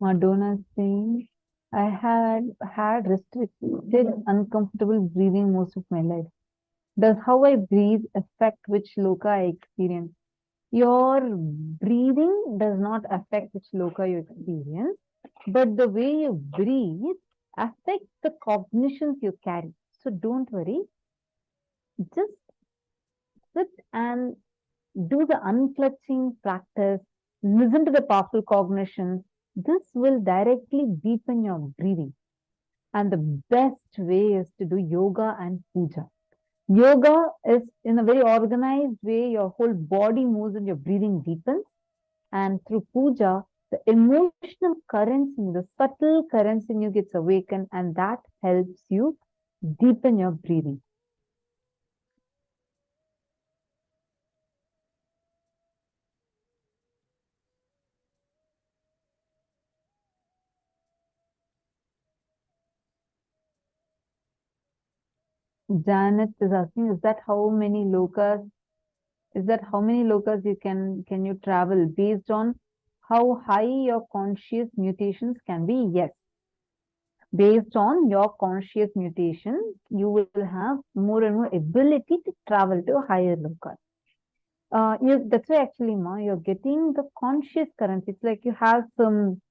Madonna saying, I had restricted, uncomfortable breathing most of my life. Does how I breathe affect which loka I experience? Your breathing does not affect which loka you experience, but the way you breathe affects the cognitions you carry. So don't worry, just sit and do the unclutching practice, listen to the powerful cognitions. This will directly deepen your breathing. And the best way is to do yoga and puja. Yoga is in a very organized way, your whole body moves and your breathing deepens. And through puja, the emotional currents in the subtle currents in you gets awakened, and that helps you deepen your breathing. Janet is asking, is that how many lokas you can you travel based on how high your conscious mutations can be? Yes. Based on your conscious mutation, you will have more and more ability to travel to a higher loka. That's why actually, Ma, you're getting the conscious currency. It's like you have some,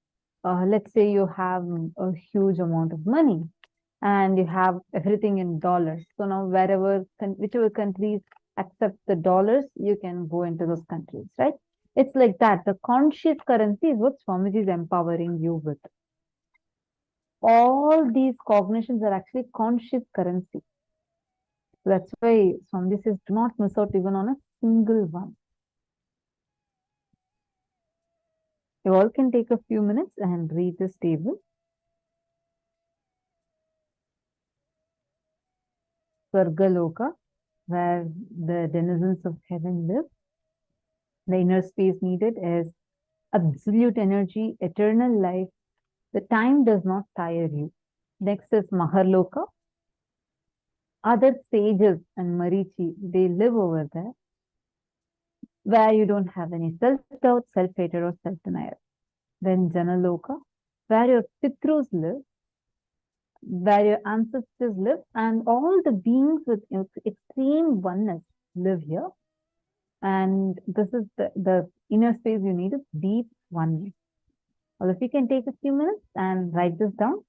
let's say you have a huge amount of money and you have everything in dollars. So now whichever countries accept the dollars, you can go into those countries, right? It's like that. The conscious currency is what Swamiji is empowering you with. All these cognitions are actually conscious currency. That's why Swamiji says do not miss out even on a single one. You all can take a few minutes and read this table. Swargaloka, where the denizens of heaven live. The inner space needed is absolute energy, eternal life. The time does not tire you. Next is Maharloka. Other sages and Marichi, they live over there, where you don't have any self-doubt, self-hatred, or self-denial. Then Janaloka, where your Pitrus live, where your ancestors live, and all the beings with extreme oneness live here. And this is the inner space you need is deep oneness. Well, if you can take a few minutes and write this down.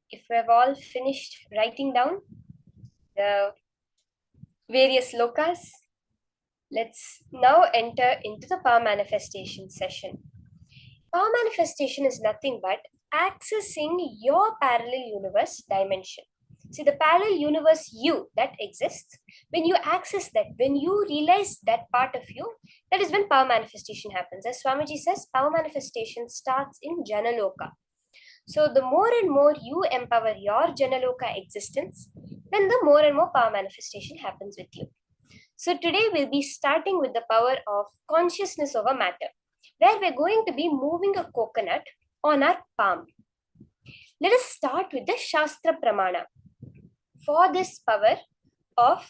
if we have all finished writing down the various lokas, let's now enter into the power manifestation session. Power manifestation is nothing but accessing your parallel universe dimension. See, the parallel universe you that exists, when you access that, when you realize that part of you, that is when power manifestation happens. As Swamiji says, power manifestation starts in Janaloka. So the more and more you empower your Janaloka existence, then the more and more power manifestation happens with you. So today we'll be starting with the power of consciousness over matter, where we're going to be moving a coconut on our palm. Let us start with the Shastra Pramana for this power of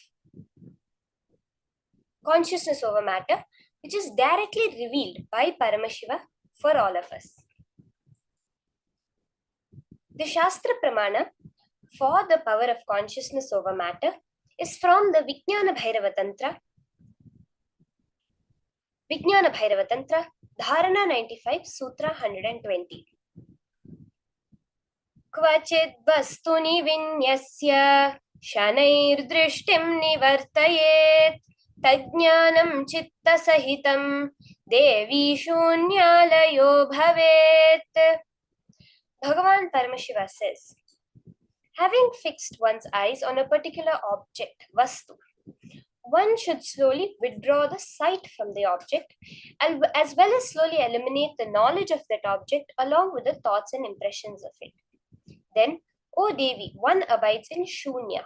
consciousness over matter, which is directly revealed by Paramashiva for all of us. The Shastra Pramana for the power of consciousness over matter is from the Vijnana Bhairava Tantra, Dharana 95, Sutra 120. क्वचिद् वस्तुनि विन्यस्य शनैर्दृष्टिं निवर्तयेत् तज्ज्ञानं चित्तसहितं देवी शून्यालयो भवेत्. Bhagavan Paramashiva says, having fixed one's eyes on a particular object, vastu, one should slowly withdraw the sight from the object, as well as slowly eliminate the knowledge of that object along with the thoughts and impressions of it. Then, O Devi, one abides in Shunya,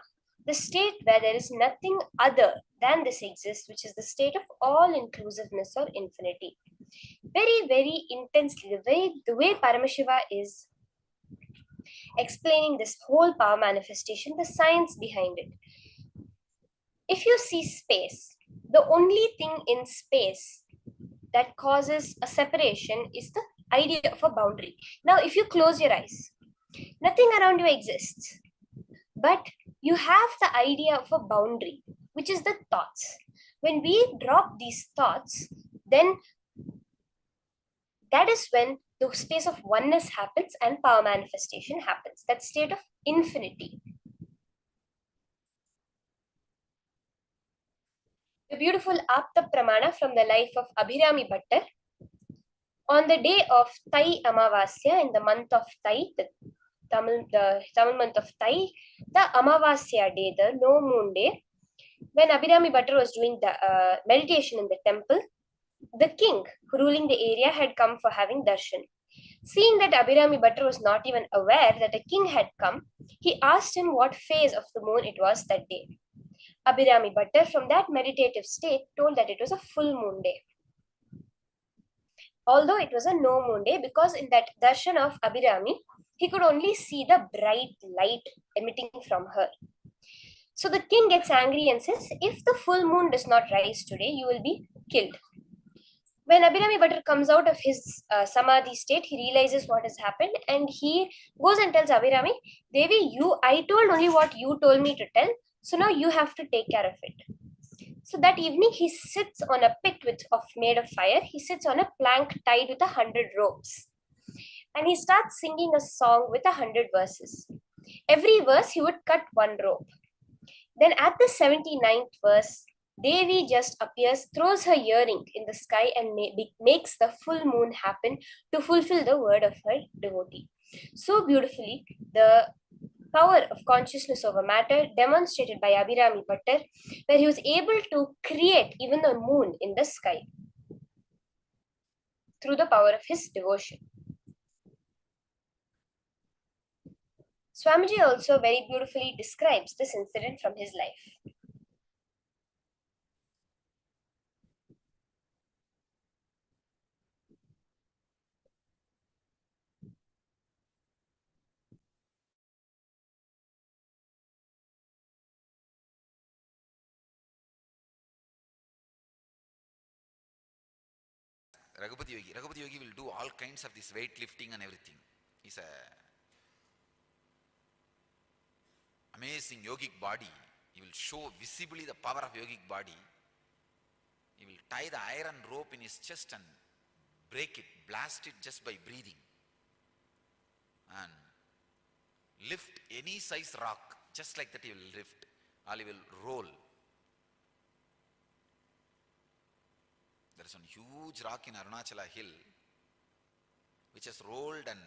the state where there is nothing other than this exists, which is the state of all-inclusiveness or infinity. Very, very intensely, the way Paramashiva is explaining this whole power manifestation, the science behind it. If you see space, the only thing in space that causes a separation is the idea of a boundary. Now, if you close your eyes, nothing around you exists, but you have the idea of a boundary, which is the thoughts. When we drop these thoughts, then that is when the space of oneness happens and power manifestation happens, that state of infinity. The beautiful Apta Pramana from the life of Abhirami Bhattar. On the day of Tai Amavasya, in the month of Tai, the Tamil month of Tai, the Amavasya day, the no moon day, when Abhirami Bhattar was doing the meditation in the temple, the king ruling the area had come for having darshan. Seeing that Abhirami Bhattar was not even aware that a king had come, he asked him what phase of the moon it was that day. Abhirami Bhattar, from that meditative state, told that it was a full moon day. Although it was a no moon day, because in that darshan of Abhirami, he could only see the bright light emitting from her. So the king gets angry and says, if the full moon does not rise today, you will be killed. When Abhirami Bhattar comes out of his samadhi state, he realizes what has happened and he goes and tells Abhirami, Devi, I told only what you told me to tell, so now you have to take care of it. So that evening, he sits on a pit made of fire. He sits on a plank tied with 100 ropes. And he starts singing a song with 100 verses. Every verse, he would cut one rope. Then at the 79th verse, Devi just appears, throws her earring in the sky and makes the full moon happen to fulfill the word of her devotee. So beautifully, the power of consciousness over matter demonstrated by Abhirami Bhattar, where he was able to create even the moon in the sky through the power of his devotion. Swamiji also very beautifully describes this incident from his life. Raghupati Yogi will do all kinds of this weight lifting and everything. He's a amazing yogic body. He will show visibly the power of yogic body. He will tie the iron rope in his chest and break it, blast it just by breathing. And lift any size rock, just like that he will lift, or he will roll. There is one huge rock in Arunachala hill which has rolled, and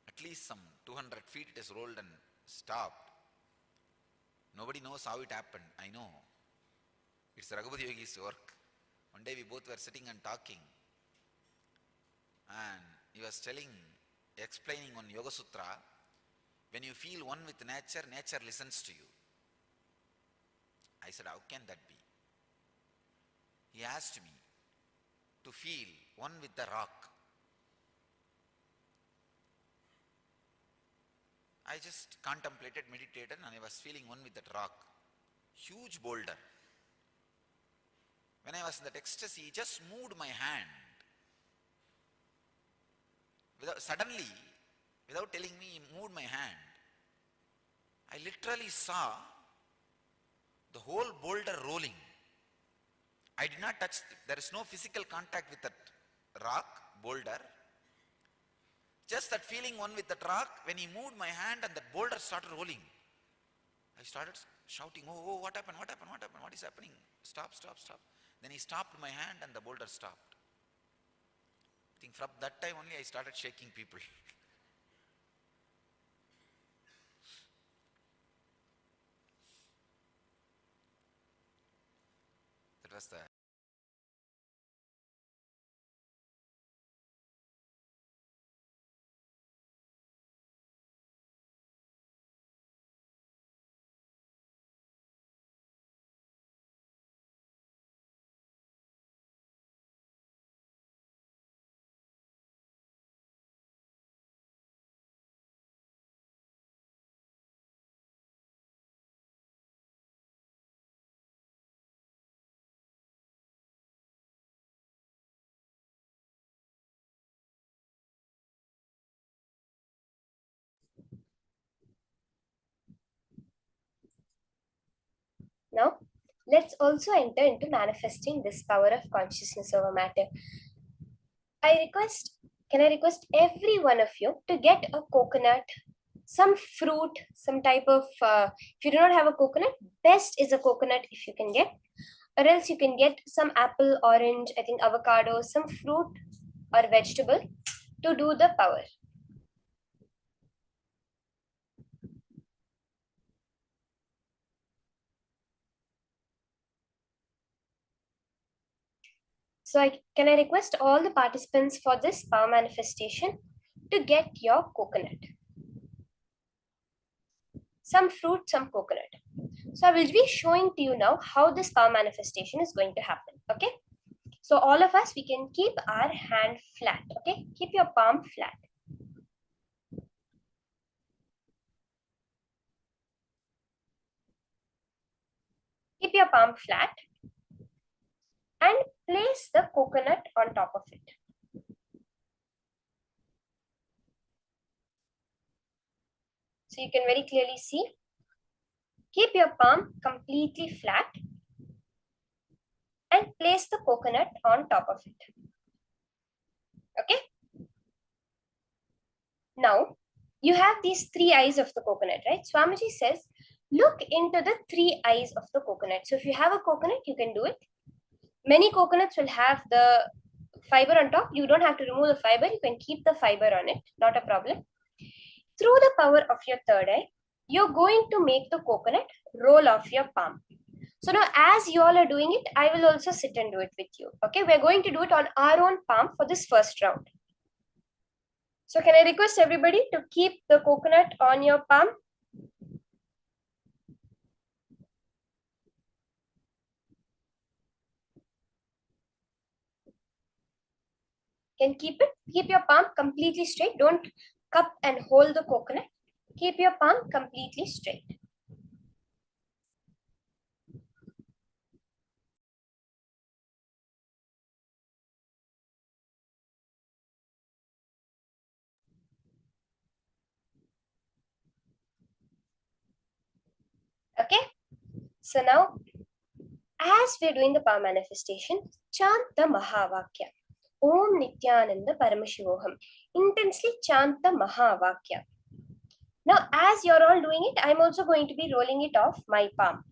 at least some 200 feet it has rolled and stopped. Nobody knows how it happened. I know. It's Raghupada Yogi's work. One day we both were sitting and talking, and he was explaining on Yoga Sutra, when you feel one with nature, nature listens to you. I said, how can that be? He asked me to feel one with the rock. I just contemplated, meditated, and I was feeling one with that rock. Huge boulder. When I was in that ecstasy, he just moved my hand. Suddenly, without telling me, he moved my hand. I literally saw the whole boulder rolling. I did not touch, there is no physical contact with that rock, boulder. Just that feeling one with that rock, when he moved my hand and that boulder started rolling. I started shouting, oh, what happened, what happened, what happened, what is happening? Stop, stop, stop. Then he stopped my hand and the boulder stopped. I think from that time only I started shaking people. That was the Now, let's also enter into manifesting this power of consciousness over matter. Can I request every one of you to get a coconut, some fruit, some type of, if you do not have a coconut, best is a coconut if you can get, or else you can get some apple, orange, I think avocado, some fruit or vegetable to do the power. So can I request all the participants for this power manifestation to get your coconut? Some fruit, some coconut. So I will be showing to you now how this power manifestation is going to happen. Okay. So all of us, we can keep our hand flat. Okay. Keep your palm flat. Keep your palm flat and place the coconut on top of it. So you can very clearly see. Keep your palm completely flat and place the coconut on top of it. Okay. Now, you have these three eyes of the coconut, right? Swamiji says, look into the three eyes of the coconut. So if you have a coconut, you can do it. Many coconuts will have the fiber on top. You don't have to remove the fiber. You can keep the fiber on it. Not a problem. Through the power of your third eye, you're going to make the coconut roll off your palm. So now as you all are doing it, I will also sit and do it with you. Okay, we're going to do it on our own palm for this first round. So can I request everybody to keep the coconut on your palm? Can keep it. Keep your palm completely straight. Don't cup and hold the coconut. Keep your palm completely straight. Okay. So now, as we're doing the power manifestation, chant the Mahavakya. Om Nithyananda Paramashivoham. Intensely chant the Mahavakya. Now, as you're all doing it, I'm also going to be rolling it off my palm.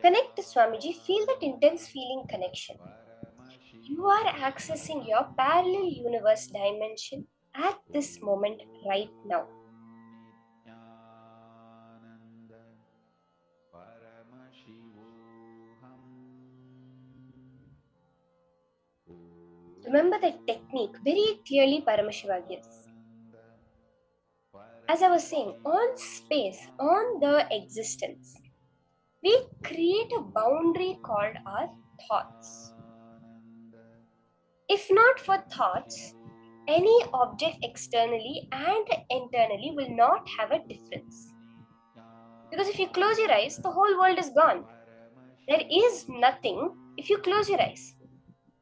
Connect to Swamiji. Feel that intense feeling connection. You are accessing your parallel universe dimension at this moment right now. Remember that technique very clearly Paramashiva gives. As I was saying, on space, on the existence, we create a boundary called our thoughts. If not for thoughts, any object externally and internally will not have a difference. Because if you close your eyes, the whole world is gone. There is nothing if you close your eyes.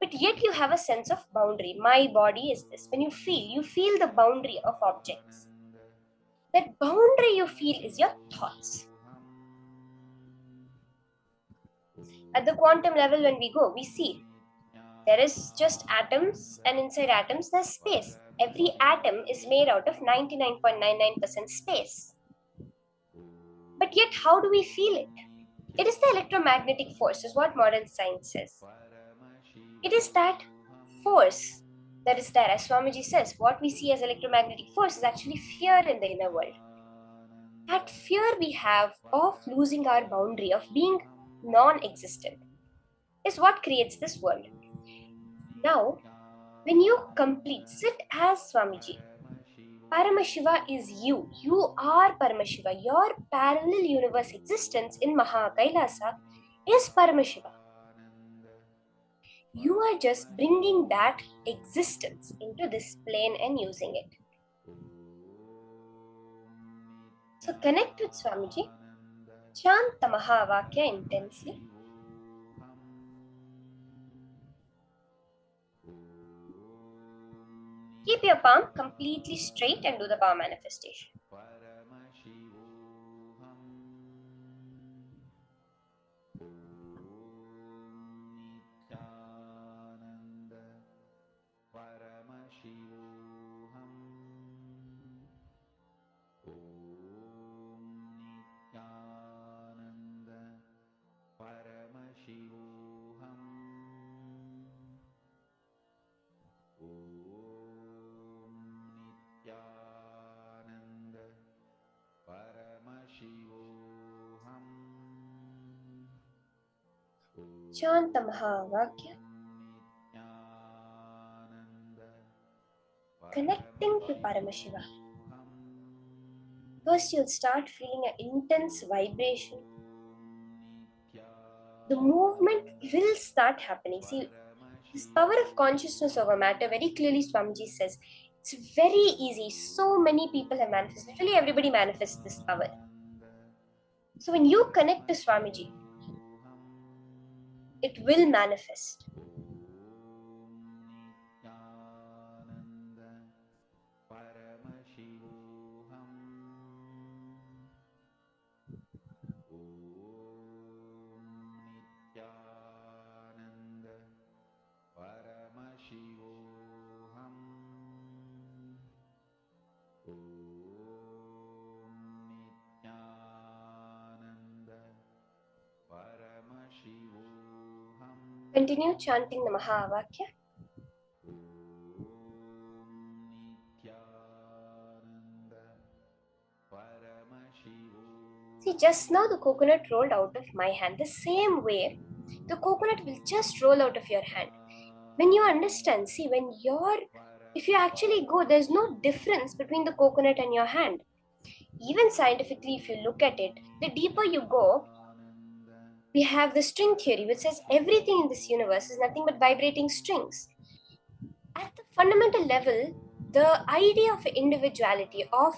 But yet you have a sense of boundary. My body is this. When you feel the boundary of objects. That boundary you feel is your thoughts. At the quantum level, when we go, we see there is just atoms, and inside atoms, there's space. Every atom is made out of 99.99% space. But yet, how do we feel it? It is the electromagnetic force, is what modern science says. It is that force that is there. As Swamiji says, what we see as electromagnetic force is actually fear in the inner world. That fear we have of losing our boundary, of being non-existent, is what creates this world. Now, when you sit as Swamiji. Paramashiva is you. You are Paramashiva. Your parallel universe existence in Maha Kailasa is Paramashiva. You are just bringing that existence into this plane and using it. So connect with Swamiji. Chant the Mahavakya intensely. Keep your palm completely straight and do the power manifestation. Chant the Mahavakya. Connecting to Paramashiva. First, you'll start feeling an intense vibration. The movement will start happening. See, this power of consciousness over matter, very clearly Swamiji says, it's very easy. So many people have manifested. Literally everybody manifests this power. So when you connect to Swamiji, it will manifest. Continue chanting the Mahavakya. See, just now the coconut rolled out of my hand. The same way, the coconut will just roll out of your hand. When you understand, see, if you actually go, there's no difference between the coconut and your hand. Even scientifically, if you look at it, the deeper you go, we have the string theory, which says everything in this universe is nothing but vibrating strings. At the fundamental level, the idea of individuality, of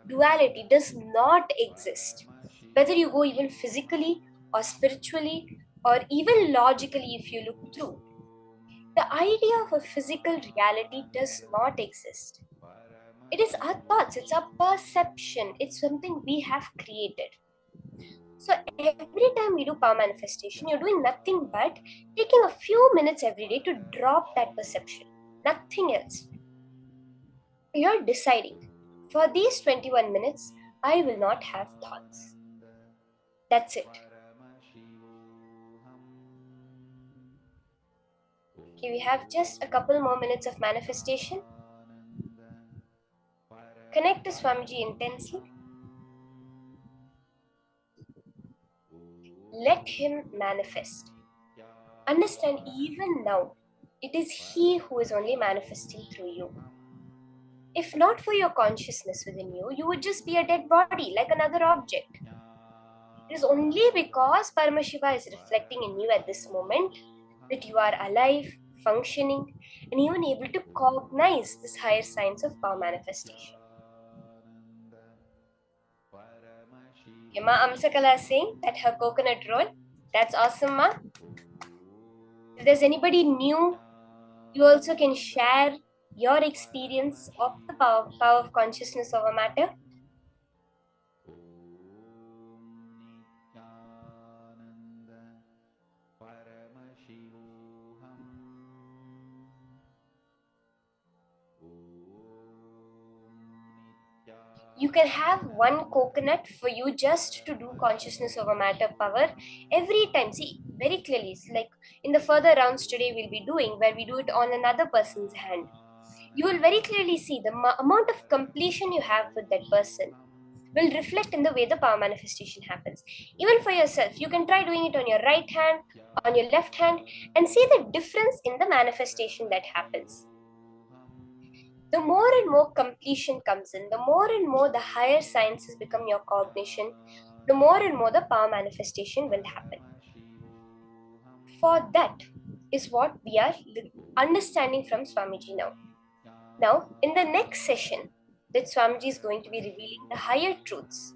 duality, does not exist. Whether you go even physically or spiritually or even logically, if you look through, the idea of a physical reality does not exist. It is our thoughts, it's our perception, it's something we have created. So every time we do power manifestation, you're doing nothing but taking a few minutes every day to drop that perception, nothing else. You're deciding, for these 21 minutes, I will not have thoughts. That's it. Okay, we have just a couple more minutes of manifestation. Connect to Swamiji intensely. Let him manifest. Understand, even now, it is he who is only manifesting through you. If not for your consciousness within you, you would just be a dead body, like another object. It is only because Paramashiva is reflecting in you at this moment that you are alive, functioning, and even able to cognize this higher science of power manifestation. Ma Amsakala is saying that her coconut roll, that's awesome, Ma. If there's anybody new, you also can share your experience of the power of consciousness over matter. You can have one coconut for you just to do consciousness over matter power every time. See, very clearly, it's like in the further rounds today we'll be doing, where we do it on another person's hand. You will very clearly see the amount of completion you have with that person will reflect in the way the power manifestation happens. Even for yourself, you can try doing it on your right hand, on your left hand, and see the difference in the manifestation that happens. The more and more completion comes in, the more and more the higher sciences become your cognition, the more and more the power manifestation will happen. For that is what we are understanding from Swamiji now. Now, in the next session, that Swamiji is going to be revealing the higher truths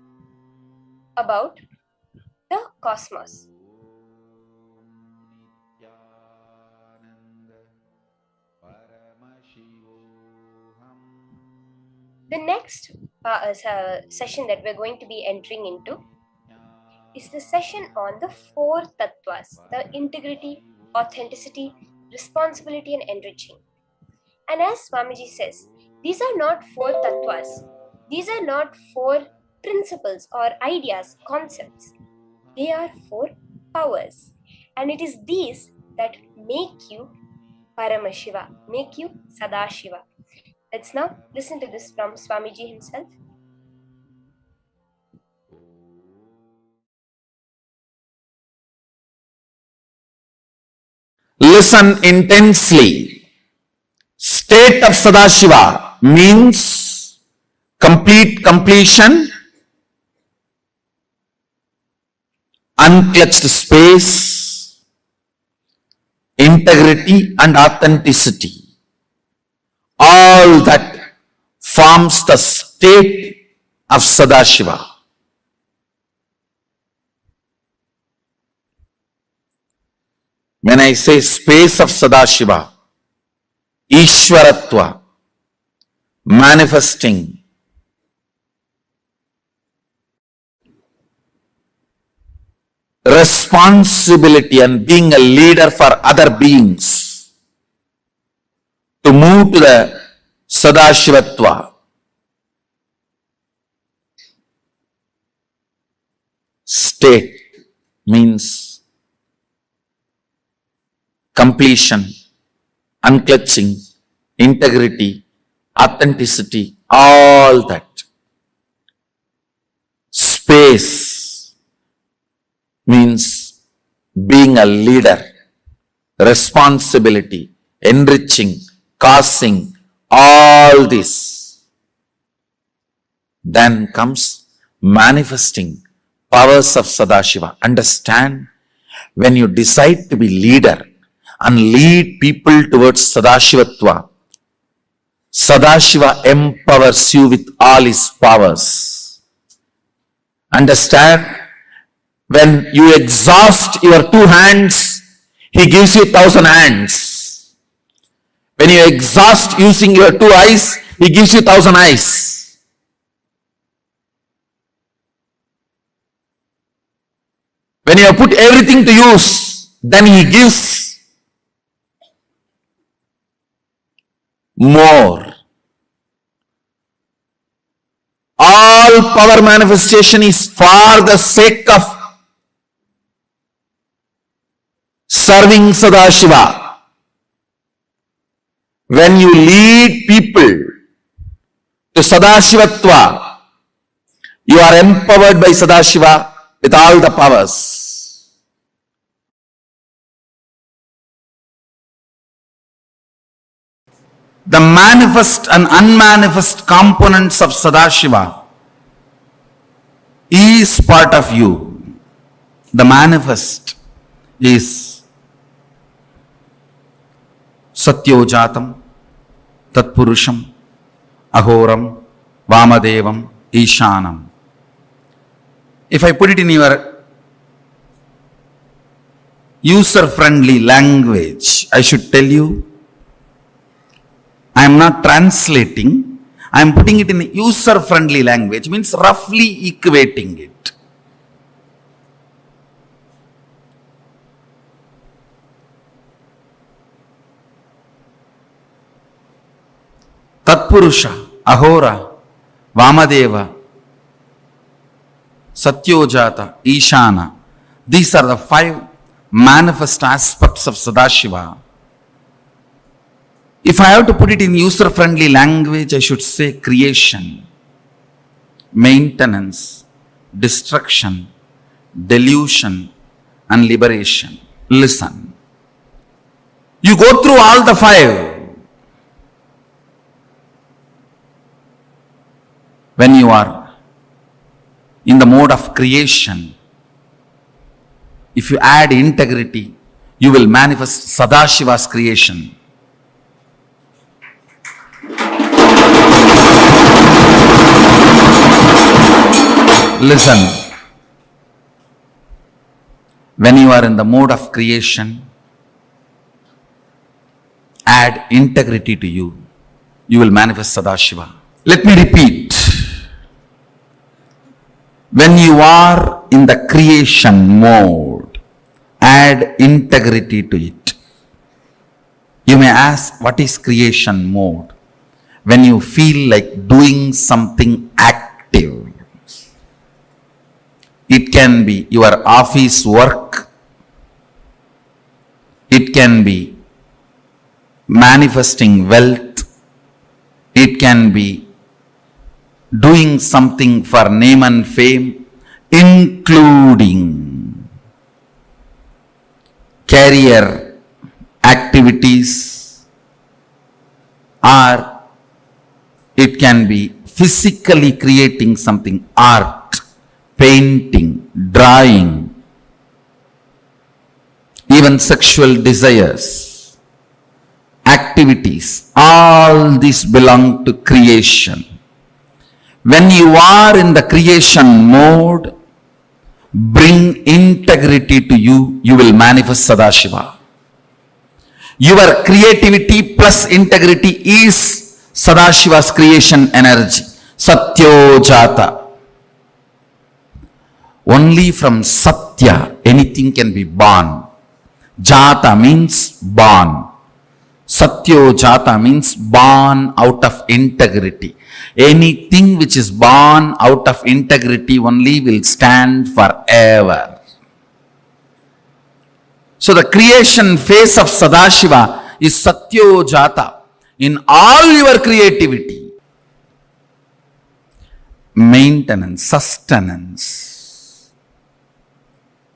about the cosmos. The next session that we're going to be entering into is the session on the four tattvas, the integrity, authenticity, responsibility, and enriching. And as Swamiji says, these are not four tattvas. These are not four principles or ideas, concepts. They are four powers. And it is these that make you Paramashiva, make you Sadashiva. Let's now listen to this from Swamiji himself. Listen intensely. State of Sadashiva means complete completion, unclutched space, integrity and authenticity. All that forms the state of Sadashiva. When I say space of Sadashiva, Ishwaratva, manifesting, responsibility and being a leader for other beings, to move to the Sadashivatva. State means completion, unclutching, integrity, authenticity, all that. Space means being a leader, responsibility, enriching, causing, all this. Then comes manifesting powers of Sadashiva. Understand, when you decide to be leader and lead people towards Sadashivatva, Sadashiva empowers you with all his powers. Understand, when you exhaust your 2 hands, he gives you 1,000 hands. When you exhaust using your 2 eyes, he gives you 1,000 eyes. When you have put everything to use, then he gives more. All power manifestation is for the sake of serving Sadashiva. When you lead people to Sadashivatva, you are empowered by Sadashiva with all the powers. The manifest and unmanifest components of Sadashiva is part of you. The manifest is Satyojatam, Tatpurusham, Ahoram, Vamadevam, Ishanam. If I put it in your user-friendly language, I should tell you, I am not translating, I am putting it in a user-friendly language, means roughly equating it. Tatpurusha, Ahora, Vamadeva, Satyojata, Ishana. These are the 5 manifest aspects of Sadashiva. If I have to put it in user-friendly language, I should say creation, maintenance, destruction, delusion, and liberation. Listen. You go through all the 5. When you are in the mode of creation, if you add integrity, you will manifest Sadashiva's creation. Listen. When you are in the mode of creation, add integrity to you, you will manifest Sadashiva. Let me repeat. When you are in the creation mode, add integrity to it. You may ask, what is creation mode? When you feel like doing something active. It can be your office work. It can be manifesting wealth. It can be doing something for name and fame, including career activities, or it can be physically creating something, art, painting, drawing, even sexual desires, activities, all these belong to creation. When you are in the creation mode, bring integrity to you, you will manifest Sadashiva. Your creativity plus integrity is Sadashiva's creation energy. Satyojata. Only from Satya, anything can be born. Jata means born. Satyojata means born out of integrity. Anything which is born out of integrity only will stand forever. So the creation phase of Sadashiva is Satyojata in all your creativity. Maintenance, sustenance.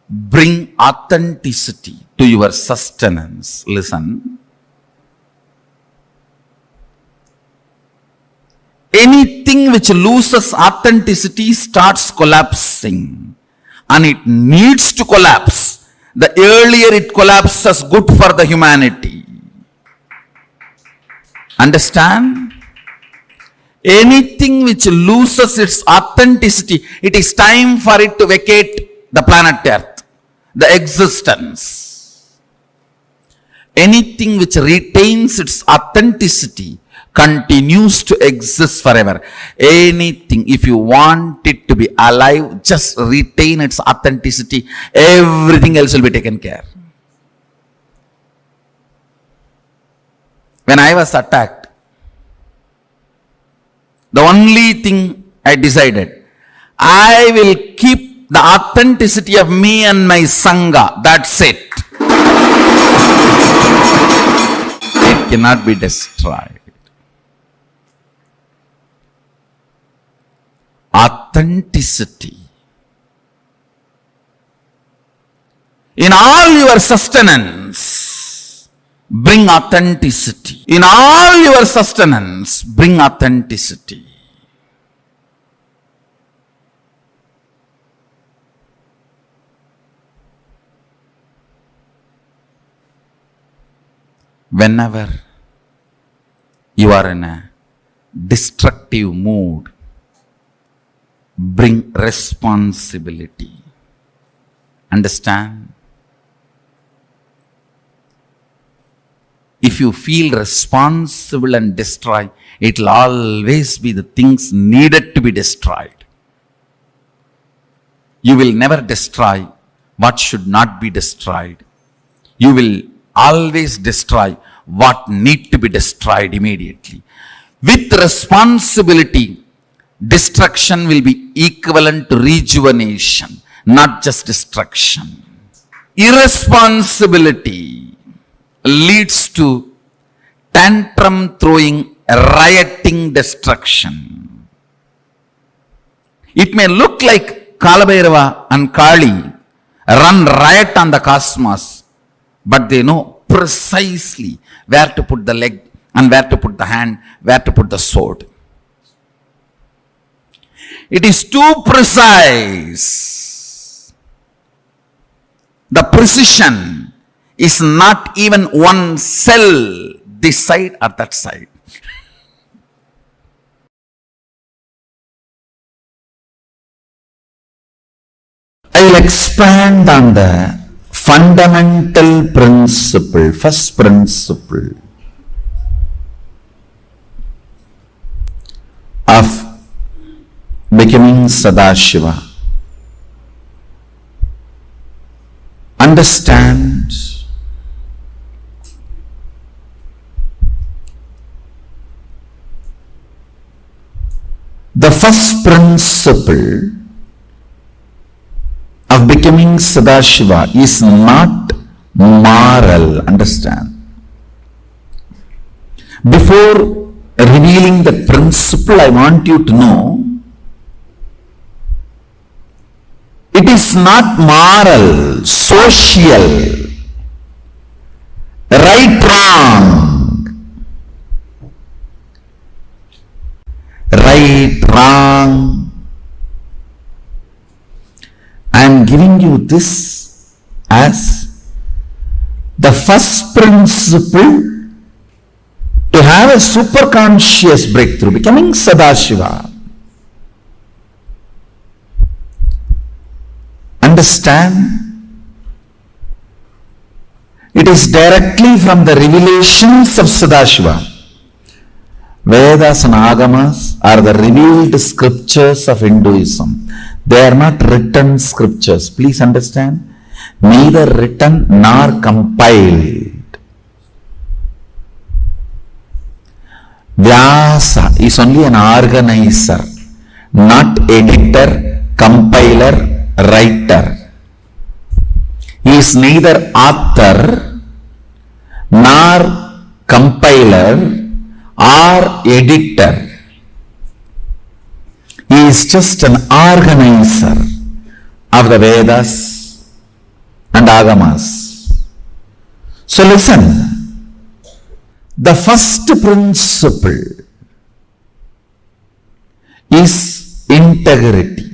Bring authenticity to your sustenance. Listen. Anything which loses authenticity starts collapsing, and it needs to collapse. The earlier it collapses, good for the humanity. Understand? Anything which loses its authenticity, it is time for it to vacate the planet Earth, the existence. Anything which retains its authenticity continues to exist forever. Anything, if you want it to be alive, just retain its authenticity. Everything else will be taken care. When I was attacked, the only thing I decided, I will keep the authenticity of me and my Sangha. That's it. It cannot be destroyed. Authenticity. In all your sustenance, bring authenticity. In all your sustenance, bring authenticity. Whenever you are in a destructive mood, bring responsibility. Understand? If you feel responsible and destroy, it will always be the things needed to be destroyed. You will never destroy what should not be destroyed. You will always destroy what need to be destroyed immediately. With responsibility, destruction will be equivalent to rejuvenation, not just destruction. Irresponsibility leads to tantrum throwing, rioting destruction. It may look like Kalabhairava and Kali run riot on the cosmos, but they know precisely where to put the leg and where to put the hand, where to put the sword. It is too precise. The precision is not even one cell this side or that side. I will expand on the fundamental principle, first principle of becoming Sadashiva. Understand the first principle of becoming Sadashiva is not moral. Understand? Before revealing the principle, I want you to know it is not moral, social, right, wrong, right, wrong. I am giving you this as the first principle to have a superconscious breakthrough, becoming Sadashiva. Understand? It is directly from the revelations of Sadashiva. Vedas and Agamas are the revealed scriptures of Hinduism. They are not written scriptures. Please understand. Neither written nor compiled. Vyasa is only an organizer, not editor, compiler, writer. He is neither author nor compiler or editor. He is just an organizer of the Vedas and Agamas. So listen, the first principle is integrity.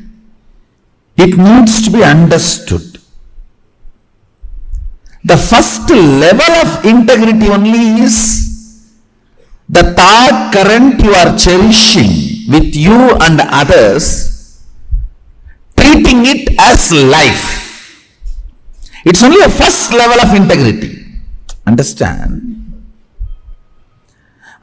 It needs to be understood. The first level of integrity only is the thought current you are cherishing with you and others, treating it as life. It's only a first level of integrity. Understand?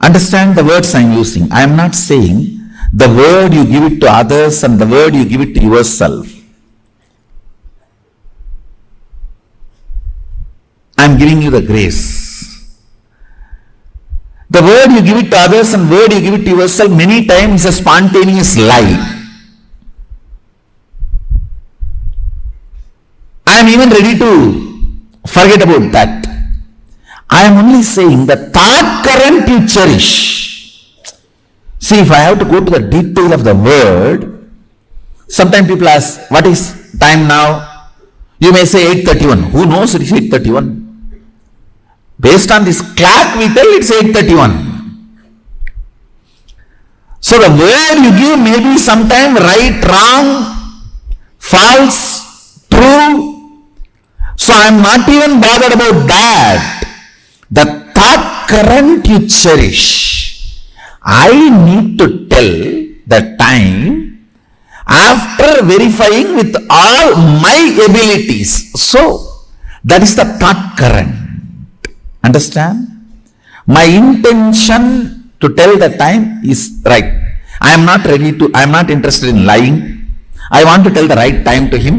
Understand the words I am using. I am not saying the word you give it to others and the word you give it to yourself. I am giving you the grace. The word you give it to others and word you give it to yourself many times is a spontaneous lie. am even ready to forget about that. I am only saying the thought current you cherish. See, if I have to go to the detail of the word, sometimes people ask, what is time now? You may say 8:31. Who knows it is 8:31? Based on this clock we tell it's 8:31. So the word you give may be sometime right, wrong, false, true. So I am not even bothered about that. The thought current you cherish. I need to tell the time after verifying with all my abilities. So that is the thought current. Understand? My intention to tell the time is right. I am not interested in lying. I want to tell the right time to him.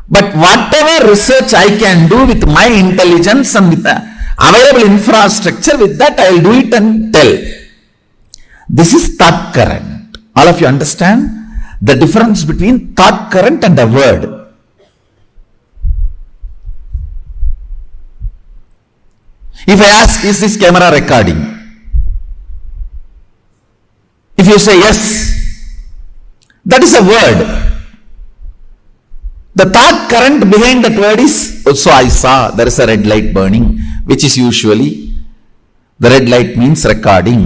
But whatever research I can do with my intelligence and with the available infrastructure, with that I will do it and tell. This is thought current. All of you understand the difference between thought current and the word. If I ask, is this camera recording? If you say yes, that is a word. The thought current behind that word is, so I saw there is a red light burning, which is usually, the red light means recording.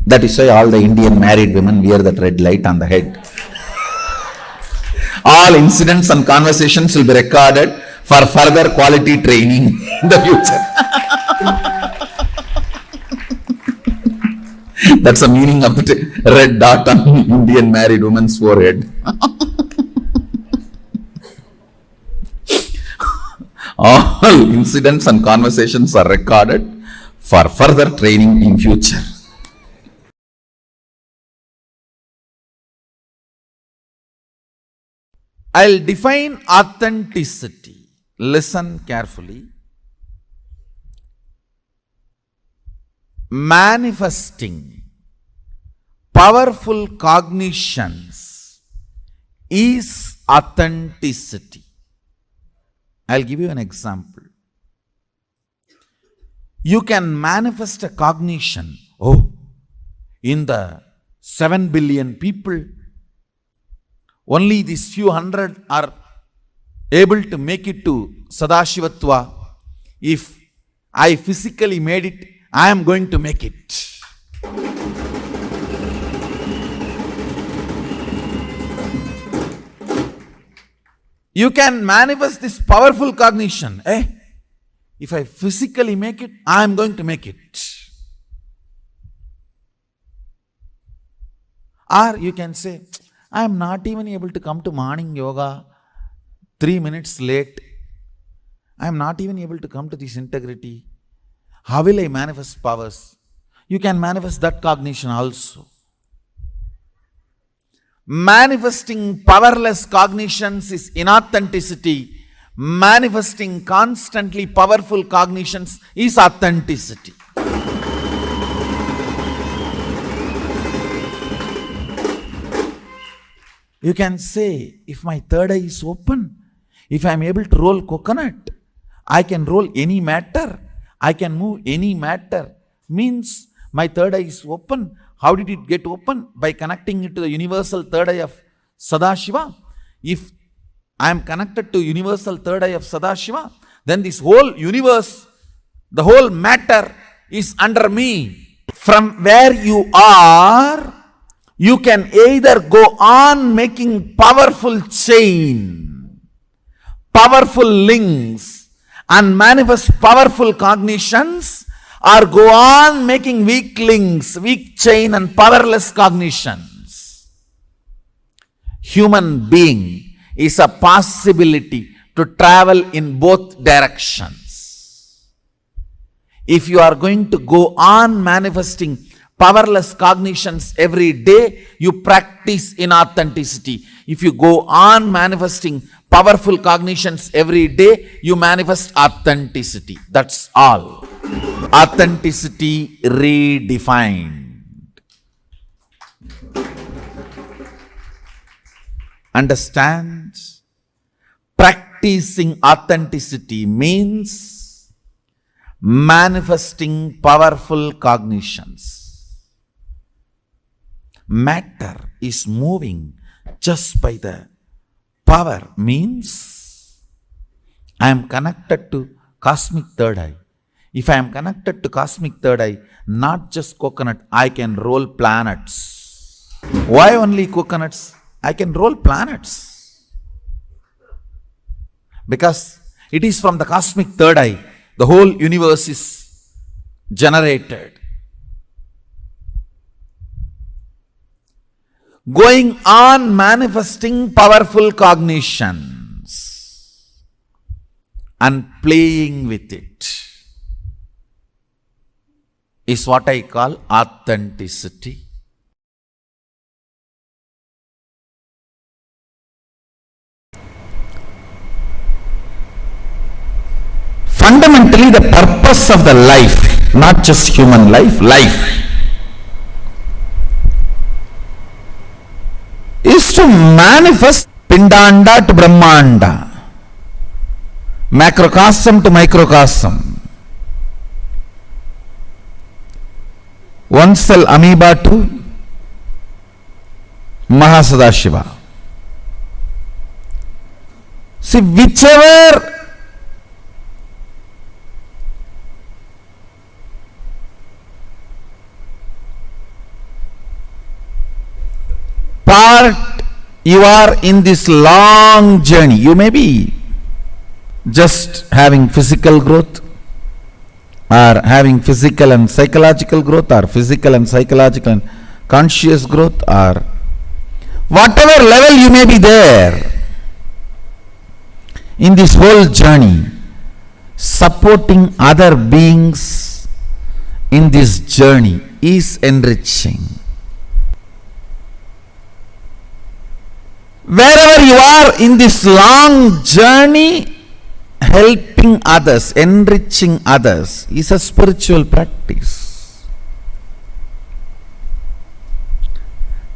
That is why all the Indian married women wear that red light on the head. All incidents and conversations will be recorded for further quality training in the future. That's the meaning of the red dot on Indian married woman's forehead. All incidents and conversations are recorded for further training in future. I'll define authenticity. Listen carefully. Manifesting powerful cognitions is authenticity. I'll give you an example. You can manifest a cognition. Oh, in the 7 billion people, only these few hundred are able to make it to Sadashivatva. If I physically made it, I am going to make it. You can manifest this powerful cognition. If I physically make it, I am going to make it. Or you can say, I am not even able to come to morning yoga 3 minutes late. I am not even able to come to this integrity. How will I manifest powers? You can manifest that cognition also. Manifesting powerless cognitions is inauthenticity. Manifesting constantly powerful cognitions is authenticity. You can say, if my third eye is open, if I am able to roll coconut, I can roll any matter. I can move any matter. Means my third eye is open. How did it get open? By connecting it to the universal third eye of Sadashiva. If I am connected to universal third eye of Sadashiva, then this whole universe, the whole matter is under me. From where you are, you can either go on making powerful chain, powerful links, and manifest powerful cognitions, or go on making weak links, weak chain and powerless cognitions. Human being is a possibility to travel in both directions. If you are going to go on manifesting powerless cognitions every day, you practice inauthenticity. If you go on manifesting powerful cognitions every day, you manifest authenticity. That's all. Authenticity redefined. Understand? Practice practicing authenticity means manifesting powerful cognitions. Matter is moving just by the power means I am connected to cosmic third eye. If I am connected to cosmic third eye, not just coconut, I can roll planets. Why only coconuts? I can roll planets. Because it is from the cosmic third eye, the whole universe is generated. Going on manifesting powerful cognitions and playing with it is what I call authenticity. Fundamentally, the purpose of the life, not just human life, is to manifest Pindanda to Brahmanda, macrocosm to microcosm, one cell amoeba to Mahasadashiva. See, whichever part you are in this long journey, you may be just having physical growth, or having physical and psychological growth, or physical and psychological and conscious growth, or whatever level you may be there in this whole journey, supporting other beings in this journey is enriching. Wherever you are in this long journey, helping others, enriching others is a spiritual practice.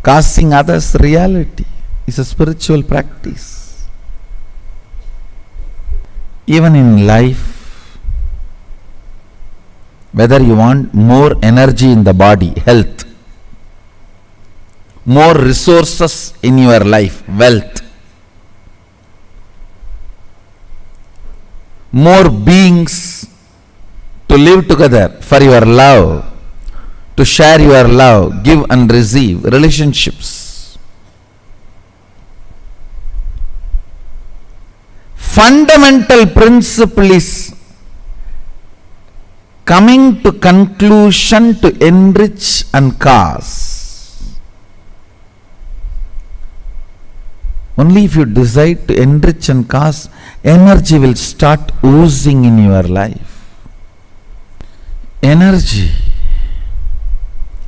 Causing others reality is a spiritual practice. Even in life, whether you want more energy in the body, health, more resources in your life, wealth, more beings to live together for your love, to share your love, give and receive, relationships. Fundamental principle is coming to conclusion to enrich and cause. Only if you decide to enrich and cause, energy will start oozing in your life. Energy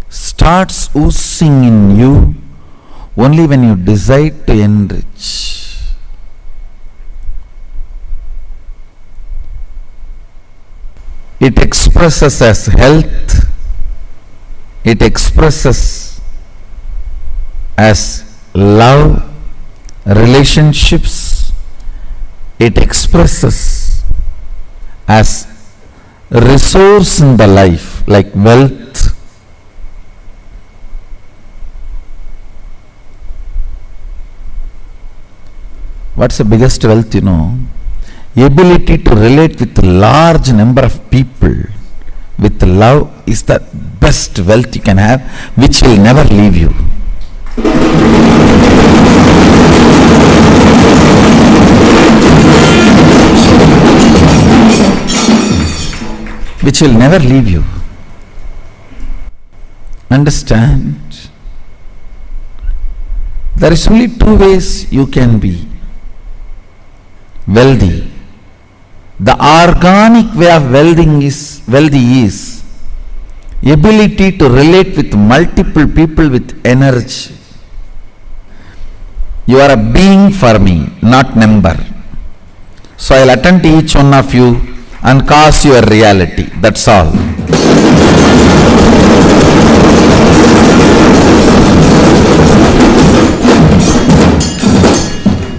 starts oozing in you only when you decide to enrich. It expresses as health, it expresses as love, relationships, it expresses as resource in the life like wealth. What's the biggest wealth, you know? Ability to relate with a large number of people with love is the best wealth you can have, which will never leave you. Which will never leave you. Understand? There is only two ways you can be wealthy. The organic way of wealthy is ability to relate with multiple people with energy. You are a being for me, not number. So I'll attend to each one of you and cause your reality. That's all.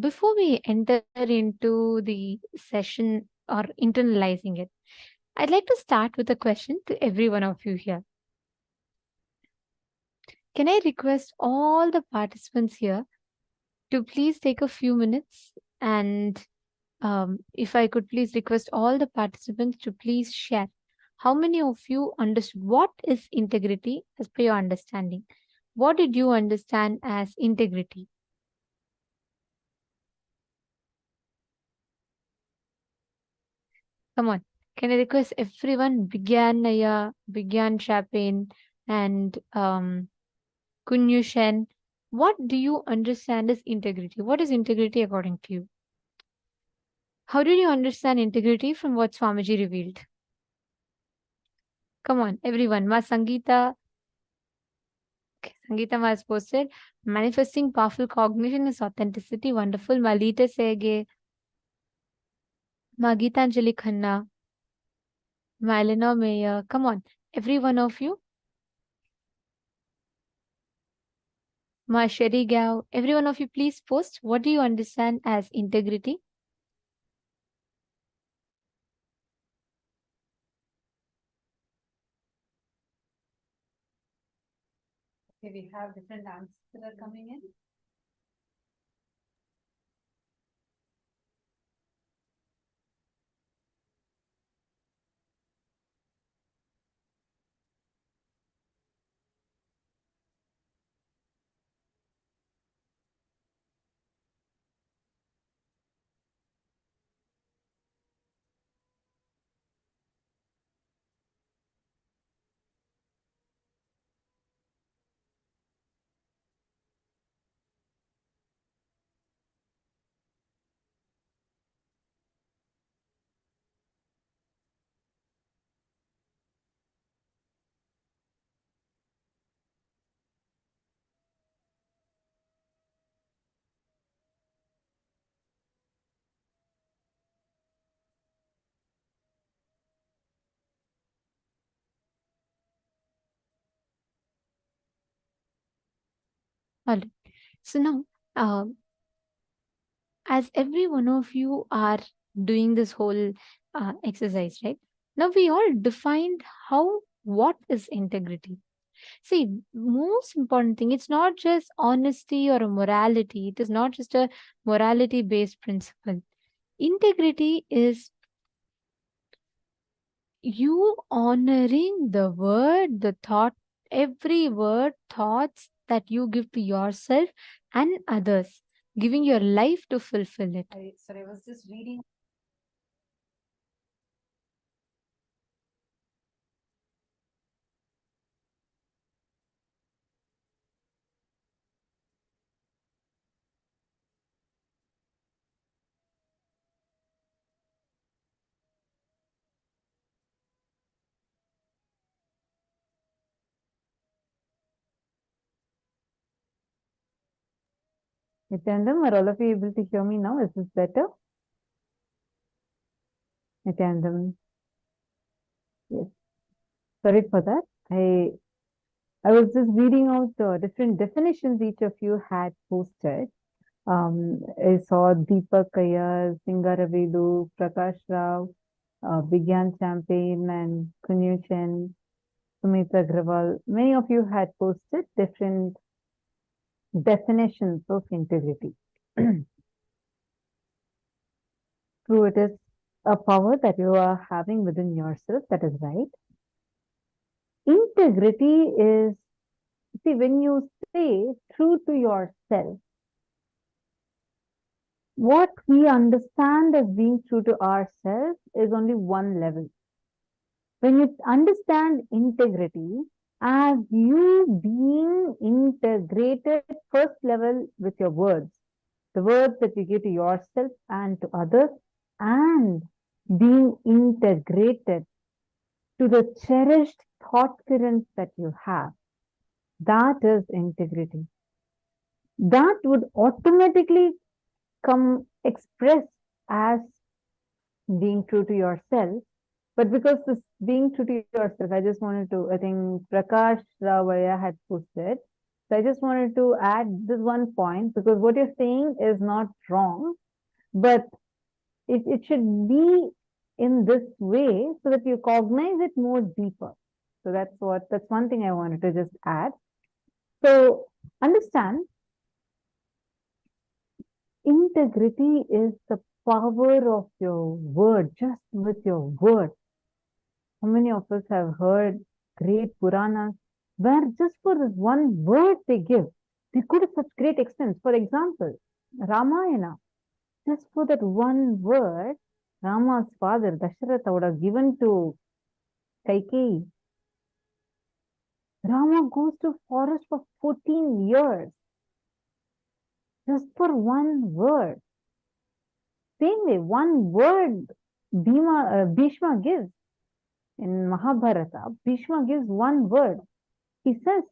Before we enter into the session or internalizing it, I'd like to start with a question to every one of you here. Can I request all the participants here to please take a few minutes, and if I could please request all the participants to please share how many of you understood what is integrity as per your understanding? What did you understand as integrity? Come on. Can I request everyone, Bigyan Naya, Bigyan Chapin, and Kunyu Shen, what do you understand as integrity? What is integrity according to you? How did you understand integrity from what Swamiji revealed? Come on, everyone. Ma Sangeeta. Okay, Sangeeta Ma has posted, manifesting powerful cognition is authenticity. Wonderful. Malita Sege. Ma Geetanjali Khanna. Ma Eleanor Mayer. Come on, every one of you. Ma Sherry Gao. Every one of you, please post. What do you understand as integrity? Okay, we have different answers that are coming in. All right. So now, as every one of you are doing this whole exercise, right? Now we all defined what is integrity. See, most important thing, it's not just honesty or a morality. It is not just a morality based principle. Integrity is you honoring the word, the thought, every word, thoughts that you give to yourself and others, giving your life to fulfill it. I was just reading. Nityanandam, are all of you able to hear me now? Is this better? Nityanandam. Yes. Sorry for that. I was just reading out the different definitions each of you had posted. I saw Deepak Kayar, Singaravedu, Prakash Rao, Bigyan Champagne, and Kunyushan, Sumitra Agrawal. Many of you had posted different definitions of integrity. True, it is a power that you are having within yourself. That is right. Integrity is, see, when you say true to yourself, what we understand as being true to ourselves is only one level. When you understand integrity as you being integrated first level with your words, the words that you give to yourself and to others, and being integrated to the cherished thought currents that you have, that is integrity. That would automatically come expressed as being true to yourself. But because this being true to yourself, I just wanted to, I think Prakash Rawaya had posted So I just wanted to add this one point, because what you're saying is not wrong, but it should be in this way so that you cognize it more deeper. So that's one thing I wanted to just add. So understand, integrity is the power of your word, just with your word. How many of us have heard great Puranas where just for this one word they give, they go to such great extents. For example, Ramayana, just for that one word, Rama's father, Dasharatha, would have given to Kaikeyi. Rama goes to forest for 14 years just for one word. Same way, one word Bhishma gives in Mahabharata. Bhishma gives one word. He says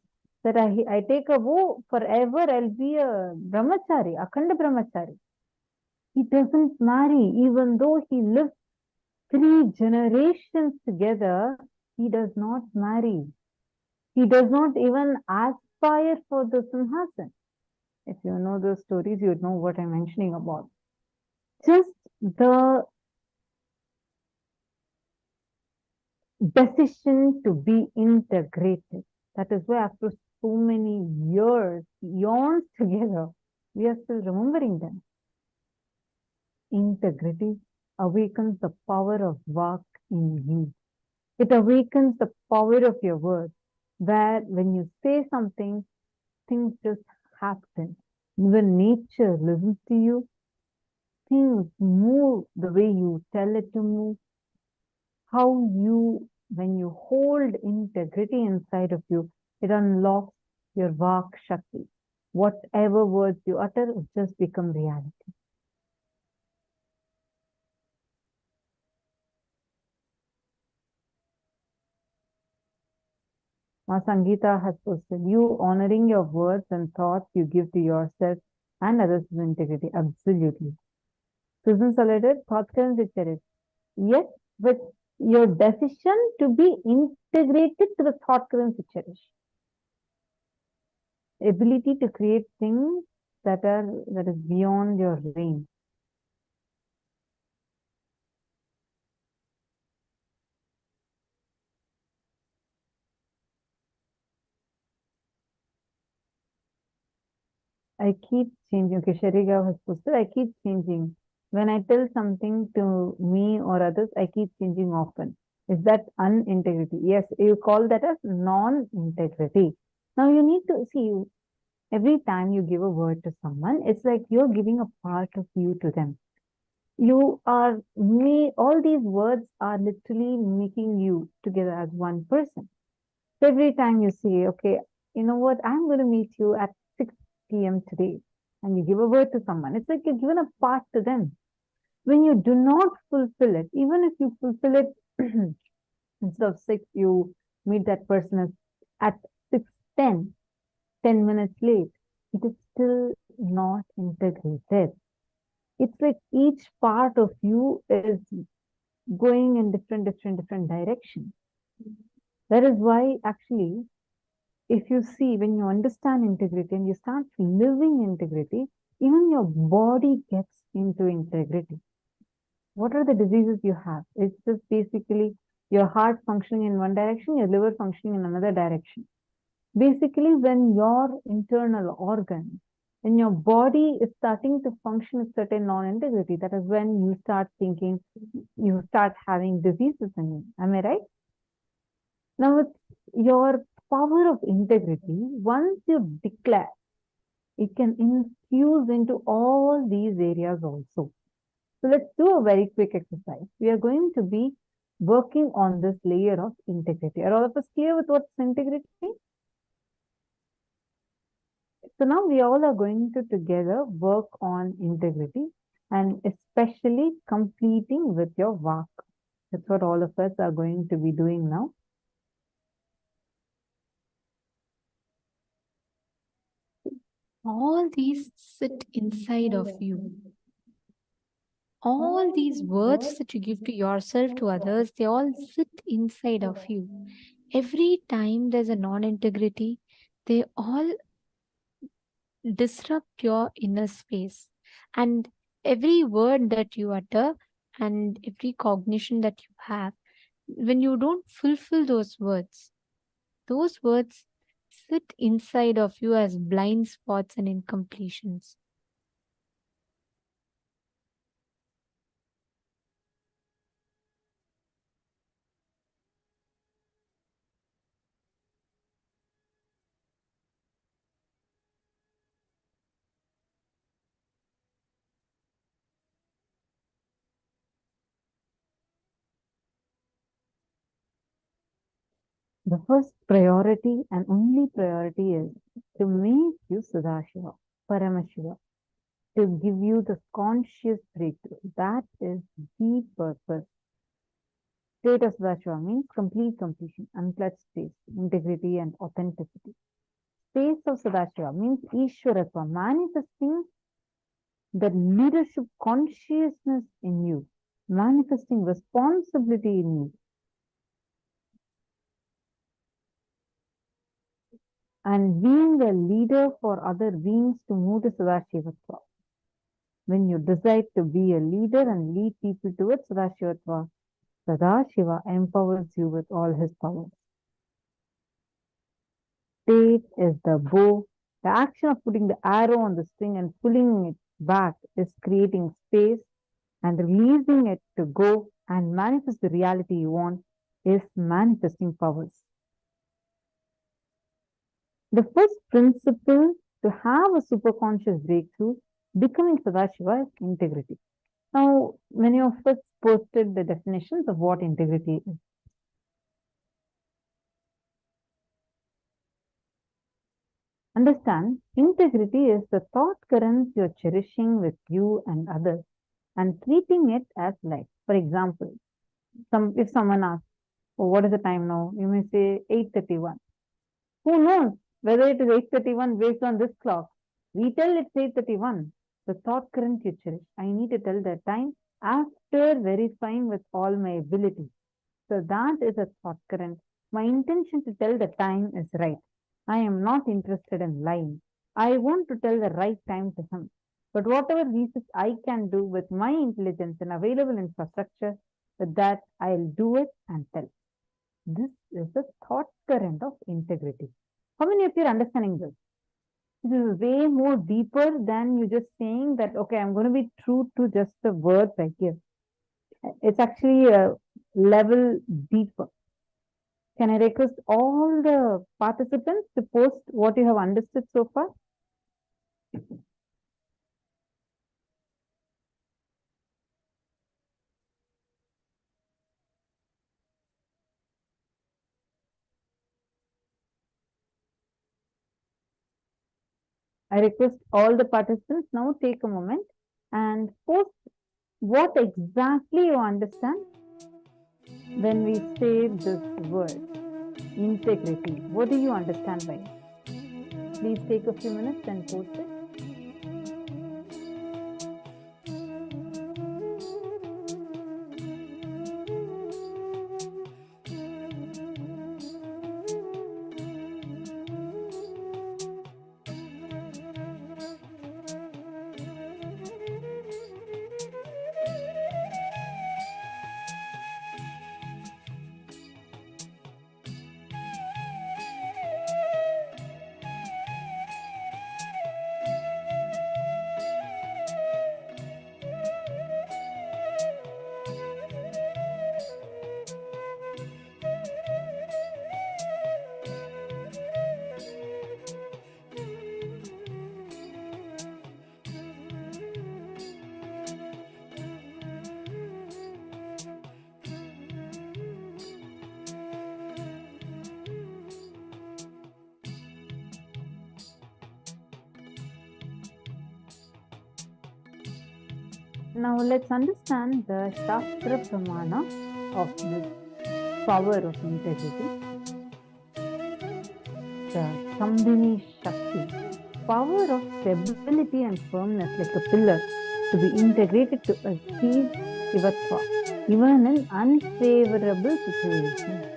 that I take a vow forever, I'll be a brahmachari, akhanda brahmachari. He doesn't marry, even though he lives 3 generations together, he does not marry. He does not even aspire for the Simhasan. If you know those stories, you would know what I'm mentioning about. Just the decision to be integrated. That is why after so many years, eons together, we are still remembering them. Integrity awakens the power of Vak in you. It awakens the power of your words, where when you say something, things just happen. Even nature listens to you. Things move the way you tell it to move. When you hold integrity inside of you, it unlocks your Vak Shakti. Whatever words you utter will just become reality. Ma Sangeeta has posted, you honoring your words and thoughts you give to yourself and others with integrity. Absolutely. Susan Soledad, thought currents it cherish. Yes, but your decision to be integrated to the thought currents you cherish. Ability to create things that is beyond your range. I keep changing. Okay, Shariga has posted, I keep changing. When I tell something to me or others, I keep changing often. Is that unintegrity? Yes, you call that as non-integrity. Now you need to see, every time you give a word to someone, it's like you're giving a part of you to them. All these words are literally making you together as one person. So every time you say, okay, you know what, I'm going to meet you at 6 p.m. today, and you give a word to someone, it's like you're given a part to them. When you do not fulfill it, even if you fulfill it instead of 6, you meet that person at 6:10, 10 minutes late, it is still not integrated. It's like each part of you is going in different directions. That is why actually, if you see, when you understand integrity and you start living integrity, even your body gets into integrity. What are the diseases you have? It's just basically your heart functioning in one direction, your liver functioning in another direction. Basically, when your internal organs, when your body is starting to function with certain non-integrity, that is when you start thinking, you start having diseases in you. Am I right? Now, it's your power of integrity, once you declare, it can infuse into all these areas also. So let's do a very quick exercise. We are going to be working on this layer of integrity. Are all of us clear with what's integrity? So now we all are going to together work on integrity, and especially completing with your Vak. That's what all of us are going to be doing now. All these sit inside of you. All these words that you give to yourself, to others, they all sit inside of you. Every time there's a non integrity, they all disrupt your inner space. And every word that you utter and every cognition that you have, when you don't fulfill those words sit inside of you as blind spots and incompletions. The first priority and only priority is to make you Sadashiva, Paramashiva, to give you the conscious breakthrough. That is the purpose. State of Sadashiva means complete completion, unclutched space, integrity and authenticity. Space of Sadashiva means Ishwaratva, manifesting the leadership consciousness in you, manifesting responsibility in you. And being a leader for other beings to move to Sadashivatva. When you decide to be a leader and lead people towards Sadashivatva, Sadashiva empowers you with all his powers. State is the bow. The action of putting the arrow on the string and pulling it back is creating space, and releasing it to go and manifest the reality you want is manifesting powers. The first principle to have a superconscious breakthrough, becoming Sadashiva, is integrity. Now, many of us posted the definitions of what integrity is. Understand, integrity is the thought currents you're cherishing with you and others and treating it as life. For example, if someone asks, oh, what is the time now? You may say 8:31. Who knows whether it is 8:31 based on this clock? We tell it's 8:31. The thought current you cherish. I need to tell the time after verifying with all my abilities. So that is a thought current. My intention to tell the time is right. I am not interested in lying. I want to tell the right time to him. But whatever research I can do with my intelligence and available infrastructure, with that I'll do it and tell. This is the thought current of integrity. How many of you are understanding this? This is way more deeper than you just saying that, okay, I'm going to be true to just the words I give. It's actually a level deeper. Can I request all the participants to post what you have understood so far? I request all the participants now take a moment and post what exactly you understand when we say this word, integrity. What do you understand by it? Please take a few minutes and post it. Now let's understand the Shastra Pramana of this power of integrity. The Sambhini Shakti, power of stability and firmness like a pillar to be integrated to achieve Shivatva, even in unfavorable situations.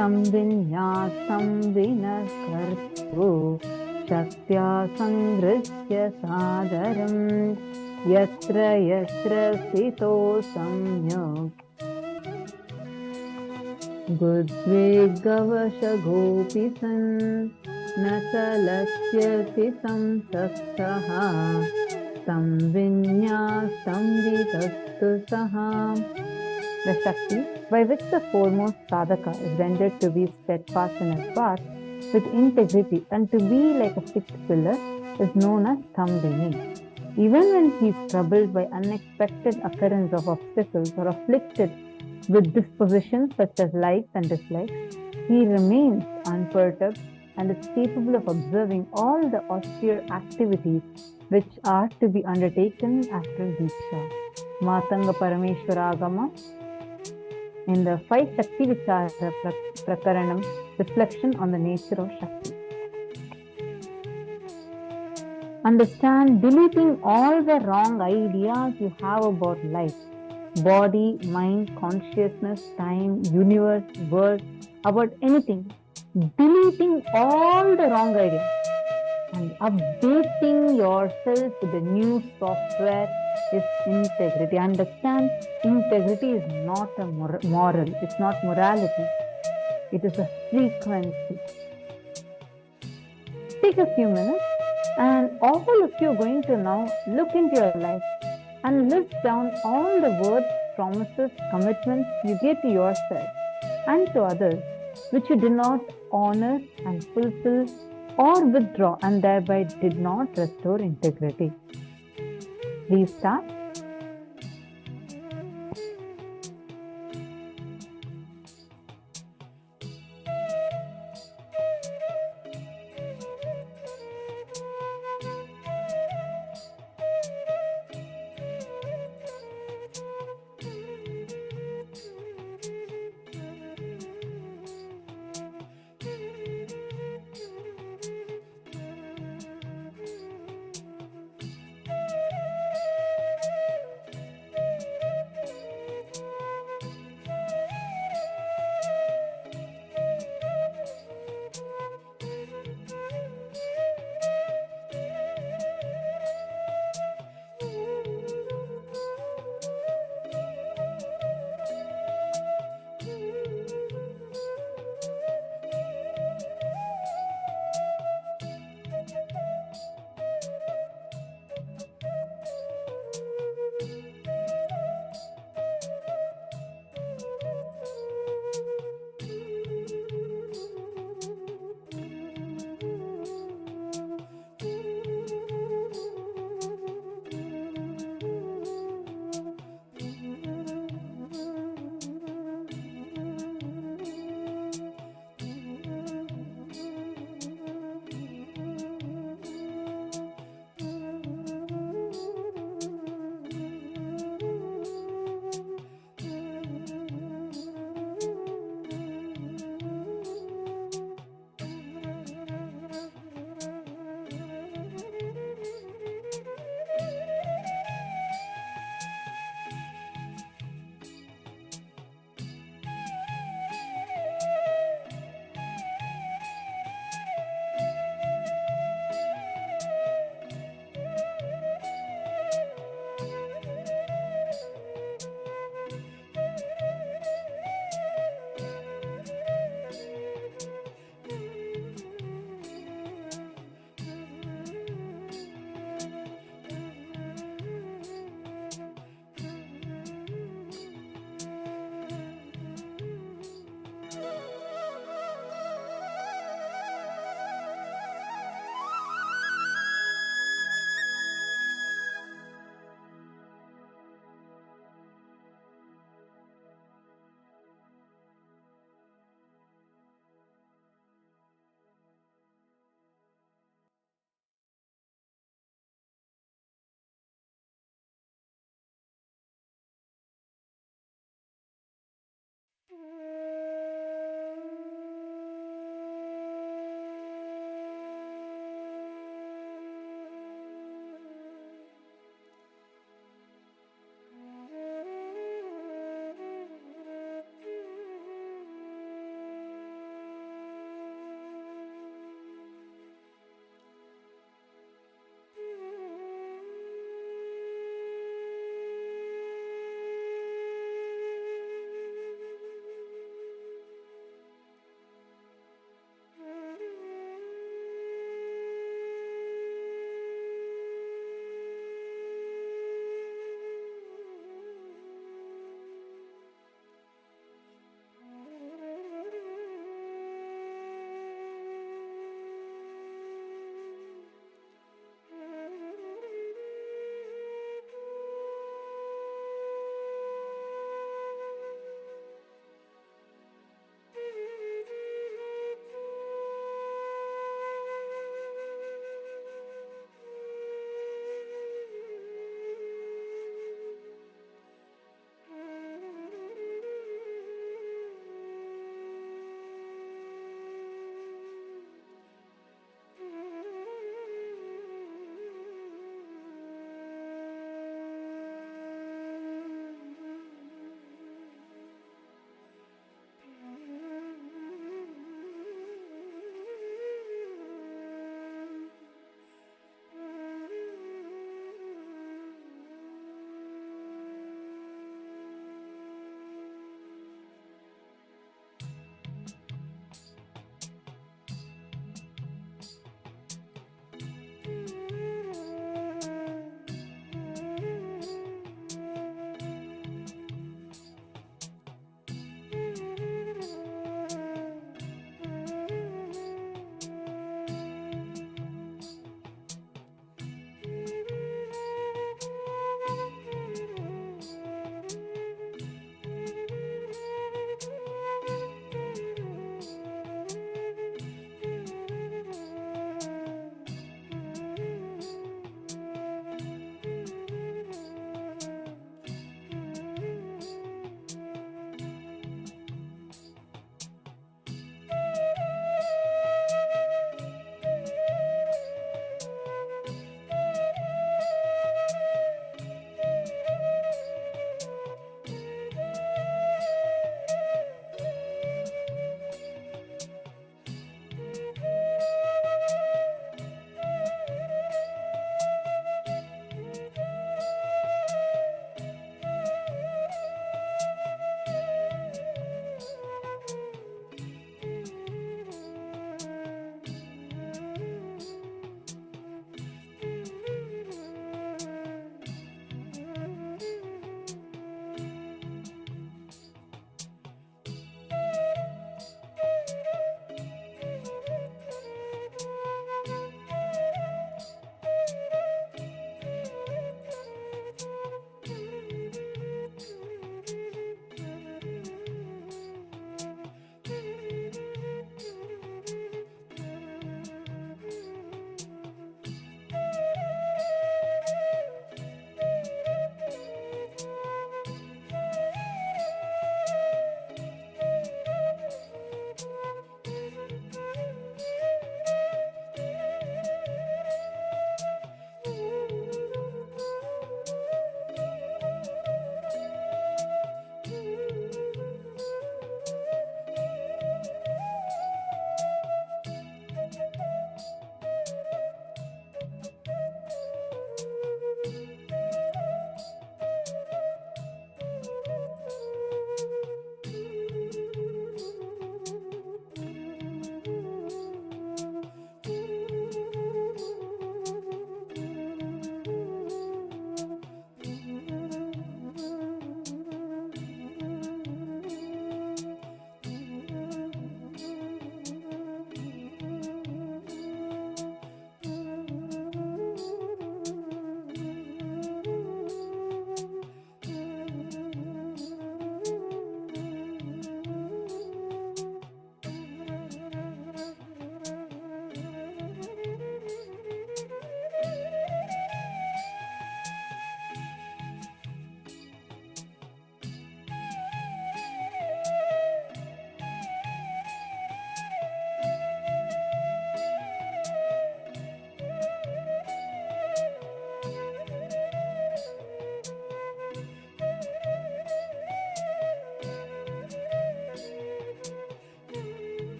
संविन्यासं विनकर्तु शक्त्या संगृह्य सादरं यत्र यत्र स्थितो सम्यक् गुद्वेगवशगोऽपि सन् न चलस्यति संसक्तः संविन्यासं वितस्तु सः. The Shakti, by which the foremost sadhaka is rendered to be steadfast in his path with integrity and to be like a fixed pillar, is known as Stambhini. Even when he is troubled by unexpected occurrence of obstacles or afflicted with dispositions such as likes and dislikes, he remains unperturbed and is capable of observing all the austere activities which are to be undertaken after deeksha. Matanga Parameshwaragama, in the 5 Shakti Vichara Prakaranam, reflection on the nature of Shakti. Understand, deleting all the wrong ideas you have about life, body, mind, consciousness, time, universe, world, about anything. Deleting all the wrong ideas and updating yourself with the new software is integrity. Understand, integrity is not a moral, it's not morality, it is a frequency. Take a few minutes and all of you are going to now look into your life and list down all the words, promises, commitments you gave to yourself and to others which you did not honor and fulfill or withdraw and thereby did not restore integrity. Please start.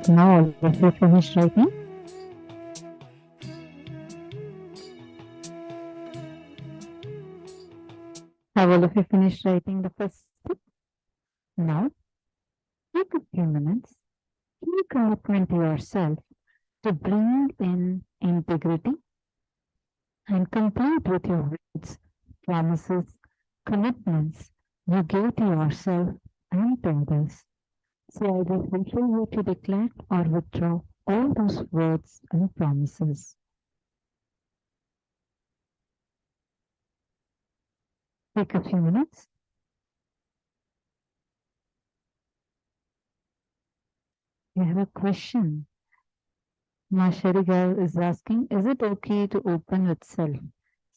Now all of you finished writing? Have all of you finished writing the first step? Now, take a few minutes, make a commitment to yourself to bring in integrity and complete with your words, promises, commitments you give to yourself and to others. So either fulfill what you declared or withdraw all those words and promises. Take a few minutes. You have a question. Masharigal is asking, is it okay to open with self?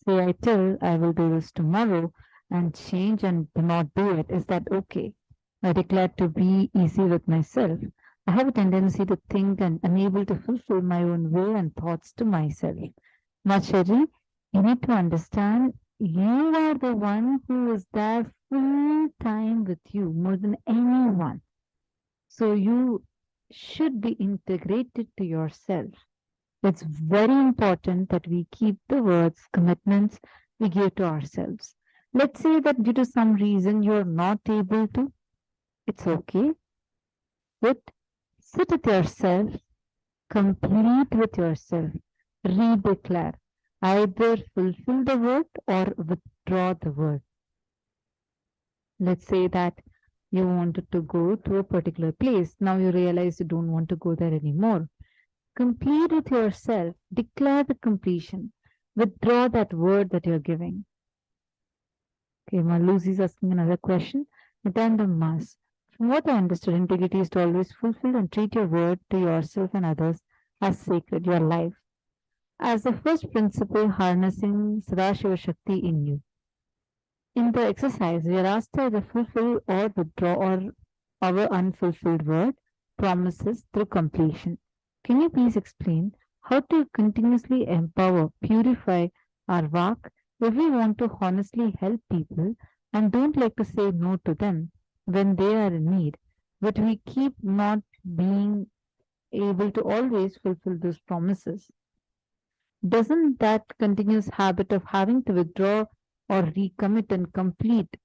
Say I tell I will do this tomorrow and change and do not do it. Is that okay? I declare to be easy with myself. I have a tendency to think and unable to fulfill my own will and thoughts to myself. Machari, you need to understand you are the one who is there full time with you more than anyone. So you should be integrated to yourself. It's very important that we keep the words, commitments we give to ourselves. Let's say that due to some reason you're not able to, it's okay. Sit with yourself, complete with yourself, redeclare. Either fulfill the word or withdraw the word. Let's say that you wanted to go to a particular place. Now you realize you don't want to go there anymore. Complete with yourself. Declare the completion. Withdraw that word that you're giving. Okay, Lucy is asking another question. Addendum Mass. From what I understood, integrity is to always fulfill and treat your word to yourself and others as sacred, your life. As the first principle, harnessing Sadashiva Shakti in you. In the exercise, we are asked to either fulfill or withdraw or our unfulfilled word, promises through completion. Can you please explain how to continuously empower, purify our work if we want to honestly help people and don't like to say no to them when they are in need, but we keep not being able to always fulfill those promises? Doesn't that continuous habit of having to withdraw or recommit and complete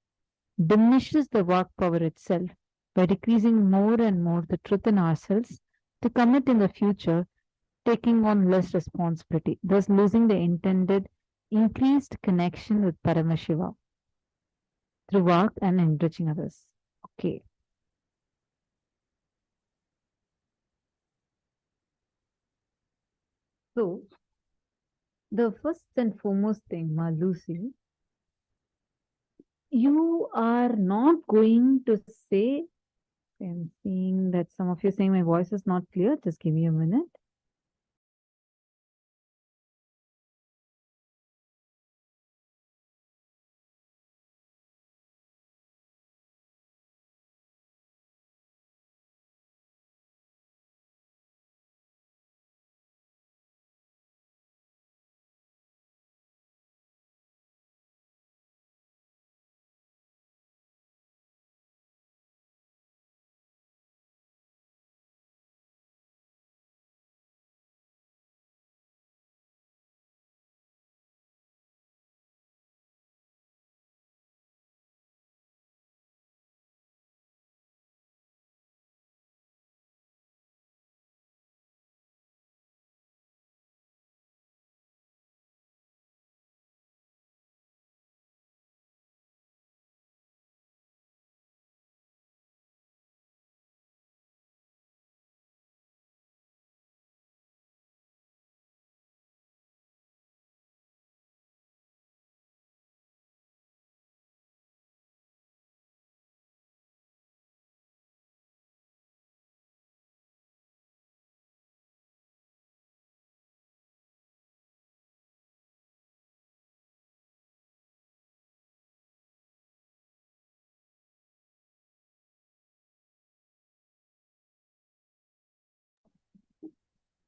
diminishes the work power itself by decreasing more and more the truth in ourselves to commit in the future, taking on less responsibility, thus losing the intended increased connection with Paramashiva through work and enriching others? Okay. So, the first and foremost thing, Ma Lucy, you are not going to say, I'm seeing that some of you saying my voice is not clear. Just give me a minute.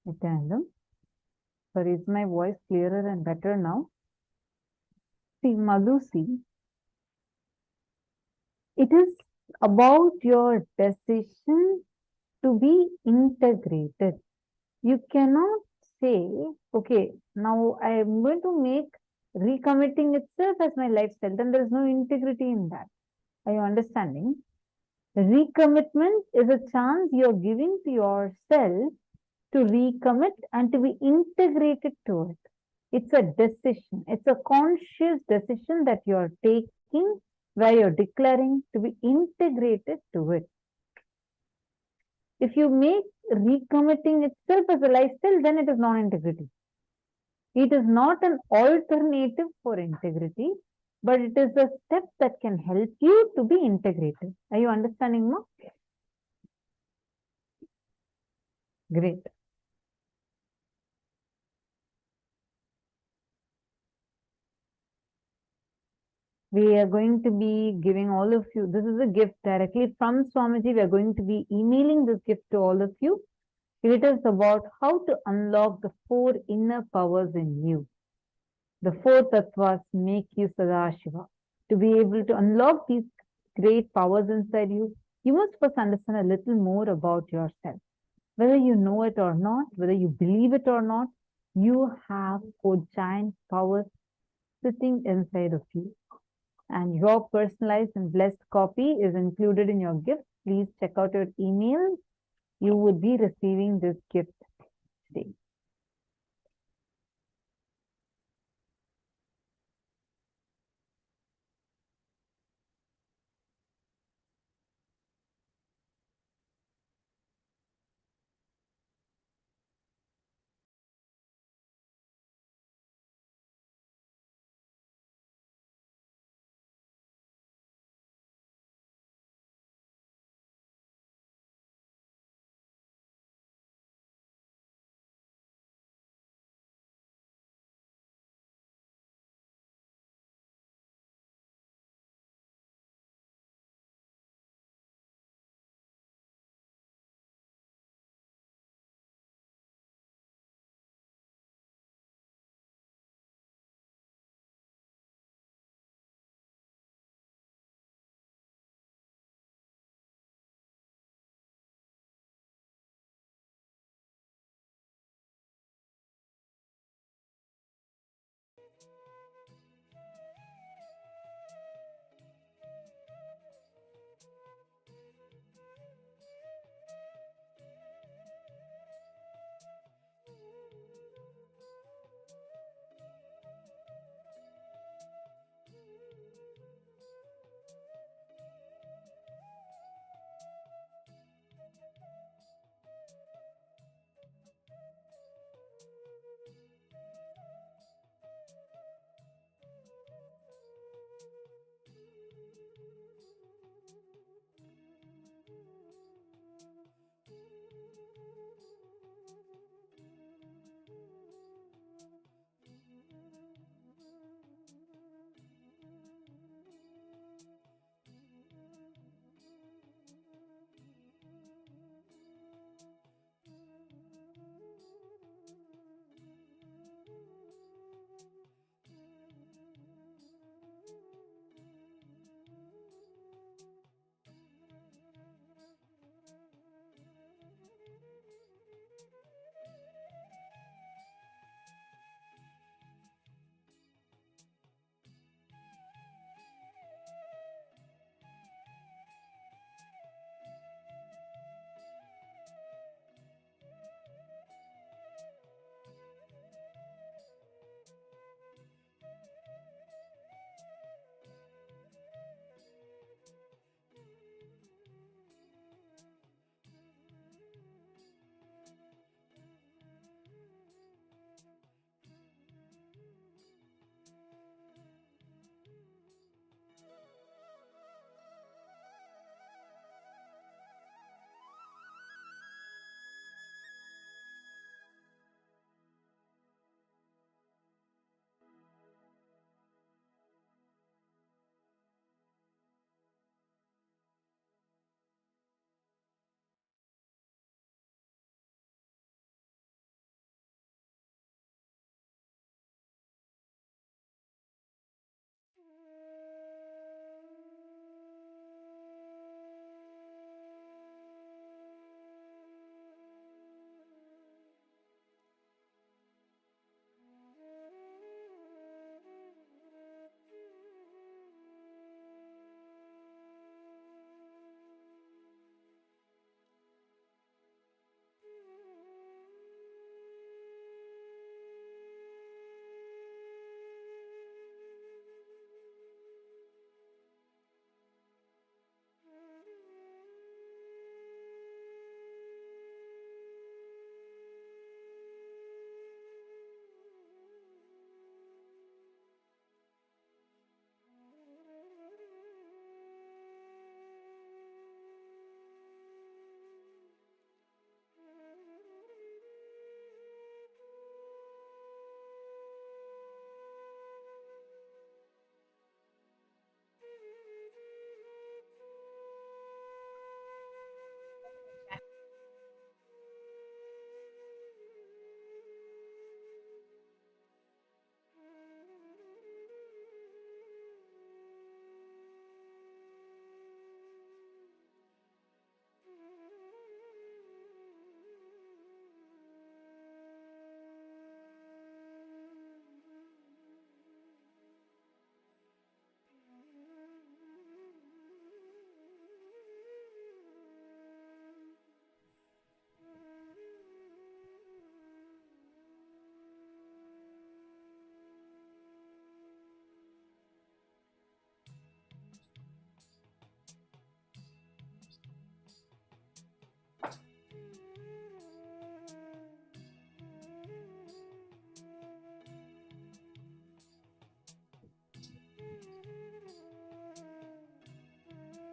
Nithyananda. But is my voice clearer and better now? See, Malusi, it is about your decision to be integrated. You cannot say, okay, now I am going to make recommitting itself as my lifestyle. Then there is no integrity in that. Are you understanding? Recommitment is a chance you're giving to yourself to recommit and to be integrated to it. It's a decision. It's a conscious decision that you're taking where you're declaring to be integrated to it. If you make recommitting itself as a lifestyle, then it is non-integrity. It is not an alternative for integrity, but it is a step that can help you to be integrated. Are you understanding now? Great. We are going to be giving all of you, this is a gift directly from Swamiji. We are going to be emailing this gift to all of you. It is about how to unlock the 4 inner powers in you. The 4 tattvas make you Sadashiva. To be able to unlock these great powers inside you, you must first understand a little more about yourself. Whether you know it or not, whether you believe it or not, you have 4 giant powers sitting inside of you. And your personalized and blessed copy is included in your gift. Please check out your email. You would be receiving this gift today.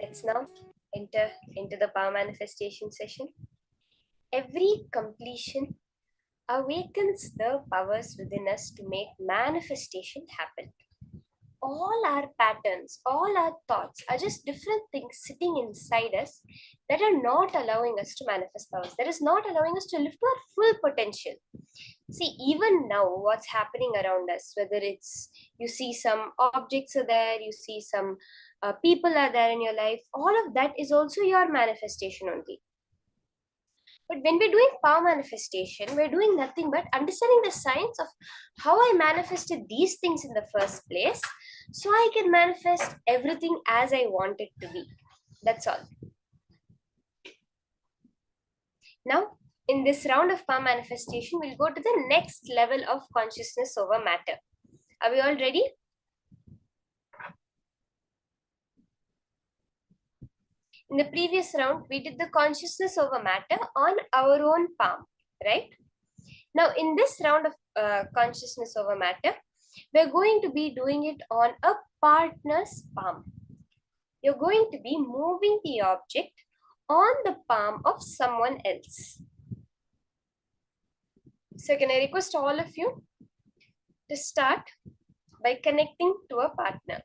Let's now enter into the power manifestation session. Every completion awakens the powers within us to make manifestation happen. All our patterns, all our thoughts are just different things sitting inside us that are not allowing us to manifest powers, that is not allowing us to live to our full potential. See, even now, what's happening around us, whether it's you see some objects are there, you see some people are there in your life, all of that is also your manifestation only. But when we're doing power manifestation, we're doing nothing but understanding the science of how I manifested these things in the first place, so I can manifest everything as I want it to be. That's all. Now, in this round of power manifestation, we'll go to the next level of consciousness over matter. Are we all ready? In the previous round, we did the consciousness over matter on our own palm, right? Now, in this round of consciousness over matter, we're going to be doing it on a partner's palm. You're going to be moving the object on the palm of someone else. So can I request all of you to start by connecting to a partner?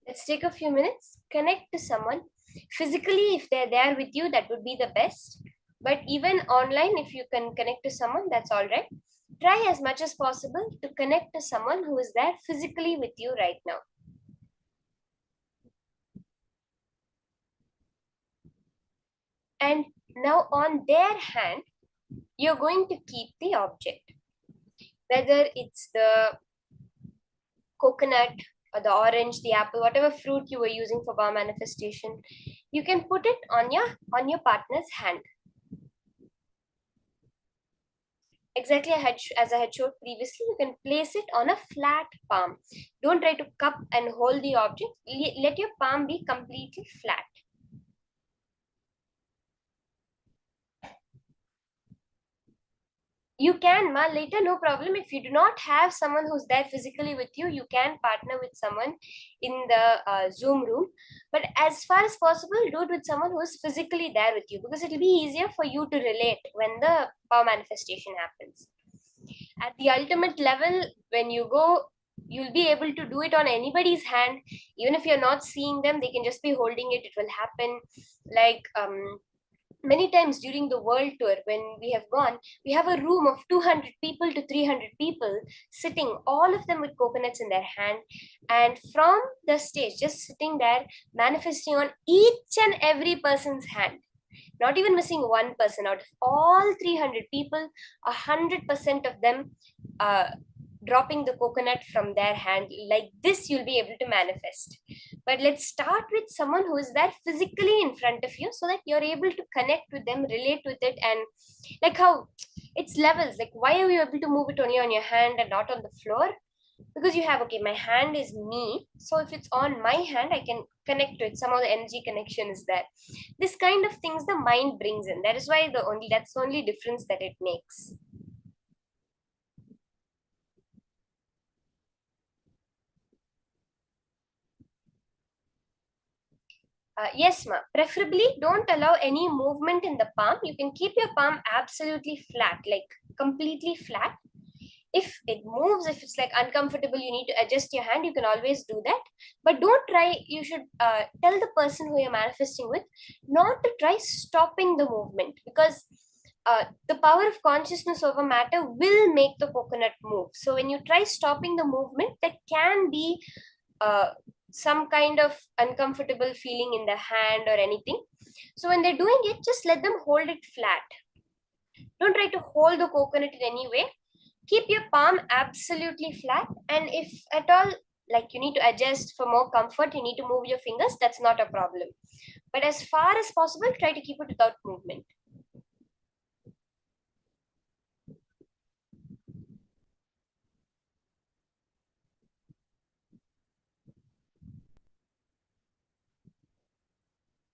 Let's take a few minutes, connect to someone. Physically, if they're there with you, that would be the best. But even online, if you can connect to someone, that's all right. Try as much as possible to connect to someone who is there physically with you right now. And now on their hand, you're going to keep the object. Whether it's the coconut or the orange, the apple, whatever fruit you were using for power manifestation, you can put it on your partner's hand. Exactly as I had showed previously, you can place it on a flat palm. Don't try to cup and hold the object. Let your palm be completely flat. You can, later, no problem. If you do not have someone who's there physically with you, you can partner with someone in the Zoom room. But as far as possible, do it with someone who is physically there with you, because it will be easier for you to relate when the power manifestation happens. At the ultimate level, when you go, you'll be able to do it on anybody's hand. Even if you're not seeing them, they can just be holding it. It will happen. Like many times during the world tour, when we have gone, we have a room of 200 people to 300 people sitting, all of them with coconuts in their hand, and from the stage, just sitting there, manifesting on each and every person's hand, not even missing one person. Out of all 300 people, 100% of them dropping the coconut from their hand. Like this, you'll be able to manifest. But let's start with someone who is there physically in front of you, so that you're able to connect with them, relate with it, and like how it's levels. Like, why are you able to move it only on your hand and not on the floor? Because you have, okay, my hand is me, so if it's on my hand, I can connect to it. Some of the energy connection is there. This kind of things the mind brings in. That is why that's the only difference that it makes. Yes, ma. Preferably, don't allow any movement in the palm. You can keep your palm absolutely flat, like completely flat. If it moves, if it's like uncomfortable, you need to adjust your hand, you can always do that. But don't try, you should tell the person who you're manifesting with not to try stopping the movement, because the power of consciousness over matter will make the coconut move. So when you try stopping the movement, there can be some kind of uncomfortable feeling in the hand or anything. So when they're doing it, just let them hold it flat. Don't try to hold the coconut in any way. Keep your palm absolutely flat, and if at all Like you need to adjust for more comfort, you need to move your fingers, that's not a problem. But as far as possible, try to keep it without movement.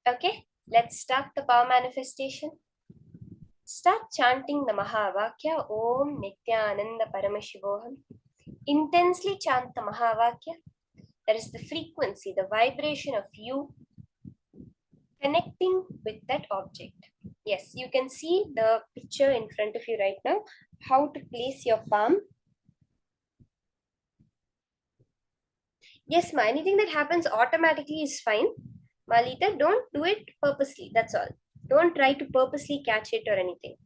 Okay, let's start the power manifestation. Start chanting the Mahavakya, Om Nithyananda Paramashivoham. Intensely chant the Mahavakya. That is the frequency, the vibration of you connecting with that object. Yes, you can see the picture in front of you right now, how to place your palm. Yes, ma, anything that happens automatically is fine. Malita, don't do it purposely, that's all. Don't try to purposely catch it or anything.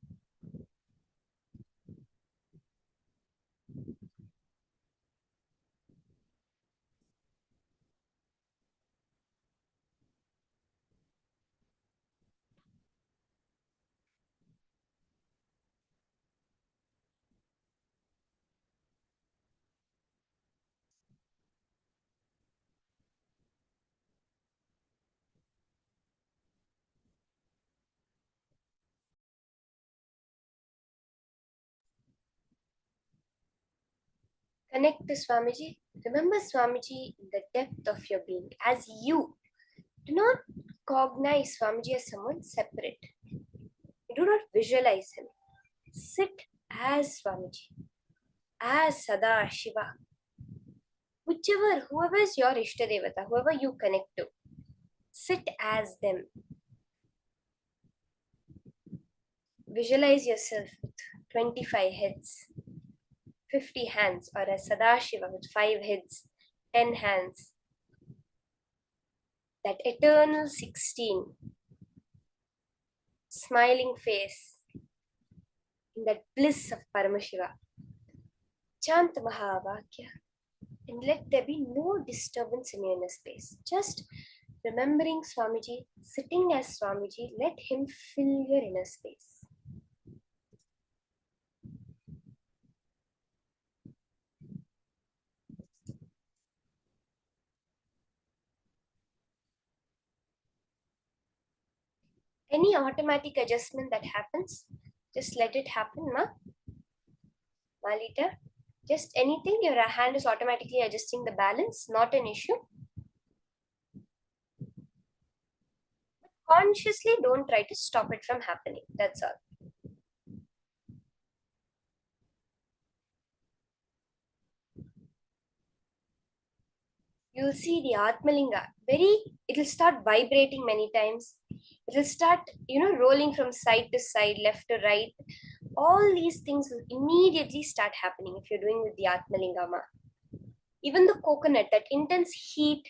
Connect to Swamiji. Remember Swamiji in the depth of your being as you. Do not cognize Swamiji as someone separate. Do not visualize him. Sit as Swamiji, as Sada Shiva. Whoever is your Ishtadevata, whoever you connect to, sit as them. Visualize yourself with 25 heads, 50 hands, or as Sadashiva with 5 heads, 10 hands. That eternal 16, smiling face, in that bliss of Paramashiva. Chant the Mahavakya and let there be no disturbance in your inner space. Just remembering Swamiji, sitting as Swamiji, let him fill your inner space. Any automatic adjustment that happens, just let it happen, ma. Malita, just anything, your hand is automatically adjusting the balance, not an issue. Consciously don't try to stop it from happening, that's all. You'll see the Atmalinga, it'll start vibrating many times. It'll start, rolling from side to side, left to right. All these things will immediately start happening if you're doing with the Atmalinga. Even the coconut, that intense heat,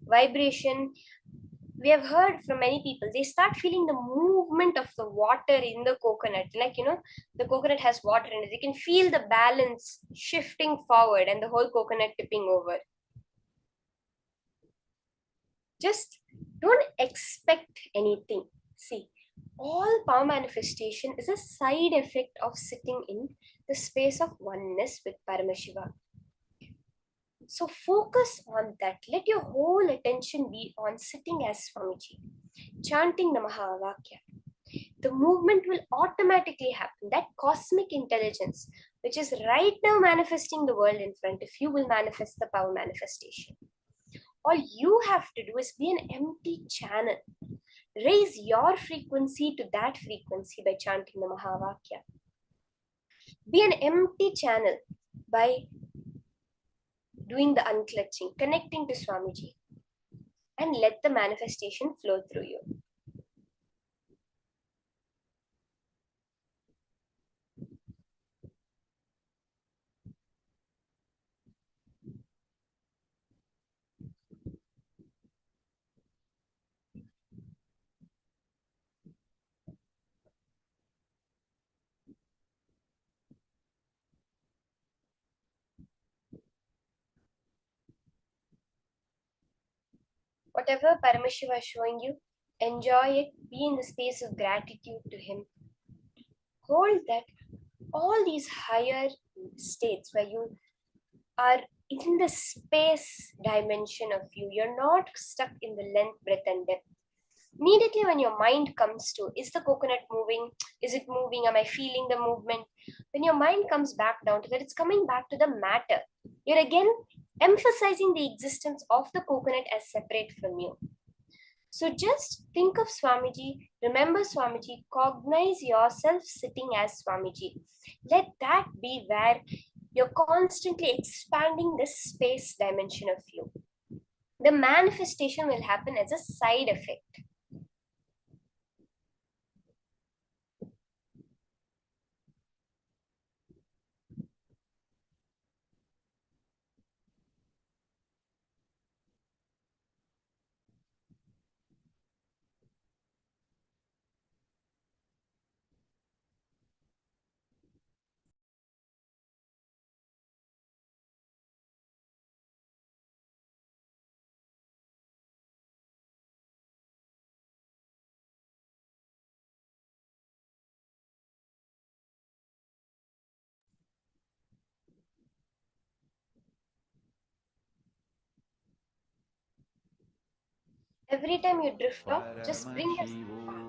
vibration, we have heard from many people, they start feeling the movement of the water in the coconut. Like, the coconut has water in it. You can feel the balance shifting forward and the whole coconut tipping over. Just don't expect anything. See, all power manifestation is a side effect of sitting in the space of oneness with Paramashiva. So focus on that. Let your whole attention be on sitting as Swamiji, chanting the Mahavakya. The movement will automatically happen. That cosmic intelligence, which is right now manifesting the world in front of you, will manifest the power manifestation. All you have to do is be an empty channel. Raise your frequency to that frequency by chanting the Mahavakya. Be an empty channel by doing the unclutching, connecting to Swamiji, and let the manifestation flow through you. Whatever Paramashiva is showing you, enjoy it, be in the space of gratitude to him. Hold that, all these higher states where you are in the space dimension of you. You're not stuck in the length, breadth, and depth. Immediately when your mind comes to, is the coconut moving? Is it moving? Am I feeling the movement? When your mind comes back down to that, it's coming back to the matter. You're again emphasizing the existence of the coconut as separate from you. So just think of Swamiji, remember Swamiji, cognize yourself sitting as Swamiji. Let that be where you're constantly expanding this space dimension of you. The manifestation will happen as a side effect. Every time you drift off, just bring yourself back.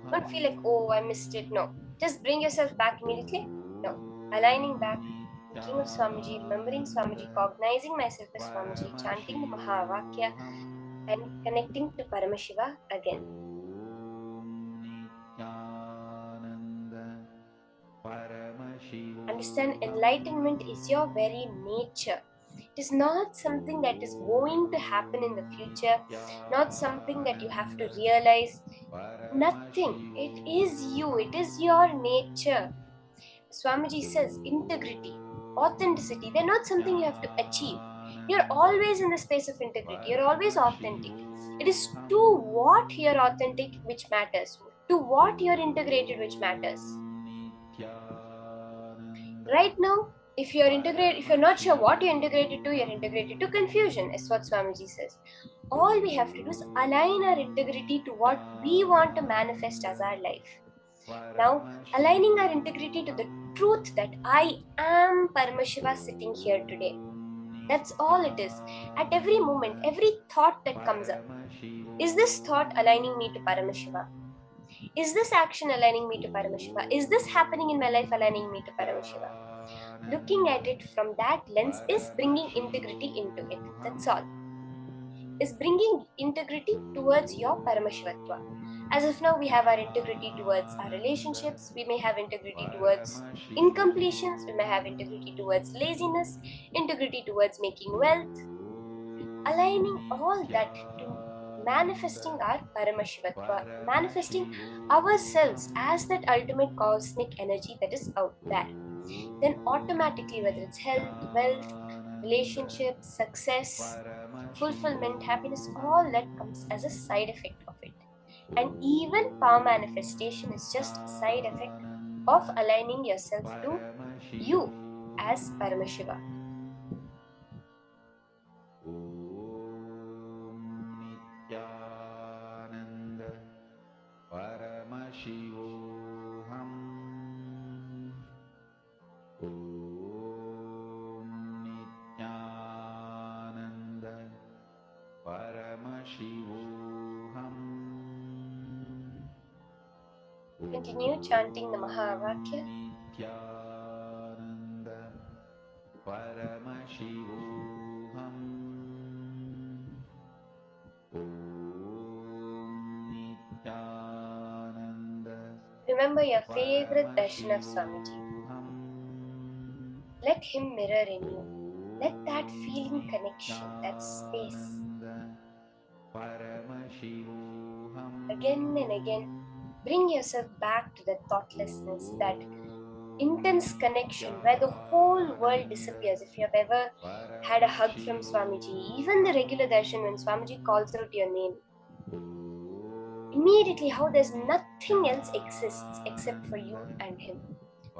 Don't feel like, oh, I missed it. No. Just bring yourself back immediately. No. Aligning back, thinking of Swamiji, remembering Swamiji, cognizing myself as Swamiji, chanting the Mahavakya, and connecting to Paramashiva again. Understand, enlightenment is your very nature. It is not something that is going to happen in the future, not something that you have to realize. Nothing. It is you, it is your nature. Swamiji says integrity, authenticity, they're not something you have to achieve. You're always in the space of integrity, you're always authentic. It is to what you're authentic which matters, to what you're integrated which matters. Right now, if you're not sure what you're integrated to confusion, is what Swamiji says. All we have to do is align our integrity to what we want to manifest as our life. Now, aligning our integrity to the truth that I am Paramashiva sitting here today. That's all it is. At every moment, every thought that comes up, is this thought aligning me to Paramashiva? Is this action aligning me to Paramashiva? Is this happening in my life aligning me to Paramashiva? Looking at it from that lens is bringing integrity into it. That's all. Is bringing integrity towards your Paramashivatva. As of now, we have our integrity towards our relationships, we may have integrity towards incompletions, we may have integrity towards laziness, integrity towards making wealth, aligning all that to manifesting our Paramashivatva, manifesting ourselves as that ultimate cosmic energy that is out there. Then automatically, whether it's health, wealth, relationships, success, fulfillment, happiness, all that comes as a side effect of it. And even power manifestation is just a side effect of aligning yourself to you as Paramashiva. Nithyananda Paramashivoham. Om Nithyananda Paramashivoham. Continue chanting the Mahavakya. Nithyananda Paramashivoham. Remember your favorite darshan of Swamiji. Let him mirror in you. Let that feeling connection, that space, again and again, bring yourself back to that thoughtlessness, that intense connection where the whole world disappears. If you have ever had a hug from Swamiji, even the regular darshan when Swamiji calls out your name, immediately how there's nothing else exists except for you and him.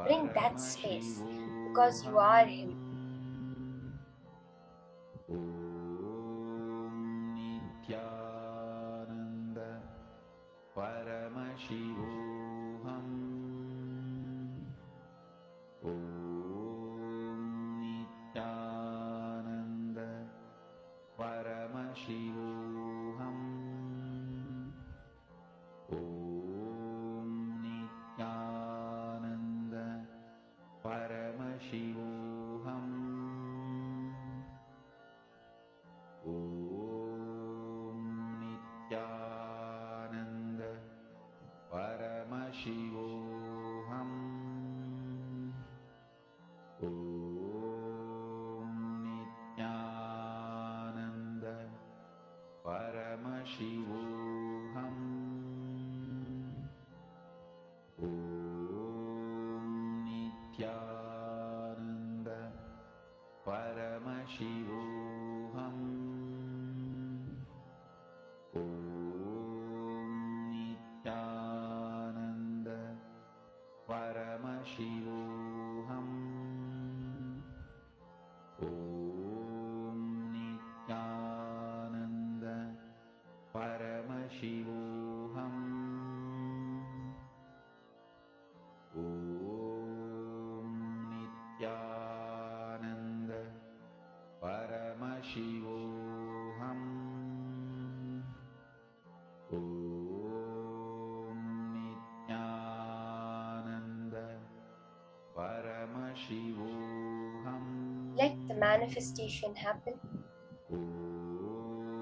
Bring that space because you are him. Om Nithyananda Paramashivoham. Om Nithyananda Paramashivoham. Om Nithyananda Paramashivoham. Om Nithyananda Paramashivoham. Let the manifestation happen.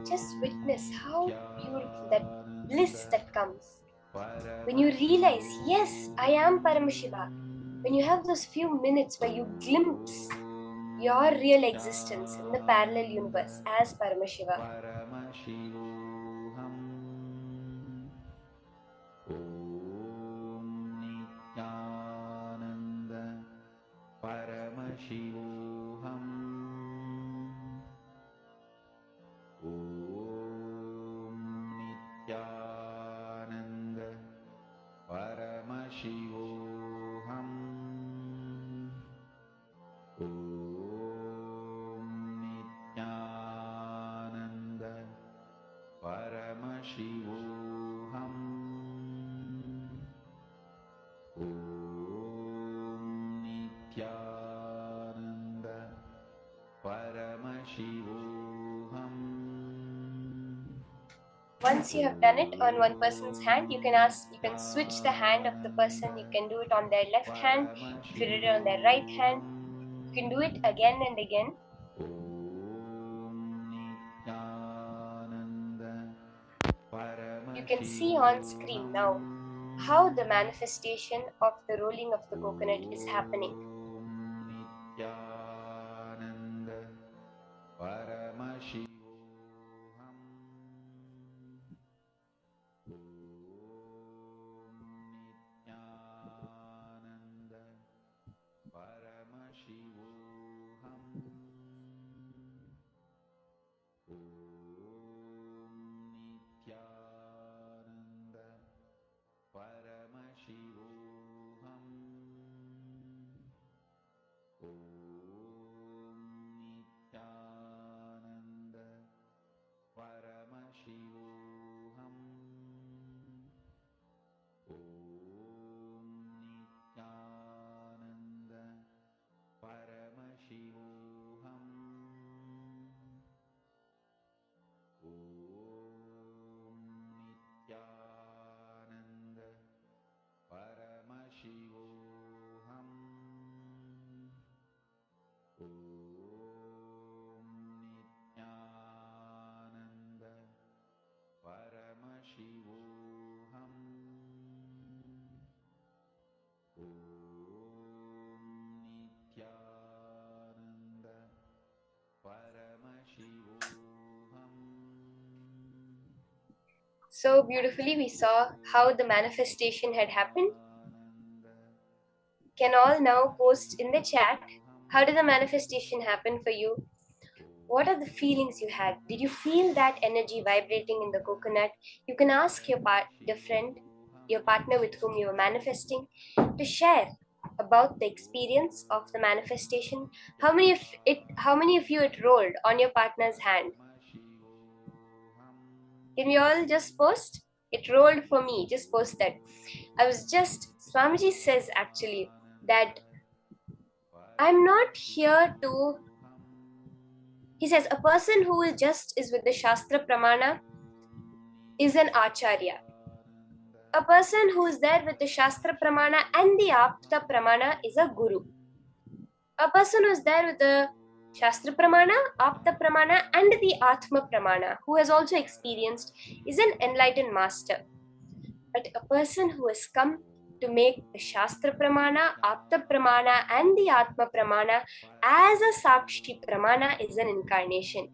Just witness how beautiful that bliss that comes. When you realize, yes, I am Paramashiva. When you have those few minutes where you glimpse your real existence in the parallel universe as Paramashiva. Paramashivoham. Om Nithyananda Paramashivoham. Om Nithyananda Paramashivoham. Om Nithyananda Paramashivoham. Om Nithyananda Paramashivoham. Once you have done it on one person's hand, you can switch the hand of the person. You can do it on their left hand. If you did it on their right hand, you can do it again and again. You can see on screen now how the manifestation of the rolling of the coconut is happening. Nithyananda Paramashivoham. Nithyananda Paramashivoham. Nithyananda Paramashivoham. Nithyananda Paramashivoham. Nithyananda Paramashivoham. Nithyananda Paramashivoham. Nithyananda Paramashivoham. Nithyananda Paramashivoham. So beautifully, we saw how the manifestation had happened. Can all now post in the chat, how did the manifestation happen for you? What are the feelings you had? Did you feel that energy vibrating in the coconut? You can ask your partner with whom you were manifesting, to share about the experience of the manifestation. How many of you it rolled on your partner's hand? Can we all just post? It rolled for me. Just post that. Swamiji says actually that I'm not here to. He says a person who is with the Shastra Pramana is an Acharya. A person who is there with the Shastra Pramana and the Apta Pramana is a Guru. A person who is there with the Shastra Pramana, Apta Pramana and the Atma Pramana, who has also experienced, is an enlightened master. But a person who has come to make the Shastra Pramana, Apta Pramana and the Atma Pramana as a Sakshi Pramana is an incarnation.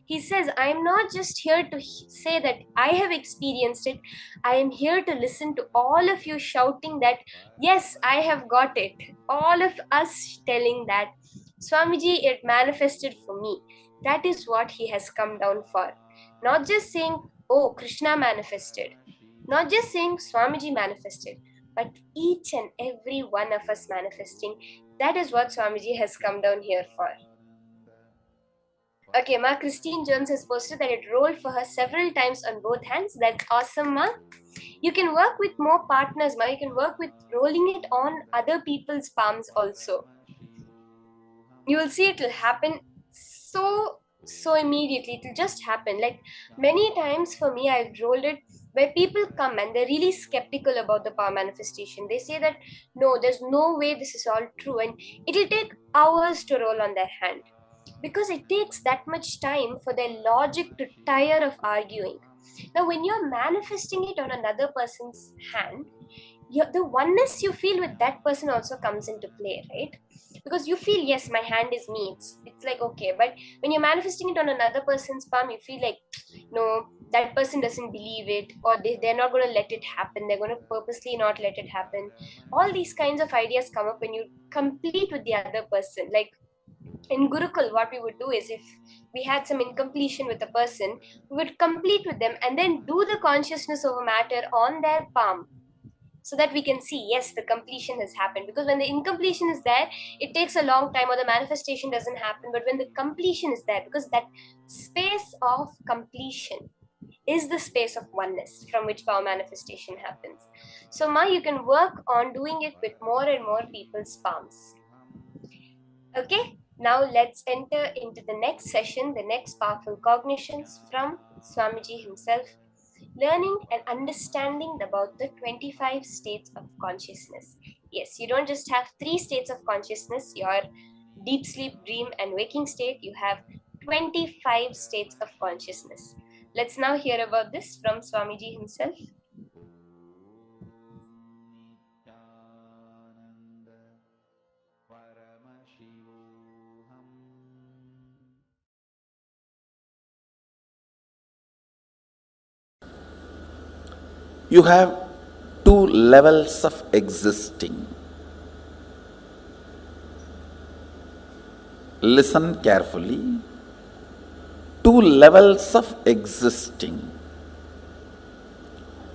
He says, I am not just here to say that I have experienced it. I am here to listen to all of you shouting that, yes, I have got it. All of us telling that, Swamiji, it manifested for me. That is what he has come down for. Not just saying, oh, Krishna manifested. Not just saying Swamiji manifested, but each and every one of us manifesting. That is what Swamiji has come down here for. Okay, Ma Christine Jones has posted that it rolled for her several times on both hands. That's awesome, Ma. You can work with more partners, Ma. You can work with rolling it on other people's palms also. You will see it will happen so immediately. It will just happen. Like many times for me, I've rolled it where people come and they're really skeptical about the power manifestation. They say that no, there's no way this is all true, and it'll take hours to roll on their hand because it takes that much time for their logic to tire of arguing. Now, when you're manifesting it on another person's hand, the oneness you feel with that person also comes into play, right? Because you feel, yes, my hand is me. It's like, okay. But when you're manifesting it on another person's palm, you feel like, no, that person doesn't believe it, or they're not going to let it happen. They're going to purposely not let it happen. All these kinds of ideas come up when you complete with the other person. Like, in Gurukul, what we would do is if we had some incompletion with a person, we would complete with them and then do the consciousness over matter on their palm so that we can see, yes, the completion has happened. Because when the incompletion is there, it takes a long time or the manifestation doesn't happen. But when the completion is there, because that space of completion is the space of oneness from which power manifestation happens. So, Ma, you can work on doing it with more and more people's palms. Okay, now let's enter into the next session, the next powerful cognitions from Swamiji himself, learning and understanding about the 25 states of consciousness. Yes, you don't just have 3 states of consciousness, your deep sleep, dream, and waking state, you have 25 states of consciousness. Let's now hear about this from Swamiji himself. Nithyananda Paramashivoham. You have two levels of existing. Listen carefully. Two levels of existing.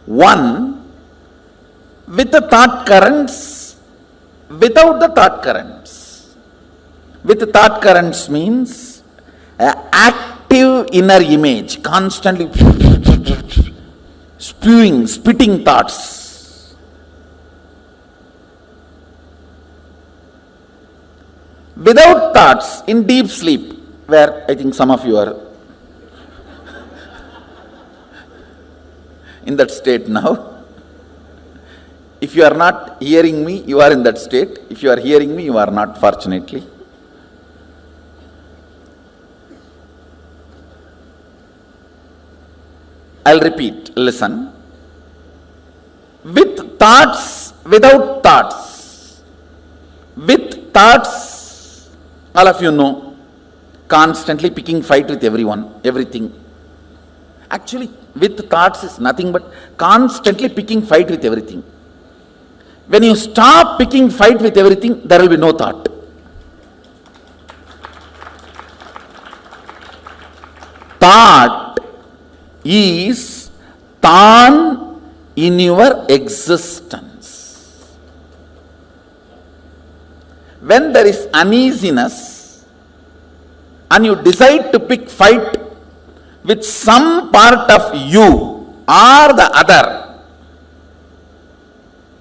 One with the thought currents, without the thought currents. With the thought currents means active inner image, constantly spitting thoughts. Without thoughts, in deep sleep, where I think some of you are in that state now. If you are not hearing me, you are in that state. If you are hearing me, you are not, fortunately. I'll repeat, listen. With thoughts, without thoughts. With thoughts, all of you know, constantly picking fight with everyone, everything. Actually, with thoughts is nothing but constantly picking fight with everything. When you stop picking fight with everything, there will be no thought. Thought is Tan in your existence. When there is uneasiness and you decide to pick fight with some part of you or the other,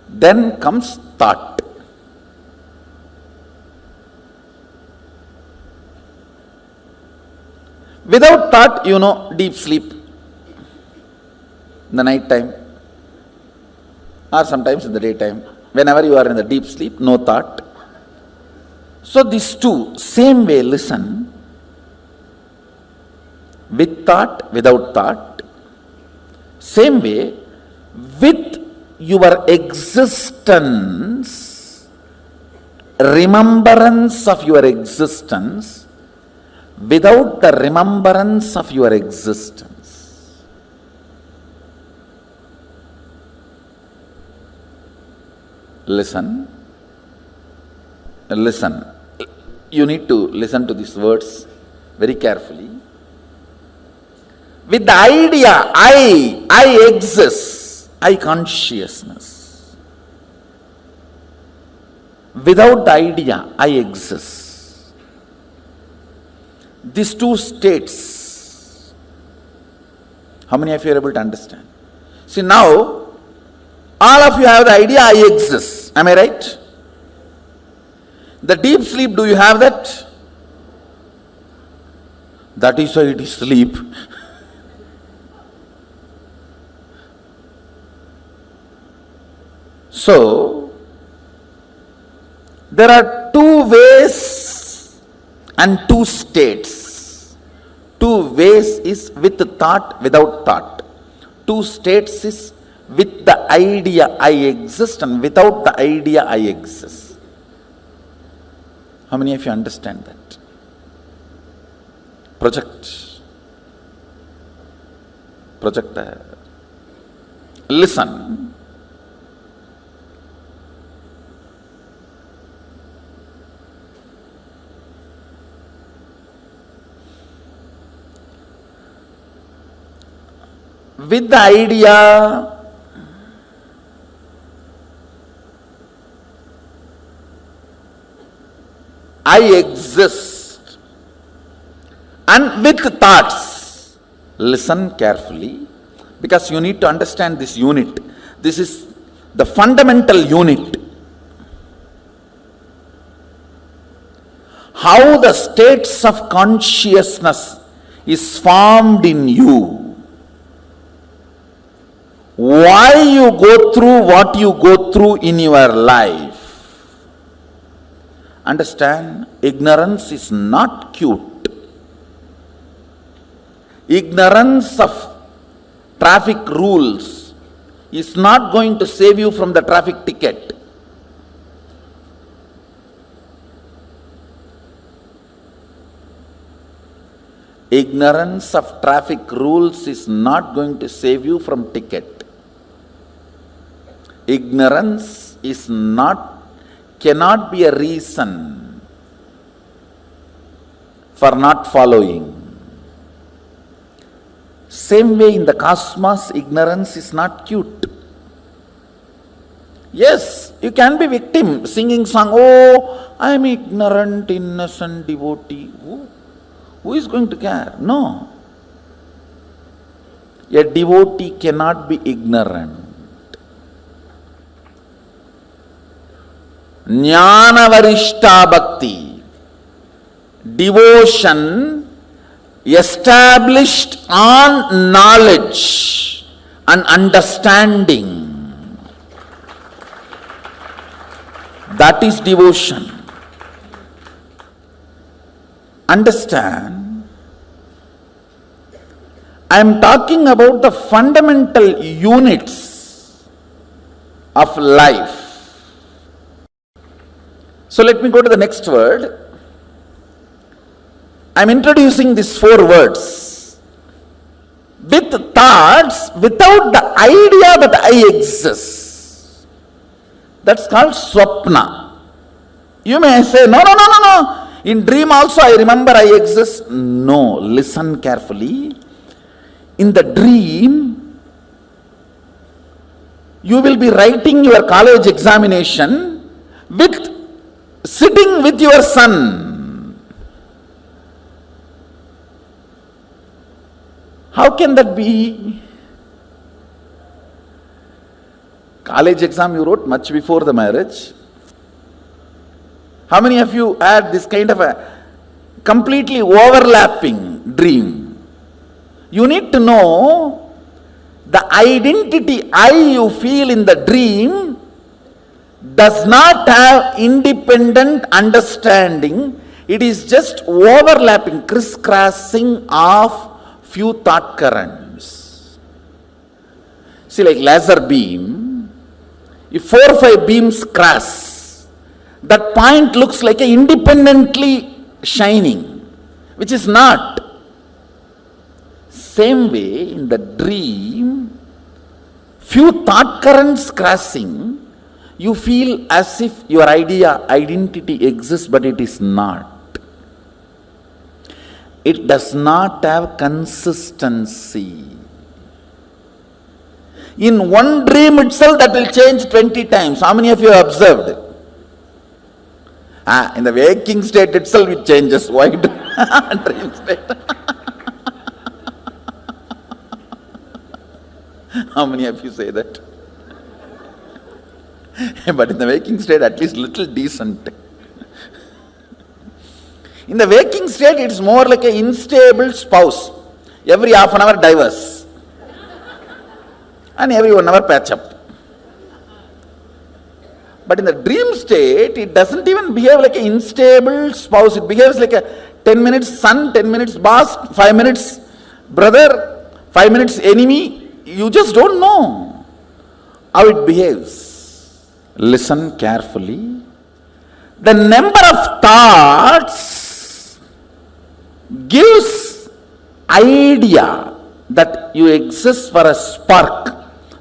then comes thought. Without thought, you know, deep sleep, in the night time, or sometimes in the daytime. Whenever you are in the deep sleep, no thought. So these two, same way, listen. With thought, without thought. Same way, with your existence, remembrance of your existence, without the remembrance of your existence. Listen. Listen. You need to listen to these words very carefully. With the idea, I exist, I consciousness. Without the idea, I exist. these two states. How many of you are able to understand? See, now, all of you have the idea I exist. Am I right? The deep sleep, do you have that? That is why it is sleep. So, there are two ways and two states. Two ways is with thought, without thought. Two states is with the idea I exist and without the idea I exist. How many of you understand that? Project there. Listen. With the idea I exist, and with thoughts, listen carefully, because you need to understand this unit. This is the fundamental unit. How the states of consciousness is formed in you. Why you go through what you go through in your life. Understand, ignorance is not cute. Ignorance of traffic rules is not going to save you from the traffic ticket. Ignorance of traffic rules is not going to save you from ticket. Ignorance is cannot be a reason for not following. Same way in the cosmos, ignorance is not cute. Yes, you can be victim, singing song, oh, I am ignorant, innocent devotee. Who is going to care? No. A devotee cannot be ignorant. Jnana varishta bhakti, devotion established on knowledge and understanding. That is devotion. Understand, I am talking about the fundamental units of life. So let me go to the next word. I am introducing these 4 words. With thoughts, without the idea that I exist. That's called swapna. You may say, no. In dream also I remember I exist. No, listen carefully. In the dream, you will be writing your college examination sitting with your son. How can that be? College exam you wrote much before the marriage. How many of you had this kind of a completely overlapping dream? You need to know the identity I you feel in the dream does not have independent understanding. It is just overlapping, crisscrossing of few thought currents. See, like laser beam, if 4 or 5 beams cross, that point looks like a independently shining, which is not. Same way in the dream, few thought currents crossing, you feel as if your identity exists, but it is not. It does not have consistency. In one dream itself, that will change 20 times. How many of you have observed? In the waking state itself, it changes. Why? Dream state. How many of you say that? But in the waking state, at least little decent. In the waking state, it's more like an unstable spouse. Every half an hour divorce. And every 1 hour patch up. But in the dream state, it doesn't even behave like an unstable spouse. It behaves like a 10 minutes son, 10 minutes boss, 5 minutes brother, 5 minutes enemy. You just don't know how it behaves. Listen carefully. The number of thoughts gives idea that you exist for a spark.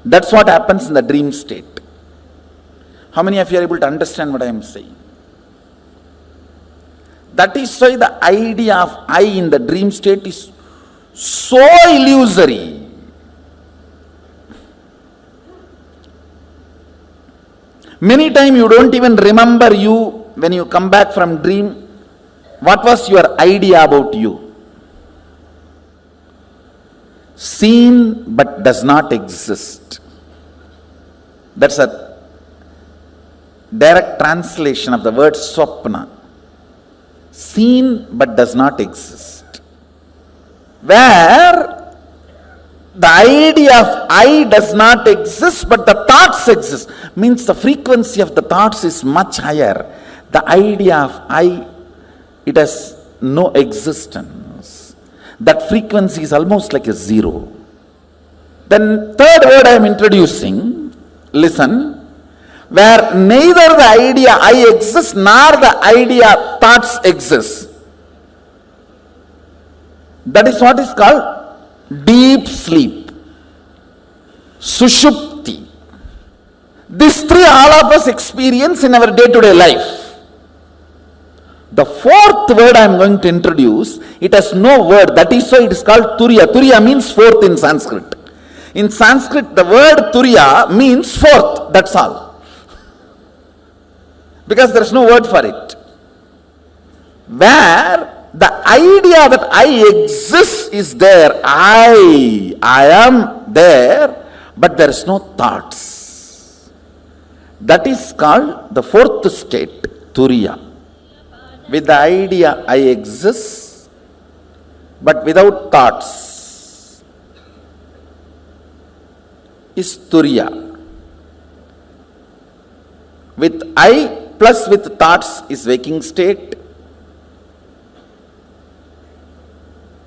That's what happens in the dream state. How many of you are able to understand what I am saying? That is why the idea of I in the dream state is so illusory. Many times you don't even remember you when you come back from dream. What was your idea about you? Seen but does not exist. That's a direct translation of the word swapna. Seen but does not exist. Where the idea of I does not exist, but the thoughts exist. Means the frequency of the thoughts is much higher. The idea of I, it has no existence. That frequency is almost like a zero. Then third word I am introducing, listen, where neither the idea I exists nor the idea thoughts exist. That is what is called deep sleep, sushupti. These three all of us experience in our day-to-day life. The fourth word I am going to introduce, it has no word. That is why it is called turiya. Turiya means fourth in Sanskrit. In Sanskrit, the word turiya means fourth. That's all. Because there is no word for it. Where the idea that I exist is there. I am there, but there is no thoughts. That is called the fourth state, turiya. With the idea I exist, but without thoughts, is turiya. With I plus with thoughts is waking state.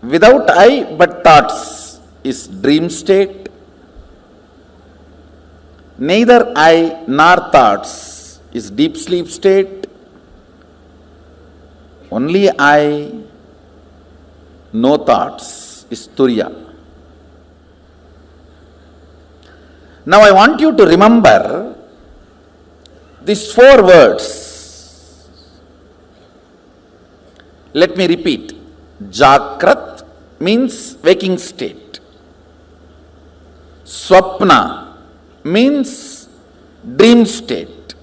Without I but thoughts is dream state. Neither I nor thoughts is deep sleep state. Only I, no thoughts is turiya. Now I want you to remember these four words. Let me repeat. Jakrat means waking state. Swapna means dream state.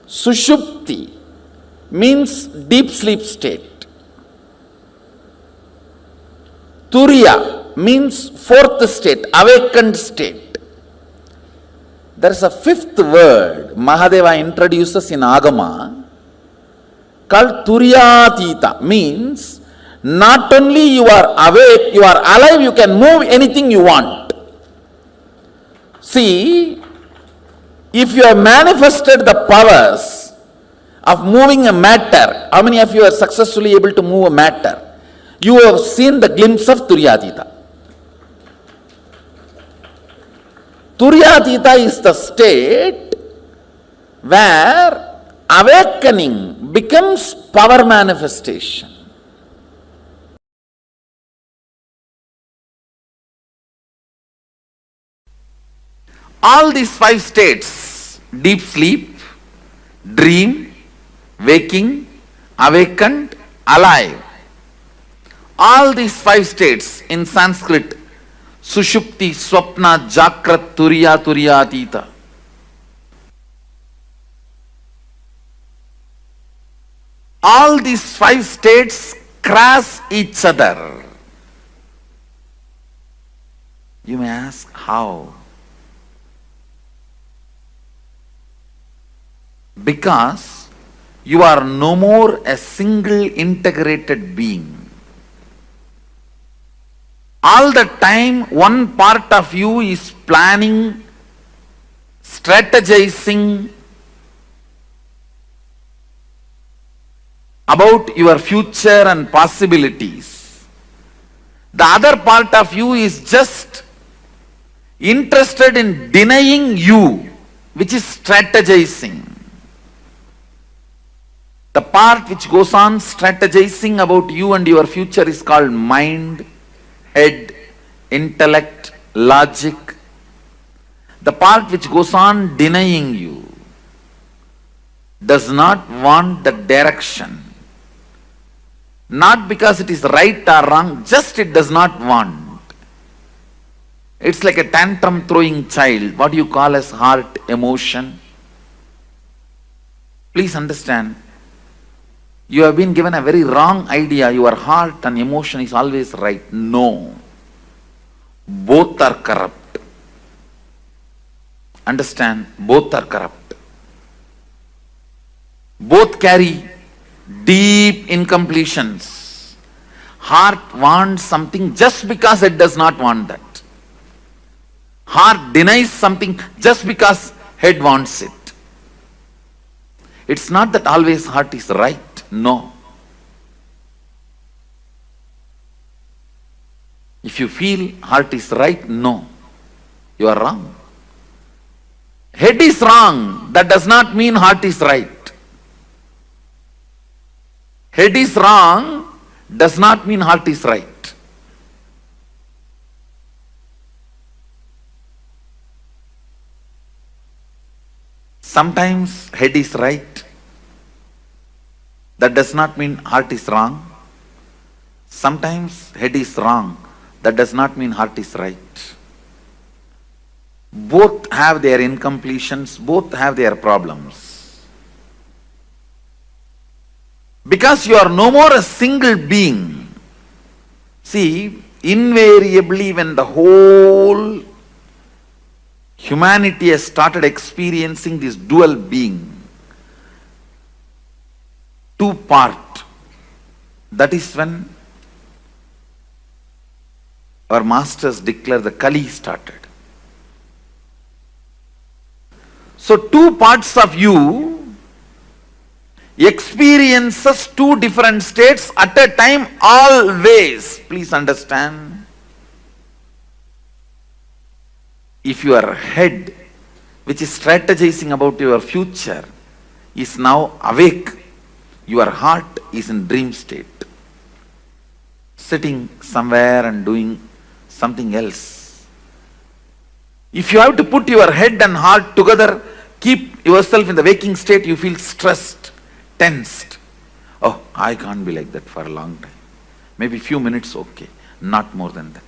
Sushupti means deep sleep state. Turiya means fourth state, awakened state. There is a fifth word Mahadeva introduces in Agama called Turyatita, means not only you are awake, you are alive, you can move anything you want. See, if you have manifested the powers of moving a matter, how many of you are successfully able to move a matter? You have seen the glimpse of Turyatita. Turyatita is the state where awakening becomes power manifestation. All these five states, deep sleep, dream, waking, awakened, alive, all these five states in Sanskrit, Sushupti, Swapna, Jakrat, Turiya, Turyatita. all these 5 states cross each other. You may ask, how? Because you are no more a single integrated being. All the time, one part of you is planning, strategizing about your future and possibilities. The other part of you is just interested in denying you, which is strategizing. The part which goes on strategizing about you and your future is called mind, head, intellect, logic. The part which goes on denying you does not want the direction. Not because it is right or wrong, just it does not want. It's like a tantrum throwing child, what you call as heart emotion. Please understand, you have been given a very wrong idea, your heart and emotion is always right. No. Both are corrupt. Understand, both are corrupt. Both carry deep incompletions. Heart wants something just because it does not want that. Heart denies something just because head wants it. It's not that always heart is right. No. If you feel heart is right, no. You are wrong. Head is wrong. That does not mean heart is right. Head is wrong does not mean heart is right. Sometimes head is right. That does not mean heart is wrong. Sometimes head is wrong. That does not mean heart is right. Both have their incompletions, both have their problems. Because you are no more a single being. See, invariably when the whole humanity has started experiencing this dual being, two-part, that is when our masters declare the Kali started. So two parts of you experiences two different states at a time always. Please understand. If your head, which is strategizing about your future, is now awake, your heart is in dream state, sitting somewhere and doing something else. If you have to put your head and heart together, keep yourself in the waking state, you feel stressed, tensed. Oh, I can't be like that for a long time. Maybe few minutes, okay. Not more than that.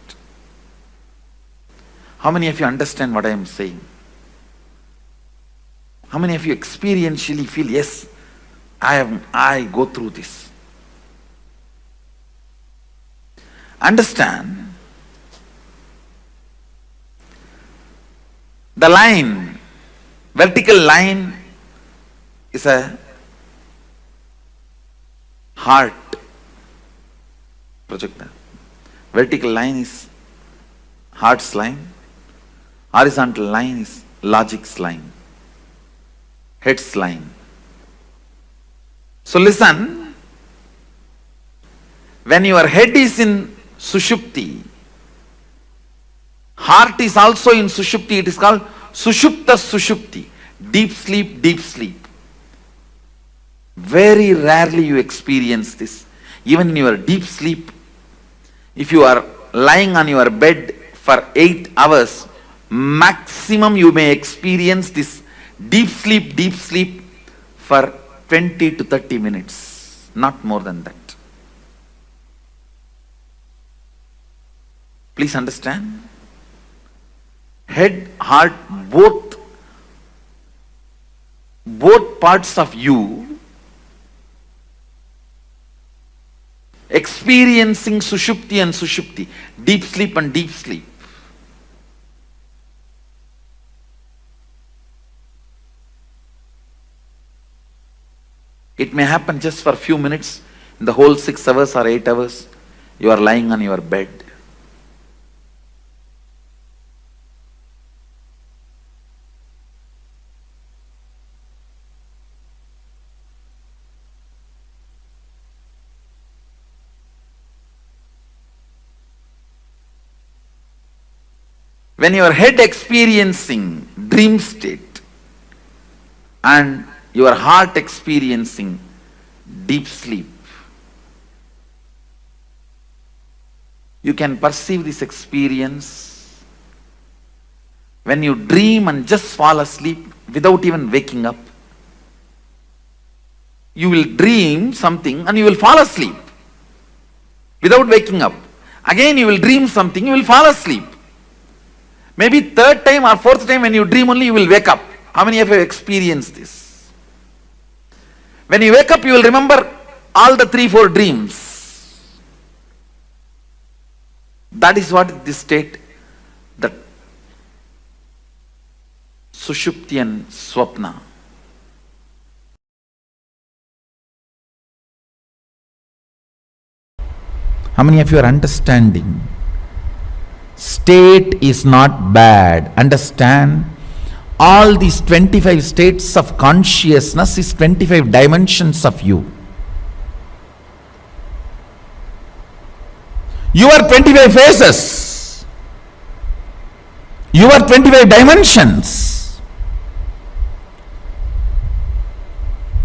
How many of you understand what I am saying? How many of you experientially feel, yes, I go through this? Understand, the line, vertical line is a heart projector. Vertical line is heart's line. Horizontal line is logic's line. Head's line. So listen, when your head is in Sushupti, heart is also in Sushupti. It is called Sushupta Sushupti. Deep sleep, deep sleep. Very rarely you experience this. Even in your deep sleep, if you are lying on your bed for 8 hours, maximum you may experience this deep sleep for 20 to 30 minutes. Not more than that. Please understand. Head, heart, both parts of you experiencing sushupti and sushupti, deep sleep and deep sleep. It may happen just for a few minutes, in the whole 6 hours or 8 hours, you are lying on your bed. When your head experiencing dream state and your heart experiencing deep sleep, you can perceive this experience. When you dream and just fall asleep without even waking up, you will dream something and you will fall asleep without waking up. Again you will dream something, you will fall asleep. Maybe third time or fourth time when you dream only you will wake up. How many of you have experienced this? When you wake up, you will remember all the 3-4 dreams. That is what this state, the Sushupti and Swapna. How many of you are understanding? State is not bad. Understand? All these 25 states of consciousness is 25 dimensions of you. You are 25 faces. You are 25 dimensions.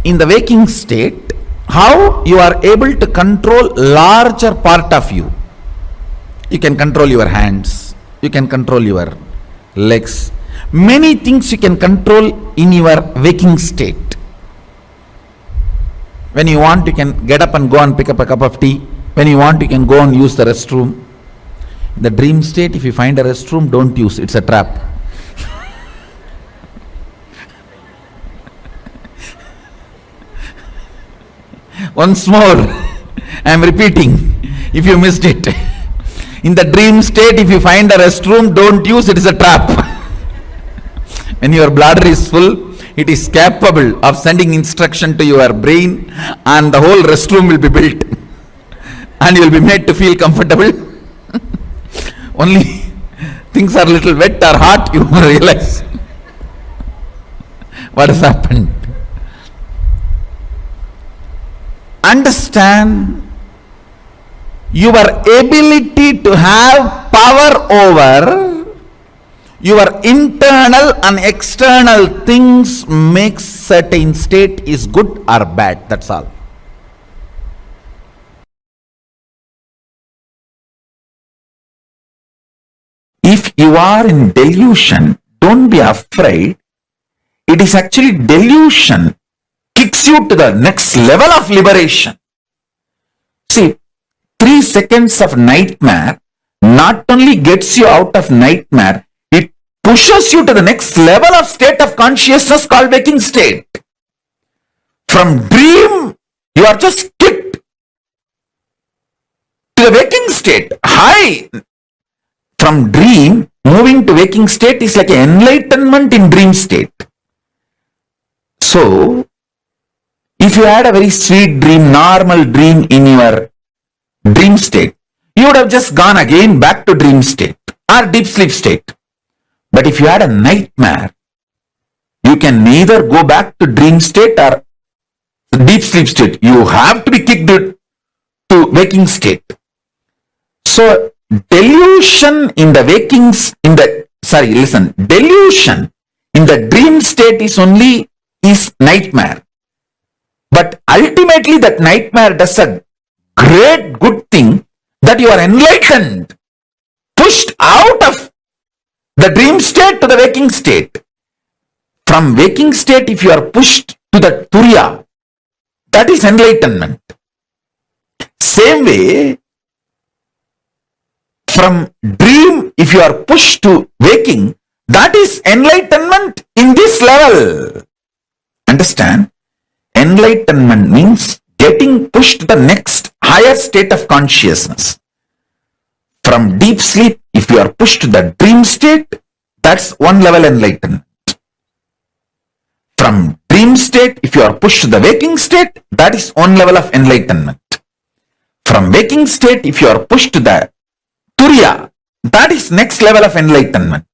In the waking state, how you are able to control larger part of you. You can control your hands. You can control your legs. Many things you can control in your waking state. When you want, you can get up and go and pick up a cup of tea. When you want, you can go and use the restroom. In the dream state, if you find a restroom, don't use. It's a trap. Once more, I am repeating, if you missed it. In the dream state, if you find a restroom, don't use. It is a trap. When your bladder is full, it is capable of sending instruction to your brain and the whole restroom will be built. And you will be made to feel comfortable. Only things are a little wet or hot, you realize what has happened. Understand your ability to have power over your internal and external things makes certain state is good or bad. That's all. If you are in delusion, don't be afraid. It is actually delusion kicks you to the next level of liberation. See, 3 seconds of nightmare not only gets you out of nightmare, it pushes you to the next level of state of consciousness called waking state. From dream, you are just kicked to the waking state. High. From dream, moving to waking state is like an enlightenment in dream state. So, if you had a very sweet dream, normal dream in your dream state, you would have just gone again back to dream state or deep sleep state. But if you had a nightmare, you can neither go back to dream state or deep sleep state. You have to be kicked to waking state. So, delusion in the delusion in the dream state is nightmare. But ultimately that nightmare does a great good thing that you are enlightened, pushed out of the dream state to the waking state. From waking state, if you are pushed to the Turiya, that is enlightenment. Same way, from dream, if you are pushed to waking, that is enlightenment in this level. Understand? Enlightenment means getting pushed to the next higher state of consciousness. From deep sleep, if you are pushed to the dream state, that's one level enlightenment. From dream state, if you are pushed to the waking state, that is one level of enlightenment. From waking state, if you are pushed to the Turiya, that is next level of enlightenment.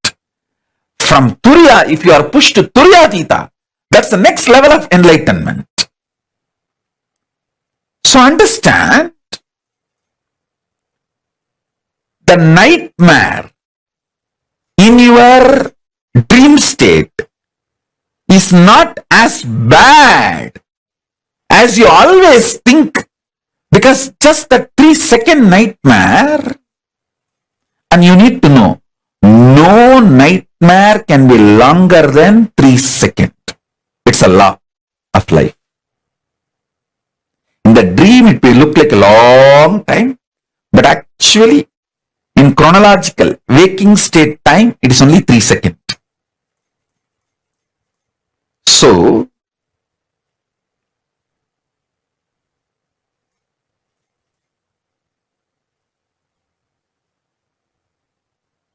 From Turiya, if you are pushed to Turiyatita, that's the next level of enlightenment. So understand, the nightmare in your dream state is not as bad as you always think, because just the 3-second nightmare, and you need to know, no nightmare can be longer than 3 seconds. It's a law of life. In the dream, it will look like a long time, but actually, in chronological waking state time, it is only 3 seconds. So,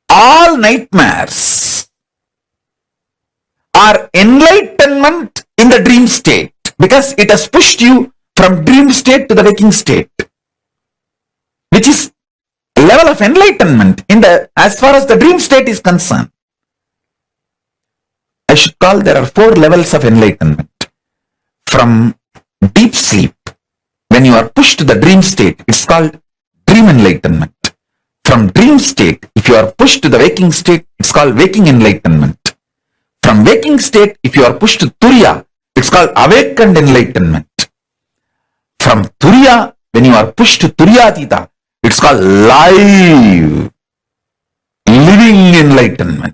all nightmares are enlightenment in the dream state, because it has pushed you from dream state to the waking state, which is a level of enlightenment in the, as far as the dream state is concerned. I should call there are 4 levels of enlightenment. From deep sleep, when you are pushed to the dream state, it's called dream enlightenment. From dream state, if you are pushed to the waking state, it's called waking enlightenment. From waking state, if you are pushed to Turiya, it's called awakened enlightenment. From Turiya, when you are pushed to Turiyatita, it's called live, living enlightenment.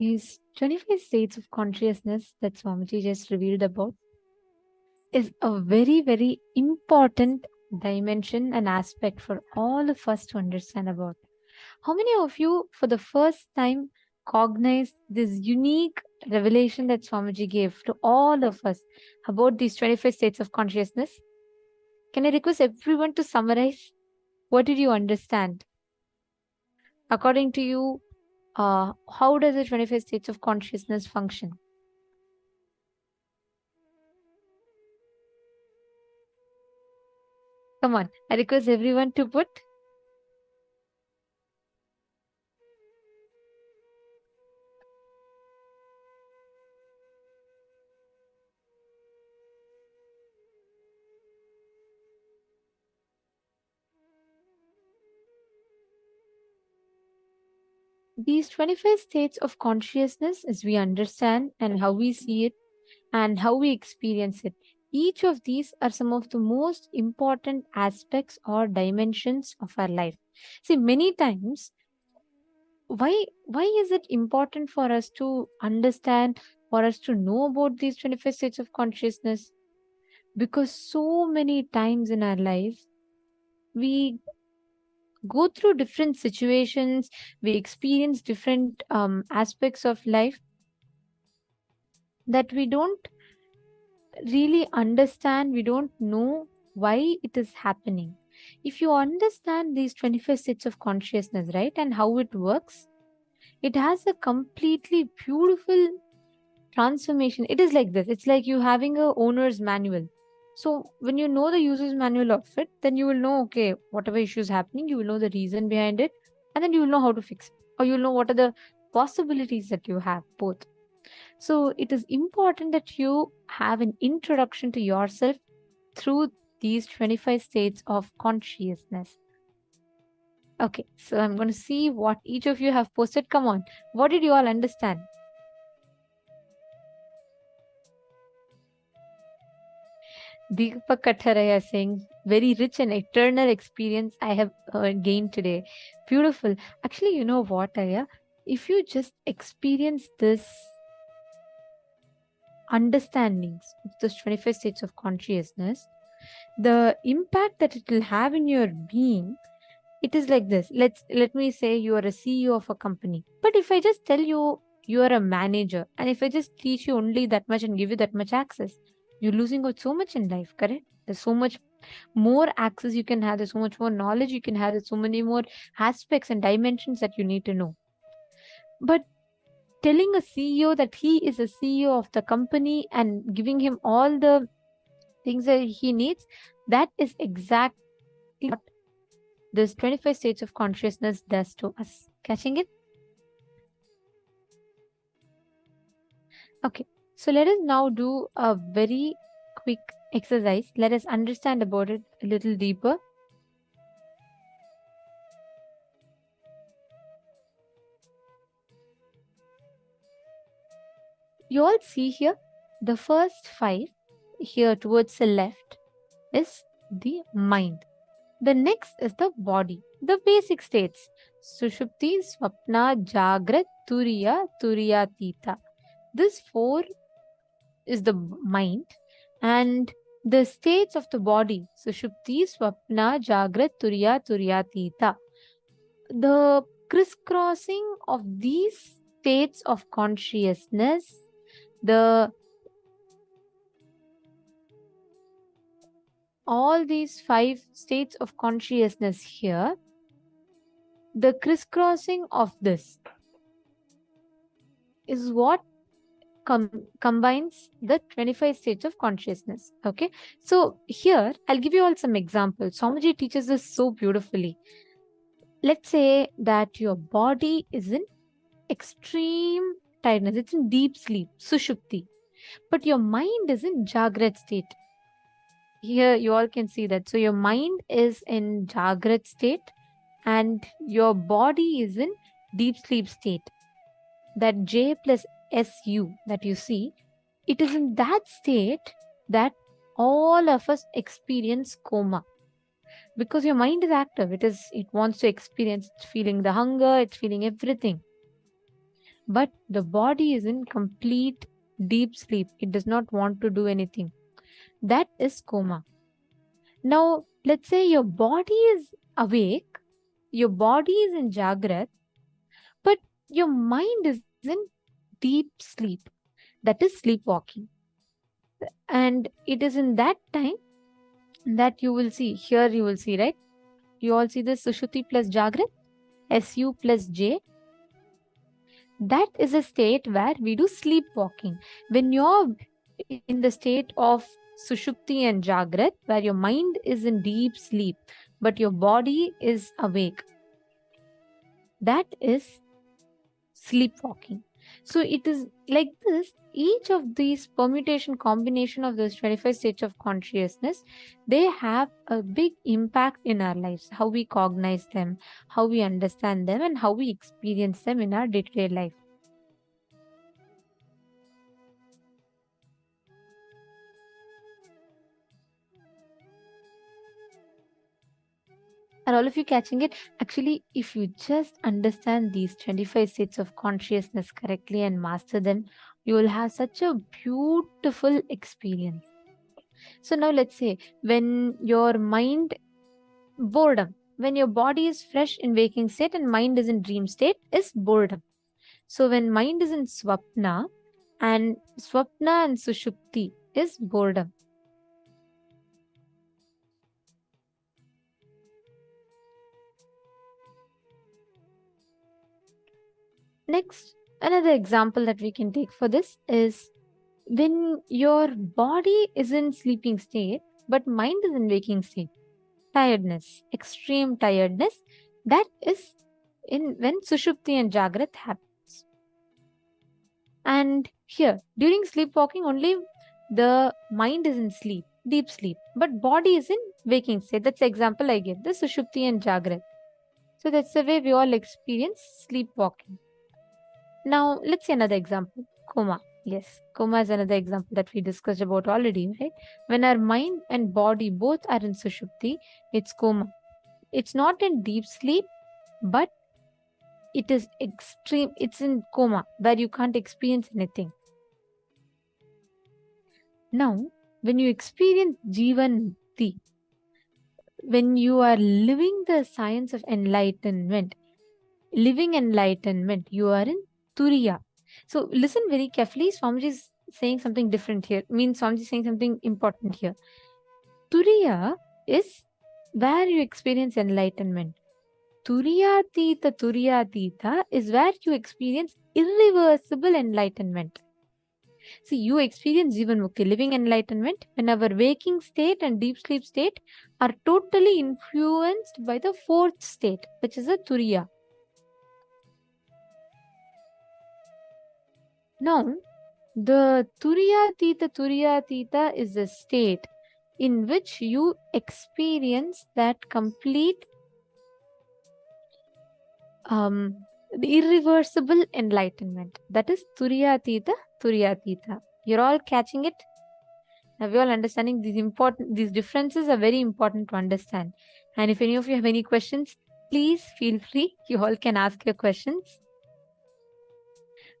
These 25 states of consciousness that Swamiji just revealed about is a very, very important dimension and aspect for all of us to understand about. How many of you, for the first time, cognize this unique revelation that Swamiji gave to all of us about these 25 states of consciousness? Can I request everyone to summarize? What did you understand? According to you, how does the 25 states of consciousness function? Come on, I request everyone to put. These 25 states of consciousness, as we understand and how we see it and how we experience it, each of these are some of the most important aspects or dimensions of our life. See, many times, why is it important for us to understand, for us to know about these 25 states of consciousness? Because so many times in our life, we go through different situations, we experience different aspects of life that we don't really understand, we don't know why it is happening. If you understand these 25 states of consciousness, right, and how it works, it has a completely beautiful transformation. It is like this, it's like you having a owner's manual. So when you know the user's manual of it, then you will know, okay, whatever issue is happening, you will know the reason behind it, and then you will know how to fix it, or you'll know what are the possibilities that you have both. So it is important that you have an introduction to yourself through these 25 states of consciousness. Okay, so I'm going to see what each of you have posted. Come on, what did you all understand? Deepak Katharaya saying, very rich and eternal experience I have gained today. Beautiful. Actually, you know what, Aya? If you just experience this understandings of those 25 states of consciousness, the impact that it will have in your being, it is like this. Let me say you are a CEO of a company. But if I just tell you you are a manager, and if I just teach you only that much and give you that much access, you're losing out so much in life, correct? There's so much more access you can have, there's so much more knowledge you can have, there's so many more aspects and dimensions that you need to know. But telling a CEO that he is a CEO of the company and giving him all the things that he needs, that is exactly what this 25 states of consciousness does to us. Catching it? Okay, so let us now do a very quick exercise. Let us understand about it a little deeper. You all see here, the first 5 here towards the left is the mind. The next is the body, the basic states. Sushupti, Swapna, Jagrat, Turiya, Turiyatita. This 4 is the mind, and the states of the body, Sushupti, Swapna, Jagrat, Turiya, Turiyatita. The crisscrossing of these states of consciousness, all these 5 states of consciousness here, the crisscrossing of this is what combines the 25 states of consciousness. Okay, so here I'll give you all some examples. Swamiji teaches this so beautifully. Let's say that your body is in extreme tiredness, it's in deep sleep, sushupti, but your mind is in jagrat state. Here you all can see that. So your mind is in jagrat state and your body is in deep sleep state. That J plus SU that you see, it is in that state that all of us experience coma. Because your mind is active, it wants to experience, it's feeling the hunger, it's feeling everything. but the body is in complete deep sleep. It does not want to do anything. That is coma. Now, let's say your body is awake, your body is in Jagrat, but your mind is in deep sleep. That is sleepwalking. And it is in that time that you will see, here you will see, right? You all see this Sushuti plus Jagrat, SU plus J. That is a state where we do sleepwalking. When you're in the state of Sushupti and Jagrat, where your mind is in deep sleep, but your body is awake, that is sleepwalking. So it is like this. Each of these permutation combination of those 25 states of consciousness, they have a big impact in our lives. How we cognize them, how we understand them, and how we experience them in our day-to-day life. Are all of you catching it? Actually, if you just understand these 25 states of consciousness correctly and master them, you will have such a beautiful experience. So now let's say when your mind, boredom, when your body is fresh in waking state and mind is in dream state, is boredom. So when mind is in swapna and sushupti is boredom. Next, another example that we can take for this is when your body is in sleeping state, but mind is in waking state. Tiredness, extreme tiredness, that is in when Sushupti and Jagrat happens. And here, during sleepwalking, only the mind is in sleep, deep sleep, but body is in waking state. That's the example I gave, the Sushupti and Jagrat. So that's the way we all experience sleepwalking. Now, let's see another example, coma. Yes, coma is another example that we discussed about already, right? When our mind and body both are in Sushupti, it's coma. It's not in deep sleep, but it is extreme, it's in coma where you can't experience anything. Now, when you experience Jivan Mukti, when you are living the science of enlightenment, living enlightenment, you are in Turiya. So listen very carefully. Swamiji is saying something different here. Means Swamiji is saying something important here. Turiya is where you experience enlightenment. Turiyatita is where you experience irreversible enlightenment. See, you experience Jivan Mukti, living enlightenment, when our waking state and deep sleep state are totally influenced by the fourth state, which is a Turiya. Now, the Turiyatita is a state in which you experience that complete the irreversible enlightenment. That is Turiyatita. You're all catching it? Now we all understanding these differences are very important to understand. And if any of you have any questions, please feel free. You all can ask your questions.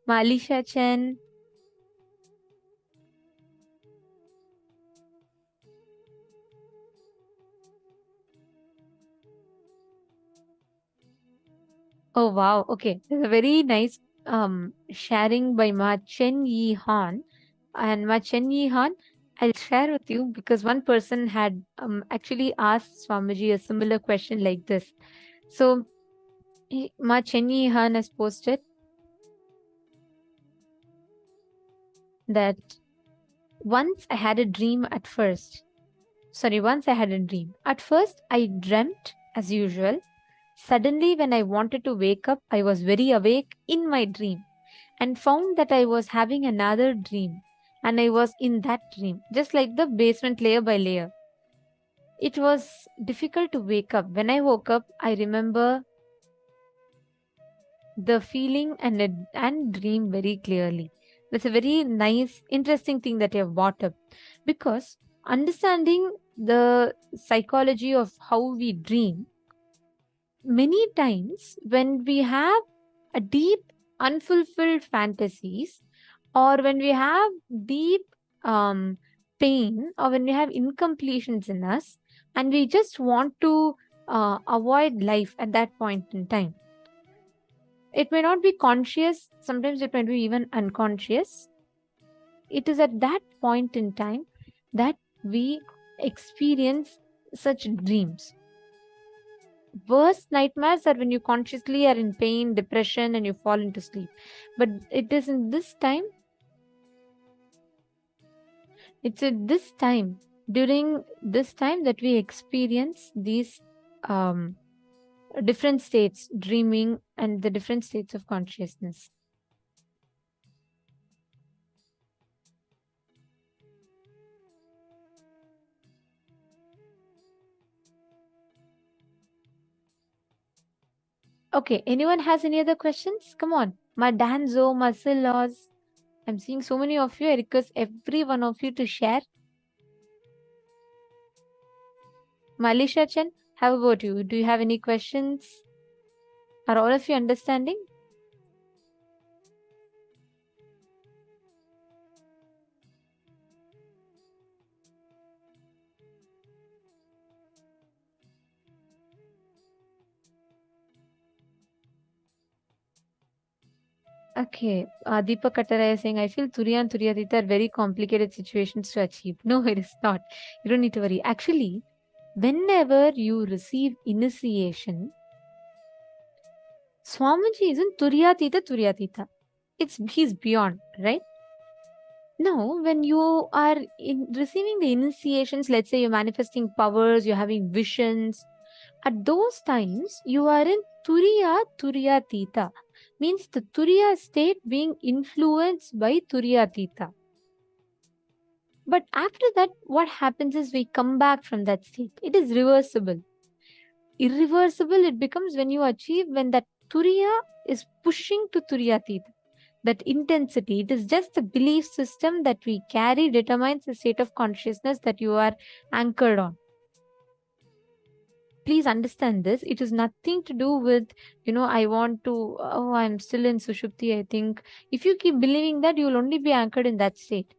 Malisha Chen. Oh wow, okay. There's a very nice sharing by Ma Chen Yi Han. And Ma Chen Yi Han, I'll share with you because one person had actually asked Swamiji a similar question like this. So Ma Chen Yi Han has posted that once I had a dream at first. Once I had a dream. At first, I dreamt as usual. Suddenly, when I wanted to wake up, I was very awake in my dream and found that I was having another dream and I was in that dream, just like the basement layer by layer. It was difficult to wake up. When I woke up, I remember the feeling and dream very clearly. That's a very nice, interesting thing that you have brought up, because understanding the psychology of how we dream, many times when we have a deep unfulfilled fantasies, or when we have deep pain, or when we have incompletions in us, and we just want to avoid life at that point in time. It may not be conscious, sometimes it might be even unconscious. It is at that point in time that we experience such dreams. Worst nightmares are when you consciously are in pain, depression, and you fall into sleep. But it is in this time, it's at this time, during this time, that we experience these different states, dreaming, and the different states of consciousness. Okay, anyone has any other questions? Come on. My Danzo, muscle loss. I'm seeing so many of you. I request every one of you to share. Malisha Chen, how about you? Do you have any questions? Are all of you understanding? Okay, Deepak Katara is saying, I feel Turiya and Turiyatita are very complicated situations to achieve. No, it is not. You don't need to worry. Actually, whenever you receive initiation, Swamiji isn't Turiyatita. He's beyond, right? Now, when you are receiving the initiations, let's say you're manifesting powers, you're having visions, at those times you are in Turiyatita. Means the Turiya state being influenced by Turiyatita. But after that, what happens is we come back from that state. It is reversible. Irreversible it becomes when you achieve, when that Turiya is pushing to Turiyatita. That intensity, it is just the belief system that we carry determines the state of consciousness that you are anchored on. Please understand this. It is nothing to do with, I want to, I'm still in Sushupti, I think. If you keep believing that, you will only be anchored in that state.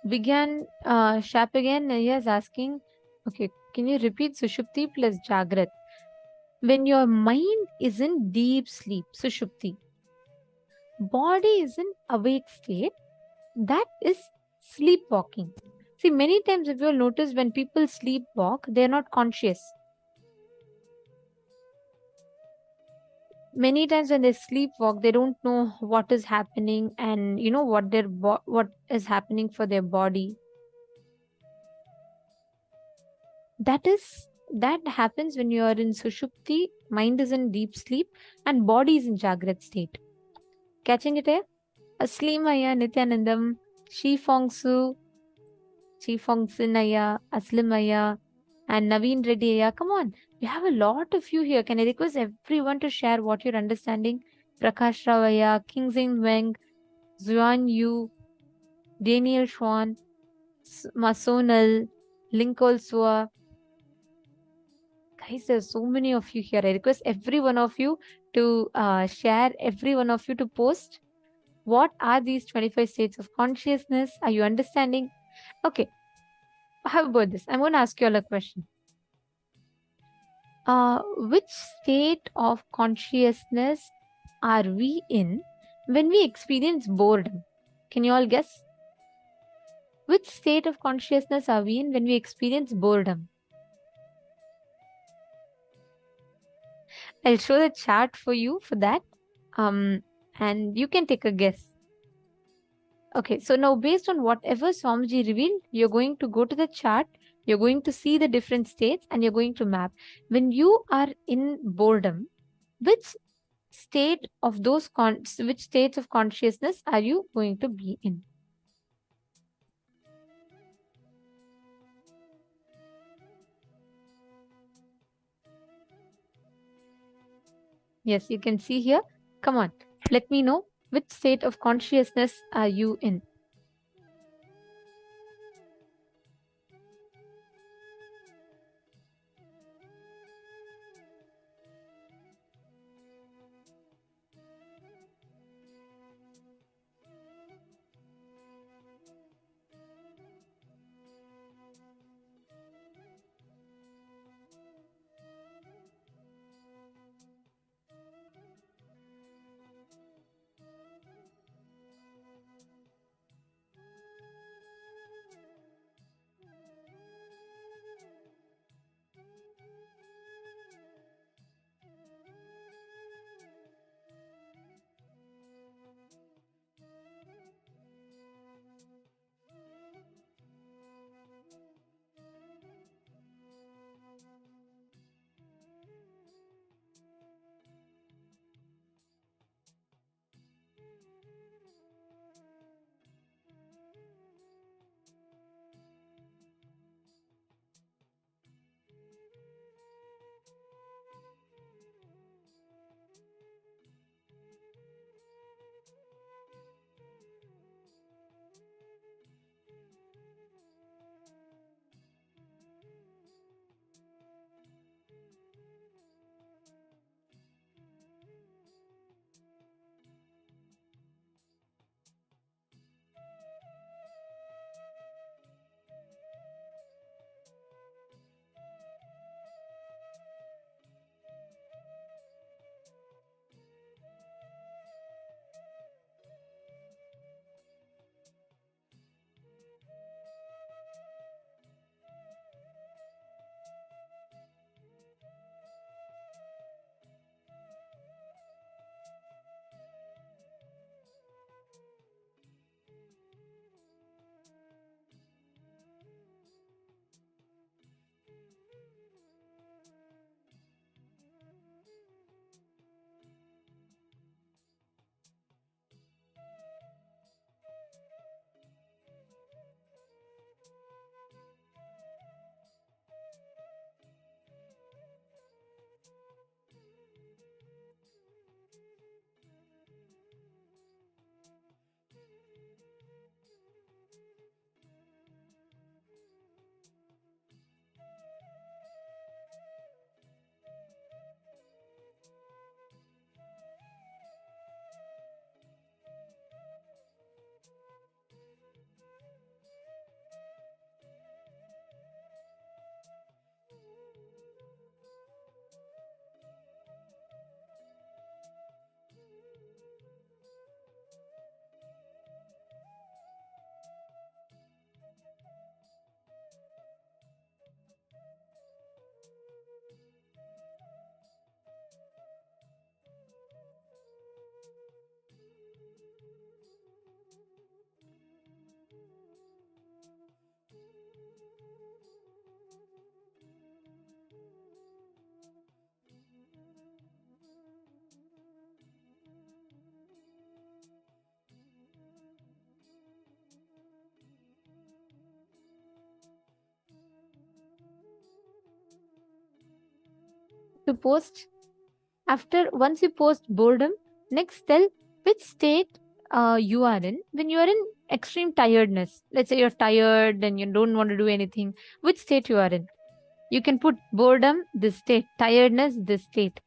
Began Shap again, he is asking, okay, can you repeat Sushupti plus Jagrat? When your mind is in deep sleep, Sushupti, body is in awake state, that is sleepwalking. See, many times if you'll notice, when people sleepwalk, they're not conscious. Many times when they sleepwalk, they don't know what is happening and what is happening for their body. That happens when you are in Sushupti, mind is in deep sleep, and body is in Jagrat state. Catching it here? Aslimaya, Nithyanandam, Shifongsu, Shifongsinaya, Aslimaya, and Naveen Reddy. Come on, we have a lot of you here. Can I request everyone to share what you're understanding? Prakash Ravaya, Kingzing Weng, Zuan Yu, Daniel Schwan, Masonal, Linkol Sua. Guys, there's so many of you here. I request every one of you to share, every one of you to post. What are these 25 states of consciousness? Are you understanding? Okay. How about this? I'm going to ask you all a question. Which state of consciousness are we in when we experience boredom? Can you all guess? Which state of consciousness are we in when we experience boredom? I'll show the chart for you for that. And you can take a guess. Okay, so now based on whatever Swamiji revealed, you're going to go to the chart, you're going to see the different states, and you're going to map. When you are in boredom, which state of which states of consciousness are you going to be in? Yes, you can see here. Come on, let me know which state of consciousness are you in. to post. After once you post boredom, next tell which state you are in when you are in extreme tiredness. Let's say you're tired and you don't want to do anything. Which state you are in? You can put boredom, this state, tiredness, this state.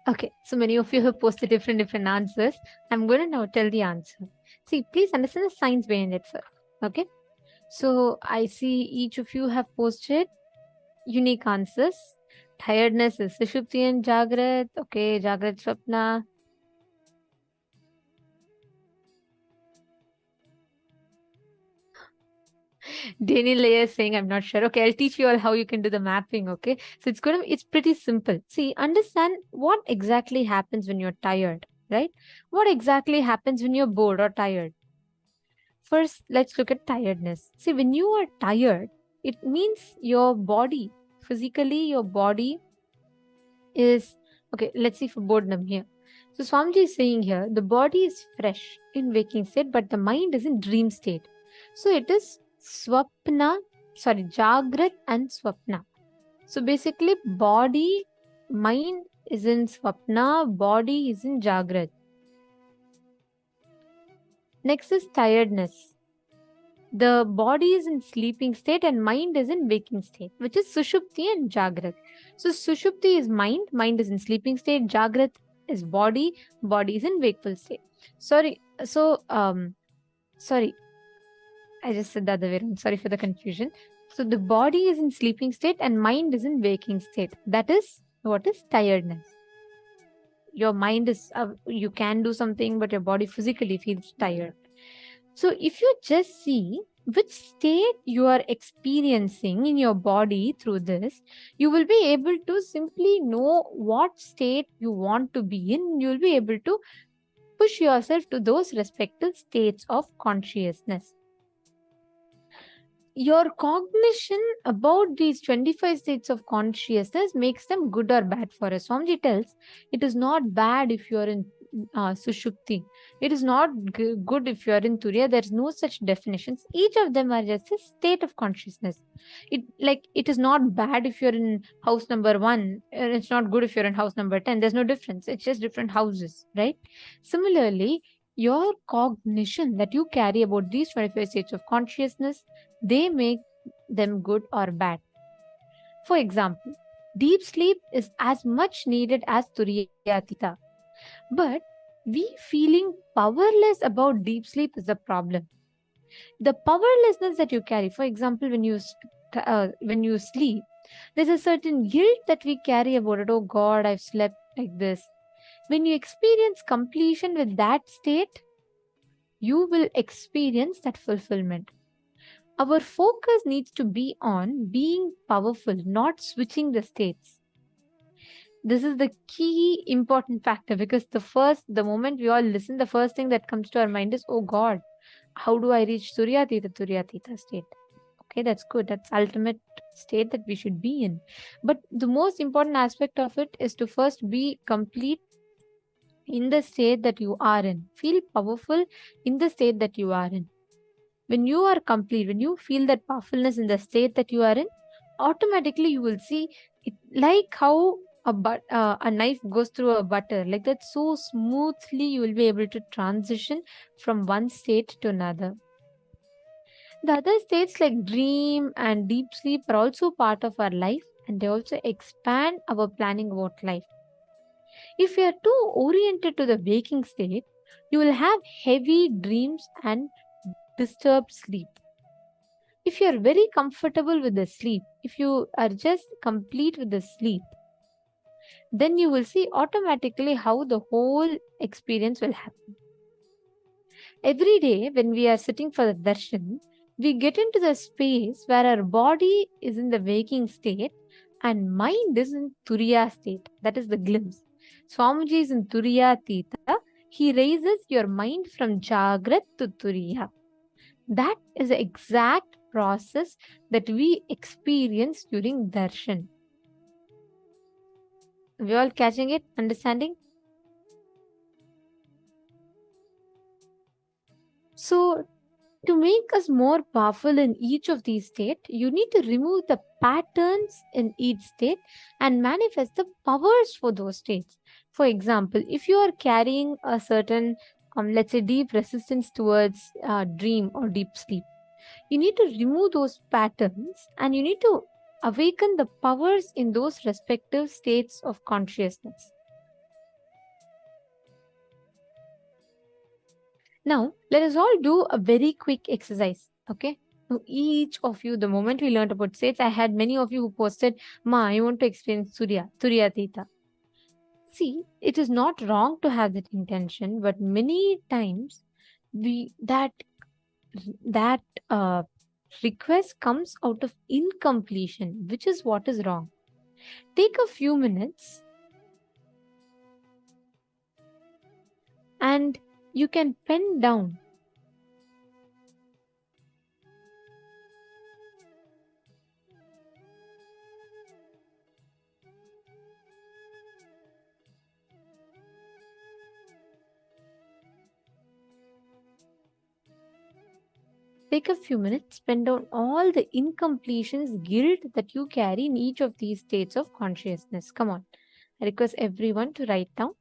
Okay, so many of you have posted different answers. I'm going to now tell the answer. See, please understand the science behind it first. Okay, so I see each of you have posted unique answers. Tiredness is Sushupti and Jagrat. Okay, Jagrat Swapna. Daniel Leah is saying, I'm not sure. Okay, I'll teach you all how you can do the mapping. Okay, so it's pretty simple. See, understand what exactly happens when you're tired, right? What exactly happens when you're bored or tired? First, let's look at tiredness. See, when you are tired, it means your body, physically, your body is okay. Let's see for boredom here. So, Swamiji is saying here the body is fresh in waking state, but the mind is in dream state. So, it is Jagrat and Swapna. So, basically, mind is in Swapna, body is in Jagrat. Next is tiredness. The body is in sleeping state and mind is in waking state, which is Sushupti and Jagrat. So Sushupti is mind is in sleeping state, Jagrat is body is in wakeful state. Sorry, I just said the other way around. Sorry for the confusion. So the body is in sleeping state and mind is in waking state. That is what is tiredness. Your mind is, you can do something, but your body physically feels tired. So if you just see which state you are experiencing in your body through this, you will be able to simply know what state you want to be in. You will be able to push yourself to those respective states of consciousness. Your cognition about these 25 states of consciousness makes them good or bad for us. Swamiji tells it is not bad if you are in Sushupti. It is not good if you are in Turiya. There is no such definitions. Each of them are just a state of consciousness. It is not bad if you're in house number 1. It's not good if you're in house number 10. There's no difference. It's just different houses, right? Similarly, your cognition that you carry about these 25 states of consciousness, they make them good or bad. For example, deep sleep is as much needed as Turiyatita. But we feeling powerless about deep sleep is the problem. The powerlessness that you carry, for example, when you sleep, there's a certain guilt that we carry about it. Oh God, I've slept like this. When you experience completion with that state, you will experience that fulfillment. Our focus needs to be on being powerful, not switching the states. This is the key important factor, because the moment we all listen, the first thing that comes to our mind is, oh God, how do I reach Turyatita state? Okay, that's good. That's ultimate state that we should be in. But the most important aspect of it is to first be complete in the state that you are in. Feel powerful in the state that you are in. When you are complete, when you feel that powerfulness in the state that you are in, automatically you will see it, like how a knife goes through a butter, like that, so smoothly you will be able to transition from one state to another. The other states like dream and deep sleep are also part of our life, and they also expand our planning about life. If you are too oriented to the waking state, you will have heavy dreams and disturbed sleep. If you are very comfortable with the sleep, if you are just complete with the sleep, then you will see automatically how the whole experience will happen. Every day when we are sitting for the darshan, we get into the space where our body is in the waking state and mind is in Turiya state. That is the glimpse. Swamiji is in Turiya Tita. He raises your mind from Jagrat to Turiya. That is the exact process that we experience during darshan. We all catching it? Understanding? So, to make us more powerful in each of these states, you need to remove the patterns in each state and manifest the powers for those states. For example, if you are carrying a certain, let's say, deep resistance towards dream or deep sleep, you need to remove those patterns and you need to awaken the powers in those respective states of consciousness. Now, let us all do a very quick exercise. Okay. Now, each of you, the moment we learned about states, I had many of you who posted, Ma, I want to experience Turiya Theta. See, it is not wrong to have that intention, but many times that uh, request comes out of incompletion, which is what is wrong. Take a few minutes and you can pen down take a few minutes, pen down all the incompletions, guilt that you carry in each of these states of consciousness. Come on. I request everyone to write down.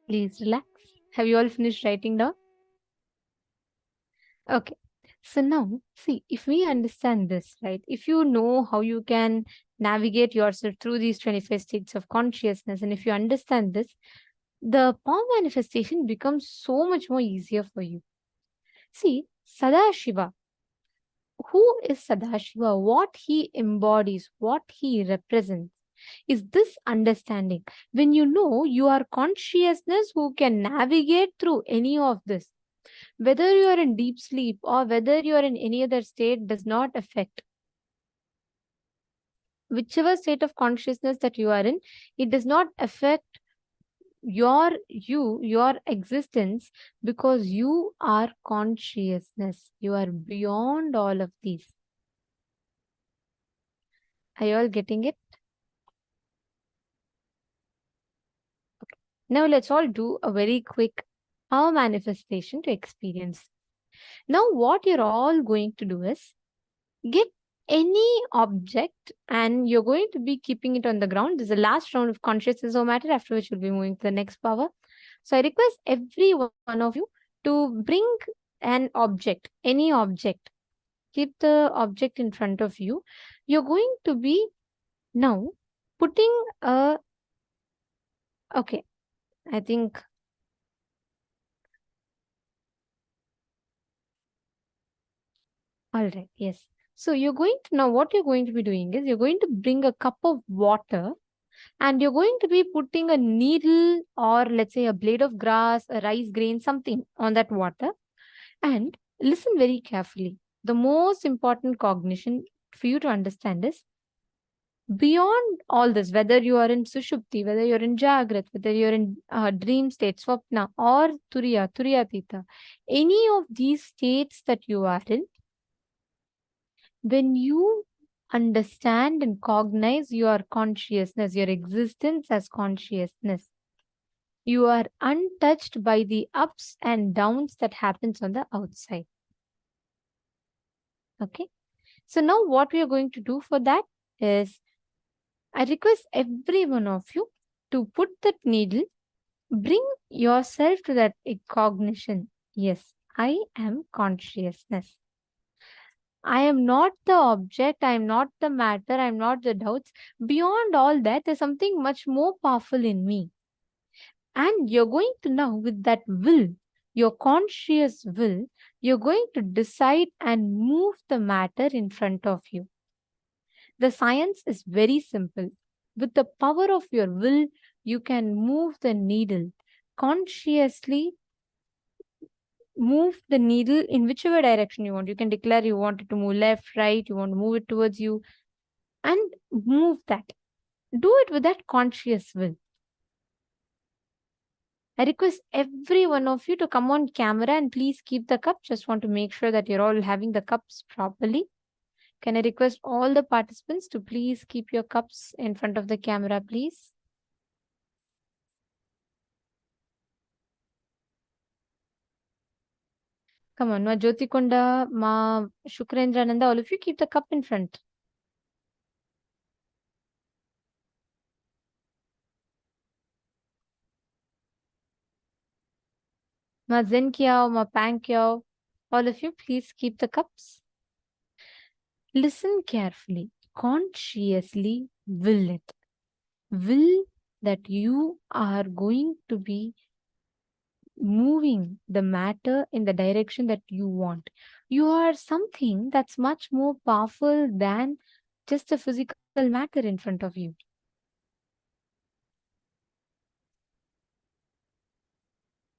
Please relax. Have you all finished writing down? Okay. So now, see, if we understand this, right, if you know how you can navigate yourself through these 25 states of consciousness, and if you understand this, the power manifestation becomes so much more easier for you. See, Sadashiva, who is Sadashiva? What he embodies, what he represents, is this understanding. When you know you are consciousness who can navigate through any of this, whether you are in deep sleep or whether you are in any other state, does not affect. Whichever state of consciousness that you are in, it does not affect your existence, because you are consciousness. You are beyond all of these. Are you all getting it? Okay. Now let's all do a very quick power manifestation to experience. Now what you're all going to do is get any object and you're going to be keeping it on the ground. This is the last round of consciousness or matter, after which we'll be moving to the next power. So I request every one of you to bring an object, any object. Keep the object in front of you. You're going to be now putting a, okay, I think, all right, yes. So you're going to, now what you're going to be doing is you're going to bring a cup of water and you're going to be putting a needle or let's say a blade of grass, a rice grain, something on that water. And listen very carefully. The most important cognition for you to understand is, beyond all this, whether you are in Sushupti, whether you're in Jagrat, whether you're in dream state, Swapna, or Turiya, Turiyatita, any of these states that you are in, when you understand and cognize your consciousness, your existence as consciousness, you are untouched by the ups and downs that happens on the outside. Okay. So now what we are going to do for that is, I request every one of you to put that needle, bring yourself to that cognition. Yes, I am consciousness. I am not the object, I am not the matter, I am not the doubts. Beyond all that, there's something much more powerful in me. And you're going to now, with that will, your conscious will, you're going to decide and move the matter in front of you. The science is very simple. With the power of your will, you can move the needle. Consciously move the needle in whichever direction you want. You can declare you want it to move left, right, you want to move it towards you, and move that. Do it with that conscious will. I request every one of you to come on camera and please keep the cup. Just want to make sure that you're all having the cups properly. Can I request all the participants to please keep your cups in front of the camera, please? Come on, Ma Jyotikonda, Ma Shukrendrananda, all of you keep the cup in front. Ma Zen Kiao, Ma Pang Kiao, all of you please keep the cups. Listen carefully, consciously will it. Will that you are going to be moving the matter in the direction that you want. You are something that's much more powerful than just a physical matter in front of you.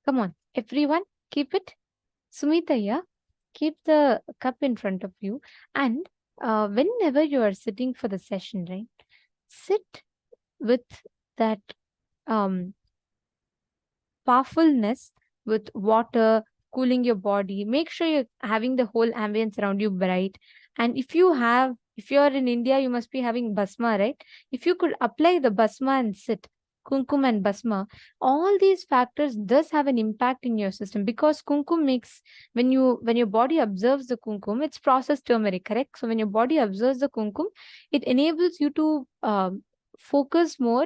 Come on, everyone, keep it. Sumita, yeah, keep the cup in front of you. And whenever you are sitting for the session, right, sit with that powerfulness, with water cooling your body. Make sure you're having the whole ambience around you bright. And if you're in India, you must be having basma, right? If you could apply the basma and sit, kumkum and basma, all these factors does have an impact in your system, because kumkum makes, when your body observes the kumkum, it's processed turmeric, correct? So when your body observes the kumkum, it enables you to focus more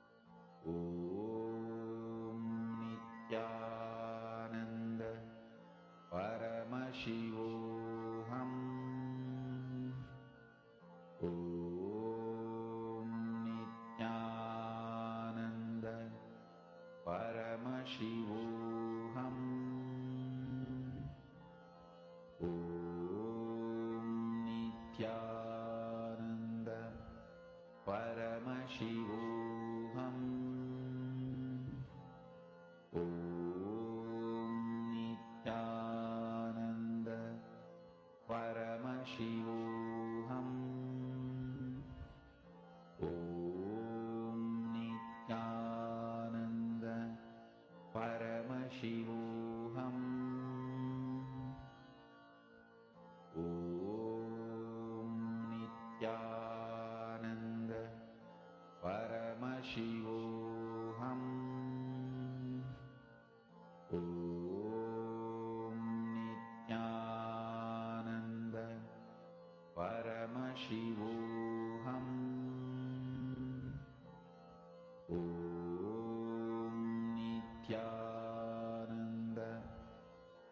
Paramashivoham. Om Nithyananda Paramashivoham. Om Nithyananda Paramashivoham. Om Nithyananda Paramashivoham. Om Nithyananda Paramashivoham. Om Nithyananda Paramashivoham. Om Nithyananda Paramashivoham. Om Nithyananda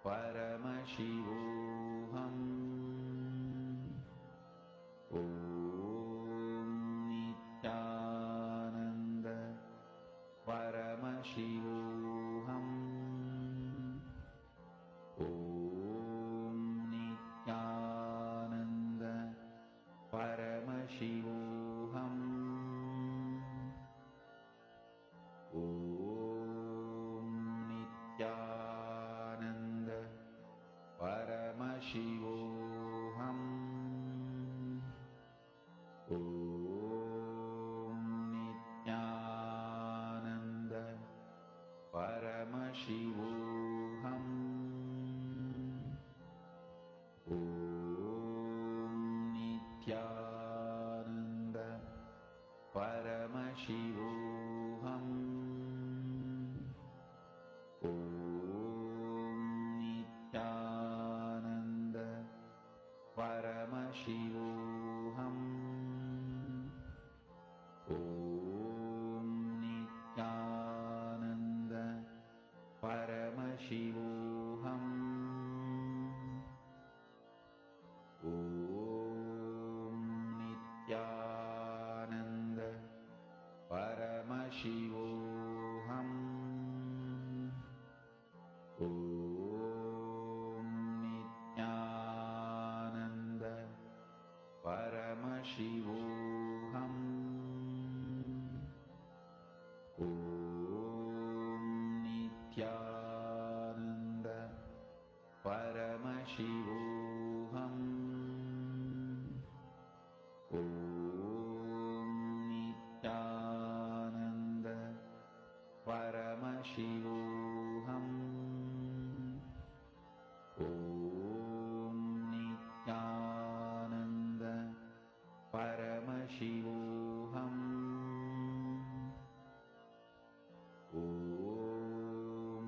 Paramashivoham. Om Nithyananda Paramashivoham. Om Nithyananda Paramashivoham. Om Nithyananda Paramashivoham. Om Nithyananda Paramashivoham. Om Nithyananda Paramashivoham. Om Nithyananda Paramashivoham. Om Nithyananda Paramashivoham. Om Nithyananda Paramashivoham. Om Nithyananda Paramashivoham. Om Nithyananda Paramashivoham. Om Nithyananda Paramashivoham. Om Nithyananda Paramashivoham. Om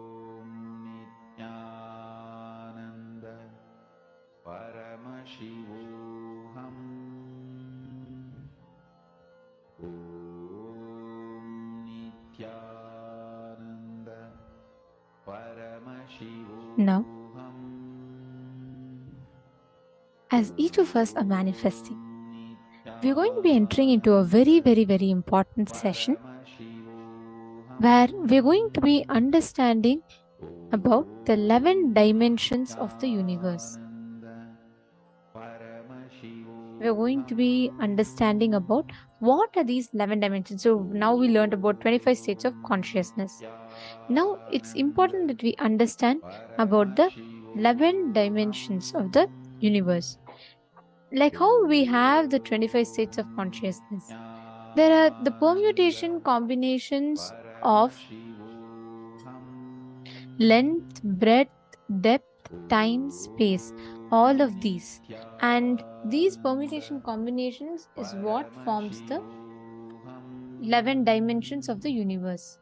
Now, as each of us are manifesting, we're going to be entering into a very important session where we're going to be understanding about the 11 dimensions of the universe. We're going to be understanding about what are these 11 dimensions. So now we learned about 25 states of consciousness. Now it's important that we understand about the 11 dimensions of the universe. Like how we have the 25 states of consciousness, there are the permutation combinations of length, breadth, depth, time, space, all of these. And these permutation combinations is what forms the 11 dimensions of the universe.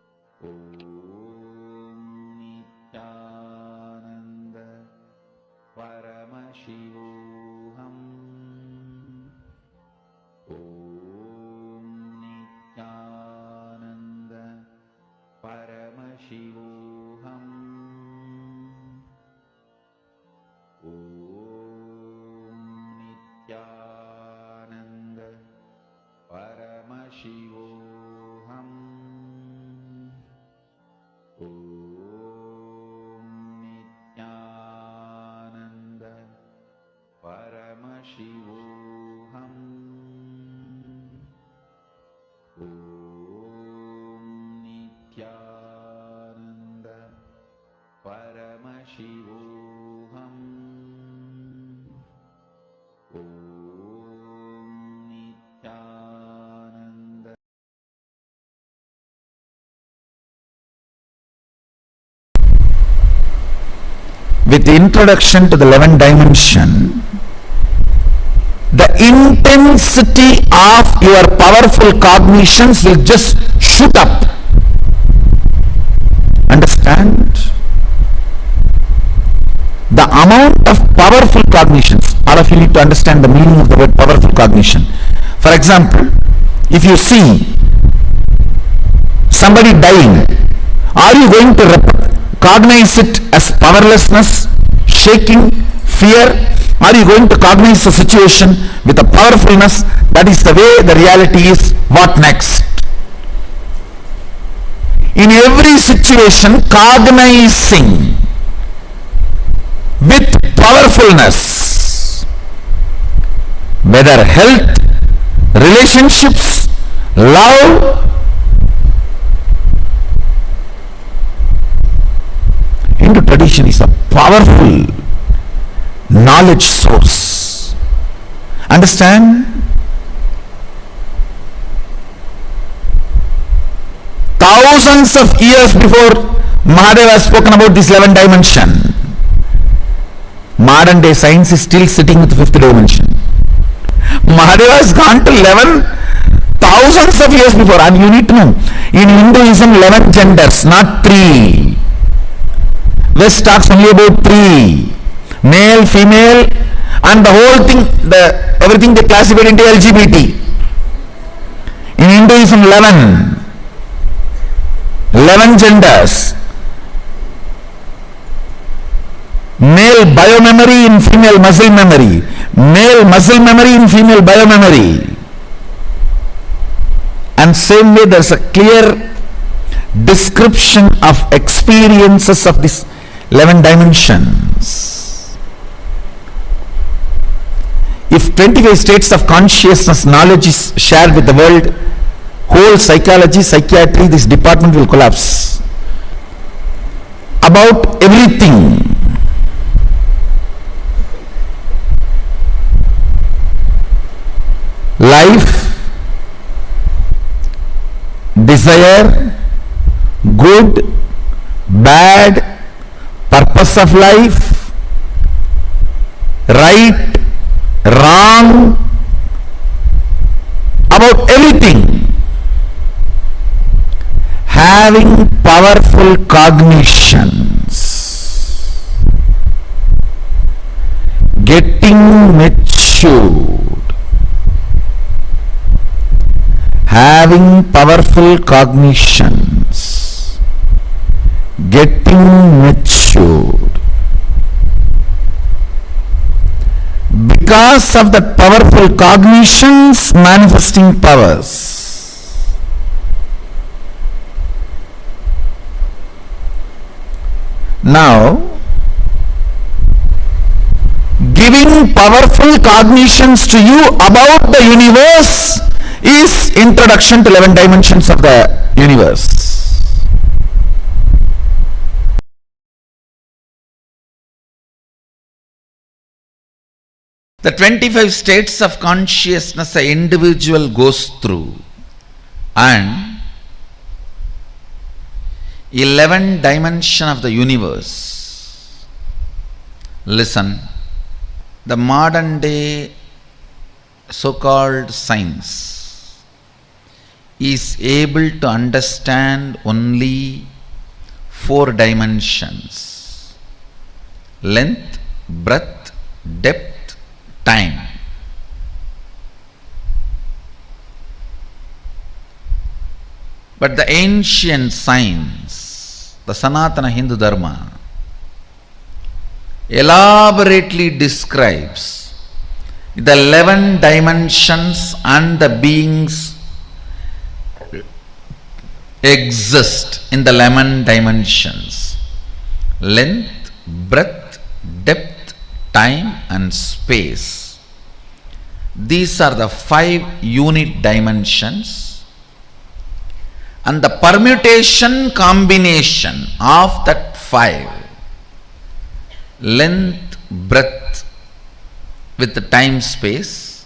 With the introduction to the 11th dimension, the intensity of your powerful cognitions will just shoot up. Understand? The amount of powerful cognitions, all of you need to understand the meaning of the word powerful cognition. For example, if you see somebody dying, are you going to cognize it as powerlessness, shaking, fear? Are you going to cognize the situation with a powerfulness? That is the way the reality is. What next? In every situation, cognizing with powerfulness, whether health, relationships, love, Hindu tradition is a powerful knowledge source. Understand? Thousands of years before Mahadeva has spoken about this 11th dimension, modern day science is still sitting with the 5th dimension. Mahadeva has gone to 11 thousands of years before, and you need to know, in Hinduism 11 genders, not 3. West talks only about 3, male, female, and the whole thing, everything they classified into LGBT. In Hinduism 11 genders, male biomemory in female muscle memory, male muscle memory in female biomemory, and same way there's a clear description of experiences of this 11 dimensions. If 25 states of consciousness knowledge is shared with the world, whole psychology, psychiatry, this department will collapse. About everything. Life, desire, good, bad, purpose of life, right, wrong, about everything. Having powerful cognitions, getting matured, having powerful cognitions, getting matured. because of the powerful cognitions manifesting powers. Now, giving powerful cognitions to you about the universe is introduction to 11 dimensions of the universe. The 25 states of consciousness an individual goes through, and 11 dimension of the universe. Listen, the modern day so-called science is able to understand only 4 dimensions: length, breadth, depth, time. But the ancient science, the Sanatana Hindu Dharma, elaborately describes the 11 dimensions and the beings exist in the 11 dimensions: length, breadth, depth, time and space. These are the 5 unit dimensions, and the permutation combination of that 5, length, breadth with the time space,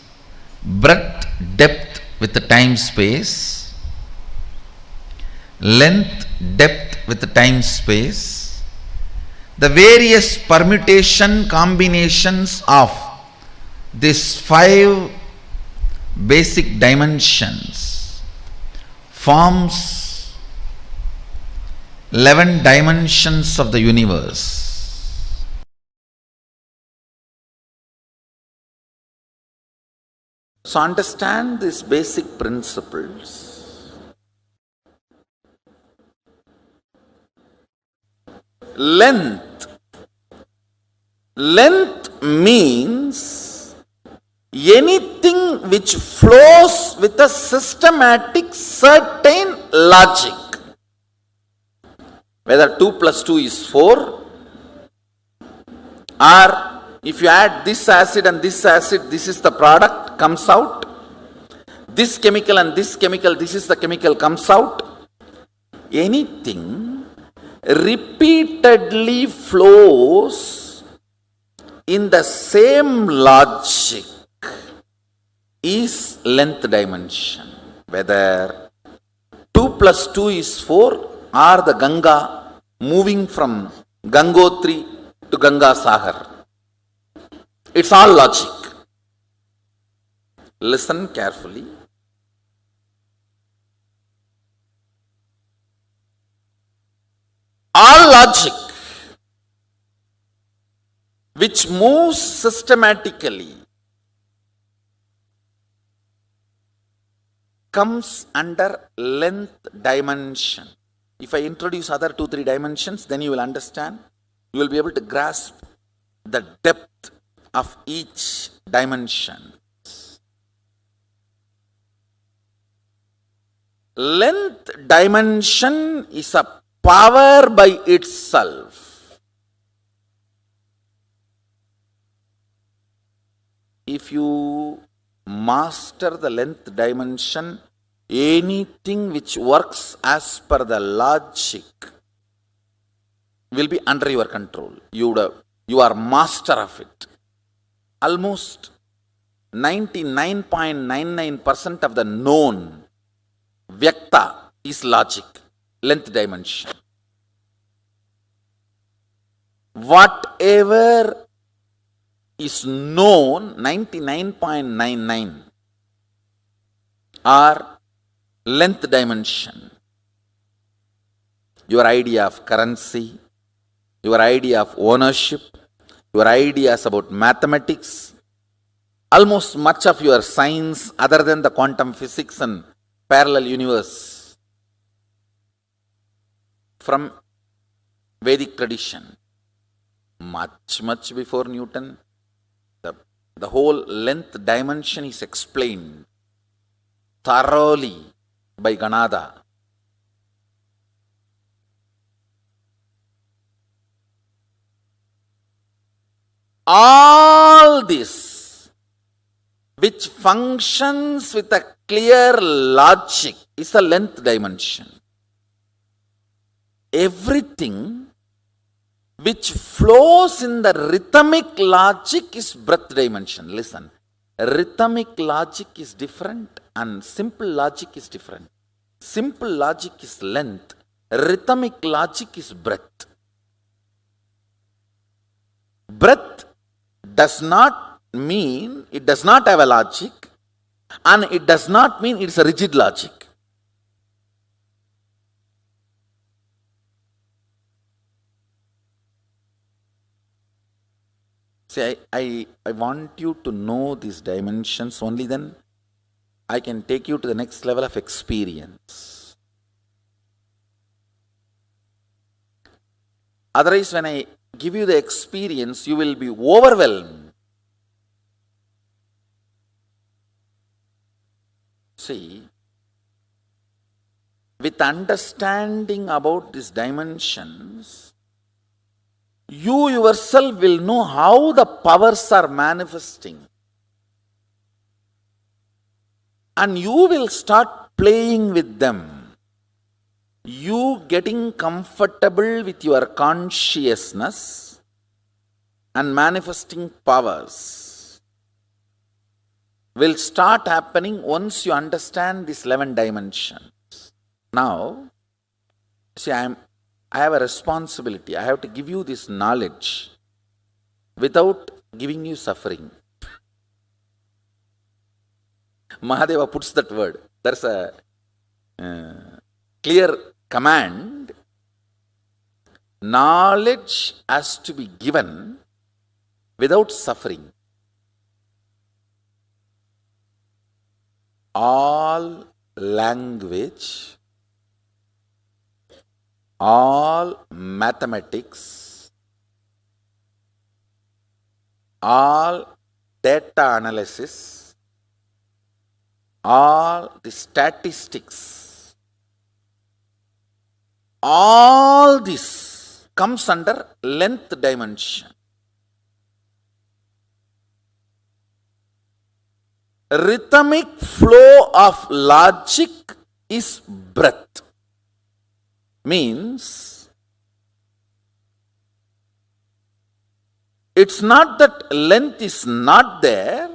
breadth, depth with the time space, length, depth with the time space, the various permutation combinations of these 5 basic dimensions forms 11 dimensions of the universe. So understand these basic principles. Length. Length means anything which flows with a systematic certain logic. Whether 2 plus 2 is 4, or if you add this acid and this acid, this is the product comes out. This chemical and this chemical, this is the chemical comes out. Anything repeatedly flows in the same logic is length dimension. Whether 2 plus 2 is 4 or the Ganga moving from Gangotri to Ganga Sagar. It's all logic. Listen carefully. All logic which moves systematically comes under length dimension. If I introduce other 2-3 dimensions, then you will understand. You will be able to grasp the depth of each dimension. Length dimension is a power by itself. If you master the length dimension, anything which works as per the logic will be under your control. You are master of it. Almost 99.99% of the known Vyakta is logic, length dimension. Whatever is known, 99.99 are length dimension. Your idea of currency, your idea of ownership, your ideas about mathematics, almost much of your science other than the quantum physics and parallel universe from Vedic tradition, much before Newton, the The whole length dimension is explained thoroughly by Ganada. All this, which functions with a clear logic, is a length dimension. Everything which flows in the rhythmic logic is breath dimension. Listen, rhythmic logic is different and simple logic is different. Simple logic is length, rhythmic logic is breath. Breath does not mean it does not have a logic, and it does not mean it's a rigid logic. See, I want you to know these dimensions, only then I can take you to the next level of experience. Otherwise, when I give you the experience, you will be overwhelmed. See, with understanding about these dimensions, you yourself will know how the powers are manifesting. And you will start playing with them. You getting comfortable with your consciousness and manifesting powers will start happening once you understand these 11 dimensions. Now, see, I have a responsibility. I have to give you this knowledge without giving you suffering. Mahadeva puts that word. There's a clear command. Knowledge has to be given without suffering. All language, all mathematics, all data analysis, all the statistics, all this comes under length dimension. Rhythmic flow of logic is breath. Means, it's not that length is not there,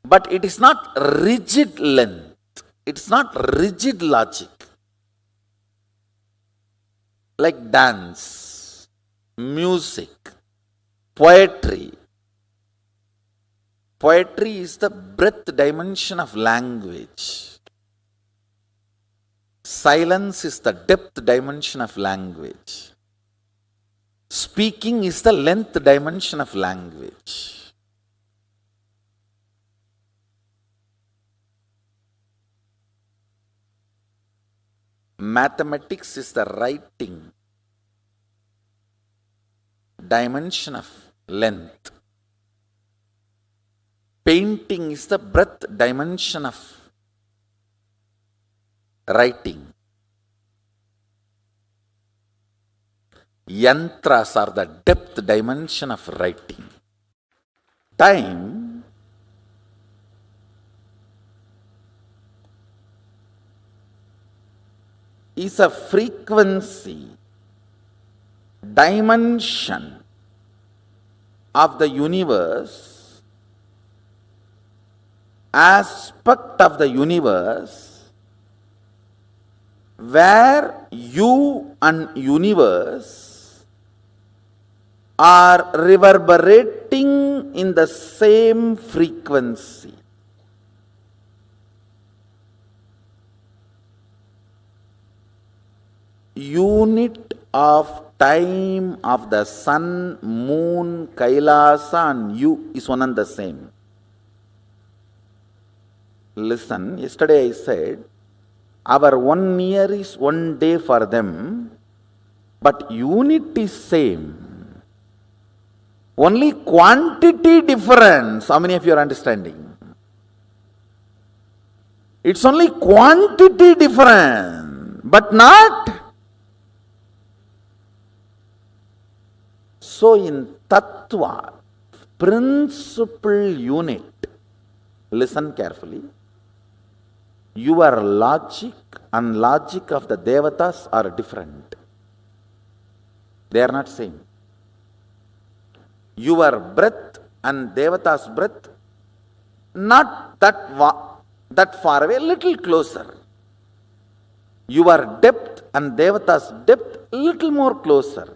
but it is not rigid length. It's not rigid logic. Like dance, music, poetry. Poetry is the breadth dimension of language. Silence is the depth dimension of language. Speaking is the length dimension of language. Mathematics is the writing dimension of length. Painting is the breadth dimension of writing. Yantras are the depth dimension of writing. Time is a frequency dimension of the universe, aspect of the universe, where you and universe are reverberating in the same frequency. Unit of time of the sun, moon, Kailasa and you is one and the same. Listen, yesterday I said, our 1 year is 1 day for them, but unit is same. Only quantity difference. How many of you are understanding? It's only quantity difference, but not. So in Tattva, principal unit, listen carefully, your logic and logic of the Devatas are different. They are not same. Your breath and Devata's breath, not that far away, little closer. Your depth and Devata's depth, little more closer.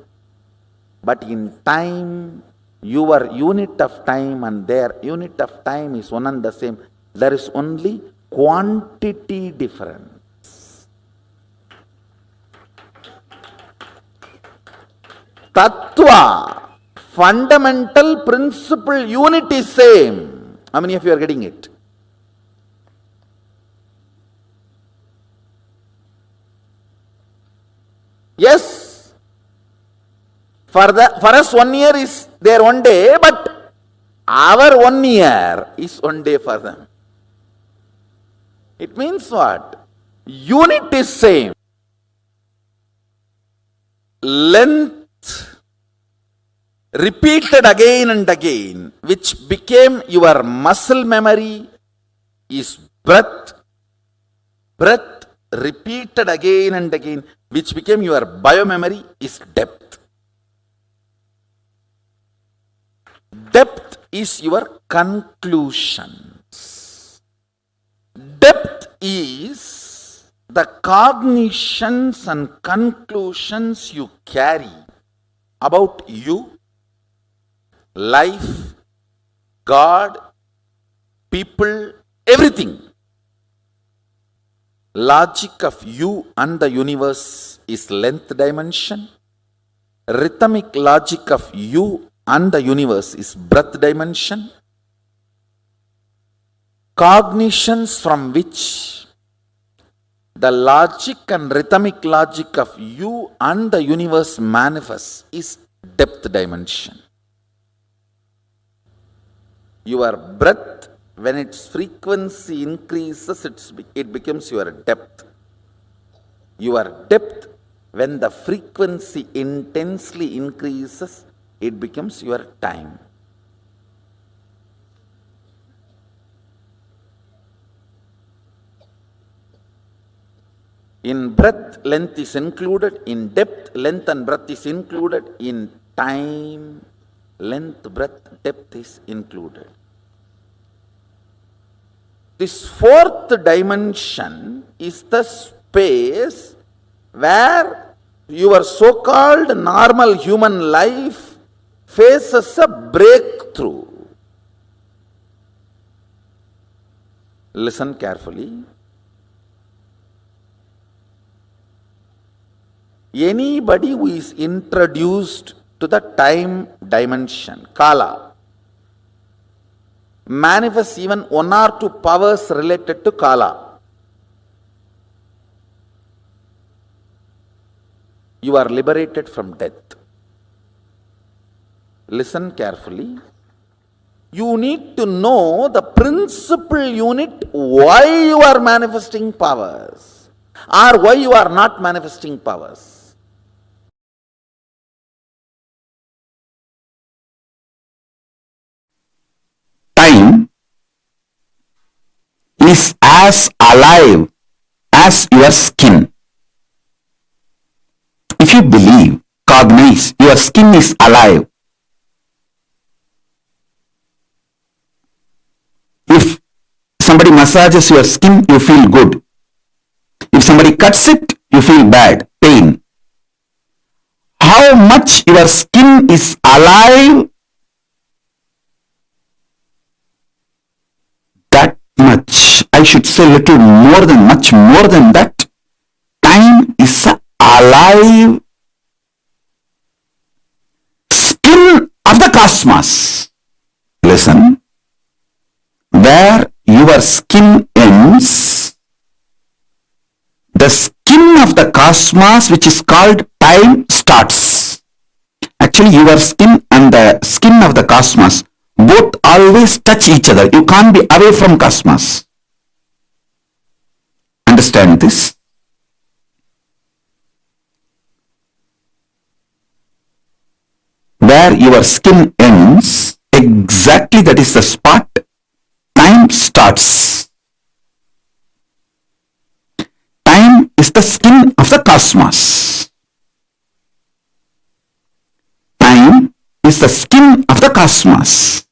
But in time, your unit of time and their unit of time is one and the same. There is only quantity difference. Tattva, fundamental principle unit is same. How many of you are getting it? Yes. For us 1 year is their 1 day, but our 1 year is 1 day for them. It means what? Unit is same. Length repeated again and again, which became your muscle memory, is breath. Breath repeated again and again, which became your biomemory, is depth. Depth is your conclusions. Depth is the cognitions and conclusions you carry about you, life, God, people, everything. Logic of you and the universe is length dimension. Rhythmic logic of you and the universe is breadth dimension. Cognitions from which the logic and rhythmic logic of you and the universe manifests is depth dimension. Your breath, when its frequency increases, it becomes your depth. Your depth, when the frequency intensely increases, it becomes your time. In breath, length is included. In depth, length and breadth is included. In time, length, breadth, depth is included. This fourth dimension is the space where your so-called normal human life faces a breakthrough. Listen carefully. Anybody who is introduced to the time dimension, Kala, manifests even 1 or 2 powers related to Kala. You are liberated from death. Listen carefully. You need to know the principal unit why you are manifesting powers or why you are not manifesting powers. Time is as alive as your skin. If you believe, cognize, your skin is alive. If somebody massages your skin, you feel good. If somebody cuts it, you feel bad, pain. How much your skin is alive, that much, I should say little more than, much more than that, time is alive skin of the cosmos. Listen, where your skin ends, the skin of the cosmos, which is called time, starts. A Actually, your skin and the skin of the cosmos both always touch each other. You can't be away from cosmos. Understand this? Where your skin ends, exactly that is the spot time starts. Time is the skin of the cosmos. Time is the skin of the cosmos.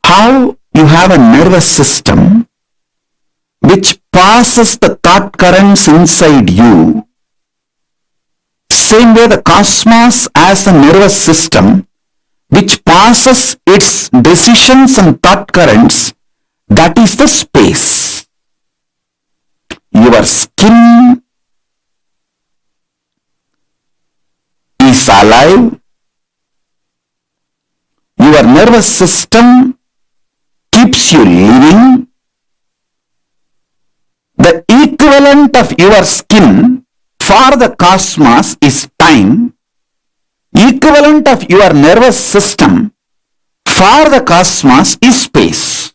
How you have a nervous system which passes the thought currents inside you. Same way the cosmos has a nervous system which passes its decisions and thought currents, that is the space. Your skin is alive. Your nervous system keeps you living. The equivalent of your skin for the cosmos is time. Equivalent of your nervous system for the cosmos is space.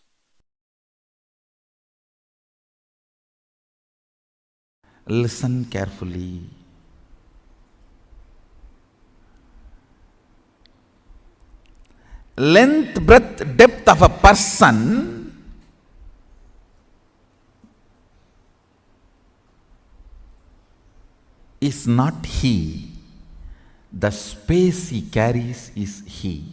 Listen carefully. Length, breadth, depth of a person is not he. The space he carries is he.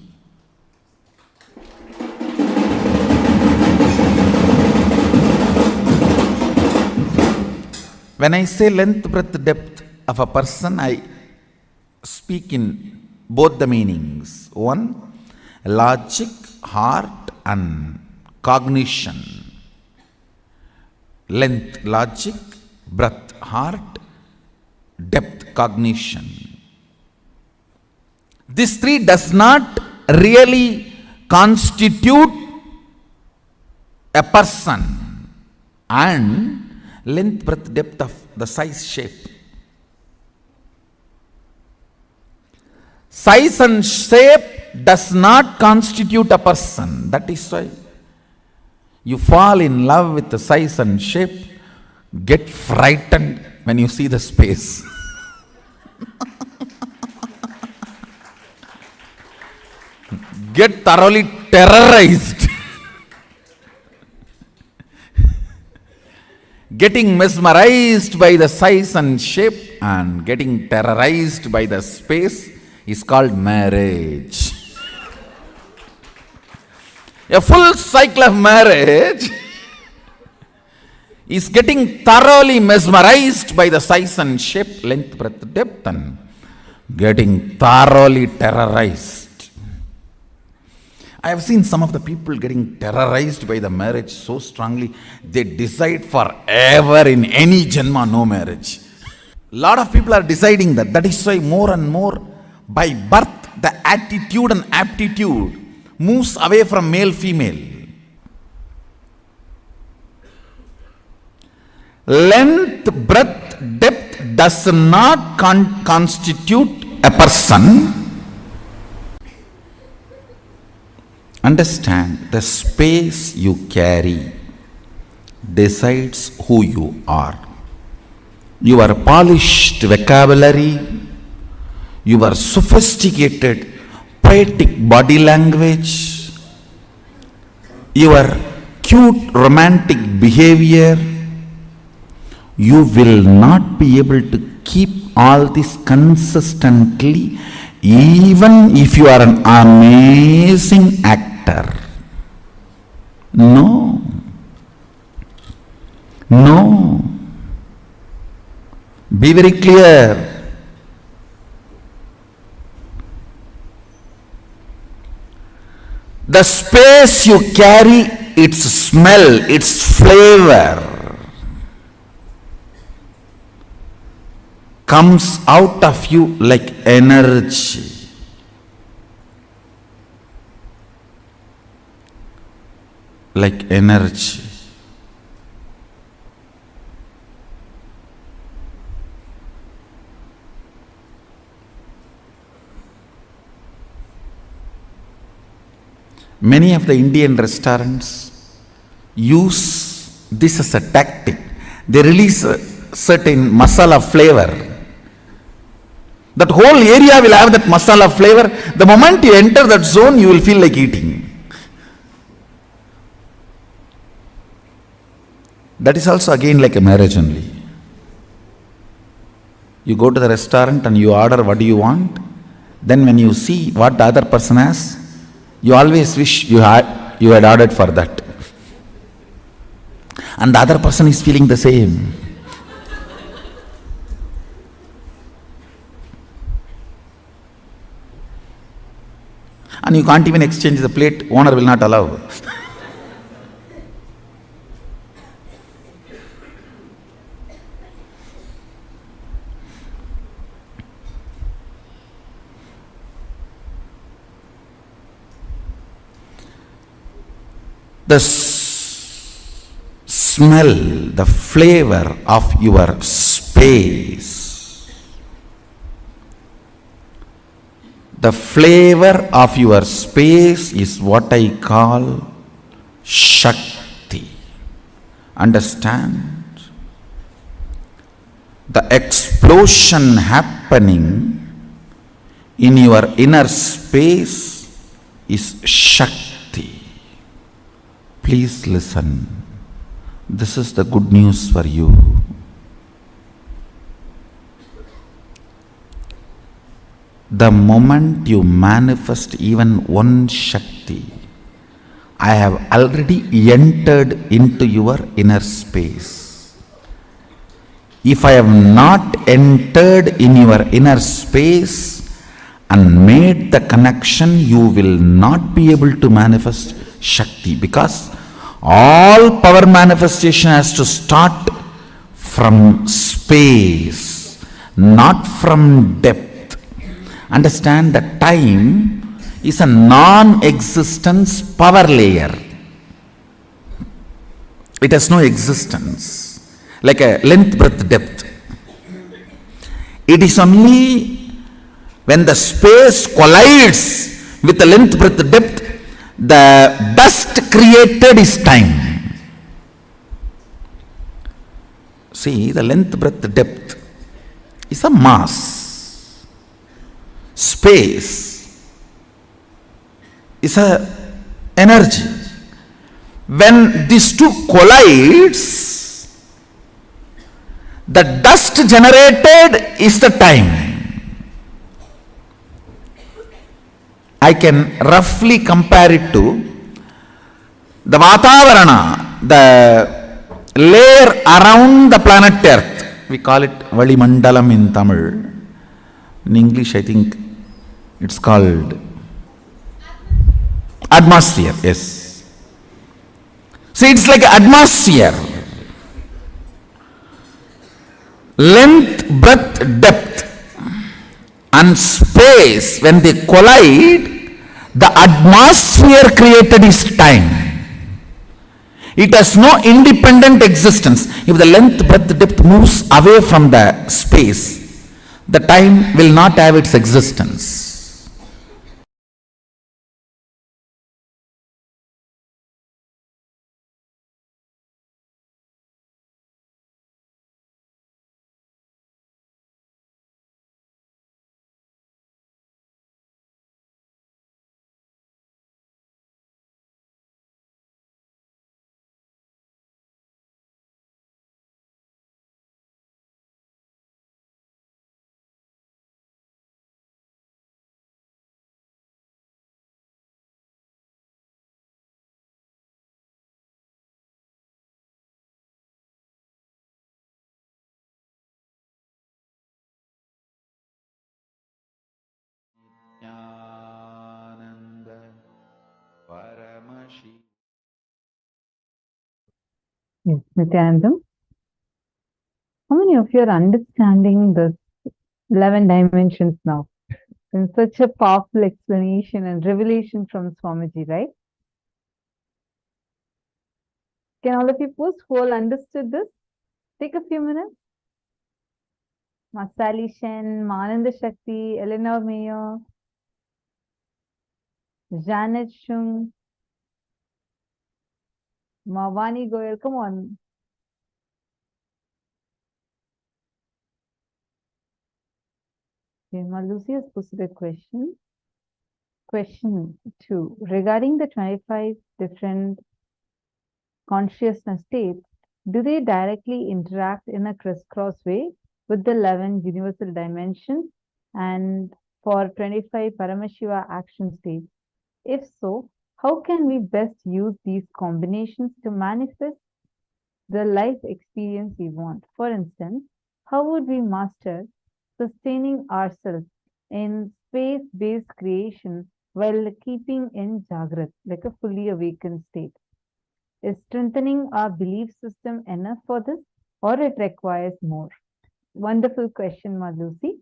When I say length, breadth, depth of a person, I speak in both the meanings. One, logic, heart, and cognition. Length, logic; breadth, heart; depth, cognition. This three does not really constitute a person. And length, breadth, depth of the size, shape. Size and shape does not constitute a person. That is why you fall in love with the size and shape, get frightened when you see the space. Get thoroughly terrorized. Getting mesmerized by the size and shape and getting terrorized by the space is called marriage. A full cycle of marriage is getting thoroughly mesmerized by the size and shape, length, breadth, depth, and getting thoroughly terrorized. I have seen some of the people getting terrorized by the marriage so strongly, they decide forever in any janma no marriage. A lot of people are deciding that. That is why more and more by birth the attitude and aptitude moves away from male female. Length, breadth, depth does not constitute a person. Understand, the space you carry decides who you are. Your polished vocabulary, your sophisticated poetic body language, your cute romantic behavior, you will not be able to keep all this consistently even if you are an amazing actor. No. No. Be very clear. The space you carry, its smell, its flavor comes out of you like energy. Like energy. Many of the Indian restaurants use this as a tactic. They release a certain masala flavor. That whole area will have that masala flavor. The moment you enter that zone, you will feel like eating. That is also again like a marriage only. You go to the restaurant and you order what you want. Then when you see what the other person has, you always wish you had ordered for that. And the other person is feeling the same. And you can't even exchange the plate, owner will not allow. The smell, the flavor of your space, the flavor of your space is what I call Shakti. Understand? The explosion happening in your inner space is Shakti. Please listen. This is the good news for you. The moment you manifest even one Shakti, I have already entered into your inner space. If I have not entered in your inner space and made the connection, you will not be able to manifest Shakti, because all power manifestation has to start from space, not from depth. Understand that time is a non-existence power layer. It has no existence, like a length, breadth, depth. It is only when the space collides with the length, breadth, depth, the dust created is time. See, the length, breadth, depth is a mass. Space is a energy. When these two collides, the dust generated is the time. I can roughly compare it to the Vatavarana, the layer around the planet Earth. We call it Valimandalam in Tamil. In English, I think it's called atmosphere. Yes. See, it's like atmosphere. Length, breadth, depth and space, when they collide, the atmosphere created is time. It has no independent existence. If the length, breadth, depth moves away from the space, the time will not have its existence. Nithyananda Paramashivam. Yes, Nithyanandam. How many of you are understanding the 11 dimensions now? In such a powerful explanation and revelation from Swamiji, right? Can all of you post who all understood this? Take a few minutes. Masali Shen, Mananda Shakti, Eleanor Mayer, Janet Shung, Mavani Goyal, come on. Okay, Lucy has posted a question. Question 2. Regarding the 25 different consciousness states, do they directly interact in a crisscross way with the 11 universal dimensions and for 25 Paramashiva action states? If so, how can we best use these combinations to manifest the life experience we want? For instance, how would we master sustaining ourselves in space-based creation while keeping in Jagrat, like a fully awakened state? Is strengthening our belief system enough for this, or it requires more? Wonderful question, Madhusi.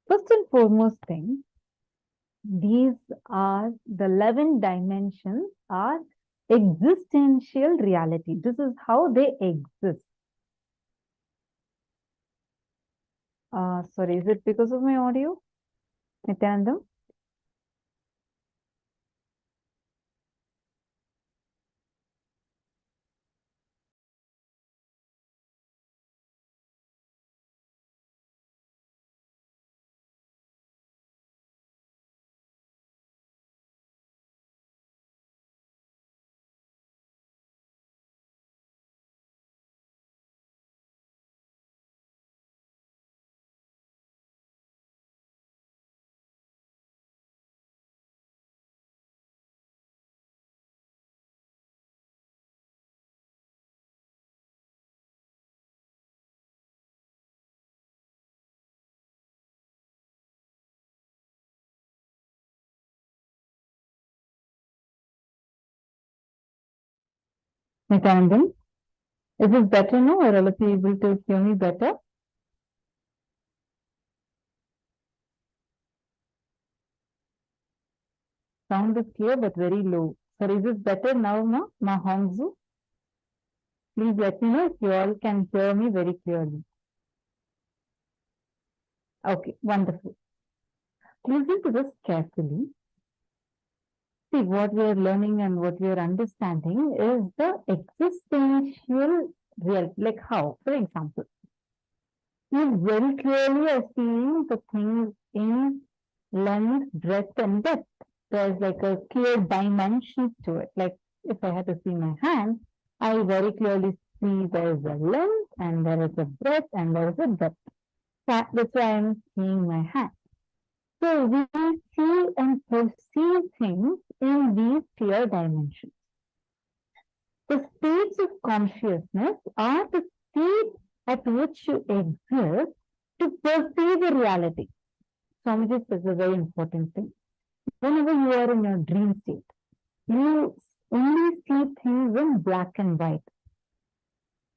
First and foremost thing, these are the 11 dimensions are existential reality. This is how they exist. Sorry, is it because of my audio? Nityanandam? Nityanandam? Is this better now, or are you able to hear me better? Sound is clear but very low. So is this better now, Ma Hongzu? Please let me know if you all can hear me very clearly. Okay, wonderful. Listen to this carefully. See, what we are learning and what we are understanding is the existential real, like how, for example, you very clearly are seeing the things in length, breadth, and depth. There's like a clear dimension to it. Like if I had to see my hand, I very clearly see there is a length and there is a breadth and there is a depth. That's why I'm seeing my hand. So we see and perceive things in these clear dimensions. The states of consciousness are the state at which you exist to perceive a reality. Swamiji says a very important thing. Whenever you are in a dream state, you only see things in black and white.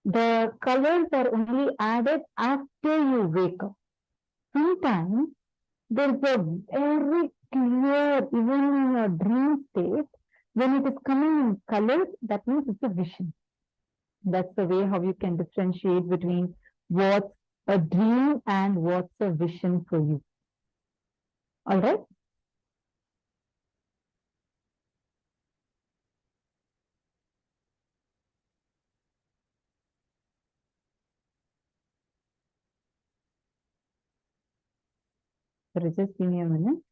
The colors are only added after you wake up. Sometimes there's a very clear, even in a dream state, when it is coming in colors, that means it's a vision. That's the way how you can differentiate between what's a dream and what's a vision for you. All right? So just give me a minute.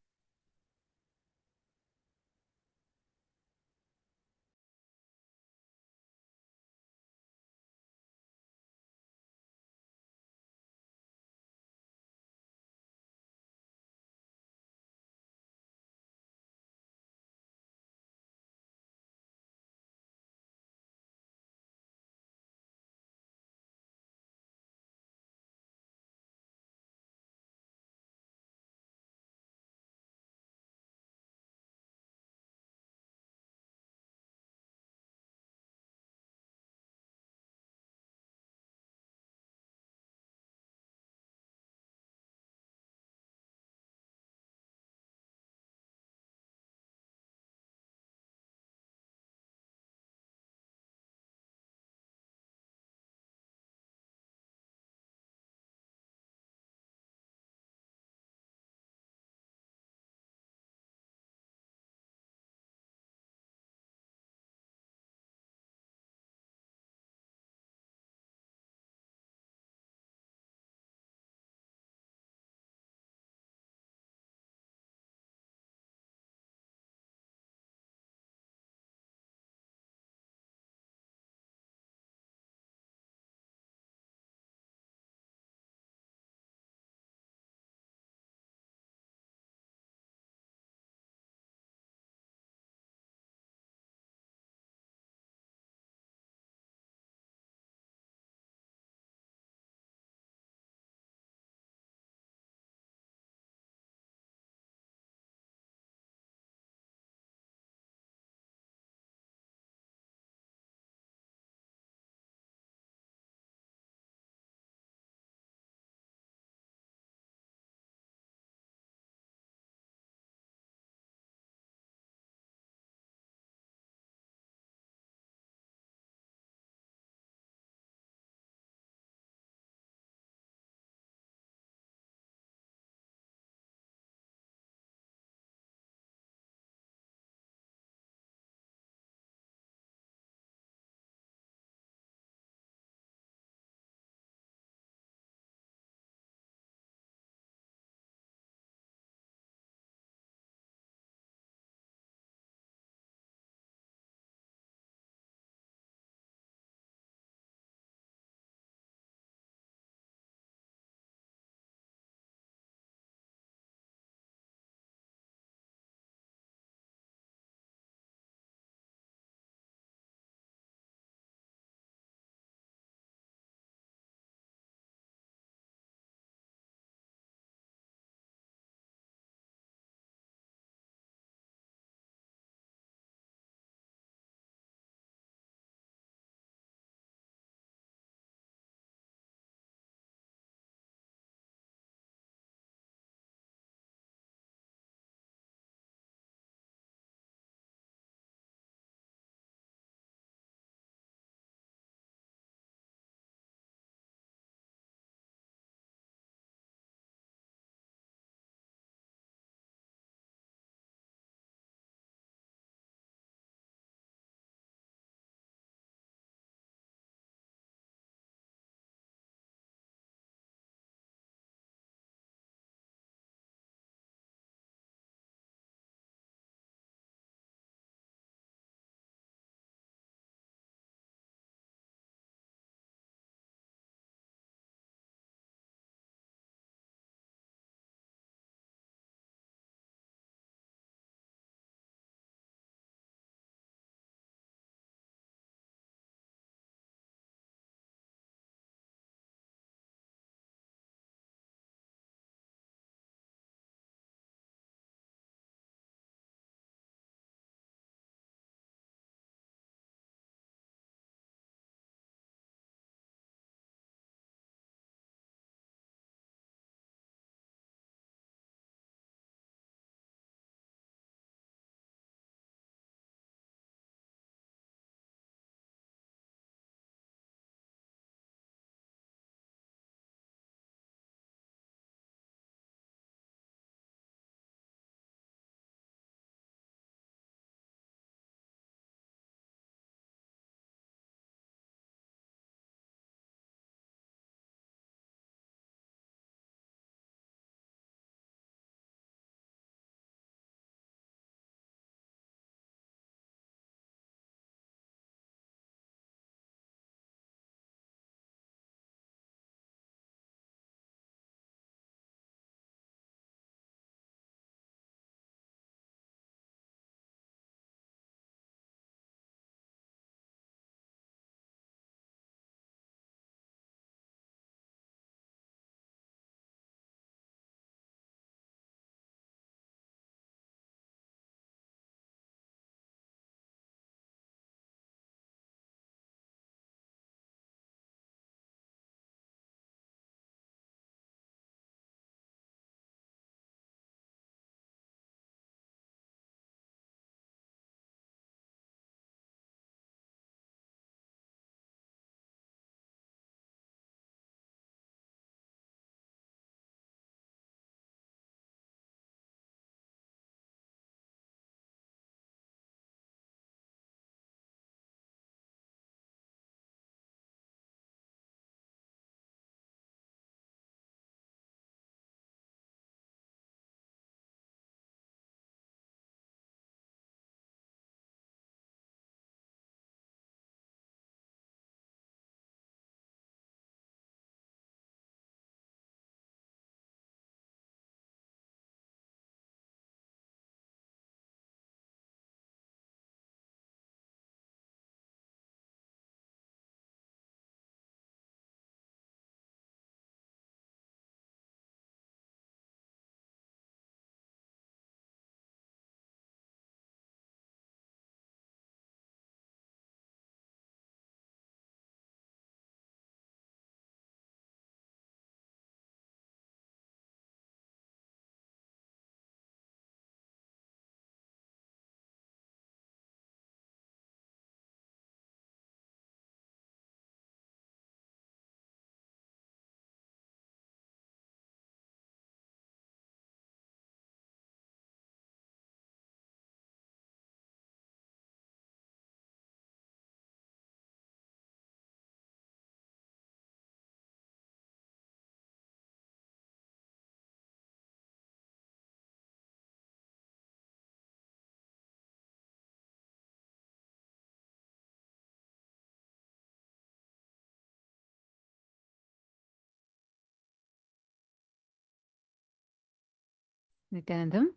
Nityanandam.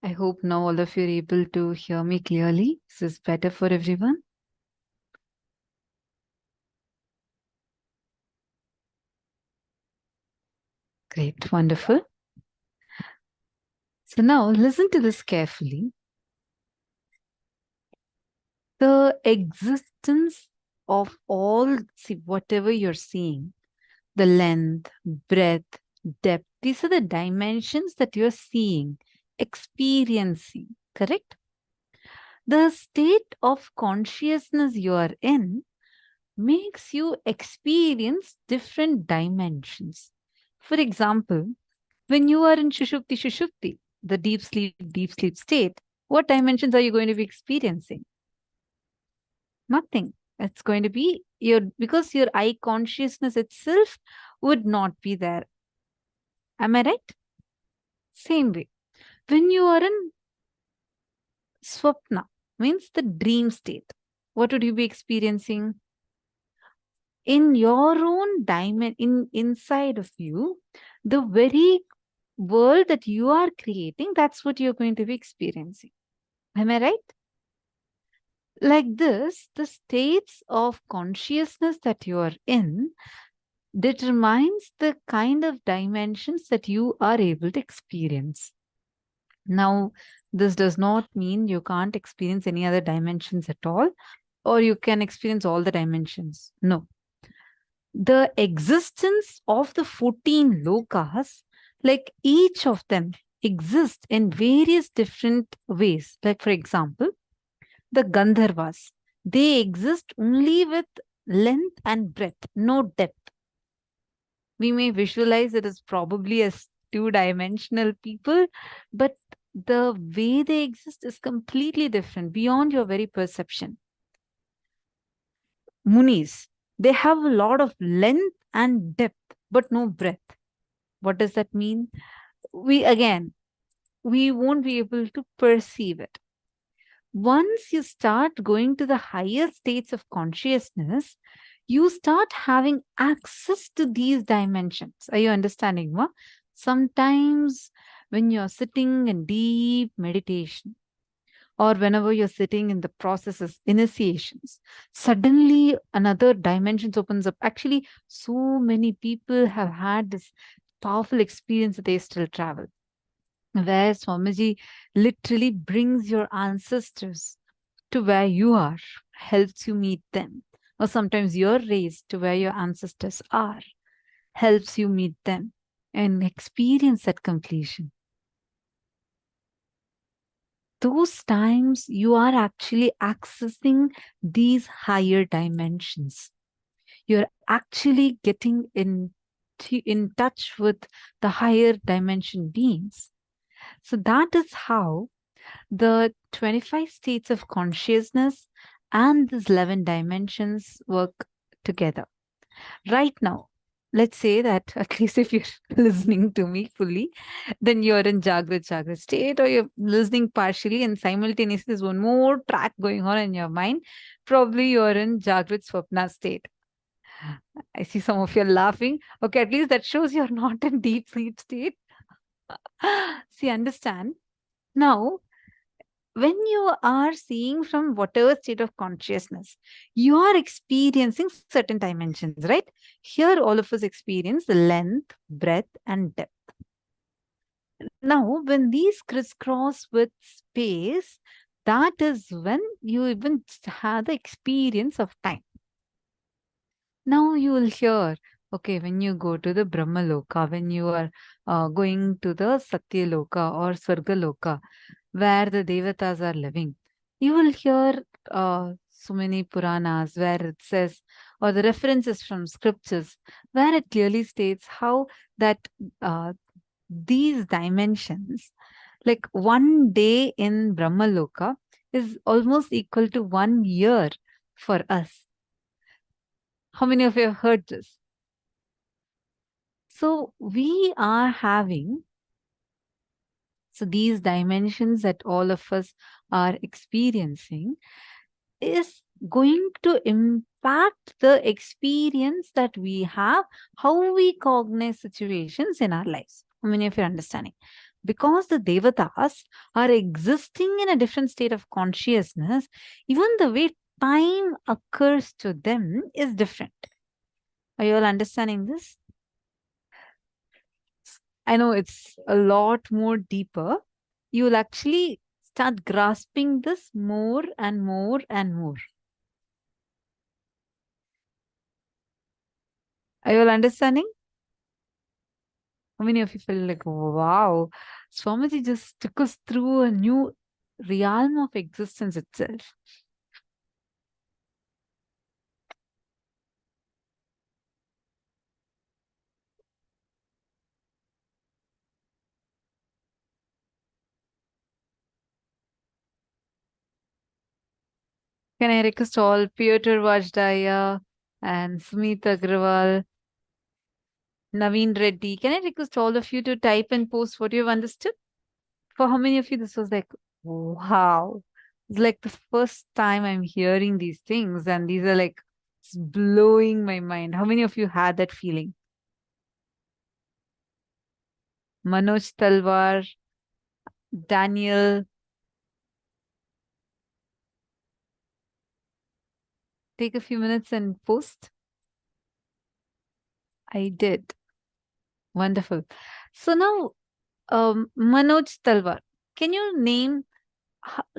I hope now all of you are able to hear me clearly. This is better for everyone. Great, wonderful. So now listen to this carefully. The existence of all, see, whatever you're seeing, the length, breadth, depth, these are the dimensions that you're seeing, experiencing, correct? The state of consciousness you are in makes you experience different dimensions. For example, when you are in Shushupti, the deep sleep state, what dimensions are you going to be experiencing? Nothing. It's going to be because your eye consciousness itself would not be there. Am I right? Same way. When you are in Swapna, means the dream state, what would you be experiencing? In your own dimension, inside of you, the very world that you are creating, that's what you're going to be experiencing. Am I right? Like this, the states of consciousness that you are in determines the kind of dimensions that you are able to experience. Now, this does not mean you can't experience any other dimensions at all, or you can experience all the dimensions. No. The existence of the 14 lokas, like each of them exist in various different ways. Like, for example, the Gandharvas, they exist only with length and breadth, no depth. We may visualize it as probably as two-dimensional people, but the way they exist is completely different, beyond your very perception. Munis, they have a lot of length and depth, but no breadth. What does that mean? We won't be able to perceive it. Once you start going to the higher states of consciousness, you start having access to these dimensions. Are you understanding, Ma? Sometimes when you're sitting in deep meditation, or whenever you're sitting in the processes, initiations, suddenly another dimension opens up. Actually, so many people have had this powerful experience that they still travel, where Swamiji literally brings your ancestors to where you are, helps you meet them. Or sometimes you're raised to where your ancestors are, helps you meet them and experience that completion. Those times you are actually accessing these higher dimensions. You're actually getting in touch with the higher dimension beings. So that is how the 25 states of consciousness and these 11 dimensions work together. Right now, let's say that at least if you're listening to me fully, then you're in Jagrat state, or you're listening partially and simultaneously there's one more track going on in your mind. Probably you're in Jagrat Swapna state. I see some of you are laughing. Okay, at least that shows you're not in deep sleep state. See, understand? Now, when you are seeing from whatever state of consciousness, you are experiencing certain dimensions, right? Here, all of us experience the length, breadth, and depth. Now, when these crisscross with space, that is when you even have the experience of time. Now you will hear, okay, when you go to the Brahma Loka, when you are going to the Satya Loka or Swarga Loka, where the Devatas are living, you will hear so many Puranas where it says, or the references from scriptures, where it clearly states how that these dimensions, like one day in Brahma Loka is almost equal to 1 year for us. How many of you have heard this? So we are having, so these dimensions that all of us are experiencing is going to impact the experience that we have, how we cognize situations in our lives. How many of you are understanding? because the devatas are existing in a different state of consciousness, even the way time occurs to them is different. Are you all understanding this? I know it's a lot more deeper. You will actually start grasping this more and more and more. Are you all understanding? How many of you feel like, wow, Swamiji just took us through a new realm of existence itself? Can I request all Piotr Vajdaya and Sumit Agrawal, Naveen Reddy, can I request all of you to type and post what you've understood? For how many of you this was like, wow, it's like the first time I'm hearing these things and these are like it's blowing my mind. How many of you had that feeling? Manoj Talwar, Daniel, take a few minutes and post. I did. Wonderful. So now, Manoj Talwar, can you name,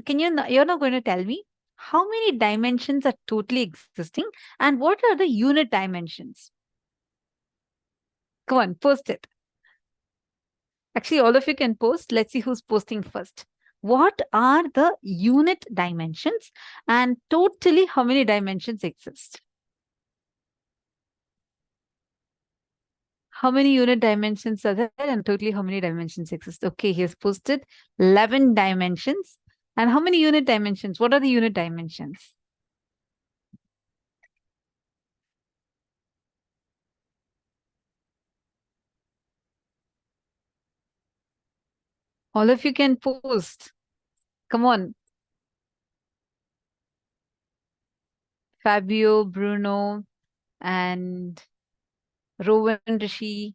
you're not going to tell me how many dimensions are totally existing and what are the unit dimensions? Come on, post it. Actually, all of you can post. Let's see who's posting first. What are the unit dimensions and totally how many dimensions exist? How many unit dimensions are there and totally how many dimensions exist? Okay, he has posted 11 dimensions. And how many unit dimensions? What are the unit dimensions? All of you can post. Come on. Fabio, Bruno, and Rowan Rishi.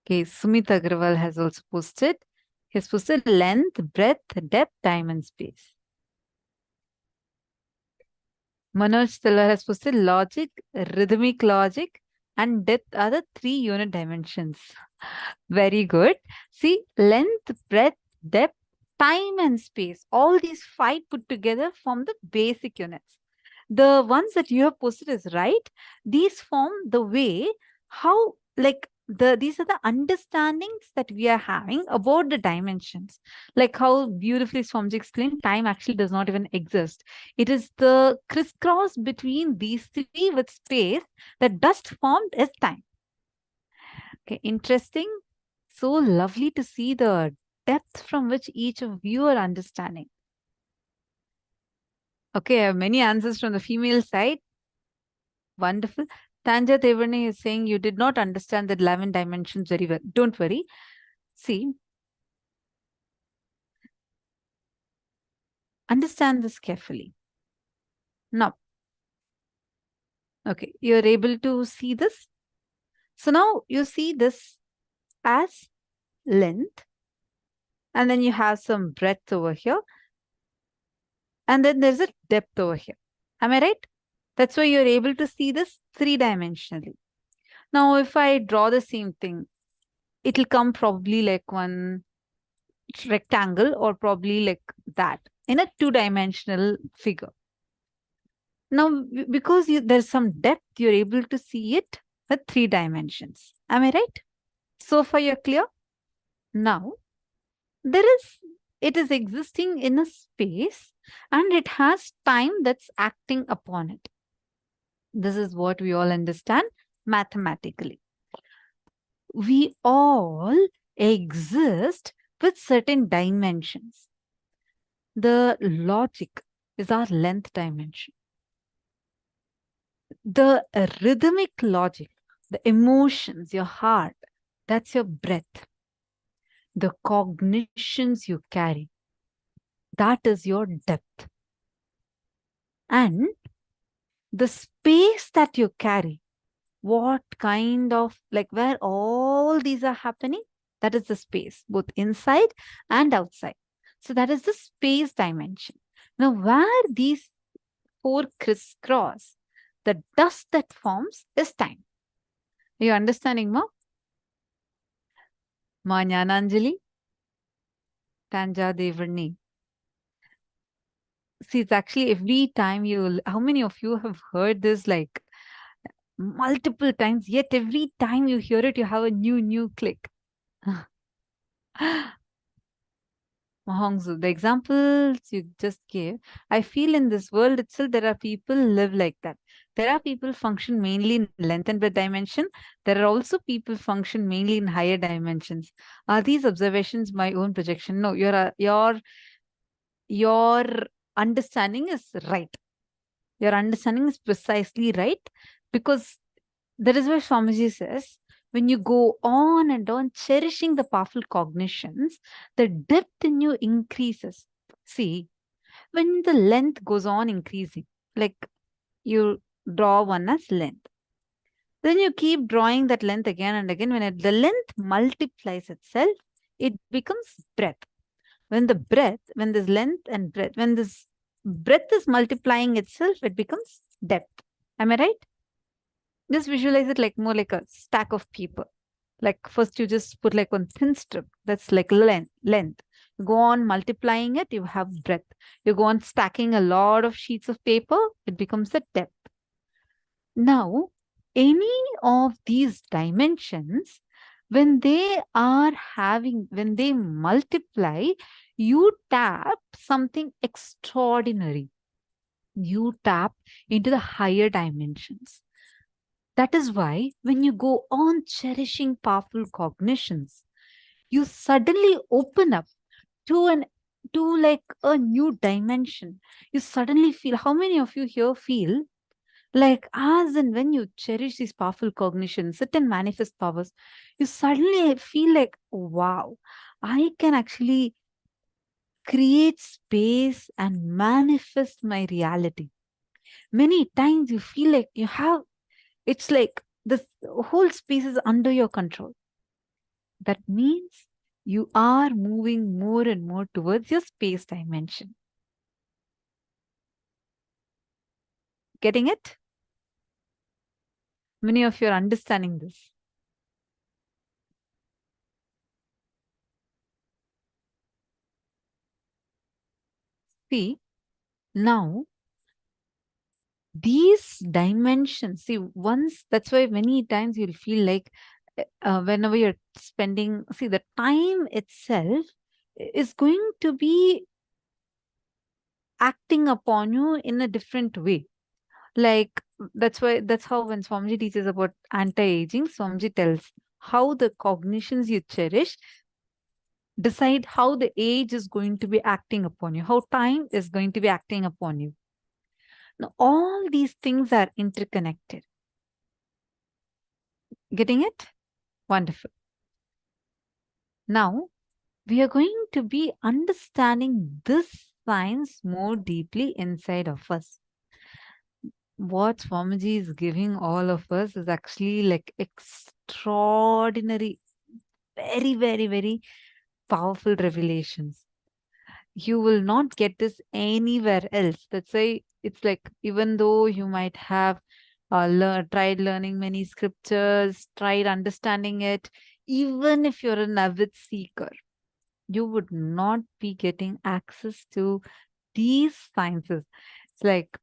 Okay, Sumit Agrawal has also posted. He has posted length, breadth, depth, time, and space. Manoj Talwar has posted logic, rhythmic logic, and depth are the 3 unit dimensions. Very good. See, length, breadth, depth, time, and space. All these 5 put together form the basic units. The ones that you have posted is right. These form the way how, like, these are the understandings that we are having about the dimensions. Like how beautifully Swamiji explained, time actually does not even exist. It is the crisscross between these 3 with space that dust formed as time. Okay, interesting. So lovely to see the depth from which each of you are understanding. Okay, I have many answers from the female side. Wonderful. Tanja Devarne is saying you did not understand the 11 dimensions very well. Don't worry. See, understand this carefully. Now, okay, you're able to see this. So now you see this as length, and then you have some breadth over here, and then there's a depth over here. Am I right? That's why you're able to see this 3-dimensionally. Now, if I draw the same thing, it'll come probably like one rectangle or probably like that in a 2-dimensional figure. Now, because there's some depth, you're able to see it with 3 dimensions. Am I right? So far, you're clear? Now, it is existing in a space and it has time that's acting upon it. This is what we all understand mathematically. We all exist with certain dimensions. The logic is our length dimension. The rhythmic logic, the emotions, your heart, that's your breath. The cognitions you carry, that is your depth. And the space that you carry, what kind of, like, where all these are happening, that is the space, both inside and outside. So that is the space dimension. Now, where these four crisscross, the dust that forms is time. Are you understanding, Ma? Ma Jnananjali? Tanja Devarni. See, it's actually every time how many of you have heard this like multiple times, yet every time you hear it, you have a new click. Mahongzu, the examples you just gave, I feel in this world itself, there are people live like that. There are people function mainly in length and breadth dimension. There are also people function mainly in higher dimensions. Are these observations my own projection? No, your understanding is right. Your understanding is precisely right, because that is why Swamiji says, when you go on and on cherishing the powerful cognitions, the depth in you increases. See, when the length goes on increasing, like you draw one as length, then you keep drawing that length again and again. When the length multiplies itself, it becomes breadth. When this length and breadth, when this breadth is multiplying itself, it becomes depth. Am I right? Just visualize it like more like a stack of paper. Like first you just put like one thin strip, that's like length. You go on multiplying it, you have breadth. You go on stacking a lot of sheets of paper, it becomes a depth. Now, any of these dimensions, when they multiply, you tap something extraordinary. You tap into the higher dimensions. That is why when you go on cherishing powerful cognitions, you suddenly open up to like a new dimension. You suddenly feel, how many of you here feel like, as and when you cherish these powerful cognitions, certain manifest powers, you suddenly feel like, wow, I can actually create space and manifest my reality. Many times you feel like it's like the whole space is under your control. That means you are moving more and more towards your space dimension. Getting it? Many of you are understanding this. See, now these dimensions, see, once, that's why many times you'll feel like whenever you're spending, see, the time itself is going to be acting upon you in a different way. Like, that's how when Swamiji teaches about anti-aging, Swamiji tells how the cognitions you cherish decide how the age is going to be acting upon you, how time is going to be acting upon you. Now, all these things are interconnected. Getting it? Wonderful. Now, we are going to be understanding this science more deeply inside of us. What Swamiji is giving all of us is actually like extraordinary, very, very, very powerful revelations. You will not get this anywhere else. That's why it's like, even though you might have tried learning many scriptures, tried understanding it, even if you're an avid seeker, you would not be getting access to these sciences. It's like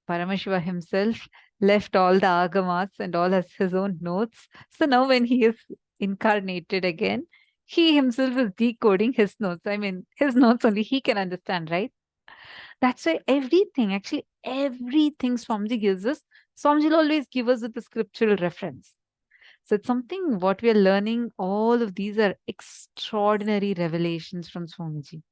Paramashiva himself left all the agamas and all his own notes. So now when he is incarnated again, he himself is decoding his notes. I mean, his notes only he can understand, right? That's why everything Swamiji gives us, Swamiji will always give us with a scriptural reference. So it's something what we are learning. All of these are extraordinary revelations from Swamiji.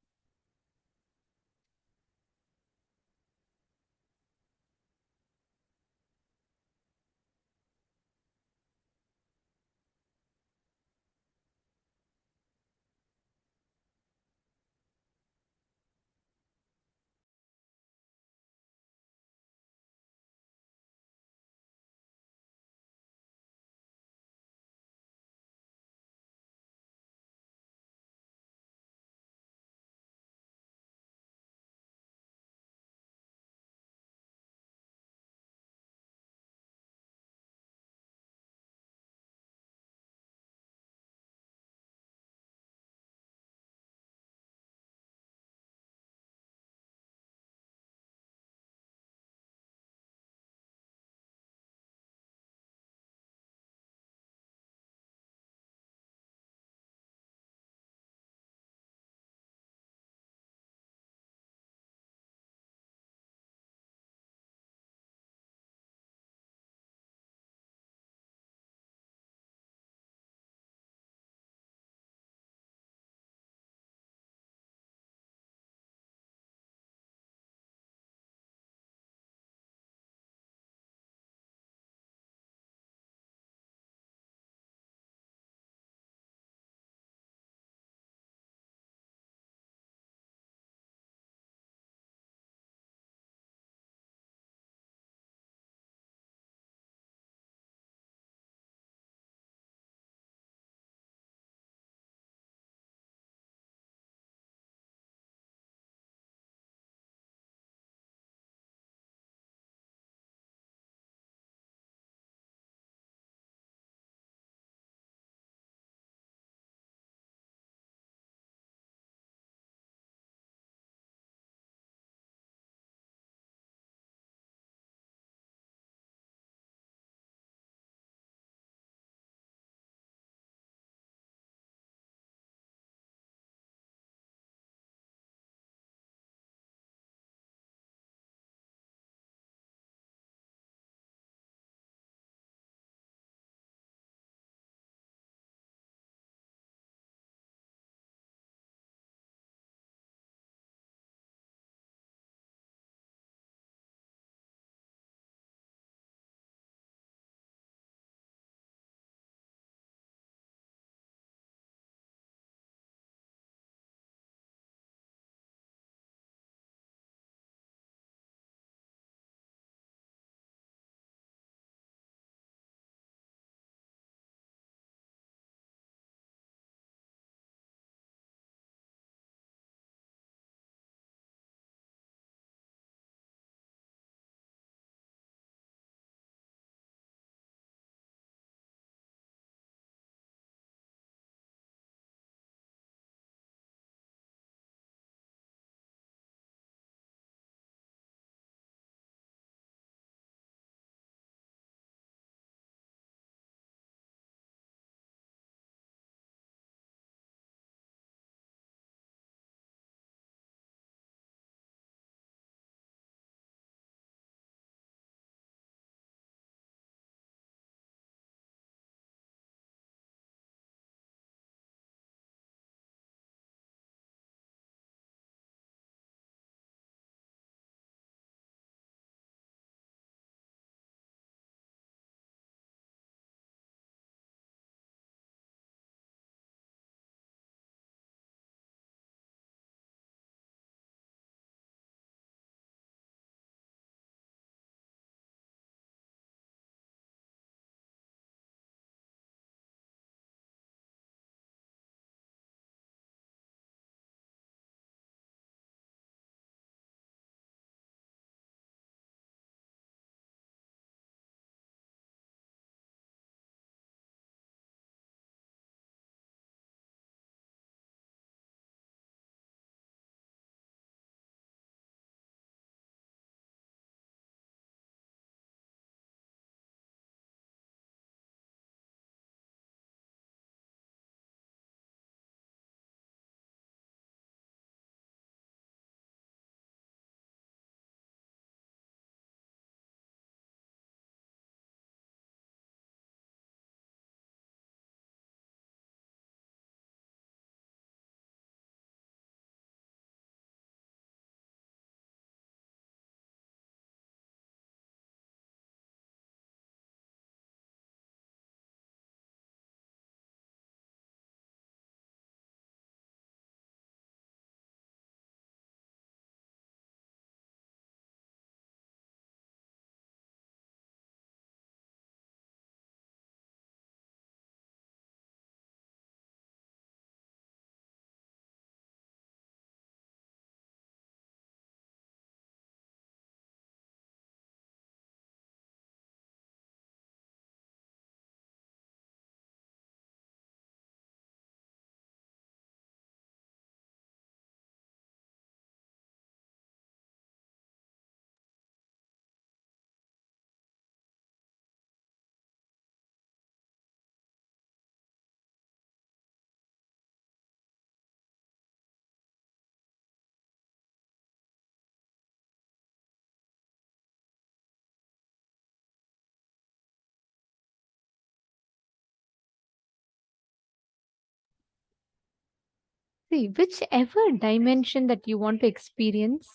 See, whichever dimension that you want to experience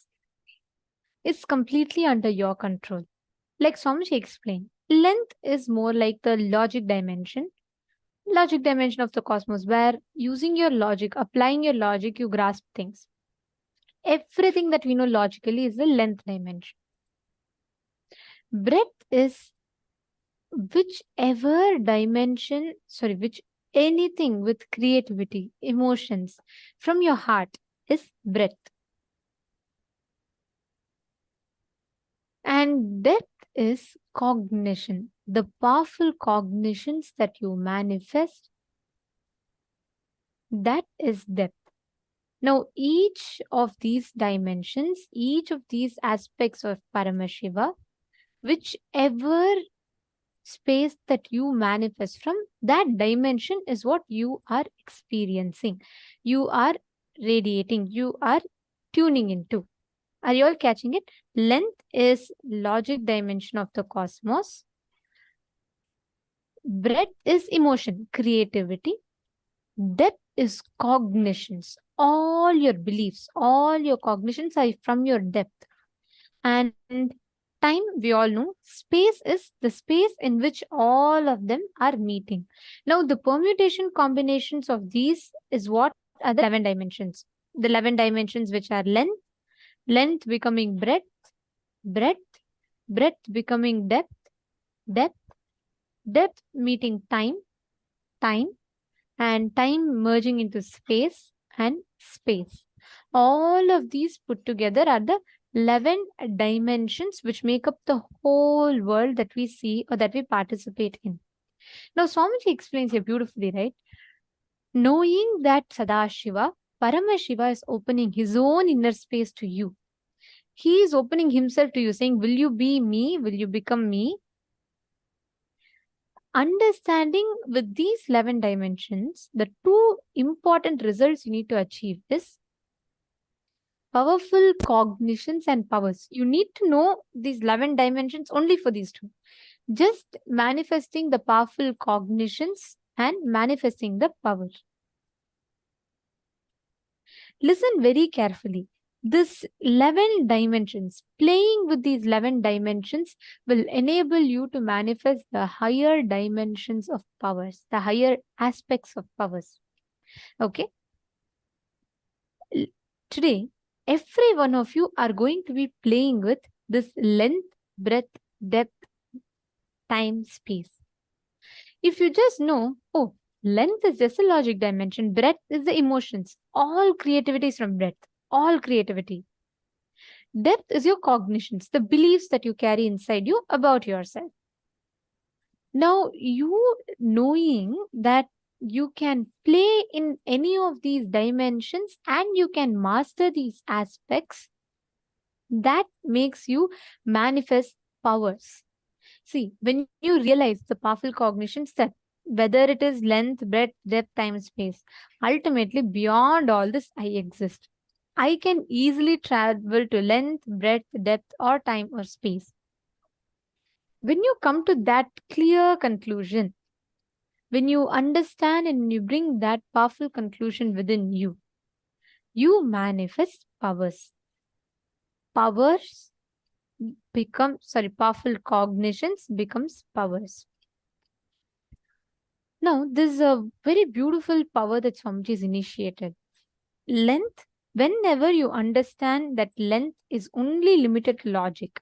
is completely under your control. Like Swamiji explained, length is more like the logic dimension of the cosmos, where using your logic, applying your logic, you grasp things. Everything that we know logically is the length dimension. Breadth is anything with creativity, emotions from your heart is breadth. And depth is cognition, the powerful cognitions that you manifest. That is depth. Now, each of these dimensions, each of these aspects of Paramashiva, whichever space that you manifest from, that dimension is what you are experiencing, you are radiating, you are tuning into. Are you all catching it? Length is logic dimension of the cosmos. Breadth is emotion, creativity. Depth is cognitions. All your beliefs, all your cognitions are from your depth. And time, we all know, space is the space in which all of them are meeting. Now, the permutation combinations of these is what are the 11 dimensions. The 11 dimensions which are length becoming breadth, breadth becoming depth, depth meeting time, and time merging into space and space. All of these put together are the 11 dimensions which make up the whole world that we see or that we participate in. Now, Swamiji explains here beautifully, right? Knowing that Sadashiva, Paramashiva is opening his own inner space to you. He is opening himself to you, saying, will you be me? Will you become me? Understanding with these 11 dimensions, the two important results you need to achieve is powerful cognitions and powers. You need to know these 11 dimensions only for these two. Just manifesting the powerful cognitions and manifesting the power. Listen very carefully. This 11 dimensions, playing with these 11 dimensions will enable you to manifest the higher dimensions of powers, the higher aspects of powers. Okay? Today, every one of you are going to be playing with this length, breadth, depth, time, space. If you just know, oh, length is just a logic dimension, breadth is the emotions, all creativity is from breadth, all creativity. Depth is your cognitions, the beliefs that you carry inside you about yourself. Now, you knowing that you can play in any of these dimensions and you can master these aspects, that makes you manifest powers. See, when you realize the powerful cognitions that whether it is length, breadth, depth, time, space, ultimately beyond all this, I exist. I can easily travel to length, breadth, depth, or time or space. When you come to that clear conclusion, when you understand and you bring that powerful conclusion within you, you manifest powers. Powerful cognitions becomes powers. Now, this is a very beautiful power that Swamiji has initiated. Length, whenever you understand that length is only limited to logic,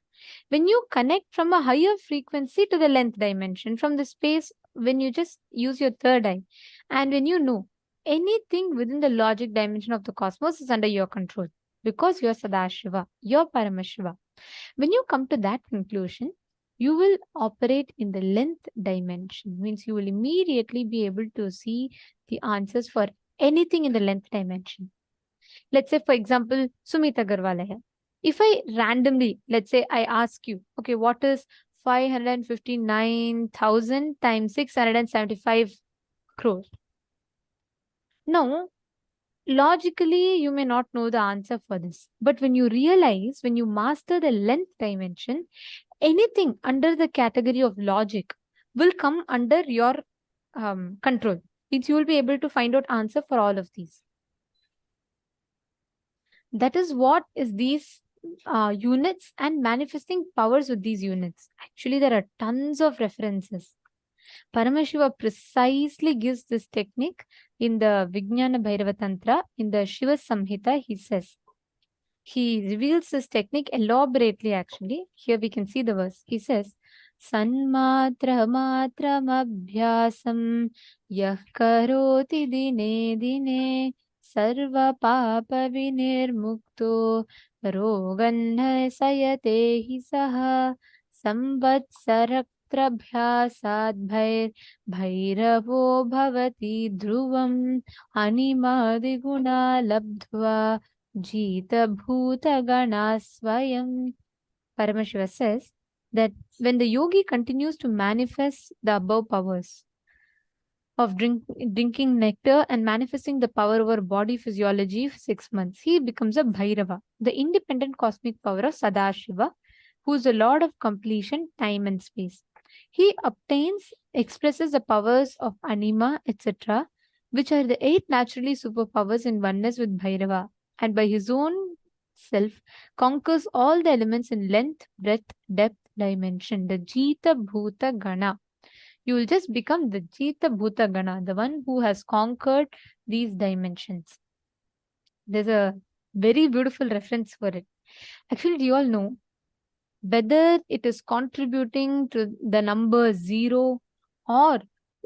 when you connect from a higher frequency to the length dimension, from the space, when you just use your third eye, and when you know anything within the logic dimension of the cosmos is under your control, because you're Sadashiva, you're Paramashiva. When you come to that conclusion, you will operate in the length dimension. Means you will immediately be able to see the answers for anything in the length dimension. Let's say, for example, Sumit Agarwal hai. If I randomly, let's say I ask you, okay, what is 559,000 times 675 crores? Now, logically, you may not know the answer for this. But when you realize, when you master the length dimension, anything under the category of logic will come under your control. Means you will be able to find out answer for all of these. That is what is these units and manifesting powers with these units. Actually, there are tons of references. Paramashiva precisely gives this technique in the Vijnana Bhairava Tantra. In the Shiva Samhita, he reveals this technique elaborately actually. Here we can see the verse. He says, Sanmatra matram abhyasam yah karoti dine dine sarva papa vinirmukto roganna sayate hi saha samvatsaraktrabhyasad bhairavo bhavati dhruvam animadiguna labdhva Jita Bhuta Gana Swayam. Paramashiva says that when the yogi continues to manifest the above powers of drinking nectar and manifesting the power over body physiology for 6 months, he becomes a Bhairava, the independent cosmic power of Sadashiva, who is the Lord of completion, time and space. He expresses the powers of Anima, etc., which are the 8 naturally superpowers in oneness with Bhairava, and by his own self conquers all the elements in length, breadth, depth, dimension, the Jita Bhuta Gana. You will just become the Jita Bhuta Gana, the one who has conquered these dimensions. There's a very beautiful reference for it. Actually, do you all know whether it is contributing to the number 0 or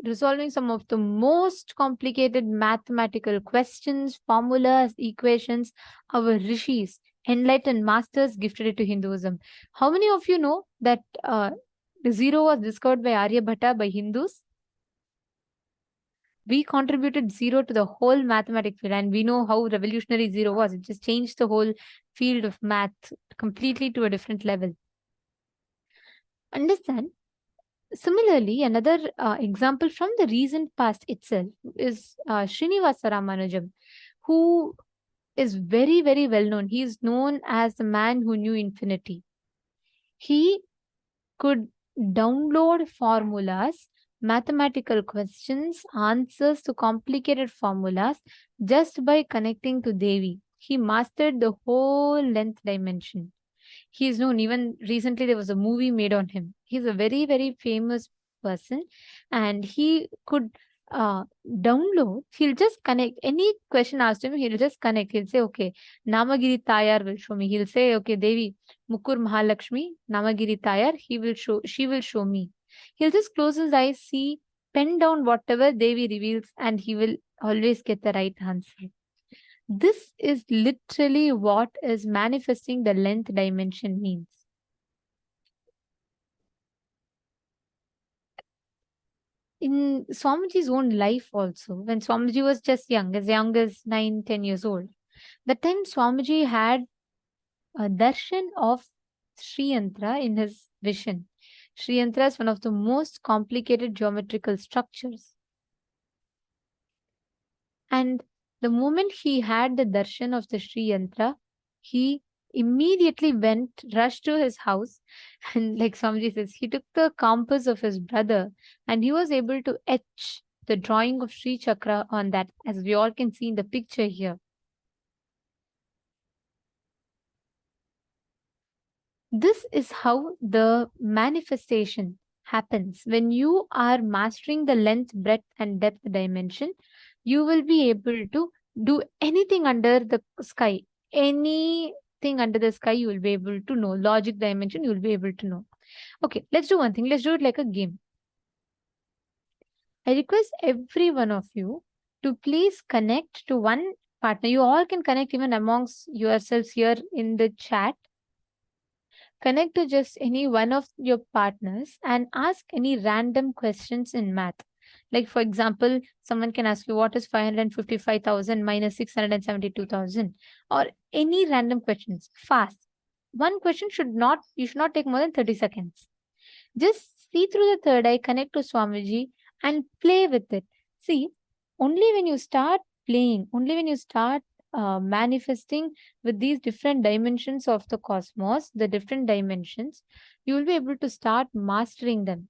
resolving some of the most complicated mathematical questions, formulas, equations, our rishis, enlightened masters gifted it to Hinduism? How many of you know that the 0 was discovered by Aryabhatta by Hindus? We contributed 0 to the whole mathematics field, and we know how revolutionary 0 was. It just changed the whole field of math completely to a different level. Understand? Similarly, another example from the recent past itself is Srinivasa Ramanujam, who is very, very well known. He is known as the man who knew infinity. He could download formulas, mathematical questions, answers to complicated formulas just by connecting to Devi. He mastered the whole length dimension. He is known, even recently there was a movie made on him. He's a very, very famous person, and he could download. He'll just connect any question asked him. He'll just connect. He'll say, okay, Namagiri Tayar will show me. He'll say, okay, Devi Mukur Mahalakshmi Namagiri Tayar. She will show me. He'll just close his eyes, see, pen down whatever Devi reveals, and he will always get the right answer. This is literally what is manifesting the length dimension means. In Swamiji's own life also, when Swamiji was just young as 9-10 years old, that time Swamiji had a darshan of Sri Yantra in his vision. Sri Yantra is one of the most complicated geometrical structures. And the moment he had the darshan of the Sri Yantra, he immediately rushed to his house, and like Swamiji says, he took the compass of his brother and he was able to etch the drawing of Sri Chakra on that, as we all can see in the picture here. This is how the manifestation happens. When you are mastering the length, breadth, and depth dimension, you will be able to do anything under the sky. Anything under the sky, you will be able to know. Logic dimension, you will be able to know. Okay, let's do one thing. Let's do it like a game. I request every one of you to please connect to one partner. You all can connect even amongst yourselves here in the chat. Connect to just any one of your partners and ask any random questions in math. Like, for example, someone can ask you, what is 555,000 minus 672,000? Or any random questions, fast. One question you should not take more than 30 seconds. Just see through the third eye, connect to Swamiji and play with it. See, only when you start playing, only when you start manifesting with these different dimensions of the cosmos, the different dimensions, you will be able to start mastering them.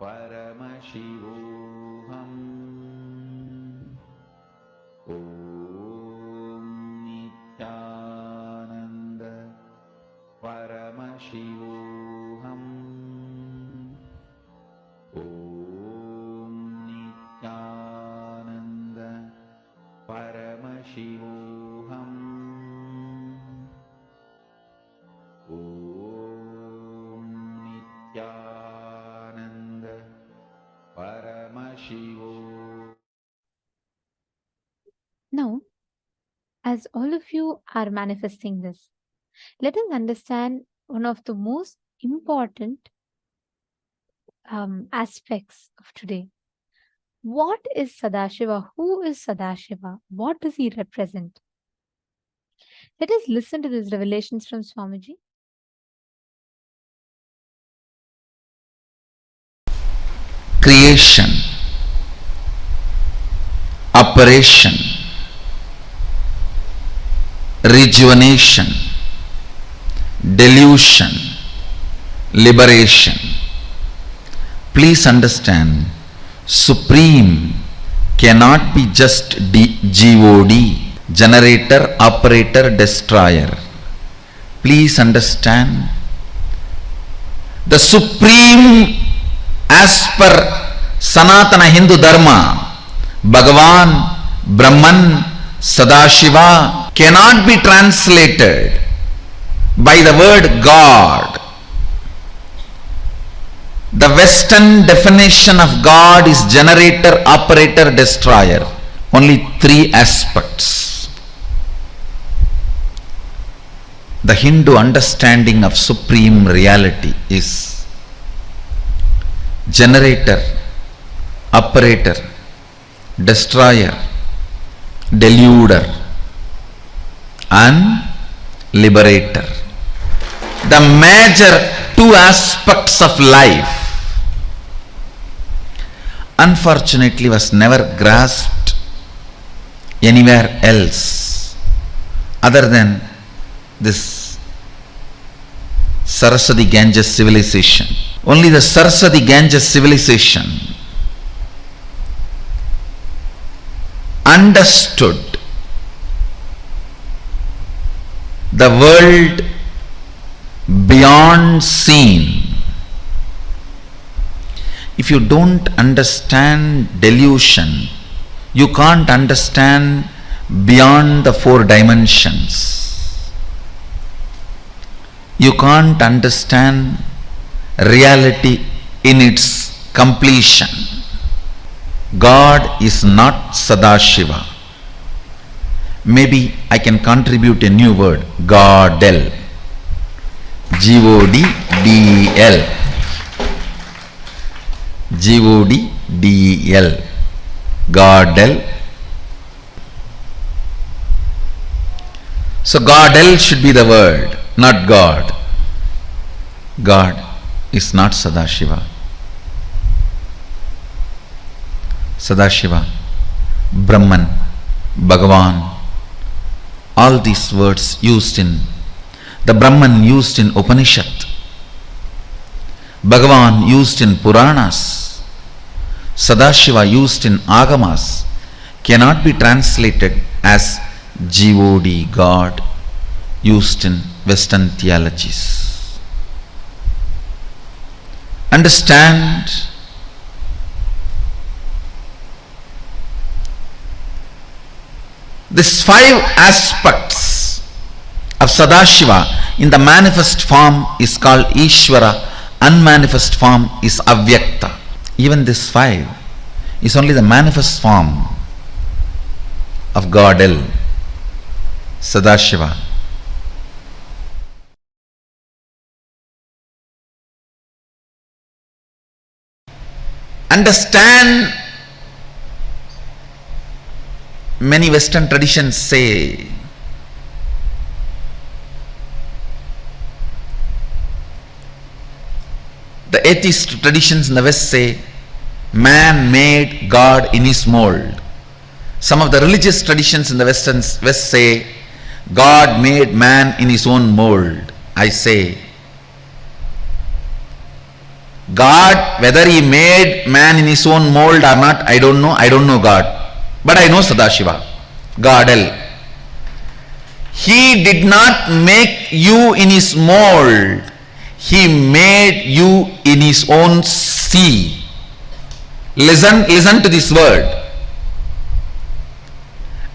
Paramashivoham. Om Nithyananda Paramashivoham. Om Nithyananda Paramashivoham. Om Nithyananda Paramashivoham. Now, as all of you are manifesting this, let us understand one of the most important aspects of today. What is Sadashiva? Who is Sadashiva? What does he represent? Let us listen to these revelations from Swamiji. Creation, operation, rejuvenation, delusion, liberation. Please understand, Supreme cannot be just GOD, generator, operator, destroyer. Please understand, the Supreme, as per Sanatana Hindu Dharma, Bhagavan, Brahman, Sadashiva cannot be translated by the word God. The Western definition of God is generator, operator, destroyer. Only three aspects. The Hindu understanding of supreme reality is generator, operator, destroyer, deluder, and liberator. The major two aspects of life unfortunately was never grasped anywhere else other than this Saraswati Ganges civilization. Only the Saraswati Ganges civilization understood the world beyond seen. If you don't understand delusion, you can't understand beyond the four dimensions. You can't understand reality in its completion. God is not Sadashiva. Maybe I can contribute a new word, Godel. Godel. Godel. Godel. So Godel should be the word, not God. God is not Sadashiva. Sadashiva, Brahman, Bhagavan, all these words used in the Brahman used in Upanishad, Bhagavan used in Puranas, Sadashiva used in Agamas cannot be translated as God, God, used in Western theologies. Understand, these five aspects of Sadashiva in the manifest form is called Ishvara, unmanifest form is Avyakta. Even this five is only the manifest form of Godel, Sadashiva. Understand, many Western traditions say the atheist traditions in the West say man made God in his mold. Some of the religious traditions in the West say God made man in his own mold. I say God, whether he made man in his own mold or not, I don't know. I don't know God. But I know Sadashiva, Godel. He did not make you in his mold. He made you in his own sea. Listen to this word.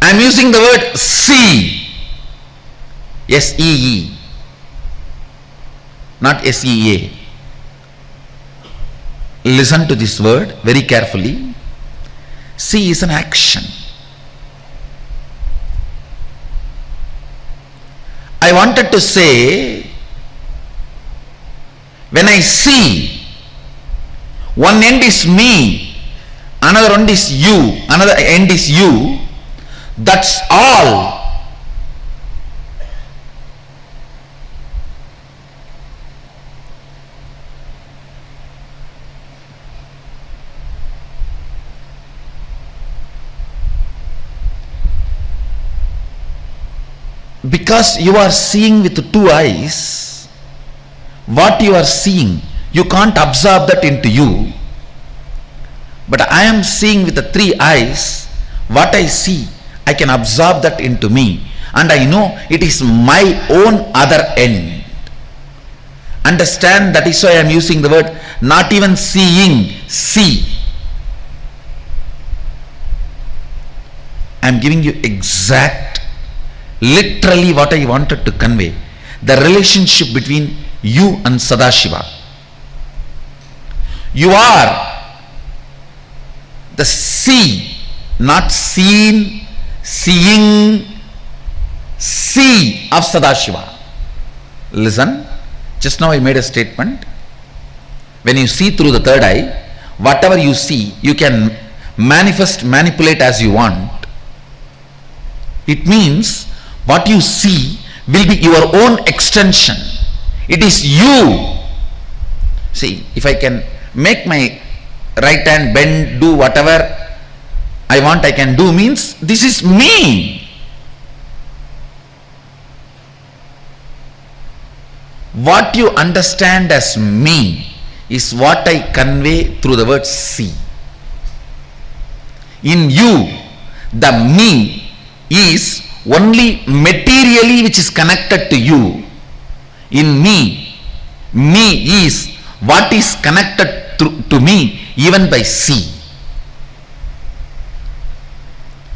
I am using the word sea. S-E-E. Not S-E-A. Listen to this word very carefully. See is an action. I wanted to say, when I see, one end is me, another end is you, another end is you, that's all. Because you are seeing with two eyes, what you are seeing, you can't absorb that into you. But I am seeing with the three eyes, what I see, I can absorb that into me. And I know it is my own other end. Understand, that is why I am using the word, not even seeing, see. I am giving you exact, literally what I wanted to convey. The relationship between you and Sadashiva. You are the see, not seen, seeing, see of Sadashiva. Listen, just now I made a statement. When you see through the third eye, whatever you see, you can manifest, manipulate as you want. It means what you see will be your own extension. It is you. See, if I can make my right hand bend, do whatever I want, I can do, means this is me. What you understand as me is what I convey through the word see. In you, the me is only materially which is connected to you. In me, me is what is connected to me even by see.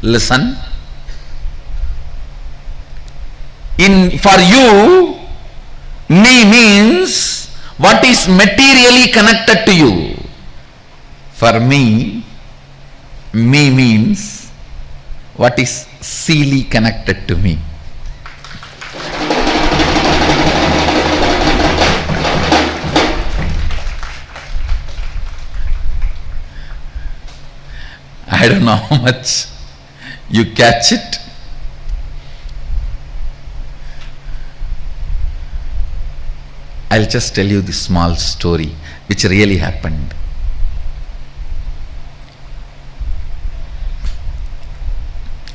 Listen. For you, me means what is materially connected to you. For me, me means what is seely connected to me. I don't know how much you catch it. I'll just tell you this small story which really happened.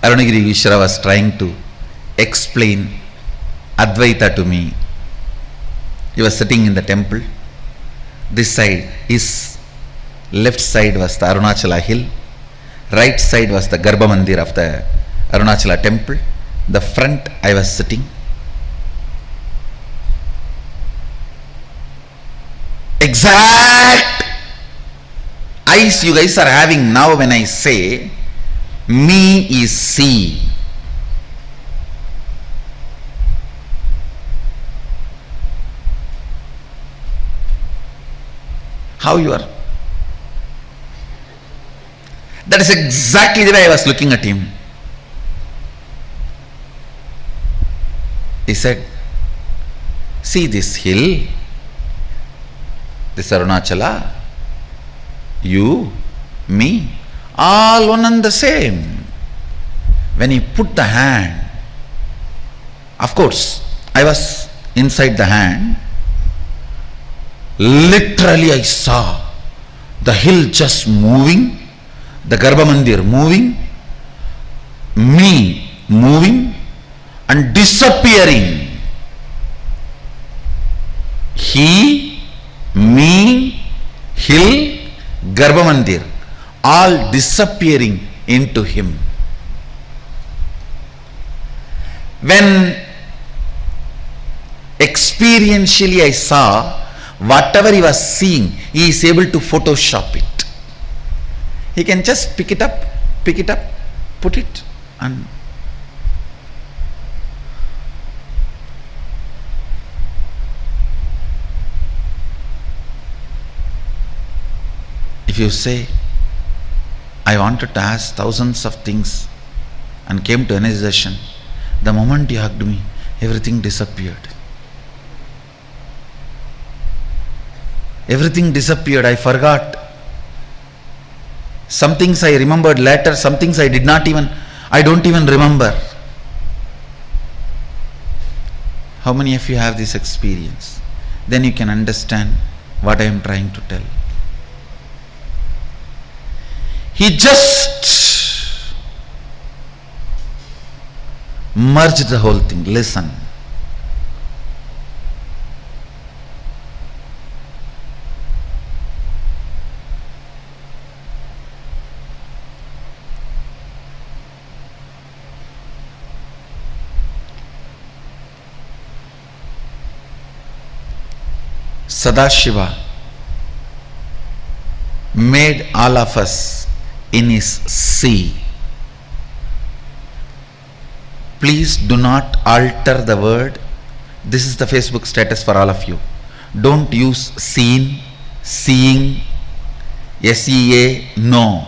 Arunagiri Vishra was trying to explain Advaita to me. He was sitting in the temple. This side, his left side was the Arunachala hill. Right side was the Garbha Mandir of the Arunachala temple. The front I was sitting. Exact eyes you guys are having now when I say me is see. How you are? That is exactly the way I was looking at him. He said, see this hill, this Arunachala, you, me, all one and the same. When he put the hand, of course, I was inside the hand. Literally I saw the hill just moving, the Garbha Mandir moving, me moving and disappearing. He, me, hill, Garbhamandir, all disappearing into him. When experientially I saw whatever he was seeing, he is able to Photoshop it. He can just pick it up, put it, and if you say, I wanted to ask thousands of things and came to energization, the moment you hugged me, everything disappeared. Everything disappeared. I forgot. Some things I remembered later, some things I don't even remember. How many of you have this experience? Then you can understand what I am trying to tell. He just merged the whole thing. Listen. Sadashiva made all of us in his sea. Please do not alter the word. This is the Facebook status for all of you. Don't use seen, seeing, SEA, no.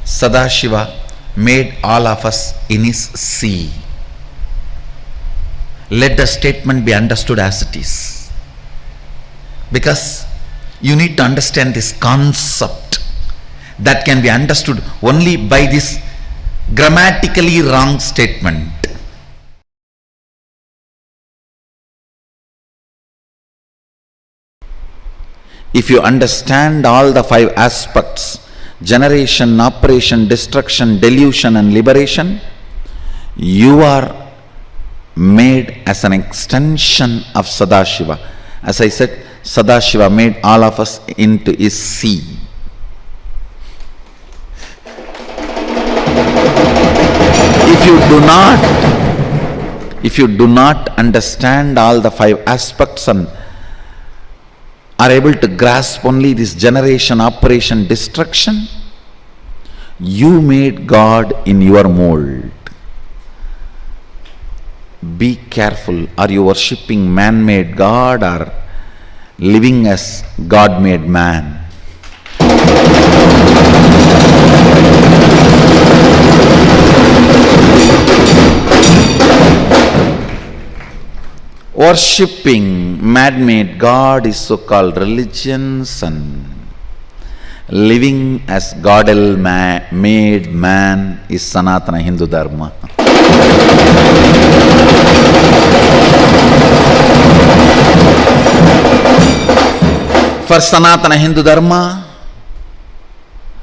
Sadashiva made all of us in his sea. Let the statement be understood as it is. Because you need to understand this concept that can be understood only by this grammatically wrong statement. If you understand all the 5 aspects, generation, operation, destruction, delusion and liberation, you are made as an extension of Sadashiva. As I said, Sadashiva made all of us into his sea. If you do not understand all the 5 aspects and are able to grasp only this generation, operation, destruction, you made God in your mold. Be careful. Are you worshipping man-made God or living as God-made man? Worshipping man-made God is so-called religions, and living as God-made man is Sanatana Hindu Dharma. For Sanatana Hindu Dharma,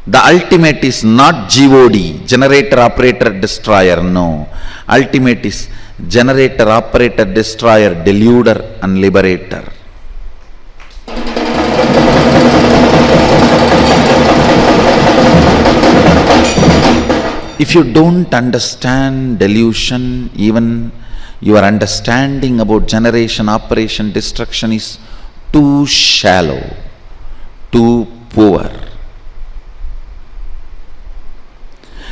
the ultimate is not GOD, generator, operator, destroyer, no. Ultimate is generator, operator, destroyer, deluder and liberator. If you don't understand delusion, even your understanding about generation, operation, destruction is too shallow, too poor.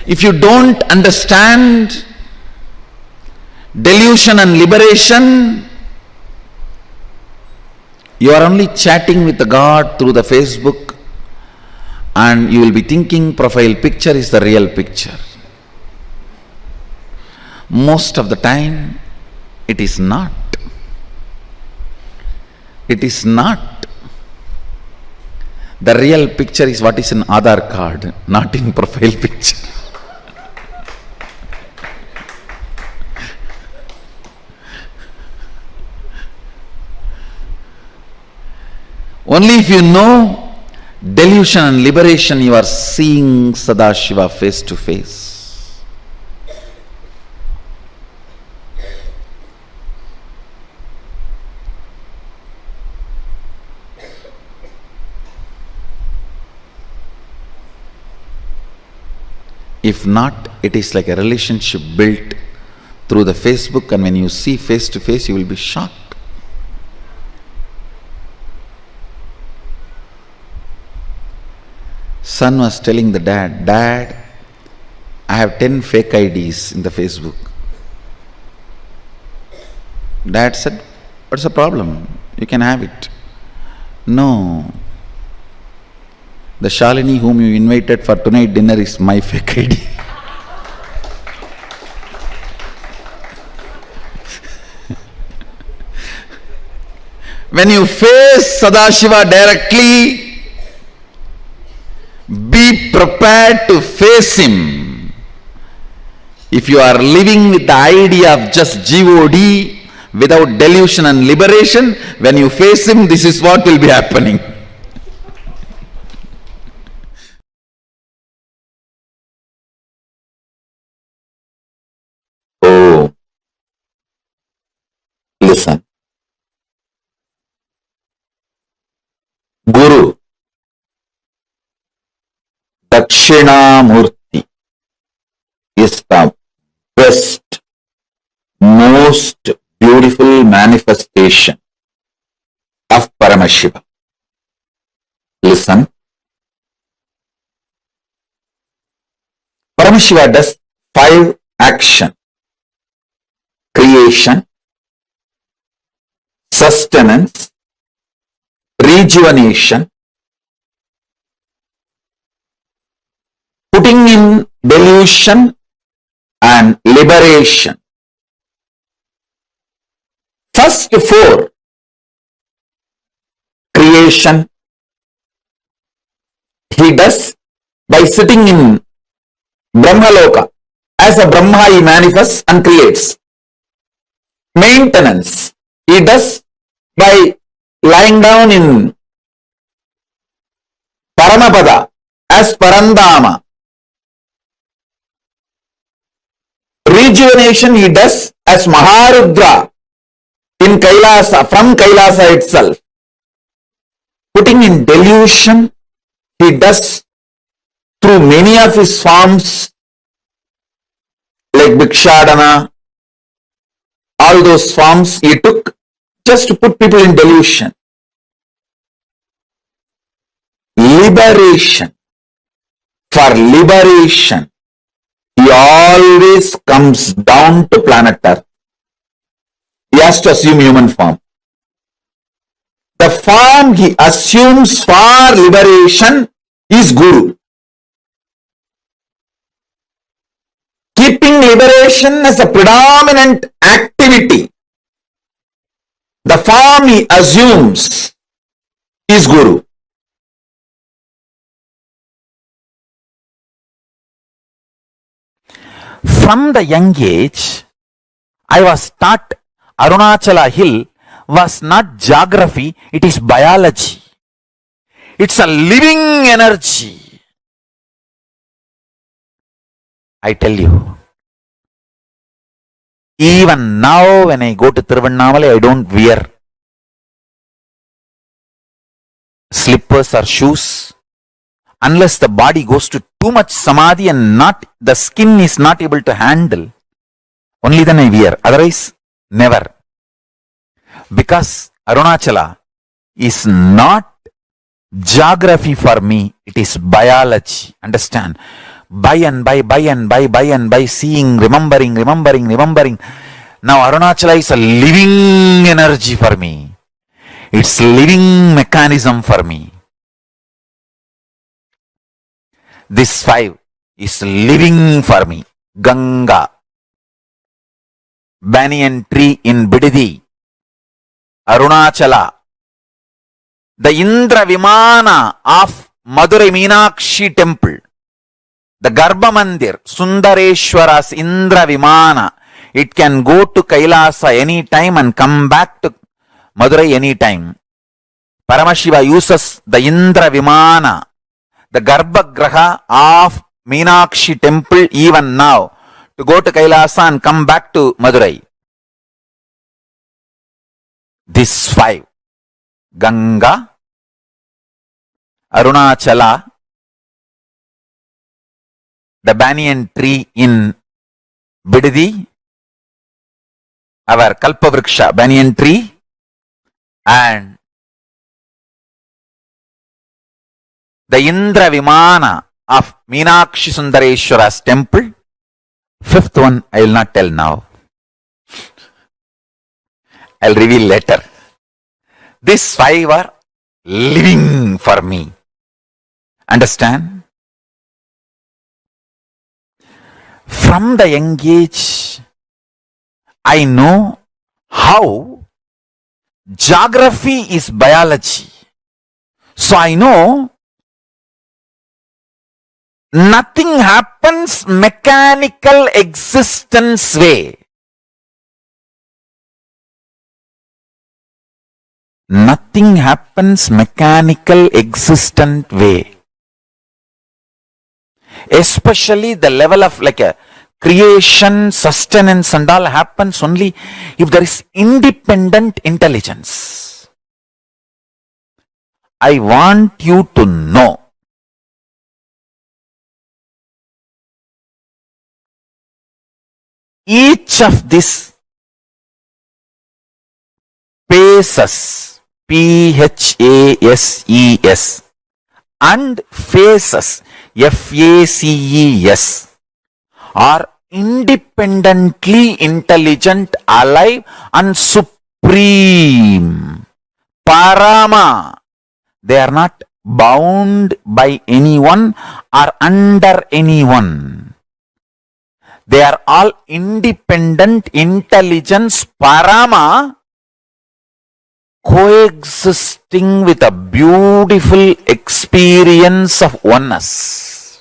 If you don't understand delusion and liberation, you are only chatting with God through the Facebook, and you will be thinking profile picture is the real picture. Most of the time, it is not. It is not. The real picture is what is in Aadhaar card, not in profile picture. Only if you know delusion and liberation, you are seeing Sadashiva face to face. If not, it is like a relationship built through the Facebook, and when you see face to face, you will be shocked. Son was telling the dad, "Dad, I have 10 fake IDs in the Facebook." Dad said, "What's the problem? You can have it." "No. The Shalini whom you invited for tonight dinner is my fake ID." When you face Sadashiva directly, be prepared to face him. If you are living with the idea of just God without delusion and liberation, when you face him, this is what will be happening. Oh, listen. Guru, Dakshinamurti is the best, most beautiful manifestation of Paramashiva. Listen. Paramashiva does 5 actions: creation, sustenance, rejuvenation, putting in delusion, and liberation. First 4, creation, he does by sitting in Brahmaloka. As a Brahma, he manifests and creates. Maintenance, he does by lying down in Paramapada as Parandama. Rejuvenation, he does as Maharudra in Kailasa, from Kailasa itself. Putting in delusion, he does through many of his forms, like Bhikshadana, all those forms he took just to put people in delusion. Liberation. For liberation, he always comes down to planet Earth. He has to assume human form. The form he assumes for liberation is Guru. Keeping liberation as a predominant activity, the form he assumes is Guru. From the young age, I was taught Arunachala Hill was not geography, it is biology. It's a living energy. I tell you, even now when I go to Tiruvannamalai, I don't wear slippers or shoes unless the body goes to too much samadhi and not the skin is not able to handle. Only then I wear. Otherwise, never. Because Arunachala is not geography for me, it is biology. Understand? By and by, seeing, remembering. Now Arunachala is a living energy for me. It's living mechanism for me. This 5 is living for me. Ganga, banyan tree in Bididi, Arunachala, the Indra Vimana of Madurai Meenakshi temple, the Garbha Mandir, Sundareshwara's Indra Vimana. It can go to Kailasa any time and come back to Madurai any time. Paramashiva uses the Indra Vimana, the Garbha Graha of Meenakshi temple even now to go to Kailasa and come back to Madurai. This 5, Ganga, Arunachala, the banyan tree in Bidadi, our Kalpavriksha banyan tree, and the Indra Vimana of Meenakshi Sundareshwara's temple. Fifth one, I will not tell now. I'll reveal later. These five are living for me. Understand? From the young age, I know how geography is biology. So I know nothing happens mechanical existence way. Nothing happens mechanical existent way. Especially the level of like a creation, sustenance and all happens only if there is independent intelligence. I want you to know each of these phases, Phases, and phases, Faces, are independently intelligent, alive and supreme. Parama. They are not bound by anyone or under anyone. They are all independent intelligence, Parama, coexisting with a beautiful experience of oneness.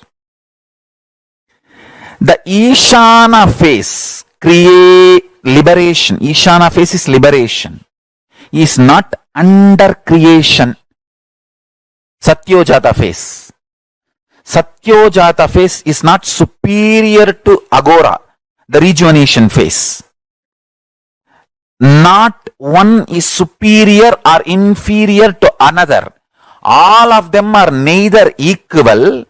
The Ishana phase create liberation. Ishana phase is liberation. Is not under creation. Satyojata phase. Satyojata phase is not superior to Agora, the rejuvenation phase. Not one is superior or inferior to another. All of them are neither equal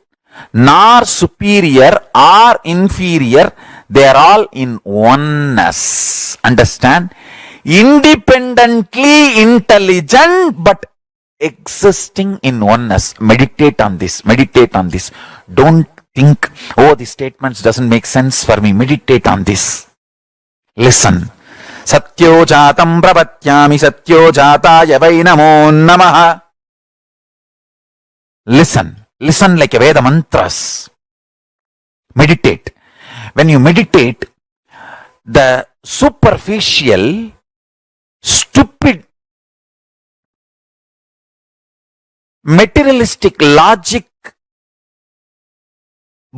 nor superior or inferior. They are all in oneness. Understand? Independently intelligent but existing in oneness. Meditate on this. Meditate on this. Don't think, oh, these statements doesn't make sense for me. Meditate on this. Listen. Satyojatam prapatyami satyojataya vai namo namaha. Listen. Listen like a Veda mantras. Meditate. When you meditate, the superficial, stupid, materialistic logic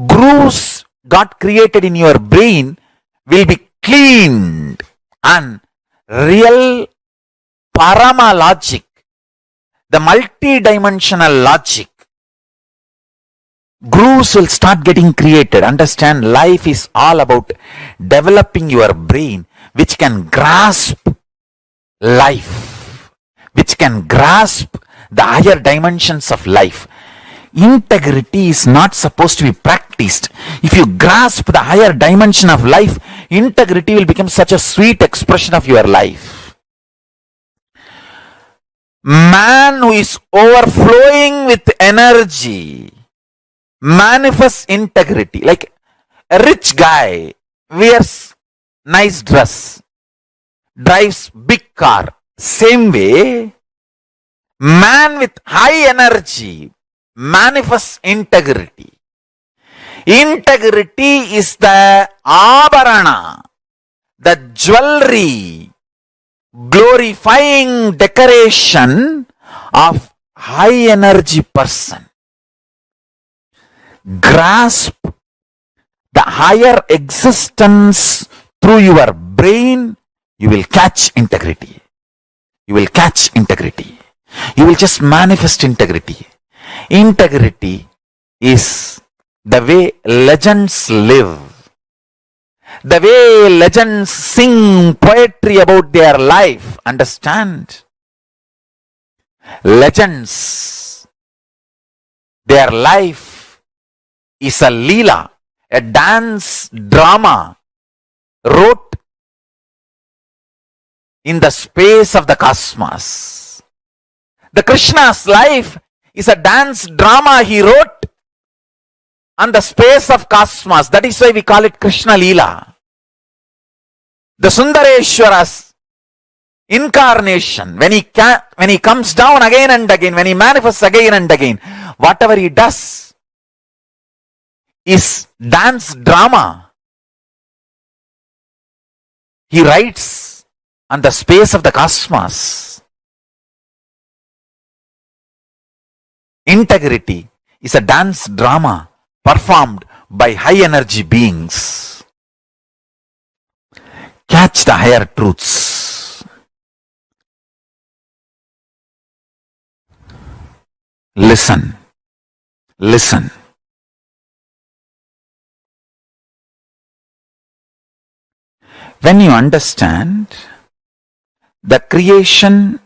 grooves got created in your brain will be cleaned, and real Parama logic, the multi-dimensional logic, grooves will start getting created. Understand, life is all about developing your brain which can grasp life, which can grasp the higher dimensions of life. Integrity is not supposed to be practiced. If you grasp the higher dimension of life, integrity will become such a sweet expression of your life. Man who is overflowing with energy manifests integrity. Like a rich guy wears nice dress, drives big car. Same way, man with high energy manifests integrity. Integrity is the abharana, the jewelry, glorifying decoration of high energy person. Grasp the higher existence through your brain, you will catch integrity. You will catch integrity. You will just manifest integrity. Integrity is the way legends live. The way legends sing poetry about their life. Understand? Legends, their life is a leela, a dance drama wrote in the space of the cosmos. The Krishna's life is a dance drama he wrote on the space of cosmos. That is why we call it Krishna Leela. The Sundareshwara's incarnation, when he comes down again and again, when he manifests again and again, whatever he does is dance drama. He writes on the space of the cosmos. Integrity is a dance drama performed by high energy beings. Catch the higher truths. Listen. Listen. When you understand the creation,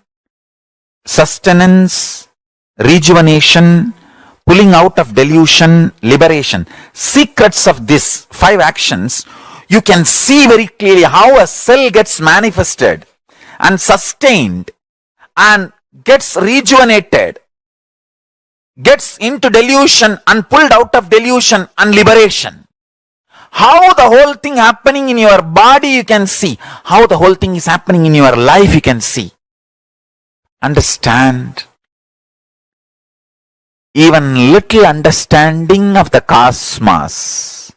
sustenance, rejuvenation, pulling out of delusion, liberation, secrets of these 5 actions, you can see very clearly how a cell gets manifested and sustained and gets rejuvenated, gets into delusion and pulled out of delusion and liberation. How the whole thing happening in your body you can see. How the whole thing is happening in your life you can see. Understand. Even little understanding of the cosmos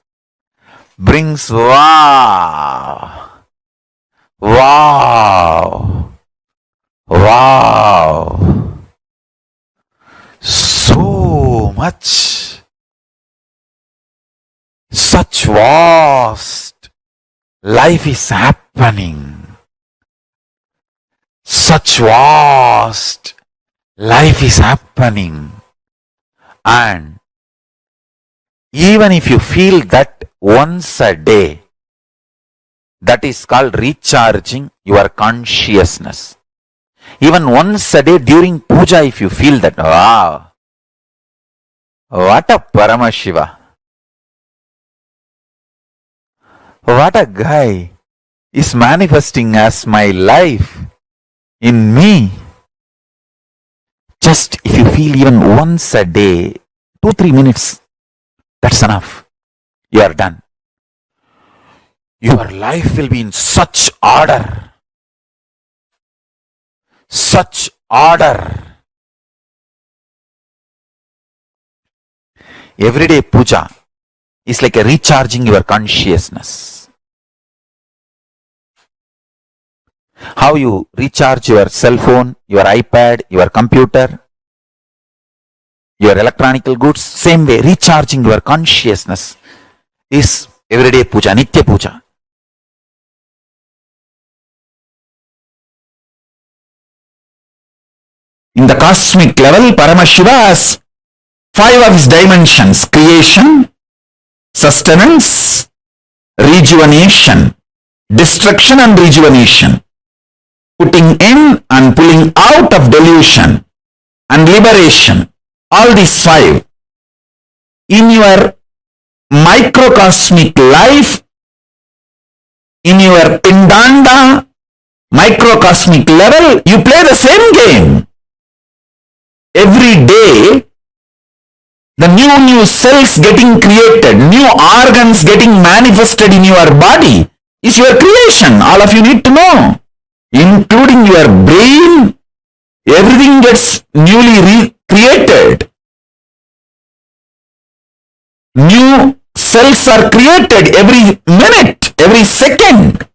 brings wow, so much, such vast life is happening, such vast life is happening. And even if you feel that once a day, that is called recharging your consciousness. Even once a day during puja, if you feel that, wow, what a Paramashiva, what a guy is manifesting as my life in me. Just if you feel even once a day, 2-3 minutes, that's enough. You are done. Your life will be in such order. Such order. Everyday puja is like a recharging your consciousness. How you recharge your cell phone, your iPad, your computer, your electronical goods, same way recharging your consciousness is everyday puja, nitya puja. In the cosmic level, Paramashiva has 5 of his dimensions: creation, sustenance, rejuvenation, destruction and rejuvenation, putting in and pulling out of delusion, and liberation. All these 5. In your microcosmic life, in your pindanda microcosmic level, you play the same game. Every day, the new cells getting created, new organs getting manifested in your body is your creation. All of you need to know. Including your brain, everything gets newly created. New cells are created every minute, every second.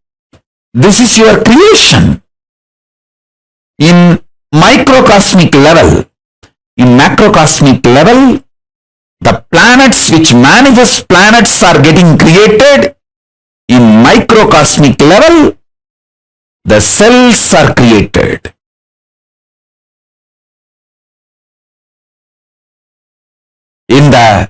This is your creation. In microcosmic level, in macrocosmic level, the planets which manifest planets are getting created. In microcosmic level, the cells are created. In the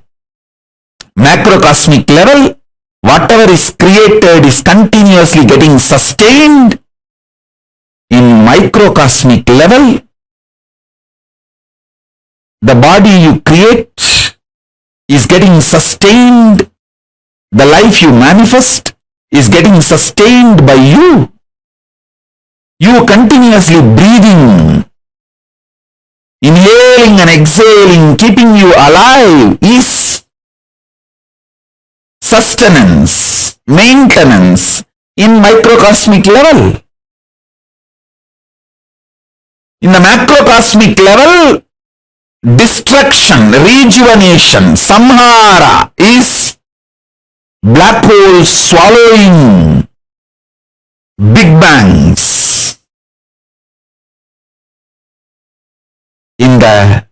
macrocosmic level, whatever is created is continuously getting sustained. In microcosmic level, the body you create is getting sustained The life you manifest is getting sustained by you. You continuously breathing, inhaling and exhaling, keeping you alive is sustenance, maintenance in microcosmic level. In the macrocosmic level, destruction, rejuvenation, samhara is black holes swallowing big bangs. In the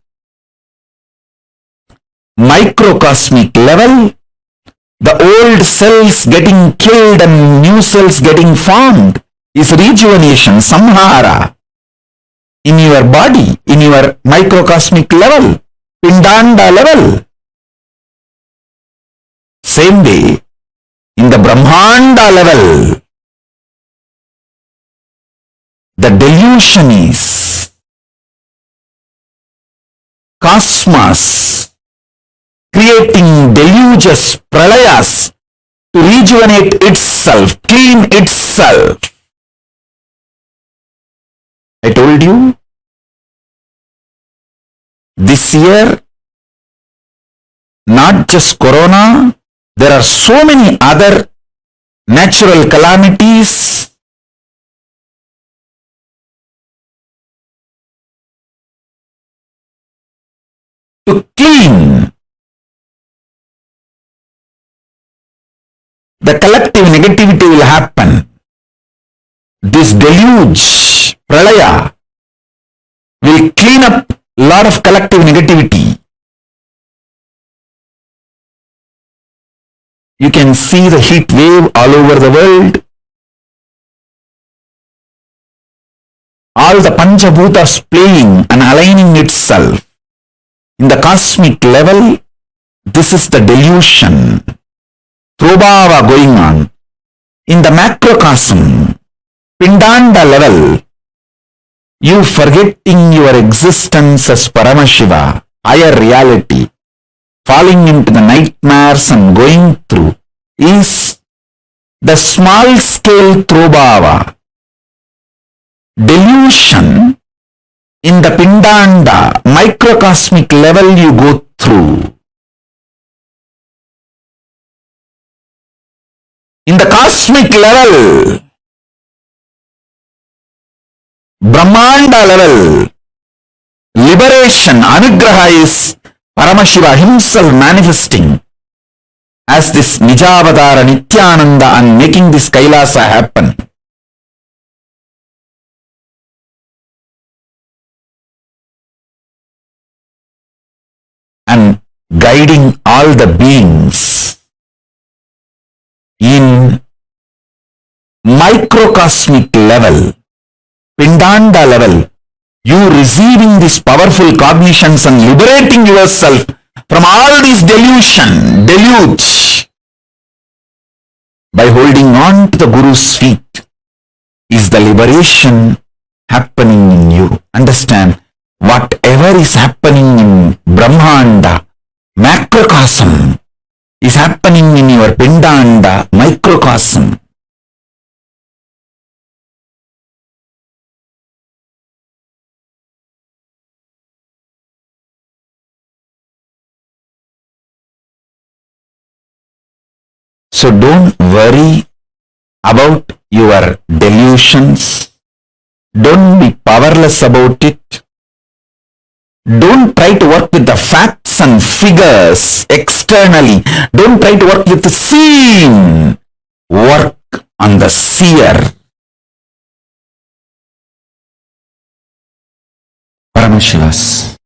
microcosmic level, the old cells getting killed and new cells getting formed is rejuvenation, samhara. In your body, in your microcosmic level, pindanda level. Same way, in the Brahmanda level, the delusion is cosmos creating deluges, pralayas to rejuvenate itself, clean itself. I told you, this year, not just corona, there are so many other natural calamities. To clean the collective negativity will happen. This deluge, pralaya, will clean up a lot of collective negativity. You can see the heat wave all over the world. All the Panchabhutas playing and aligning itself. In the cosmic level, this is the delusion, Prabhava going on. In the macrocosm, Pindanda level, you forgetting your existence as Paramashiva, higher reality, falling into the nightmares and going through, is the small scale Prabhava. Delusion in the Pindanda, microcosmic level you go through. In the cosmic level, Brahmanda level, liberation, Anugraha is Paramashiva himself manifesting as this Nijavadara Nithyananda and making this Kailasa happen. And guiding all the beings in microcosmic level, Pindanda level, you receiving these powerful cognitions and liberating yourself from all this deluge by holding on to the Guru's feet is the liberation happening in you. Understand, whatever is happening in Brahmanda, macrocosm, is happening in your Pindanda, microcosm. So don't worry about your delusions. Don't be powerless about it. Don't try to work with the facts and figures externally. Don't try to work with the seen. Work on the seer. Paramashiva's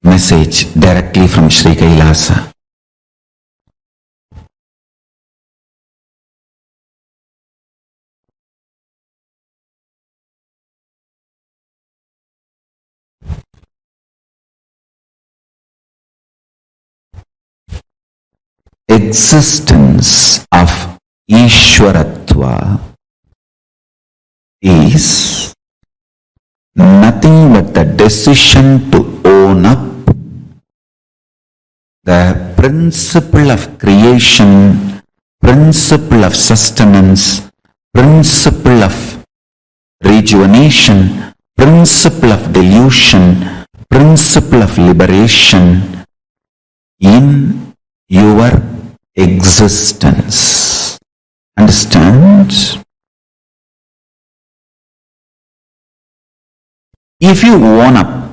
message directly from Sri Kailasa. Existence of Ishwaratva is nothing but the decision to own up the principle of creation principle of sustenance, principle of rejuvenation, principle of delusion, principle of liberation in your existence. Understand? If you own up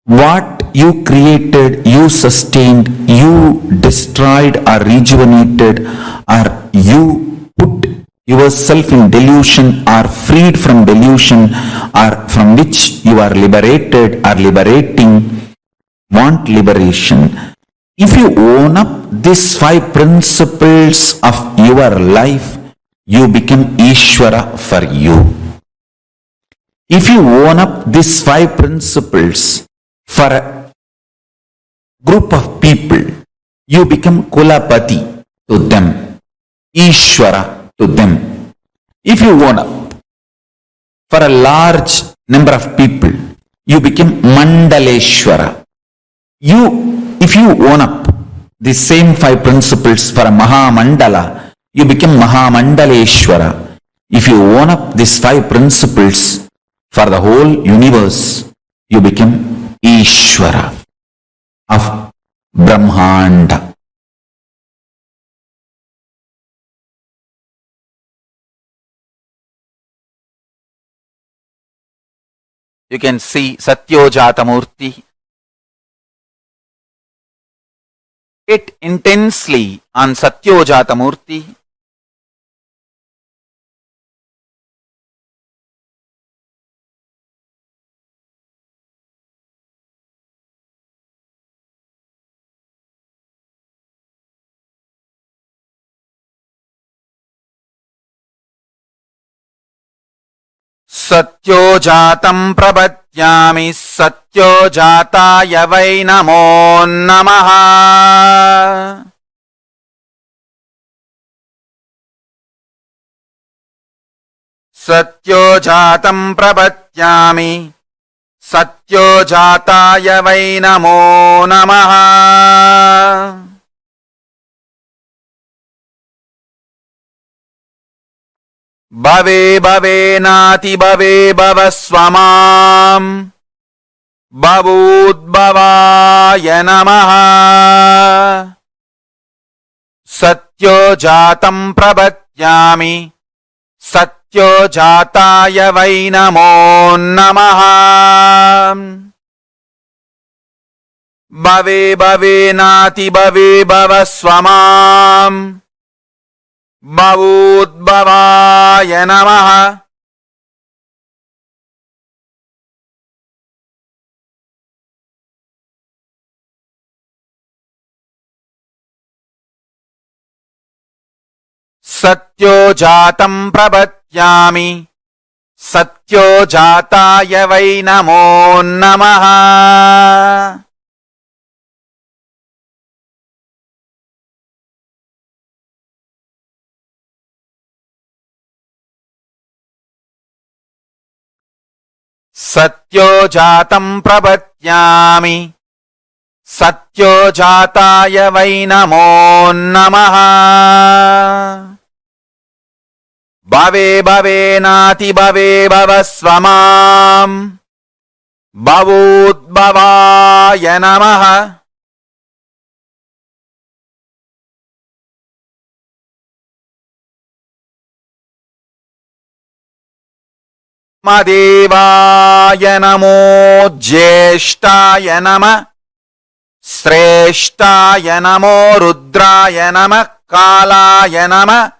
what you created, you sustained, you destroyed or rejuvenated, or you put yourself in delusion or freed from delusion, or from which you are liberated or liberating, want liberation. If you own up these 5 principles of your life, you become Ishvara for you. If you own up these 5 principles for a group of people, you become Kulapati to them, Ishvara to them. If you own up for a large number of people, you become Mandaleshwara. If you own up the same 5 principles for a Mahamandala, you become Mahamandaleshwara. If you own up these 5 principles for the whole universe, you become Ishvara of Brahmanda. You can see Satyojata Murti. It intensely on Satyojata Murti. Satyojatam prabhatyami satyojataya vai namo namaha. Satyojatam prabhatyami satyojataya vai namo namaha. Bhave bhave nati bhave bhavasvamam bhavudbhavaya namaha. Satyojatam prabhatyami satyojataya vai namo namaha. Bhave bhave nati bhave bhavasvamam bhavudbhavaya namaha. Satyojatam prabhatyami satyojataya vai namo namaha. Satyojatam prabhatyami satyojataya vai namo namaha. Bhave bhave nati bhave bhavasvamam bhavudbhavaya namaha. Madevaya namo Jyeshtaya nama Sreshtaya namo Rudraya nama Kalaya nama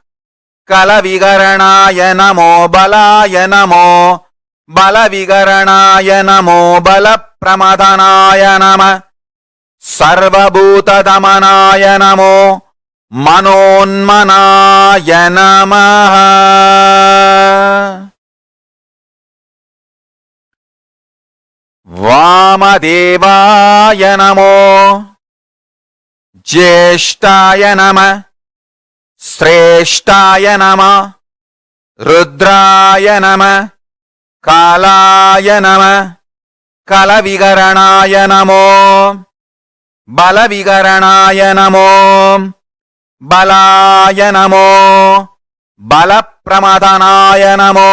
Kalavigaranaya namo Balaya namo Balavigaranaya namo Balapramadhanaya nama Sarvabhutadamanaya namo Manonmanaya namaha. Vamadevaya namo Jyeshtaya nama Sreshtaya nama Rudraya nama Kalaya nama Kalavigaranaya namo बलविकरणाय नमो बलाय नमो बलप्रमदनाय नमो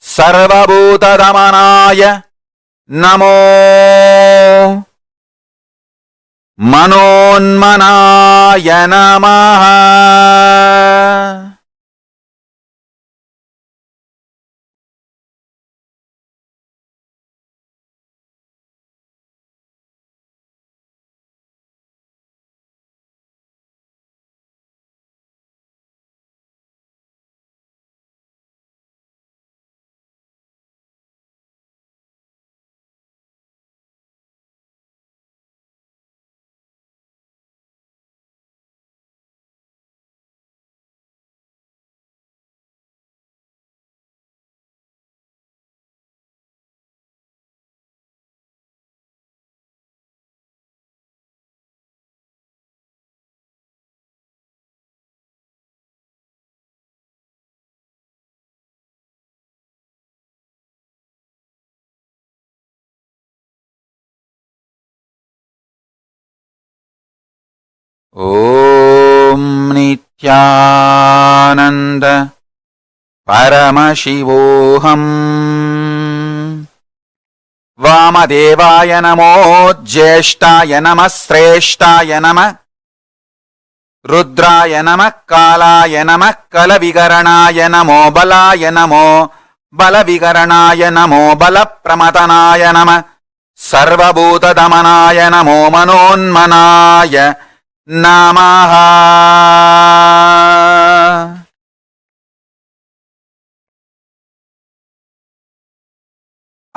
सर्वभूतदमनाय नमो मनोन्मनाय नमः। ॐ नित्यानन्द परमशिवोऽहम्। वामदेवाय नमो ज्येष्ठाय नमः श्रेष्ठाय नमः रुद्राय नमः कालाय नमः कलविकरणाय नमो बलाय नमो बलविकरणाय नमो बलप्रमदनाय नमः सर्वभूतदमनाय नमो मनोन्मनाय नमः।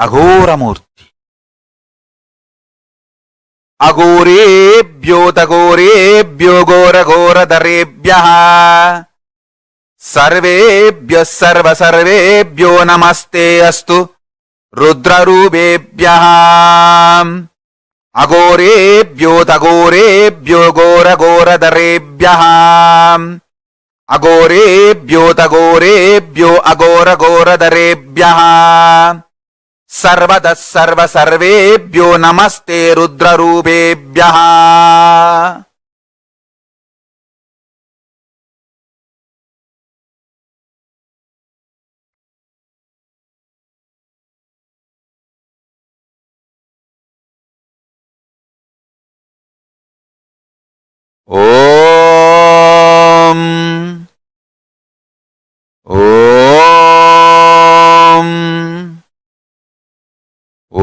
अघोरमूर्ति अघोरेभ्यो तघोरेभ्यो घोरघोरधरेभ्यः सर्वेभ्यः सर्वसर्वेभ्यो नमस्ते अस्तु रुद्ररूपेभ्यः। अघोरेभ्यो तघोरेभ्यो घोरघोरधरेभ्यः अघोरेभ्यो तघोरेभ्यो अघोरघोरधरेभ्यः सर्वतः सर्वसर्वेभ्यो नमस्ते रुद्ररूपेभ्यः। ॐ ॐ ॐ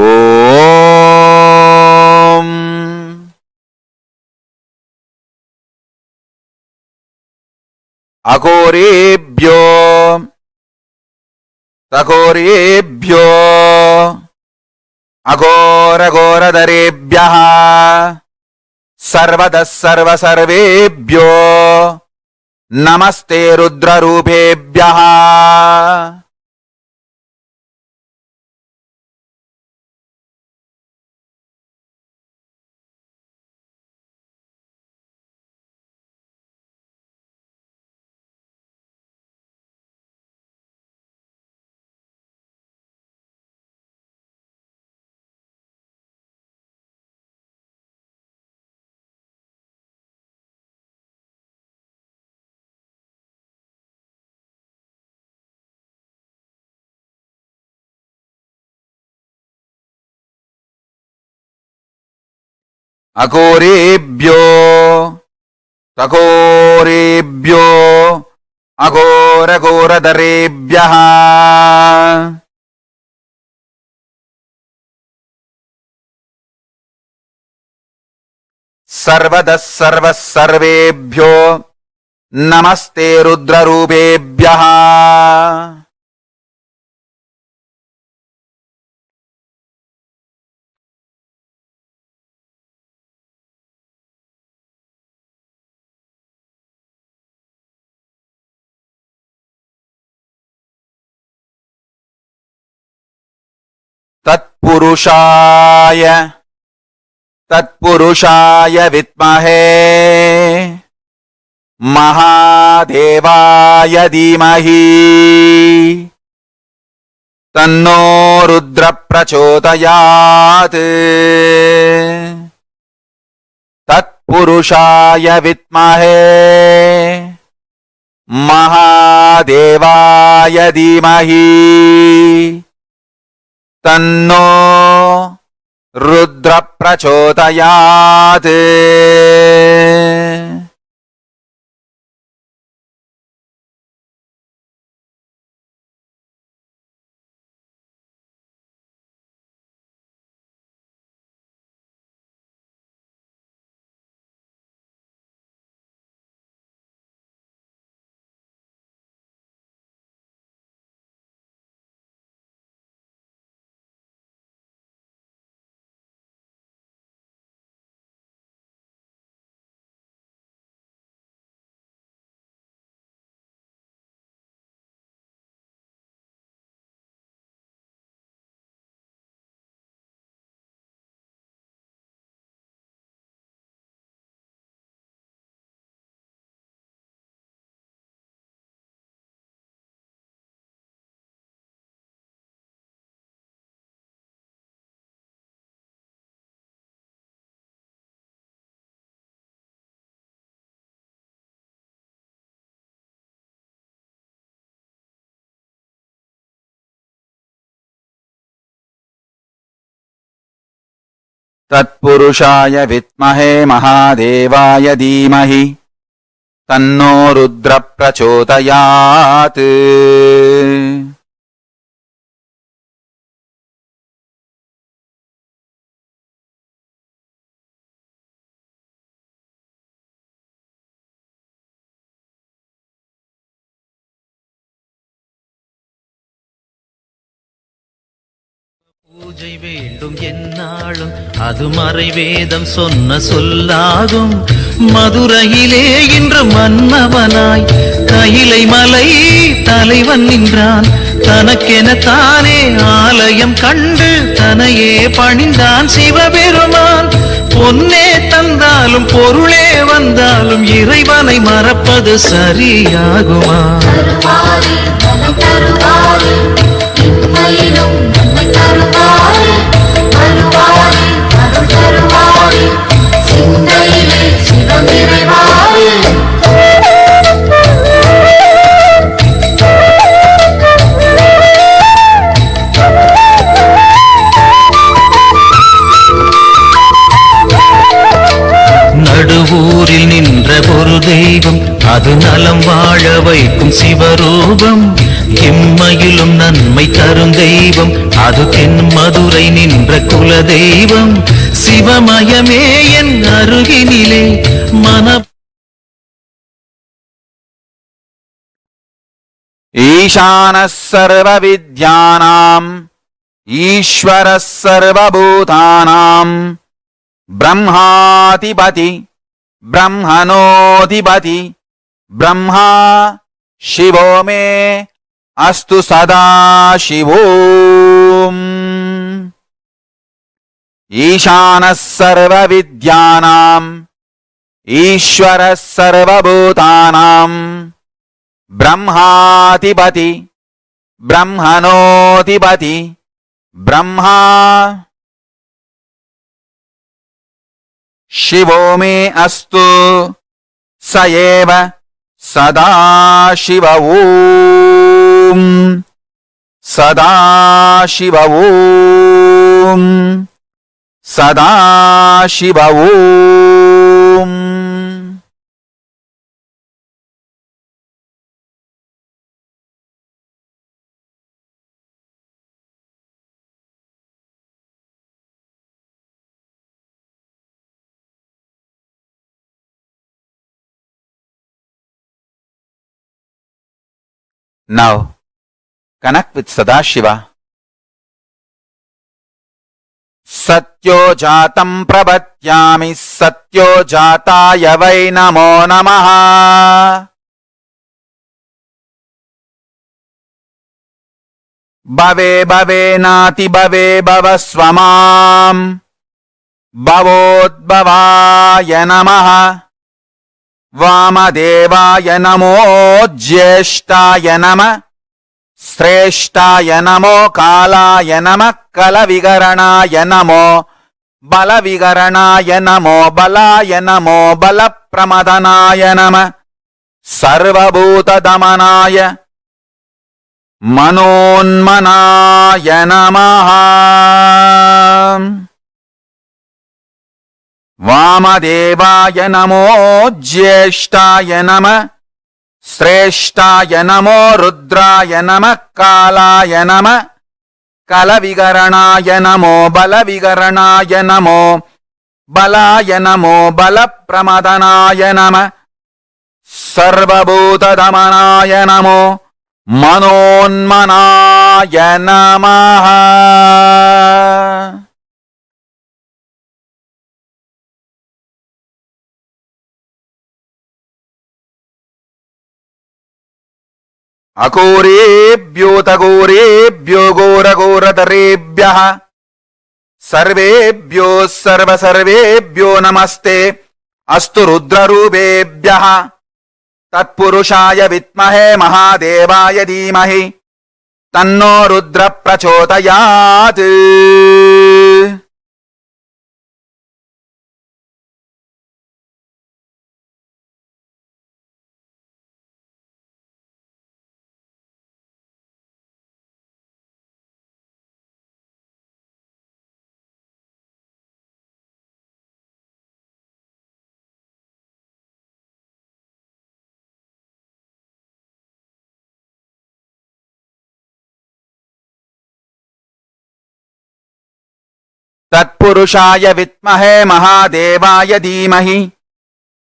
अघोरेभ्यो तघोरेभ्यो अघोरघोरधरेभ्यः सर्वतः सर्वसर्वेभ्यो नमस्ते रुद्ररूपेभ्यः। अघोरेभ्यो तघोरेभ्यो अघोरघोरधरेभ्यः सर्वतः सर्वसर्वेभ्यो नमस्ते रुद्ररूपेभ्यः। तत्पुरुषाय तत्पुरुषाय विद्महे महादेवाय धीमहि तन्नो रुद्र प्रचोदयात्। तत्पुरुषाय विद्महे महादेवाय धीमहि तन्नो रुद्र प्रचोदयात्। तत्पुरुषाय विद्महे महादेवाय धीमहि तन्नो रुद्र प्रचोदयात्। பூஜை வேண்டும் என்னாலும் அது மறைவேதம் சொன்ன சொல்லாகும். மதுரையிலே இன்று மன்னவனாய் கையிலை மலை தலைவன் நின்றான். தனக்கென தானே ஆலயம் கண்டு தனையே பணிந்தான் சிவபெருமான். பொன்னே தந்தாலும் பொருளே வந்தாலும் இறைவனை மறப்பது சரியாகுமா? நடுவூரில் நின்ற ஒரு தெய்வம், அது நலம் வாழ வைக்கும் சிவரூபம். எம்மையிலும் நன்மை தரும் தெய்வம், அது தென் மதுரை நின்ற குல தெய்வம். சிவமயமே என் அருகினிலே மன ईशानः सर्वविद्यानाम् ईश्वरः सर्वभूतानाम् ब्रह्माधिपति ब्रह्मणोऽधिपति ब्रह्मा शिवो मे अस्तु सदा शिवोम्। ईशानः सर्वविद्यानाम् ईश्वरः सर्वभूतानाम् ब्रह्माधिपति ब्रह्मणोऽधिपति ब्रह्मा शिवो मे अस्तु स एव सदा शिव ओम्। सदा शिव ओम्। सदा शिव ओम्। Now, connect with Sadashiva. Satyo jatam prabhatyami satyo jataya vai namo namaha. Bhave bhave nati bhave bhavasvamam. Bhavodbhavaya namaha. वामदेवाय नमो ज्येष्ठाय नमः श्रेष्ठाय नमो कालाय नमः कलविगरणाय नमो बलविगरणाय नमो बलाय नमो बलप्रमदनाय नमः सर्वभूतदमनाय मनोन्मनाय नमः वामदेवाय नमो ज्येष्ठाय नमः श्रेष्ठाय नमो रुद्राय नमः कालाय नमः कलविगरणाय नमो बलविगरणाय नमो बलाय नमो बलप्रमदनाय नमः सर्वभूतदमनाय नमो मनोन्मनाय नमः अघोरेभ्योऽतघोरेभ्यो घोरघोरतरेभ्यः सर्वेभ्यो सर्वसर्वेभ्यो नमस्ते अस्तु रुद्ररूपेभ्यः तत्पुरुषाय विद्महे महादेवाय धीमहि तन्नो रुद्र प्रचोदयात् तत्पुरुषाय विद्महे महादेवाय धीमहि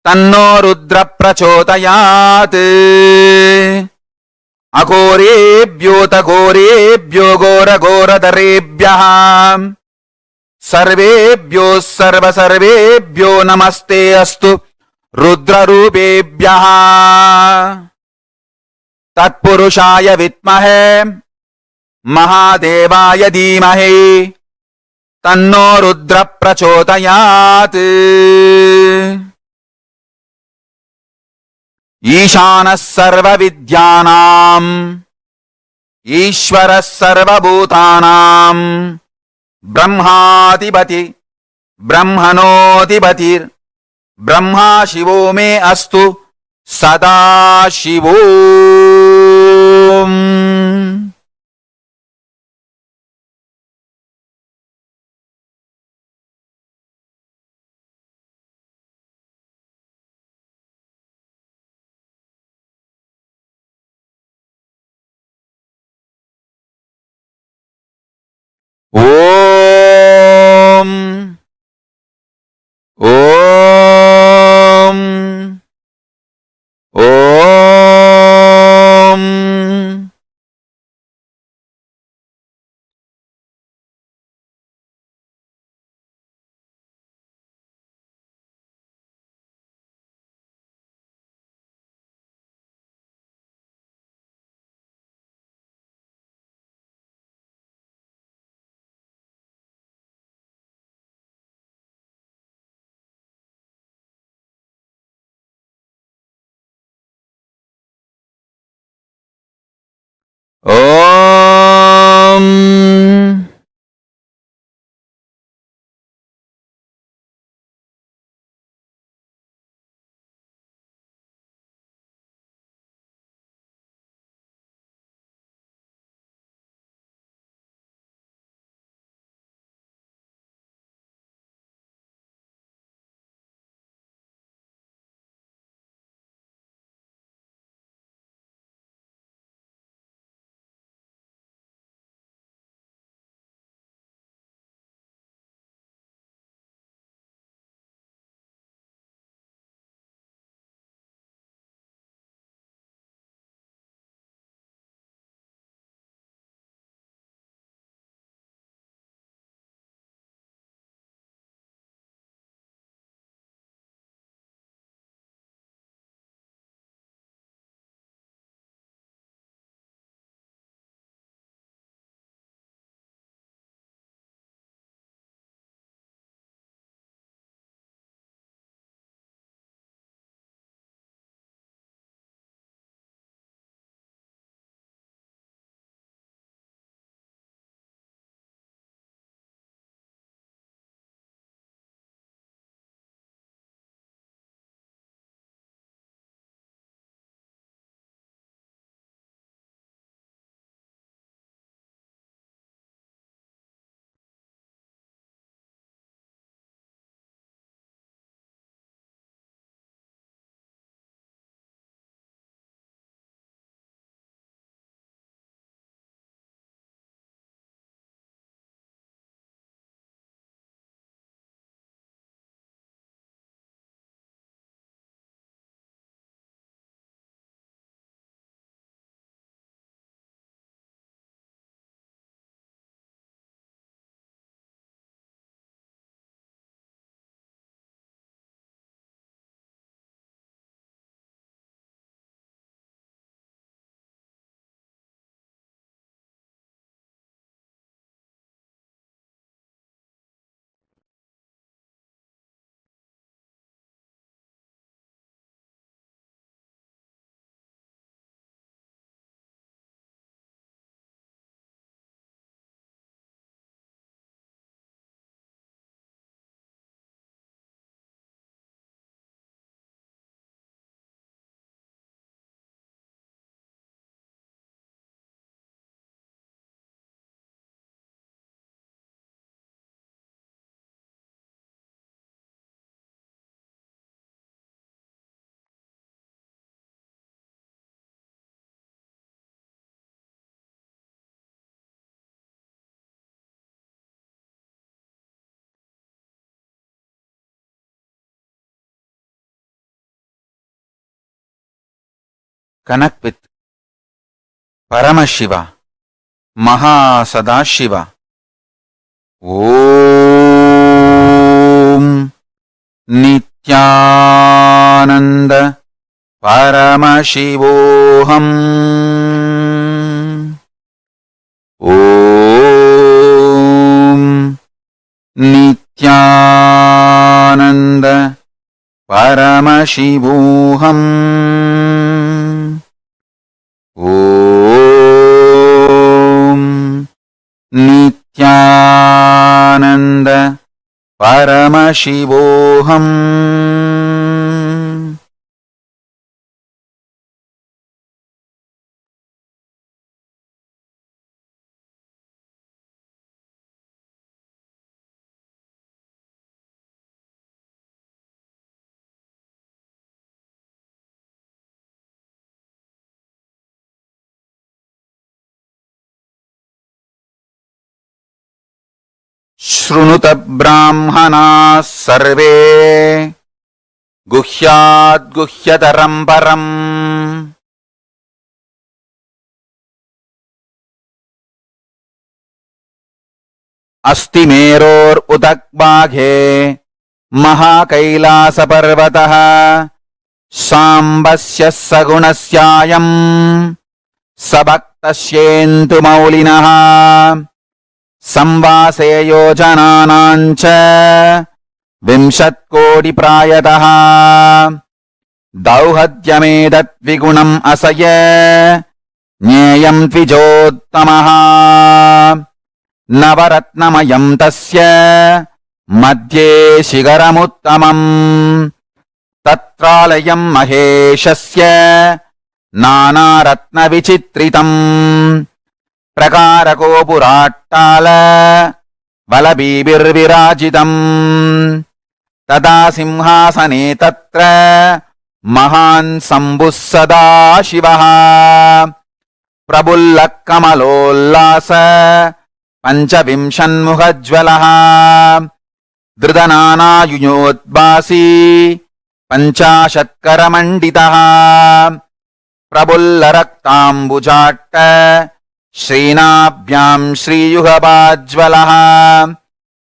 तन्नो रुद्र प्रचोदयात् अघोरेभ्योऽतघोरेभ्यो घोरघोरतरेभ्यः सर्वेभ्यो सर्वसर्वेभ्यो नमस्ते अस्तु रुद्ररूपेभ्यः तत्पुरुषाय विद्महे महादेवाय धीमहि तन्नो रुद्र प्रचोदयात् ईशानः सर्वविद्यानाम् ईश्वरः सर्वभूतानाम् ब्रह्माधिपति ब्रह्मणोऽधिपतिर्ब्रह्मा शिवो मे अस्तु सदा शिवो Om Om Om connect with Paramashiva, Mahasadashiva. Om Nithyananda Paramashivoham. Om Nithyananda Paramashivoham. Om Nithyananda Paramashivoham. Shrunut brahmanas sarve guhyat guhyataram param asti meror utakbaghe Kailasa parvatah sambasya sagunasyayam sabaktasyentu maulinah संवासे योजनानांच विंशत्कोटि प्रायतः दौहद्यमेतत् विगुणम् असय ज्ञेयम् द्विजोत्तमः नवरत्नमयम् तस्य मध्ये शिखरमुत्तमम् तत्रालयम् महेशस्य नानारत्नविचित्रितम् प्रकारकोपुराट्टाल वलबीभिर्विराजितम् तदा सिंहासने तत्र महान् शम्भुः सदाशिवः प्रफुल्लः कमलोल्लास पञ्चविंशन्मुखज्ज्वलः धृतनानायुयोद्भासी पञ्चाशत्करमण्डितः प्रफुल्लरक्ताम्बुजाट्ट श्रीनाभ्याम् श्रीयुगपाज्ज्वलः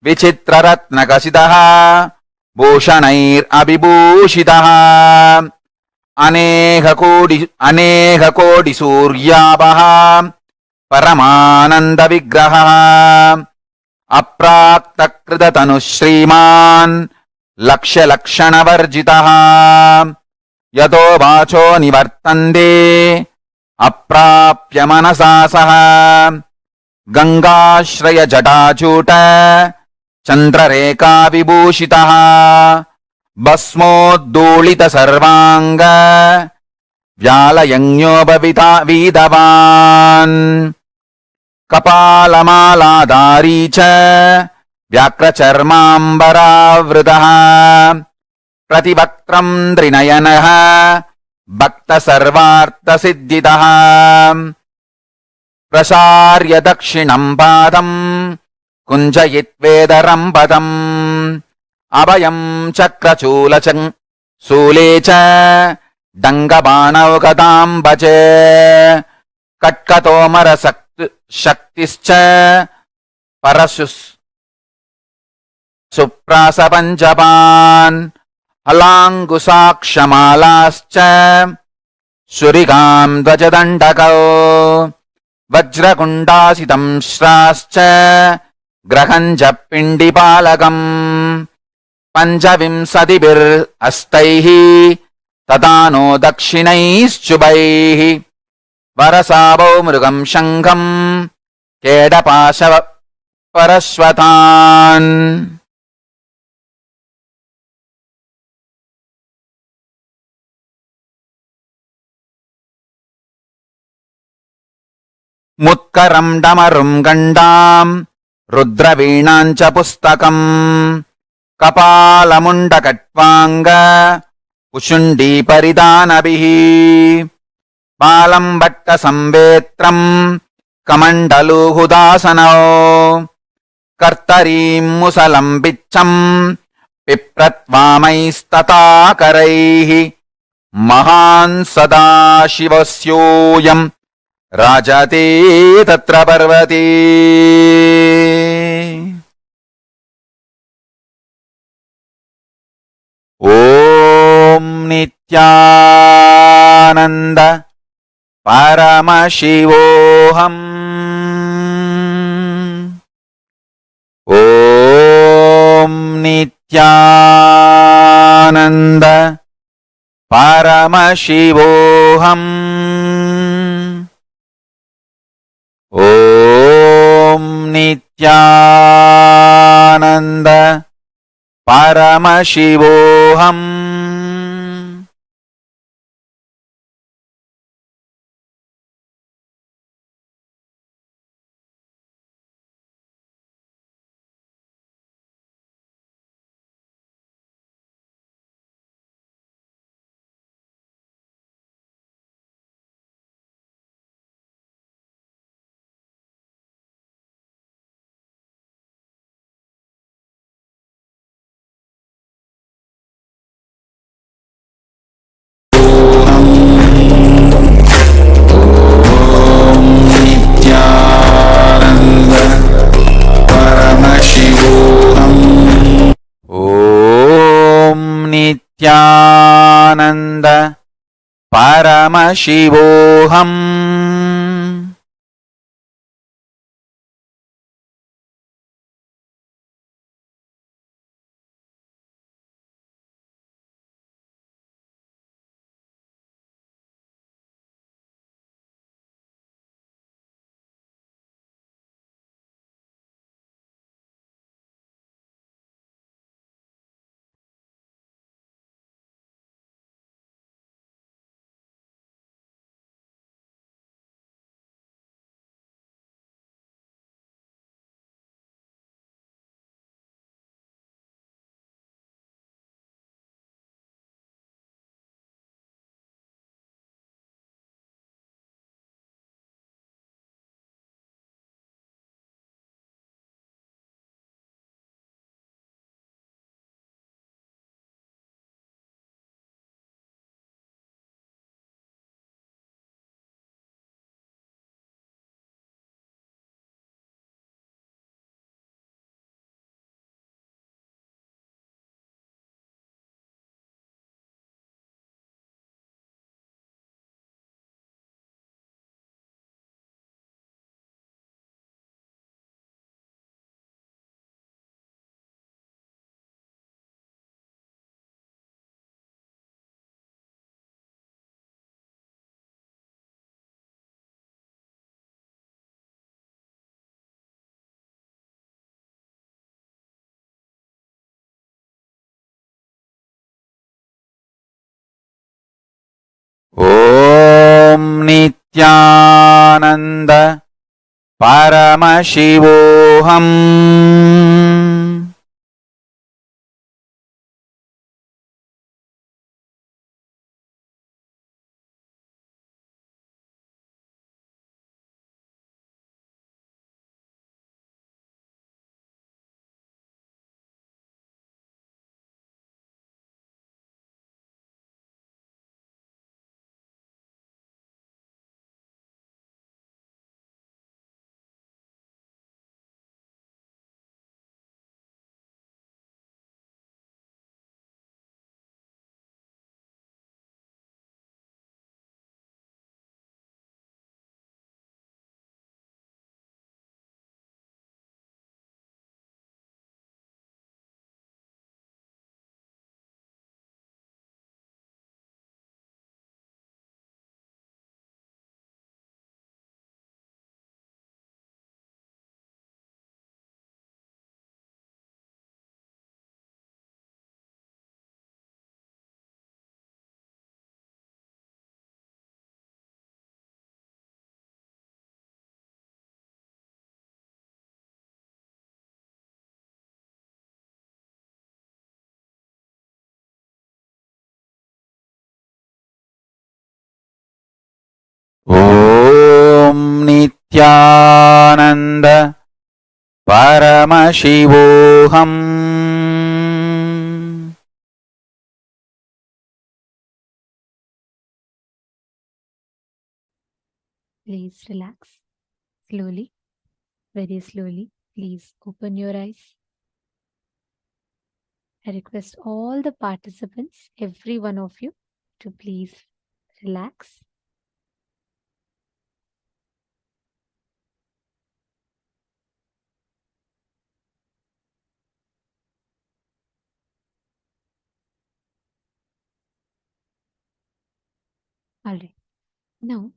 विचित्ररत्नकसितः भूषणैरभिभूषितः अनेककोटिसूर्याभः परमानन्दविग्रहः अप्राक्तकृततनुः श्रीमान् लक्ष्यलक्षणवर्जितः यतो वाचो निवर्तन्ते अप्राप्य मनसा सह गंगाश्रय जटाचूट चंद्ररेखा विभूषितः भस्मोद्दूलित सर्वांग व्यालयज्ञोपविता वीदवान् कपालमालाधारी च व्याक्रचर्माम्बरावृतः प्रतिवक्त्रम् त्रिनयनः भक्त सर्वार्थसिद्धितः प्रसार्य दक्षिणम् पादम् कुञ्जयित्वेदरम् पदम् अभयम् चक्रचूले च डङ्गबाणौकताम् भजे कट्कतोमर शक्तिश्च परशु सुप्रासपञ्चपान् हलाङ्कुशाक्षमालाश्च शुरिकाम् ध्वजदण्डकौ वज्रकुण्डासितम् श्राश्च ग्रहम् च पिण्डिपालकम् पञ्चविंशतिभिरस्तैः तथा नो दक्षिणैश्चुभैः वरसावौ मृगम् शङ्खम् केडपाशव परश्वतान् मुत्करम् डमरुम् गण्डाम् रुद्रवीणाम् च पुस्तकम् कपालमुण्डकट्वाङ्ग कुशुण्डीपरिधानभिः पालम् भट्टसंवेत्रम् कमण्डलूहुदासनौ कर्तरीम् मुसलम् पिच्छम् पिप्रत्वामैस्तथा करैः महान् सदाशिवस्योऽयं राजते तत्र पर्वते। ॐ नित्यानन्द परमशिवोऽहम्। ॐ नित्यानन्द परमशिवोऽहम्। ॐ नित्यानन्द परमशिवोऽहम्। ॐ नित्यानन्द परमशिवोऽहम्। ॐ नित्यानन्द परमशिवोऽहम्। ॐ नित्यानन्द परमशिवोऽहम्। please relax. Slowly, very slowly, please open your eyes. I request all the participants, every one of you, to please relax. All right. Now,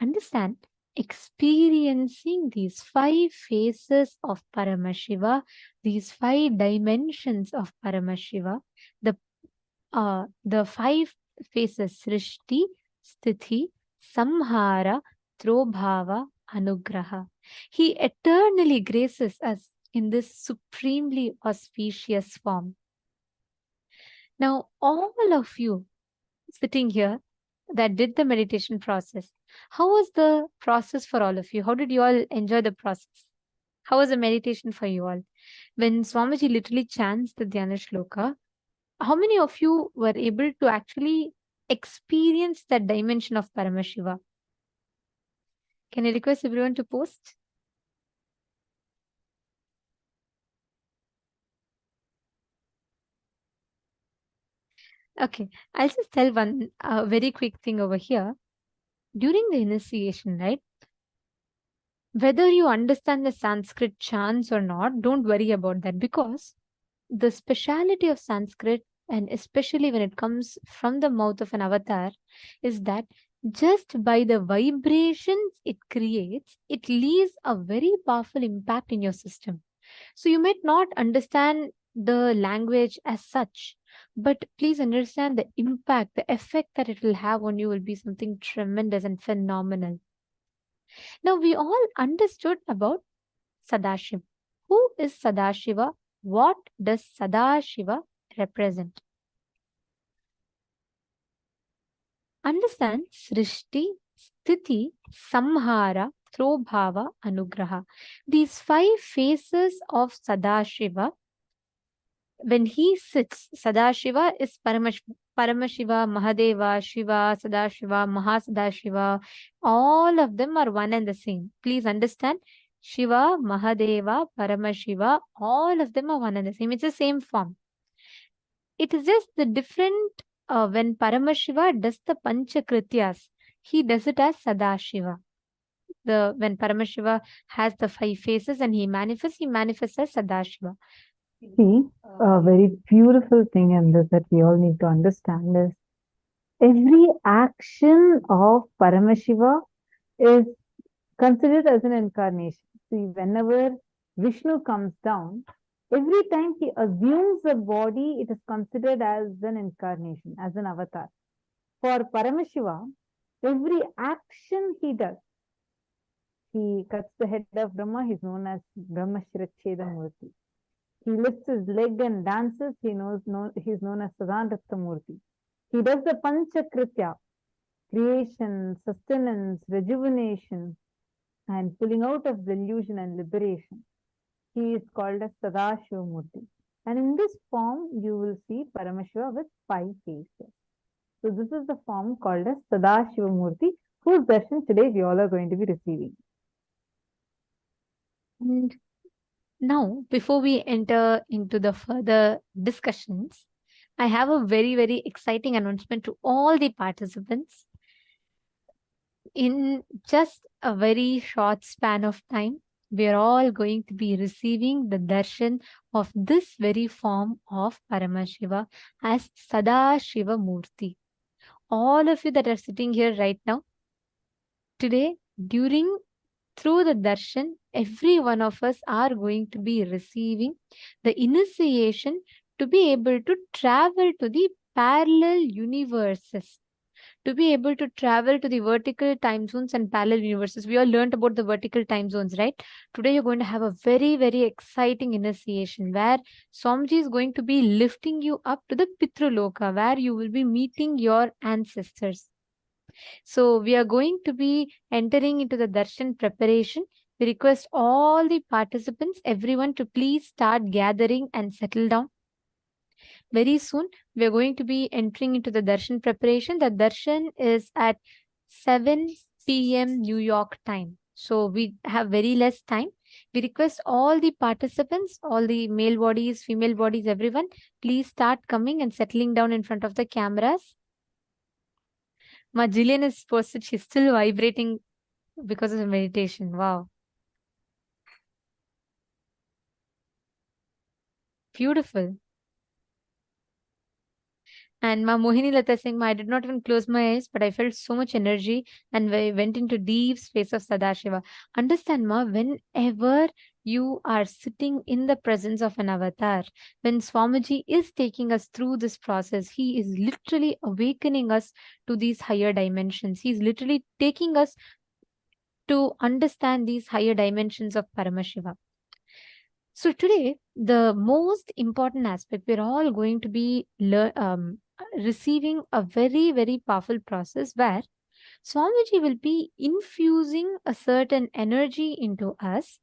understand, experiencing these 5 phases of Paramashiva, these 5 dimensions of Paramashiva, the 5 phases, Srishti, Sthiti, Samhara, Trobhava, Anugraha. He eternally graces us in this supremely auspicious form. Now, all of you sitting here that did the meditation process, how was the process for all of you? How did you all enjoy the process? How was the meditation for you all? When Swamiji literally chants the Dhyana Shloka, how many of you were able to actually experience that dimension of Paramashiva? Can I request everyone to post? Okay, I'll just tell one very quick thing over here. During the initiation, right? Whether you understand the Sanskrit chants or not, don't worry about that, because the speciality of Sanskrit, and especially when it comes from the mouth of an avatar, is that just by the vibrations it creates, it leaves a very powerful impact in your system. So you might not understand the language as such, but please understand the impact, the effect that it will have on you will be something tremendous and phenomenal. Now, we all understood about Sadashiva. Who is Sadashiva? What does Sadashiva represent? Understand Srishti, Sthiti, Samhara, Trobhava, Anugraha. These 5 phases of Sadashiva, when he sits, Sadashiva is Paramashiva, Mahadeva, Shiva, Sadashiva, Mahasadashiva. All of them are one and the same. Please understand, Shiva, Mahadeva, Paramashiva, all of them are one and the same. It's the same form. It is just the different, when Paramashiva does the Panchakrityas, he does it as Sadashiva. When Paramashiva has the 5 faces and he manifests as Sadashiva. See, a very beautiful thing in this that we all need to understand is every action of Paramashiva is considered as an incarnation. See, whenever Vishnu comes down, every time he assumes a body, it is considered as an incarnation, as an avatar. For Paramashiva, every action he does, he cuts the head of Brahma, he's known as Brahma Shiracheda Murti. He lifts his leg and dances, he's known as Sadanratta Murti. He does the Panchakritya, creation, sustenance, rejuvenation, and pulling out of delusion and liberation. He is called as Sadashiva Murti. And in this form, you will see Paramashiva with 5 faces. So this is the form called as Sadashiva Murti, whose darshan today we all are going to be receiving. And now, before we enter into the further discussions, I have a very, very exciting announcement to all the participants. In just a very short span of time, we are all going to be receiving the darshan of this very form of Paramashiva as Sadashiva Murti. All of you that are sitting here right now, today, through the darshan, every one of us are going to be receiving the initiation to be able to travel to the parallel universes, to be able to travel to the vertical time zones and parallel universes. We all learned about the vertical time zones, right? Today, you're going to have a very, very exciting initiation where Swamiji is going to be lifting you up to the Pitraloka, where you will be meeting your ancestors. So we are going to be entering into the darshan preparation. We request all the participants, everyone, to please start gathering and settle down. Very soon, we are going to be entering into the darshan preparation. The darshan is at 7 p.m. New York time. So we have very less time. We request all the participants, all the male bodies, female bodies, everyone, please start coming and settling down in front of the cameras. Ma Jillian is posted, she's still vibrating because of the meditation. Wow. Beautiful. And Ma Mohini Lata saying, "Ma, I did not even close my eyes, but I felt so much energy and I went into deep space of Sadashiva." Understand, Ma, whenever you are sitting in the presence of an avatar, when Swamiji is taking us through this process, he is literally awakening us to these higher dimensions. He's literally taking us to understand these higher dimensions of Paramashiva. So today, the most important aspect, we're all going to be receiving a very, very powerful process where Swamiji will be infusing a certain energy into us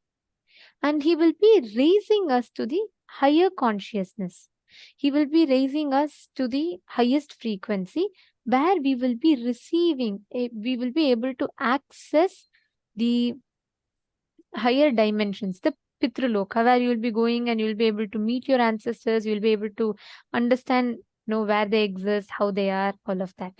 and he will be raising us to the higher consciousness. He will be raising us to the highest frequency where we will be receiving, we will be able to access the higher dimensions, the Pitraloka, where you will be going and you will be able to meet your ancestors, you will be able to understand, where they exist, how they are, all of that.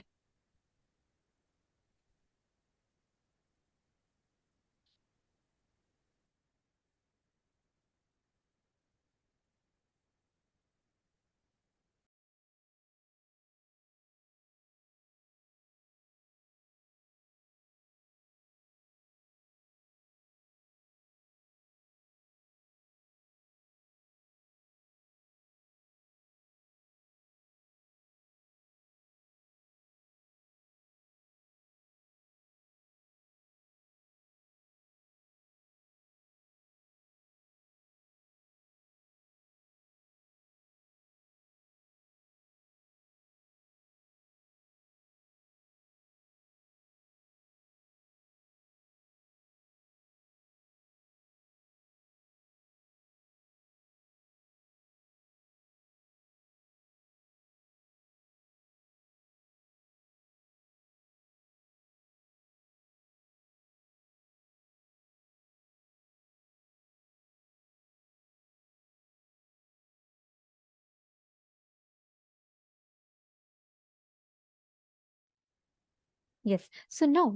Yes. So now,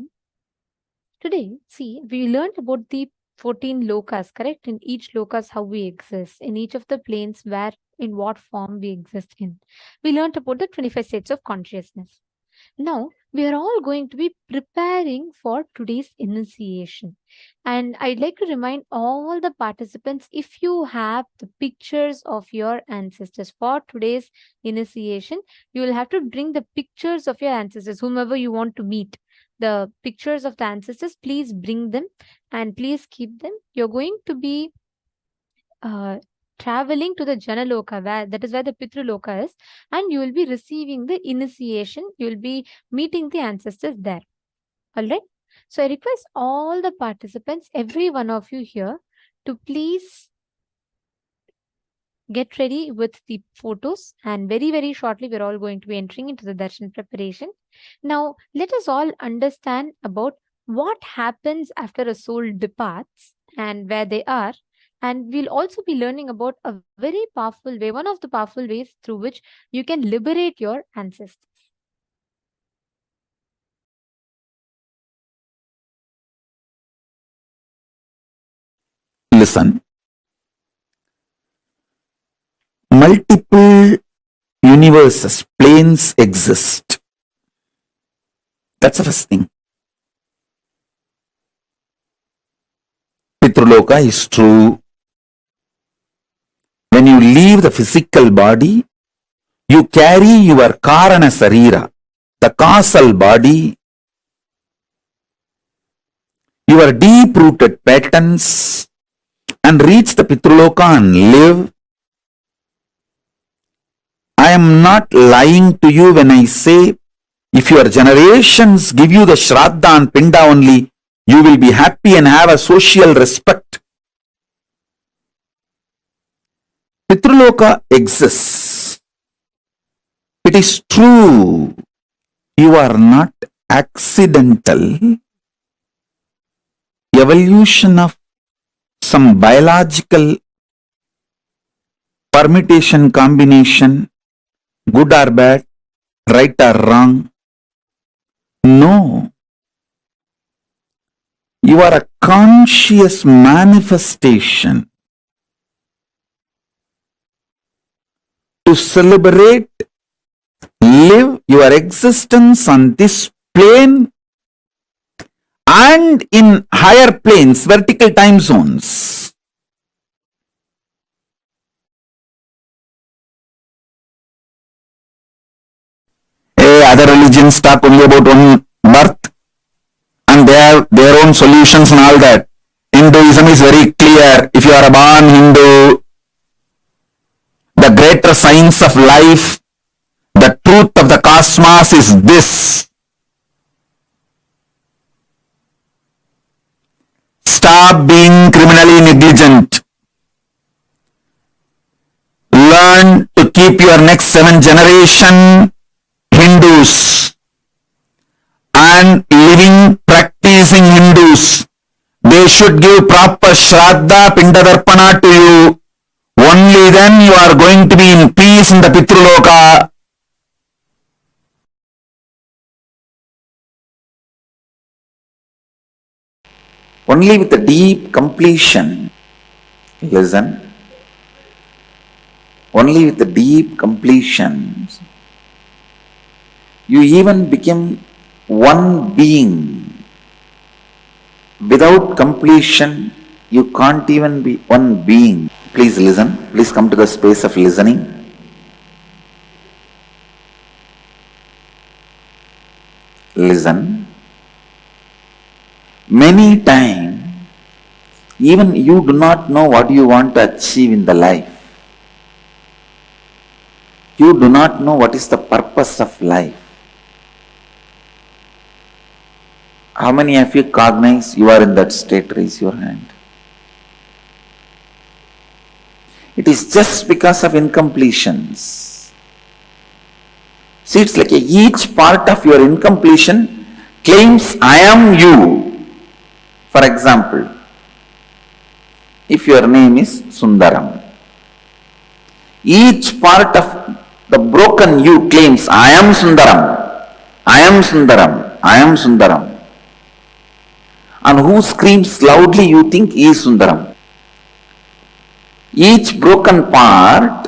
today, see, we learned about the 14 lokas, correct? In each lokas, how we exist, in each of the planes, where, in what form we exist in. We learned about the 25 states of consciousness. Now, we are all going to be preparing for today's initiation. And I'd like to remind all the participants, if you have the pictures of your ancestors for today's initiation, you will have to bring the pictures of your ancestors, whomever you want to meet. The pictures of the ancestors, please bring them and please keep them. You're going to be traveling to the Janaloka, that is where the Pitraloka is, and you will be receiving the initiation. You will be meeting the ancestors there. All right. So I request all the participants, every one of you here, to please get ready with the photos, and very, very shortly we're all going to be entering into the darshan preparation. Now, let us all understand about what happens after a soul departs and where they are. And we'll also be learning about a very powerful way, one of the powerful ways through which you can liberate your ancestors. Listen. Multiple universes, planes exist. That's the first thing. Pitraloka is true. When you leave the physical body, you carry your Karana Sarira, the causal body, your deep-rooted patterns, and reach the Pitraloka and live. I am not lying to you when I say, if your generations give you the Shraddha and Pinda only, you will be happy and have a social respect. Pitraloka exists. It is true. You are not accidental. evolution of some biological permutation combination, good or bad, right or wrong. No. You are a conscious manifestation to celebrate, live your existence on this plane and in higher planes, vertical time zones. Other religions talk only about one birth and they have their own solutions and all that. Hinduism is very clear. If you are a born Hindu, the greater science of life, the truth of the cosmos is this. Stop being criminally negligent. Learn to keep your next 7 generation Hindus and living, practicing Hindus. They should give proper Shraddha Pindadarpana to you. Only then you are going to be in peace in the Pitruloka. Only with the deep completion, listen, only with the deep completion, you even become one being. Without completion, you can't even be one being. Please listen. Please come to the space of listening. Listen. Many times, even you do not know what you want to achieve in the life. You do not know what is the purpose of life. How many of you cognize you are in that state? Raise your hand. It is just because of incompletions. See, it's like each part of your incompletion claims I am you. For example, if your name is Sundaram, each part of the broken you claims I am Sundaram, I am Sundaram, I am Sundaram. And who screams loudly you think he is Sundaram. Each broken part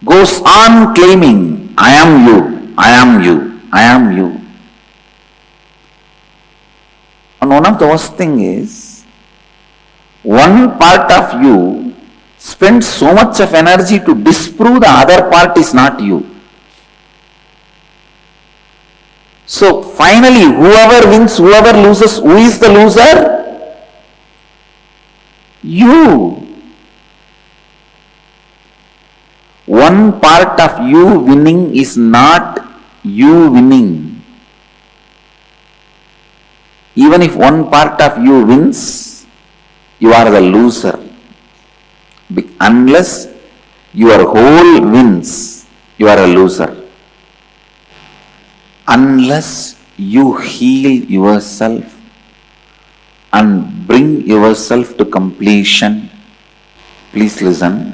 goes on claiming I am you, I am you, I am you. And one of the worst thing is, one part of you spends so much of energy to disprove the other part is not you. So finally, whoever wins, whoever loses, who is the loser? You. One part of you winning is not you winning. Even if one part of you wins, you are the loser. Unless your whole wins, you are a loser. Unless you heal yourself and bring yourself to completion, please listen.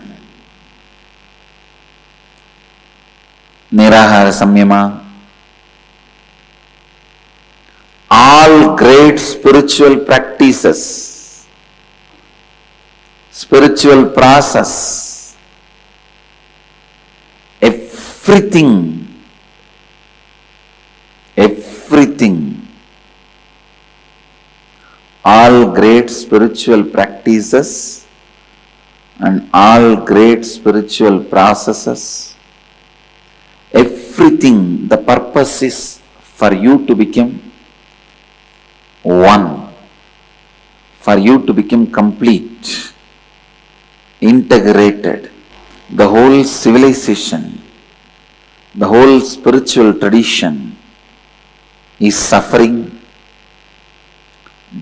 Nirahara Samyama. All great spiritual practices, spiritual process, everything, all great spiritual practices and all great spiritual processes, everything, the purpose is for you to become one, for you to become complete, integrated. The whole civilization, the whole spiritual tradition is suffering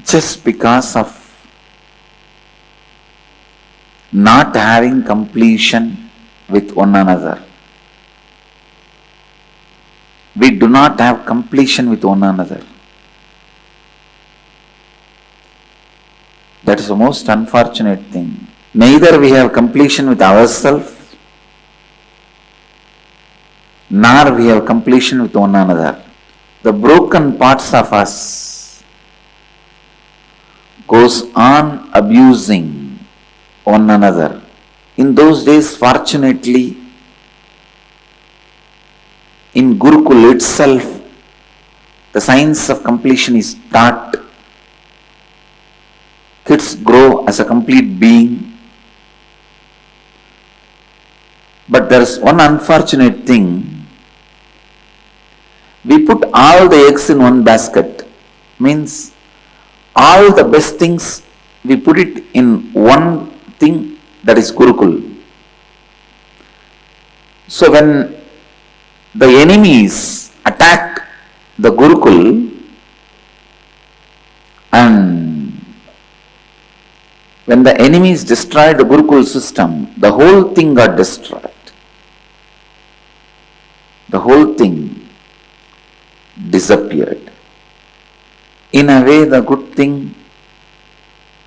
just because of not having completion with one another. We do not have completion with one another. That is the most unfortunate thing. Neither we have completion with ourselves, nor we have completion with one another. The broken parts of us goes on abusing one another. In those days, fortunately, in Gurukul itself, the science of completion is taught. Kids grow as a complete being. But there is one unfortunate thing. We put all the eggs in one basket. Means all the best things, we put it in one thing, that is Gurukul. So when the enemies attacked the Gurukul, and when the enemies destroyed the Gurukul system, the whole thing got destroyed. The whole thing disappeared. In a way, the good thing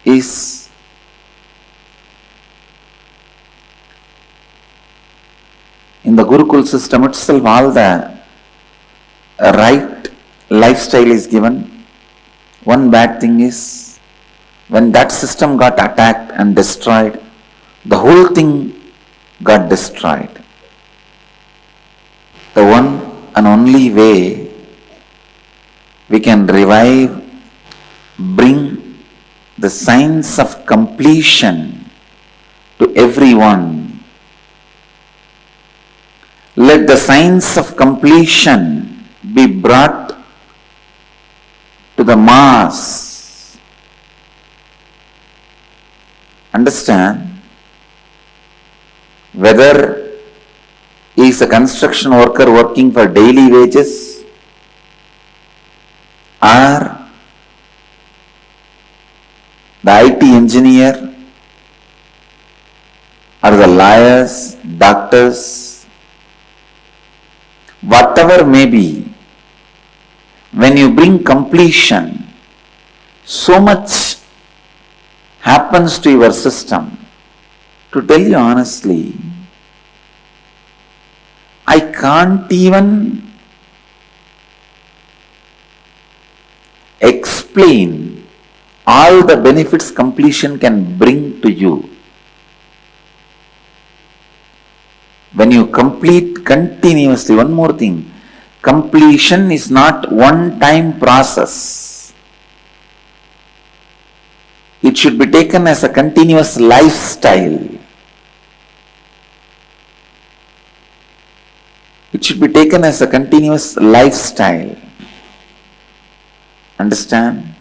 is in the Gurukul system itself, all the right lifestyle is given. One bad thing is, when that system got attacked and destroyed, the whole thing got destroyed. The one and only way we can revive, bring the science of completion to everyone. Let the science of completion be brought to the mass. Understand? Whether he is a construction worker working for daily wages, or the IT engineer, or the lawyers, doctors, whatever may be, when you bring completion, so much happens to your system. To tell you honestly, I can't even explain all the benefits completion can bring to you. When you complete continuously, one more thing, completion is not one-time process. It should be taken as a continuous lifestyle. It should be taken as a continuous lifestyle. Understand?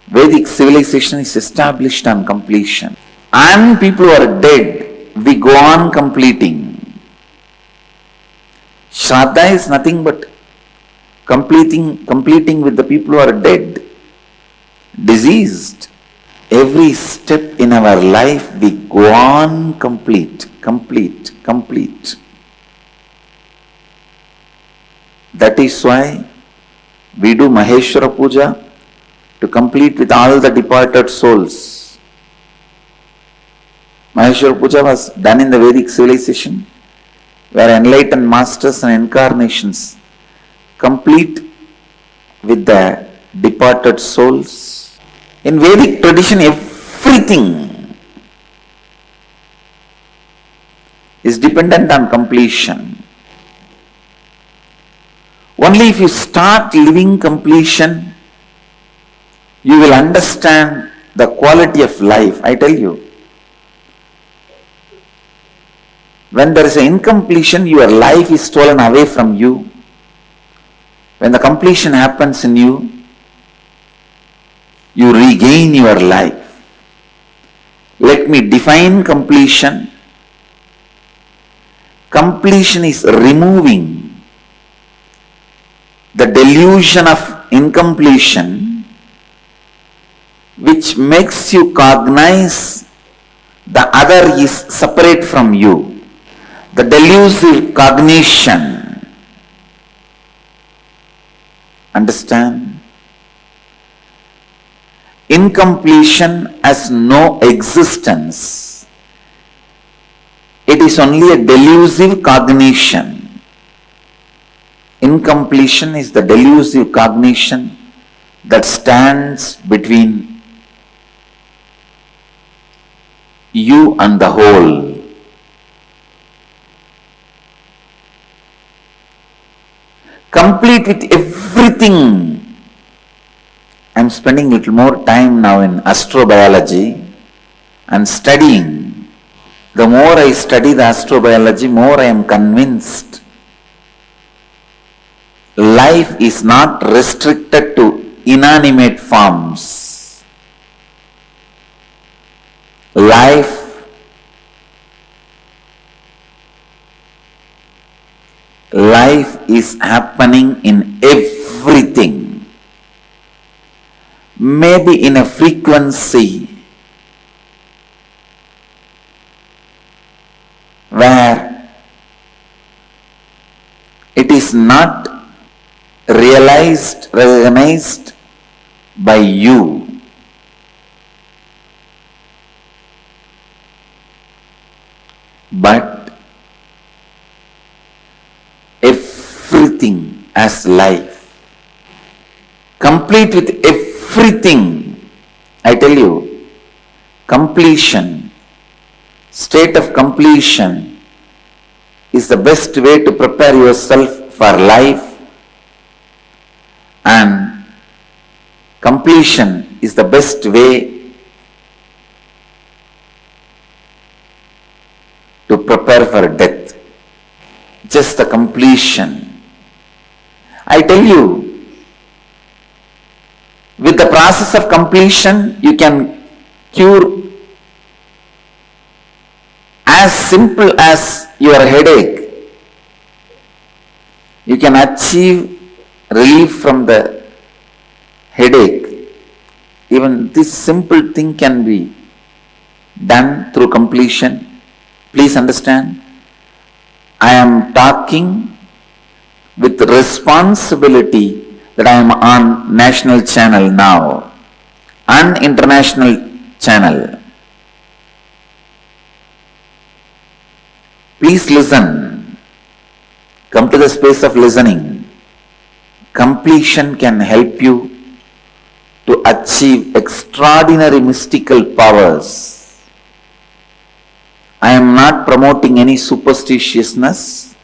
Vedic civilization is established on completion. And people who are dead, we go on completing. Shraddha is nothing but completing with the people who are dead, diseased. Every step in our life we go on complete. That is why we do Maheshwara Puja to complete with all the departed souls. Maheshwara Puja was done in the Vedic civilization, where enlightened masters and incarnations complete with the departed souls. In Vedic tradition, everything is dependent on completion. Only if you start living completion, you will understand the quality of life. I tell you, when there is an incompletion, your life is stolen away from you. When the completion happens in you, you regain your life. Let me define completion. Completion is removing the delusion of incompletion, which makes you cognize the other is separate from you. The delusive cognition. Understand? Incompletion has no existence. It is only a delusive cognition. Incompletion is the delusive cognition that stands between you and the whole. Complete with everything. I'm spending a little more time now in astrobiology and studying. The more I study the astrobiology, more I am convinced life is not restricted to inanimate forms. Life is happening in everything. Maybe in a frequency where it is not recognized by you. But everything as life, complete with everything. I tell you, completion, state of completion is the best way to prepare yourself for life, and completion is the best way to prepare for death. Just the completion. I tell you, with the process of completion, you can cure as simple as your headache. You can achieve relief from the headache. Even this simple thing can be done through completion. Please understand, I am talking with responsibility that I am on national channel now, on international channel. Please listen. Come to the space of listening. Completion can help you to achieve extraordinary mystical powers. I am not promoting any superstitiousness.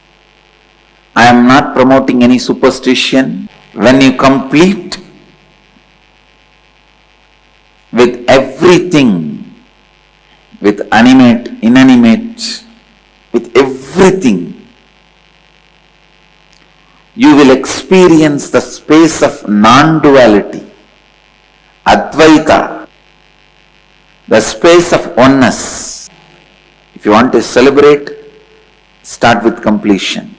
I am not promoting any superstition. When you complete with everything, with animate, inanimate, with everything, you will experience the space of non-duality, Advaita, the space of oneness. If you want to celebrate, start with completion.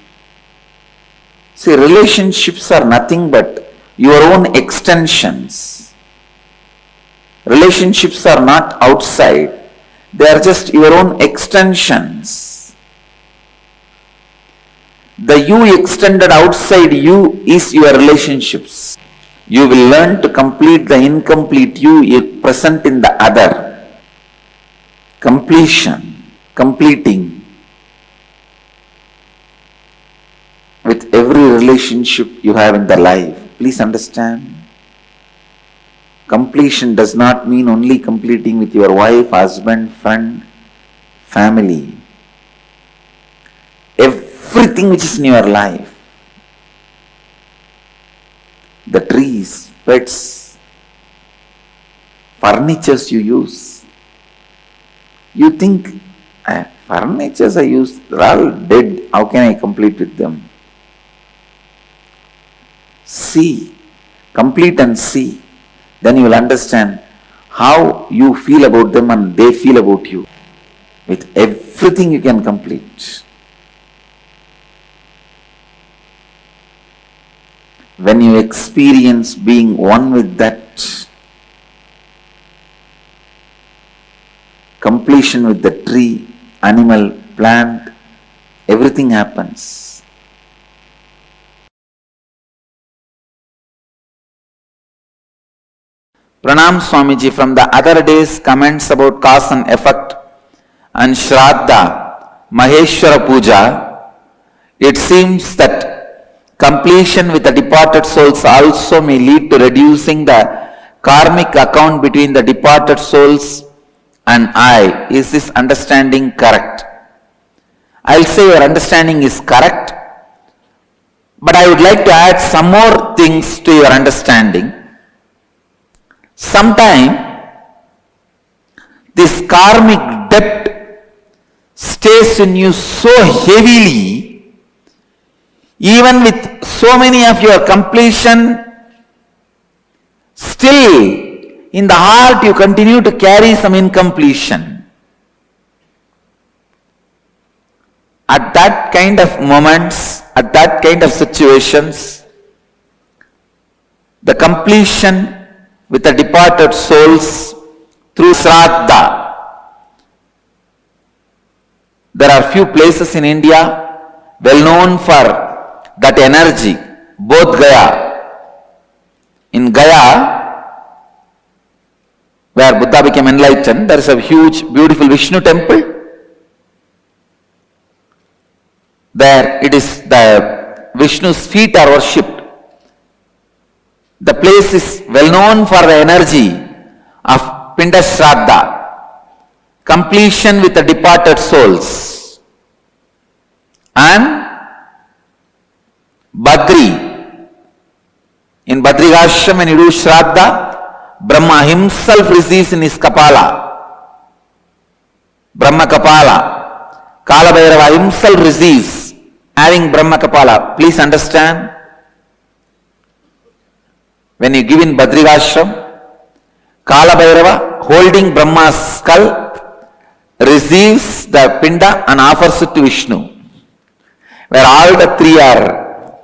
See, relationships are nothing but your own extensions. Relationships are not outside, they are just your own extensions. The you extended outside you is your relationships. You will learn to complete the incomplete you present in the other. Completion, completing with every relationship you have in the life. Please understand, completion does not mean only completing with your wife, husband, friend, family. Everything which is in your life, the trees, pets, furnitures you use. You think, furnitures I use, they're all dead, how can I complete with them? See, complete and see. Then you will understand how you feel about them and they feel about you. With everything you can complete. When you experience being one with that, completion with the tree, animal, plant, everything happens. Pranam Swamiji, from the other day's comments about cause and effect and Shraddha, Maheshwara Puja, it seems that completion with the departed souls also may lead to reducing the karmic account between the departed souls and I. Is this understanding correct? I'll say your understanding is correct, but I would like to add some more things to your understanding. Sometime this karmic debt stays in you so heavily, even with so many of your completion, still in the heart you continue to carry some incompletion. At that kind of moments, at that kind of situations, the completion with the departed souls through Shraddha. There are few places in India well known for that energy, both Gaya. In Gaya, where Buddha became enlightened, there is a huge, beautiful Vishnu temple. There it is, the Vishnu's feet are worshipped. The place is well known for the energy of Pinda Shraddha, completion with the departed souls. And Badri, in Badrigashram when you do Shraddha, Brahma himself receives in his Kapala. Brahma Kapala. Kala Bhairava himself receives having Brahma Kapala. Please understand. When you give in Badrigashram, Kala Bhairava holding Brahma's skull receives the Pinda and offers it to Vishnu, where all the three are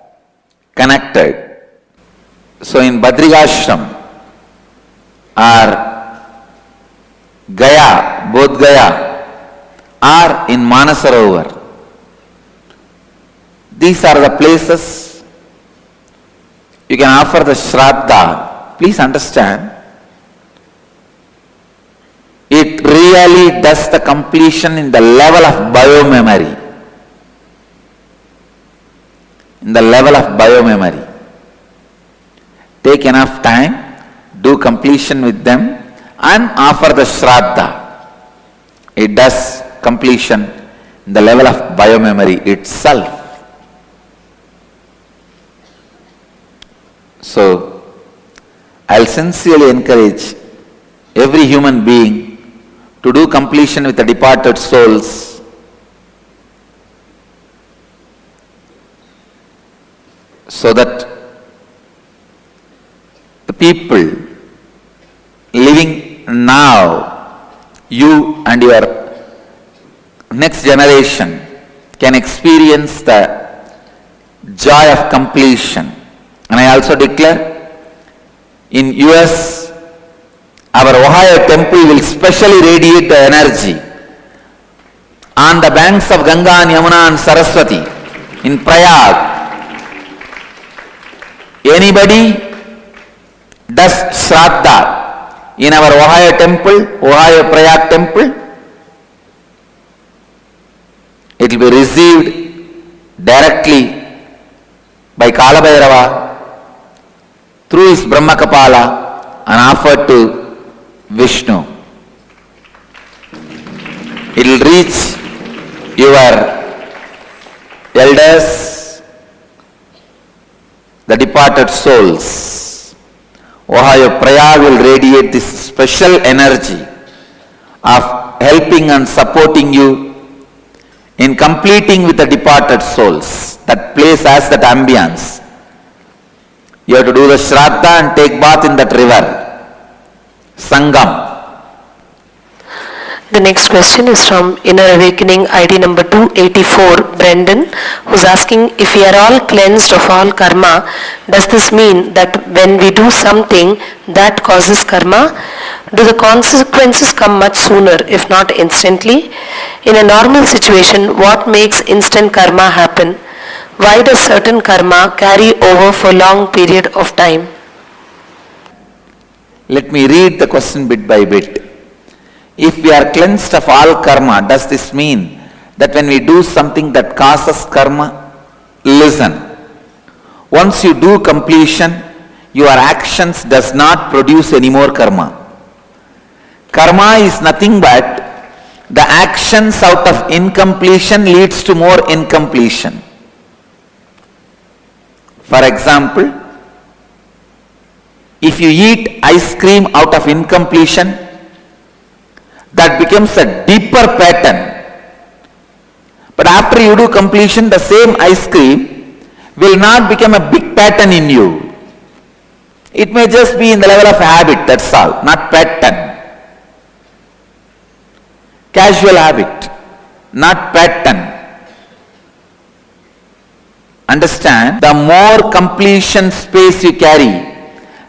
connected. So in Badrigashram or Gaya, both Gaya, or in Manasarovar. These are the places you can offer the Shraddha. Please understand, it really does the completion in the level of biomemory. In the level of biomemory. Take enough time, do completion with them and offer the Shraddha. It does completion in the level of biomemory itself. So, I'll sincerely encourage every human being to do completion with the departed souls. So that the people living now, you and your next generation can experience the joy of completion. And I also declare, in US, our Ohio temple will specially radiate the energy. On the banks of Ganga and Yamuna and Saraswati, in Prayag, anybody does Shraddha in our Ohio temple, Ohio Prayag temple, it will be received directly by Kala Bhairava through his Brahma Kapala and offered to Vishnu. It will reach your elders, the departed souls. Ohio Prayag will radiate this special energy of helping and supporting you in completing with the departed souls. That place has that ambience. You have to do the Shraddha and take bath in that river. Sangam. The next question is from Inner Awakening ID number 284, Brendan, who's asking, if we are all cleansed of all karma, does this mean that when we do something that causes karma, do the consequences come much sooner, if not instantly? In a normal situation, what makes instant karma happen? Why does certain karma carry over for long period of time? Let me read the question bit by bit. If we are cleansed of all karma, does this mean that when we do something that causes karma? Listen. Once you do completion, your actions does not produce any more karma. Karma is nothing but the actions out of incompletion leads to more incompletion. For example, if you eat ice cream out of incompletion, that becomes a deeper pattern. But after you do completion, the same ice cream will not become a big pattern in you. It may just be in the level of habit, that's all, not pattern. Casual habit, not pattern. Understand, the more completion space you carry,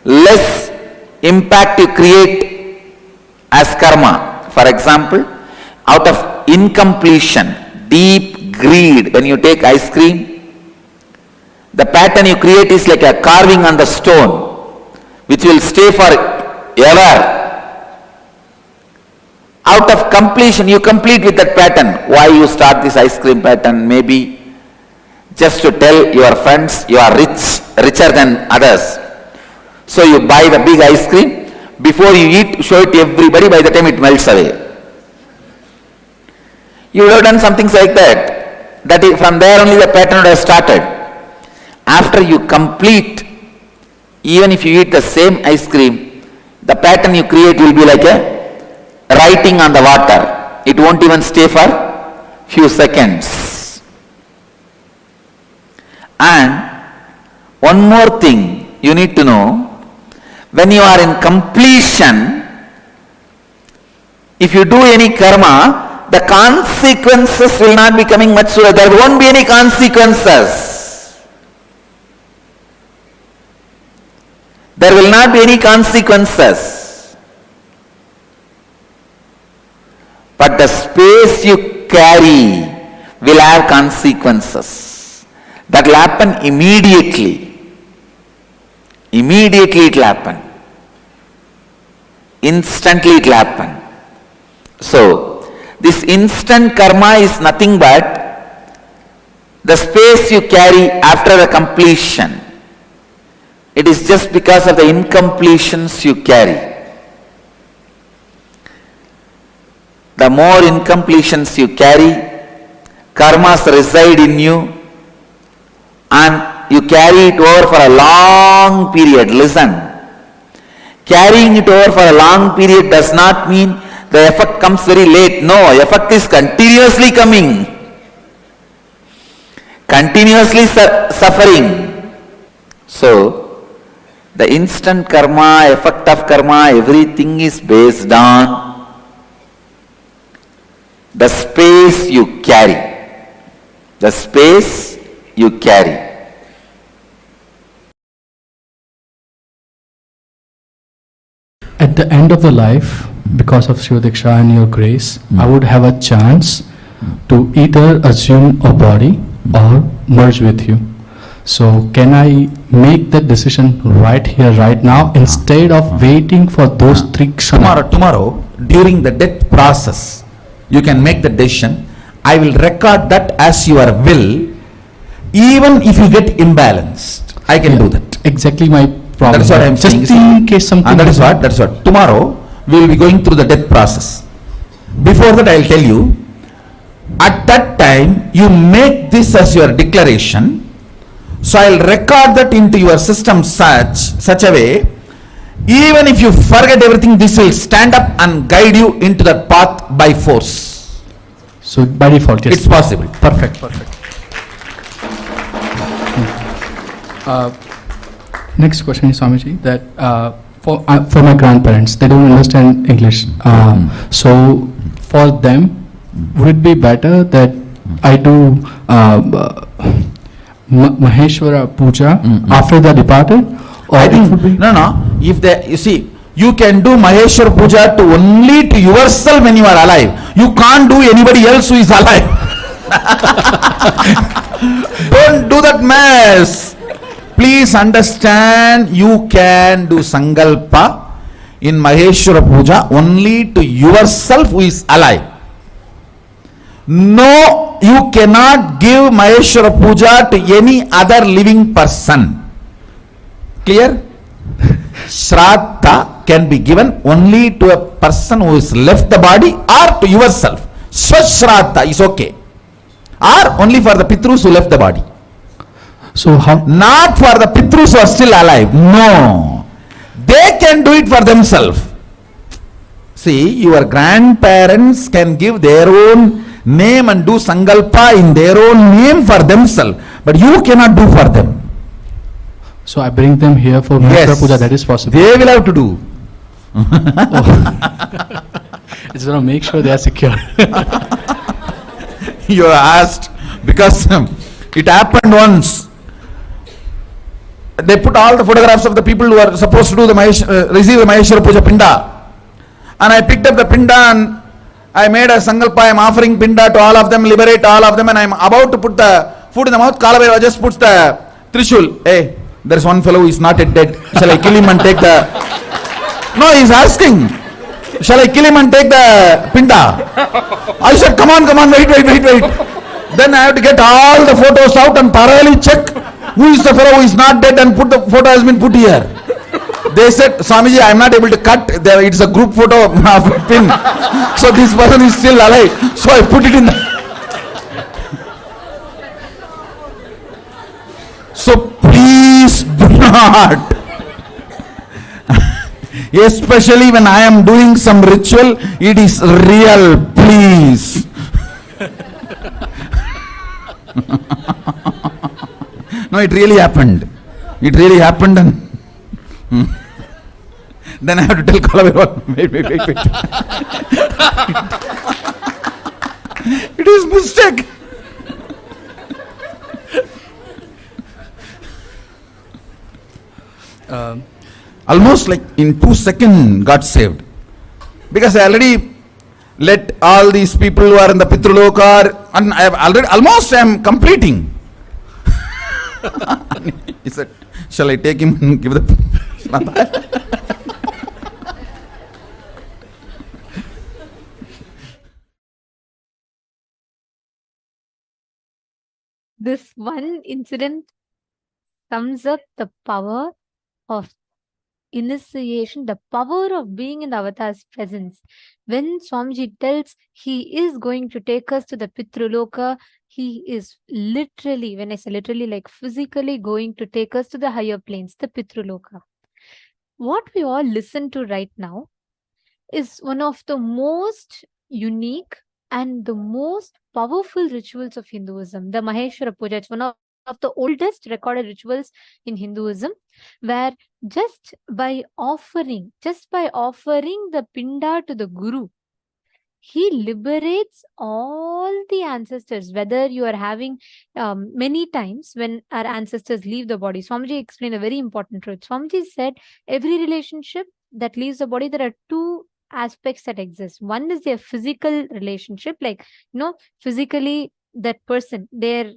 less impact you create as karma. For example, out of incompletion, deep greed, when you take ice cream, the pattern you create is like a carving on the stone, which will stay forever. Out of completion, you complete with that pattern. Why you start this ice cream pattern? Maybe just to tell your friends you are richer than others. So you buy the big ice cream, before you eat, show it to everybody, by the time it melts away. You would have done something like that. That is, from there only the pattern would have started. After you complete, even if you eat the same ice cream, the pattern you create will be like a writing on the water. It won't even stay for few seconds. And one more thing you need to know, when you are in completion, if you do any karma, the consequences will not be coming much sooner. There won't be any consequences. There will not be any consequences. But the space you carry will have consequences. That will happen immediately. Immediately it will happen. Instantly it will happen. So, this instant karma is nothing but the space you carry after the completion. It is just because of the incompletions you carry. The more incompletions you carry, karmas reside in you, and you carry it over for a long period. Listen, carrying it over for a long period does not mean the effect comes very late. No, effect is continuously coming. Continuously suffering. So, the instant karma, effect of karma, everything is based on the space you carry. The space you carry. At the end of the life, because of Shiva Diksha and your grace, I would have a chance to either assume a body or merge with you. So can I make that decision right here, right now, instead of waiting for those 3 kshanas? Tomorrow, during the death process, you can make the decision. I will record that as your will, even if you get imbalanced. I can do that. Exactly my problem. That's what I am saying. Just in case something. And that is what. Tomorrow, we will be going through the death process. Before that, I will tell you, at that time, you make this as your declaration. So I will record that into your system such a way, even if you forget everything, this will stand up and guide you into that path by force. So by default, yes. It's possible. Perfect. Next question is, Swamiji, that for my grandparents, they don't understand English. So for them, would it be better that I do Maheshwara Puja after they departed? Or I think, if they, you see, you can do Maheshwara Puja only to yourself when you are alive. You can't do anybody else who is alive. Don't do that mess. Please understand, you can do Sankalpa in Maheshwara Puja only to yourself who is alive. No, you cannot give Maheshwara Puja to any other living person. Clear? Shraddha can be given only to a person who has left the body or to yourself. Swashraddha is okay. Or only for the Pitrus who left the body. So how? Not for the Pitrus who are still alive. No. They can do it for themselves. See, your grandparents can give their own name and do sankalpa in their own name for themselves. But you cannot do for them. So I bring them here for Maheshwara Puja, that is possible. They will have to do. It's going to make sure they are secure. You asked because it happened once. They put all the photographs of the people who are supposed to do the receive the Maheshwara Puja Pinda. And I picked up the Pinda and I made a sankalpa. I am offering Pinda to all of them, liberate all of them, and I am about to put the food in the mouth. Kalabhaiva just puts the Trishul. Hey, there is one fellow who is not yet dead. Shall I kill him and take the... No, he is asking. Shall I kill him and take the Pinda? I said, come on, wait. Then I have to get all the photos out and thoroughly check who is the fellow who is not dead and put the photo has been put here. They said, Swamiji, I am not able to cut. It's a group photo of a pin. So this person is still alive. So I put it in the... So please do not. Especially when I am doing some ritual, it is real, please. No, it really happened. It really happened and then I have to tell Kalabhaiva, wait. It is mistake. Almost like in 2 seconds got saved. Because I already let all these people who are in the Pitraloka and I have already, almost I am completing. He said, shall I take him and give the... This one incident sums up the power of initiation, the power of being in the avatar's presence. When Swamiji tells he is going to take us to the Pitraloka, he is literally, when I say literally, like physically going to take us to the higher planes, the Pitraloka. What we all listen to right now is one of the most unique and the most powerful rituals of Hinduism, the Maheshwara Puja. It's one of the oldest recorded rituals in Hinduism, where just by offering the Pinda to the Guru, he liberates all the ancestors. Whether you are having many times when our ancestors leave the body, Swamiji explained a very important truth. Swamiji said every relationship that leaves the body, there are two aspects that exist. One is their physical relationship, like, physically that person, their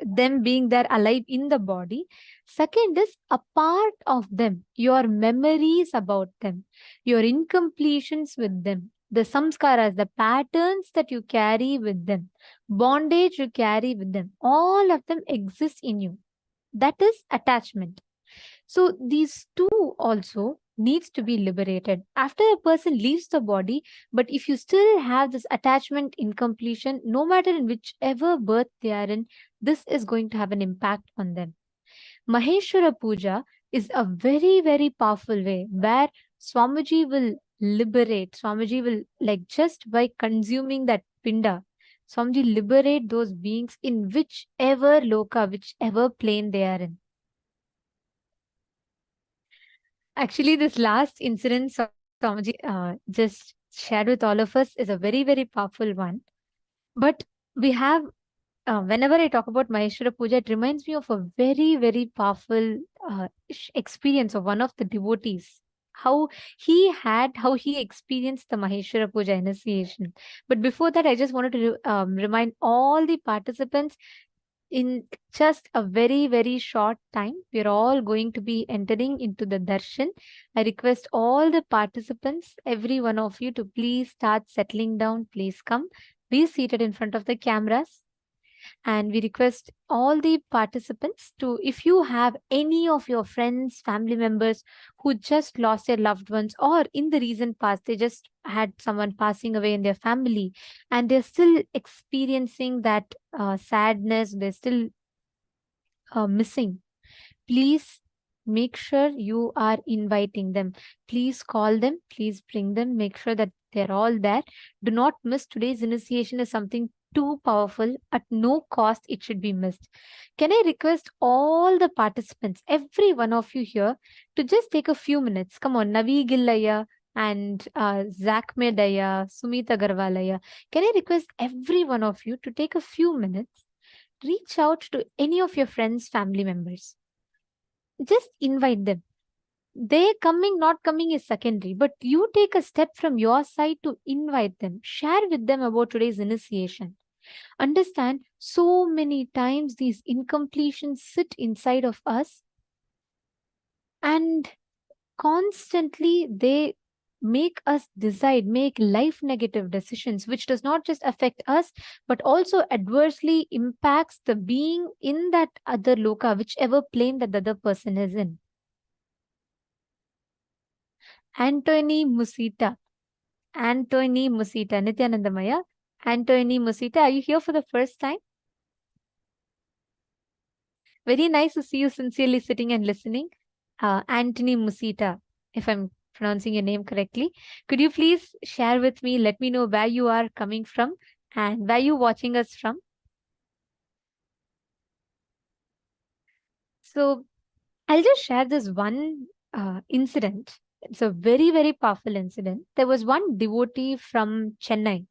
them being there alive in the body. Second is a part of them, your memories about them, your incompletions with them, the samskaras, the patterns that you carry with them, bondage you carry with them, all of them exist in you. That is attachment. So these two also needs to be liberated after a person leaves the body. But if you still have this attachment incompletion, no matter in whichever birth they are in, this is going to have an impact on them. Maheshwara Puja is a very, very powerful way where Swamiji will liberate. Swamiji will, like, just by consuming that Pinda, Swamiji liberate those beings in whichever loka, whichever plane they are in. Actually, this last incident Swamiji just shared with all of us is a very, very powerful one. But we have, whenever I talk about Maheshwara Puja, it reminds me of a very, very powerful experience of one of the devotees. How he experienced the Maheshwara Puja initiation. But before that, I just wanted to remind all the participants, in just a very, very short time, we're all going to be entering into the darshan. I request all the participants, every one of you, to please start settling down. Please come. Be seated in front of the cameras. And we request all the participants to, if you have any of your friends, family members who just lost their loved ones, or in the recent past, they just had someone passing away in their family, and they're still experiencing that sadness, they're still missing, please make sure you are inviting them. Please call them, please bring them, make sure that they're all there. Do not miss today's initiation is something too powerful. At no cost, it should be missed. Can I request all the participants, every one of you here, to just take a few minutes? Come on, Navi Gillaya and Zach Medaya, Sumit Agarwalaya. Can I request every one of you to take a few minutes? Reach out to any of your friends, family members. Just invite them. They coming, not coming is secondary, but you take a step from your side to invite them. Share with them about today's initiation. Understand, so many times these incompletions sit inside of us, and constantly they make us decide, make life negative decisions, which does not just affect us, but also adversely impacts the being in that other loka, whichever plane that the other person is in. Anthony Musita, Nithyanandamaya, Anthony Musita, are you here for the first time? Very nice to see you sincerely sitting and listening. Anthony Musita, if I'm pronouncing your name correctly. Could you please share with me, let me know where you are coming from and where you're watching us from? So I'll just share this one incident. It's a very, very powerful incident. There was one devotee from Chennai.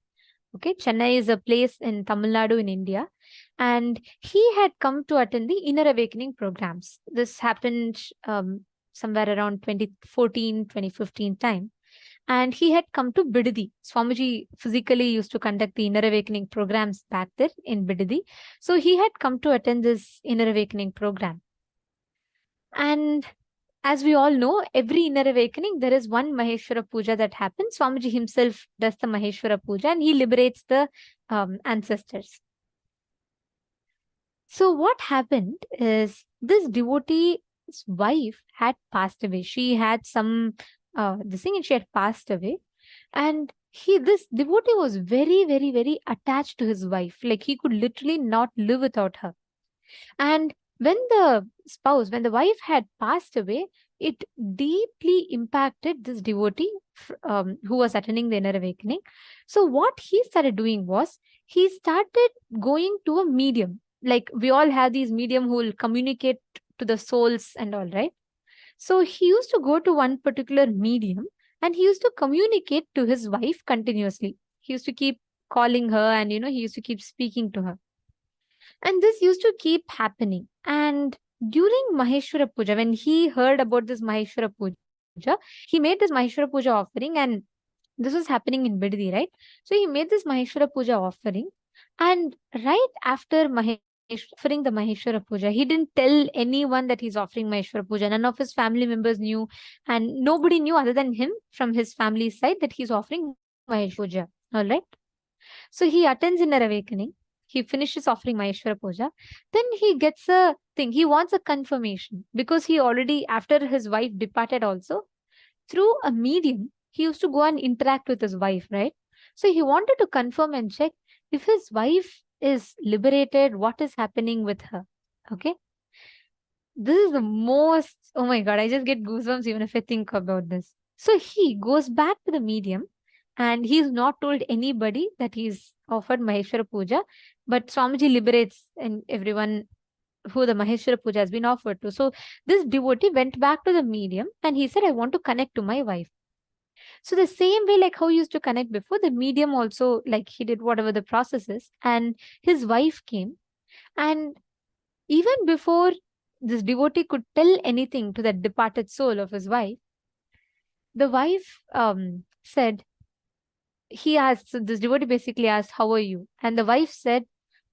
Okay, Chennai is a place in Tamil Nadu in India. And he had come to attend the Inner Awakening programs. This happened somewhere around 2014, 2015 time. And he had come to Bidadi. Swamiji physically used to conduct the Inner Awakening programs back there in Bidadi. So he had come to attend this Inner Awakening program. And as we all know, every Inner Awakening, there is one Maheshwara Puja that happens. Swamiji himself does the Maheshwara Puja and he liberates the ancestors. So what happened is this devotee's wife had passed away. She had some this thing and she had passed away. And this devotee was very, very, very attached to his wife. Like he could literally not live without her. And when the wife had passed away, it deeply impacted this devotee who was attending the Inner Awakening. So what he started doing was, he started going to a medium. Like we all have these medium who will communicate to the souls and all, right? So he used to go to one particular medium and he used to communicate to his wife continuously. He used to keep calling her and, he used to keep speaking to her. And this used to keep happening. And during Maheshwara Puja, when he heard about this Maheshwara Puja, he made this Maheshwara Puja offering, and this was happening in Bidadi, right? So he made this Maheshwara Puja offering, and right after offering the Maheshwara Puja, he didn't tell anyone that he's offering Maheshwara Puja. None of his family members knew, and nobody knew other than him from his family side that he's offering Maheshwara Puja. All right. So he attends Inner Awakening. He finishes offering Maheshwara Puja. Then he gets a thing. He wants a confirmation because he already, after his wife departed also, through a medium, he used to go and interact with his wife, right? So he wanted to confirm and check if his wife is liberated, what is happening with her. Okay. This is the most, oh my God, I just get goosebumps even if I think about this. So he goes back to the medium and he's not told anybody that he's offered Maheshwara Puja, but Swamiji liberates and everyone who the Maheshwara Puja has been offered to. So this devotee went back to the medium and he said, I want to connect to my wife. So the same way like how he used to connect before, the medium also, like he did whatever the process is, and his wife came. And even before this devotee could tell anything to that departed soul of his wife, the wife said, he asked, so this devotee basically asked, how are you? And the wife said,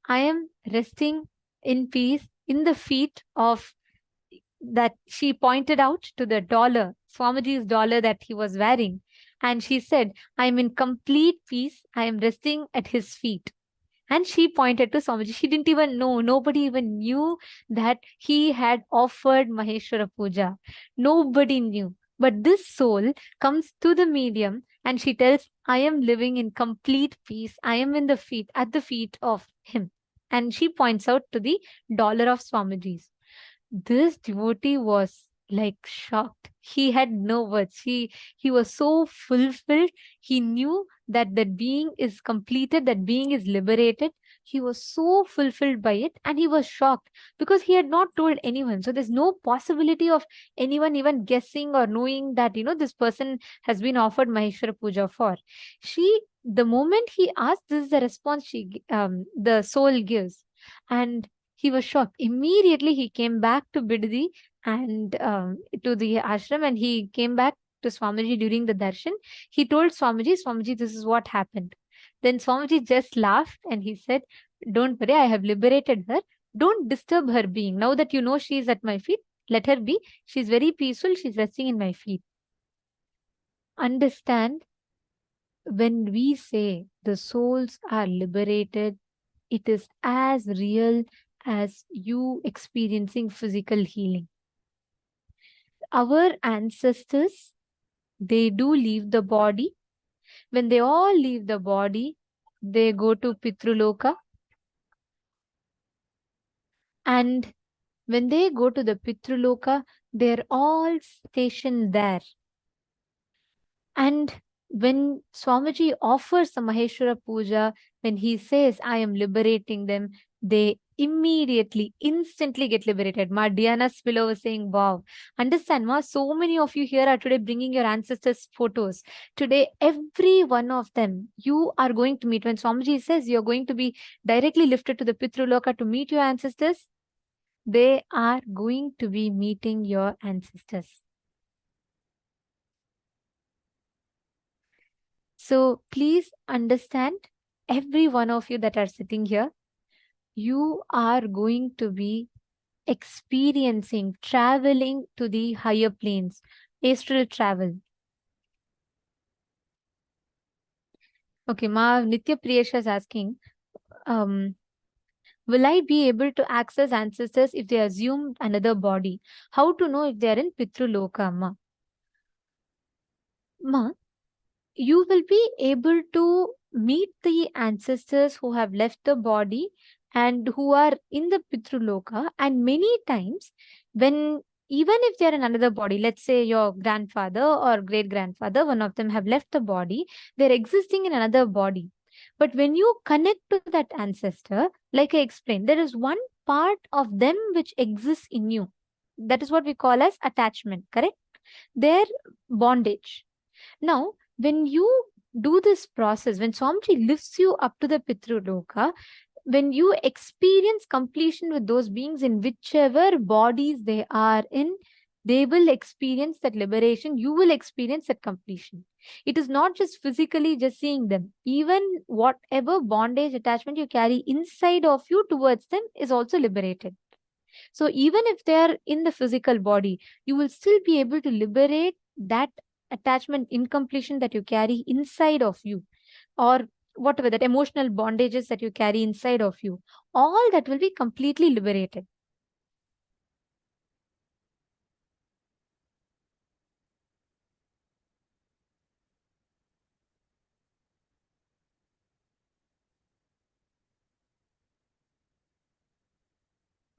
I am resting in peace in the feet of that she pointed out to the dollar, Swamiji's dollar that he was wearing. And she said, I am in complete peace. I am resting at his feet. And she pointed to Swamiji. She didn't even know, nobody even knew that he had offered Maheshwara Puja. Nobody knew. But this soul comes to the medium and she tells, I am living in complete peace. I am in the feet, at the feet of him. And she points out to the dollar of Swamiji's. This devotee was like shocked. He had no words. He was so fulfilled. He knew that that being is completed, that being is liberated. He was so fulfilled by it, and he was shocked because he had not told anyone. So there's no possibility of anyone even guessing or knowing that, this person has been offered Maheshwara Puja for. The moment he asked, this is the response the soul gives. And he was shocked. Immediately he came back to Bidadi and to the ashram, and he came back to Swamiji during the darshan. He told Swamiji, this is what happened. Then Swamiji just laughed and he said, don't worry, I have liberated her. Don't disturb her being. Now that you know she is at my feet, let her be. She's very peaceful. She's resting in my feet. Understand, when we say the souls are liberated, it is as real as you experiencing physical healing. Our ancestors, they do leave the body. When they all leave the body, they go to Pitruloka. And when they go to the Pitruloka, they're all stationed there. And when Swamiji offers the Maheshwara Puja, when he says, I am liberating them, they immediately, instantly get liberated. Ma Diana Spilo was saying, wow. Understand, Ma, so many of you here are today bringing your ancestors' photos. Today, every one of them, you are going to meet. When Swamiji says you're going to be directly lifted to the Pitruloka to meet your ancestors, they are going to be meeting your ancestors. So please understand, every one of you that are sitting here, you are going to be experiencing, traveling to the higher planes, astral travel. Okay, Ma Nitya Priyesha is asking, will I be able to access ancestors if they assume another body? How to know if they are in Pitruloka, Ma? Ma, you will be able to meet the ancestors who have left the body and who are in the Pitruloka. And many times, when even if they are in another body, let's say your grandfather or great-grandfather, one of them have left the body, they're existing in another body. But when you connect to that ancestor, like I explained, there is one part of them which exists in you. That is what we call as attachment, correct? Their bondage. Now, when you do this process, when Swamiji lifts you up to the Pitruloka, when you experience completion with those beings in whichever bodies they are in, they will experience that liberation. You will experience that completion. It is not just physically just seeing them. Even whatever bondage, attachment you carry inside of you towards them is also liberated. So even if they are in the physical body, you will still be able to liberate that attachment, incompletion that you carry inside of you, or whatever, that emotional bondages that you carry inside of you. All that will be completely liberated.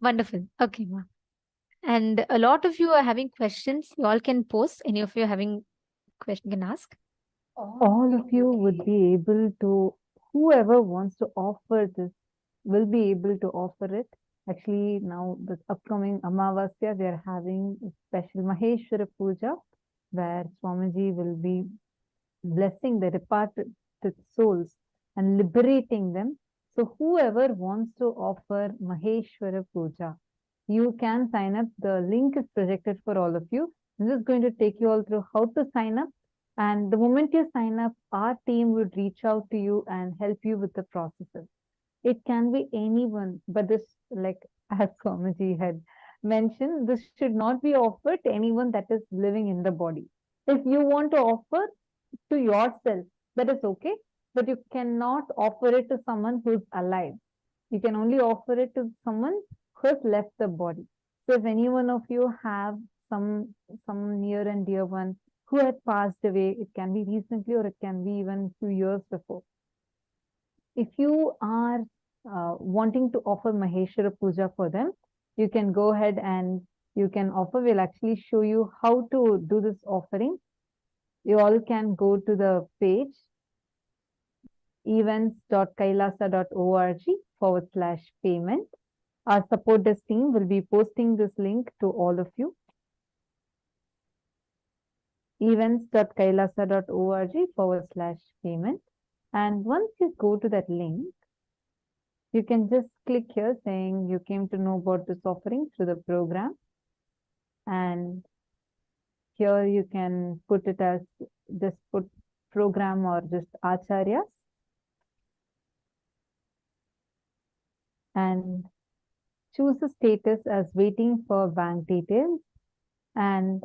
Wonderful. Okay, Ma. And a lot of you are having questions. You all can post. Any of you having question can ask. All of you would be able to, whoever wants to offer this will be able to offer it. Actually, now this upcoming Amavasya, we are having a special Maheshwara Puja where Swamiji will be blessing the departed souls and liberating them. So whoever wants to offer Maheshwara Puja, you can sign up. The link is projected for all of you. I'm just going to take you all through how to sign up. And the moment you sign up, our team would reach out to you and help you with the processes. It can be anyone, but this, like as Swamiji had mentioned, this should not be offered to anyone that is living in the body. If you want to offer to yourself, that is okay, but you cannot offer it to someone who's alive. You can only offer it to someone who has left the body. So if any one of you have some near and dear one who had passed away, it can be recently or it can be even few years before. If you are wanting to offer Maheshwara Puja for them, you can go ahead and you can offer. We'll actually show you how to do this offering. You all can go to the page events.kailasa.org/payment. Our support desk team will be posting this link to all of you. events.kailasa.org/payment. And once you go to that link, you can just click here saying you came to know about this offering through the program. And here you can put it as just put program or just acharyas. And choose the status as waiting for bank details. And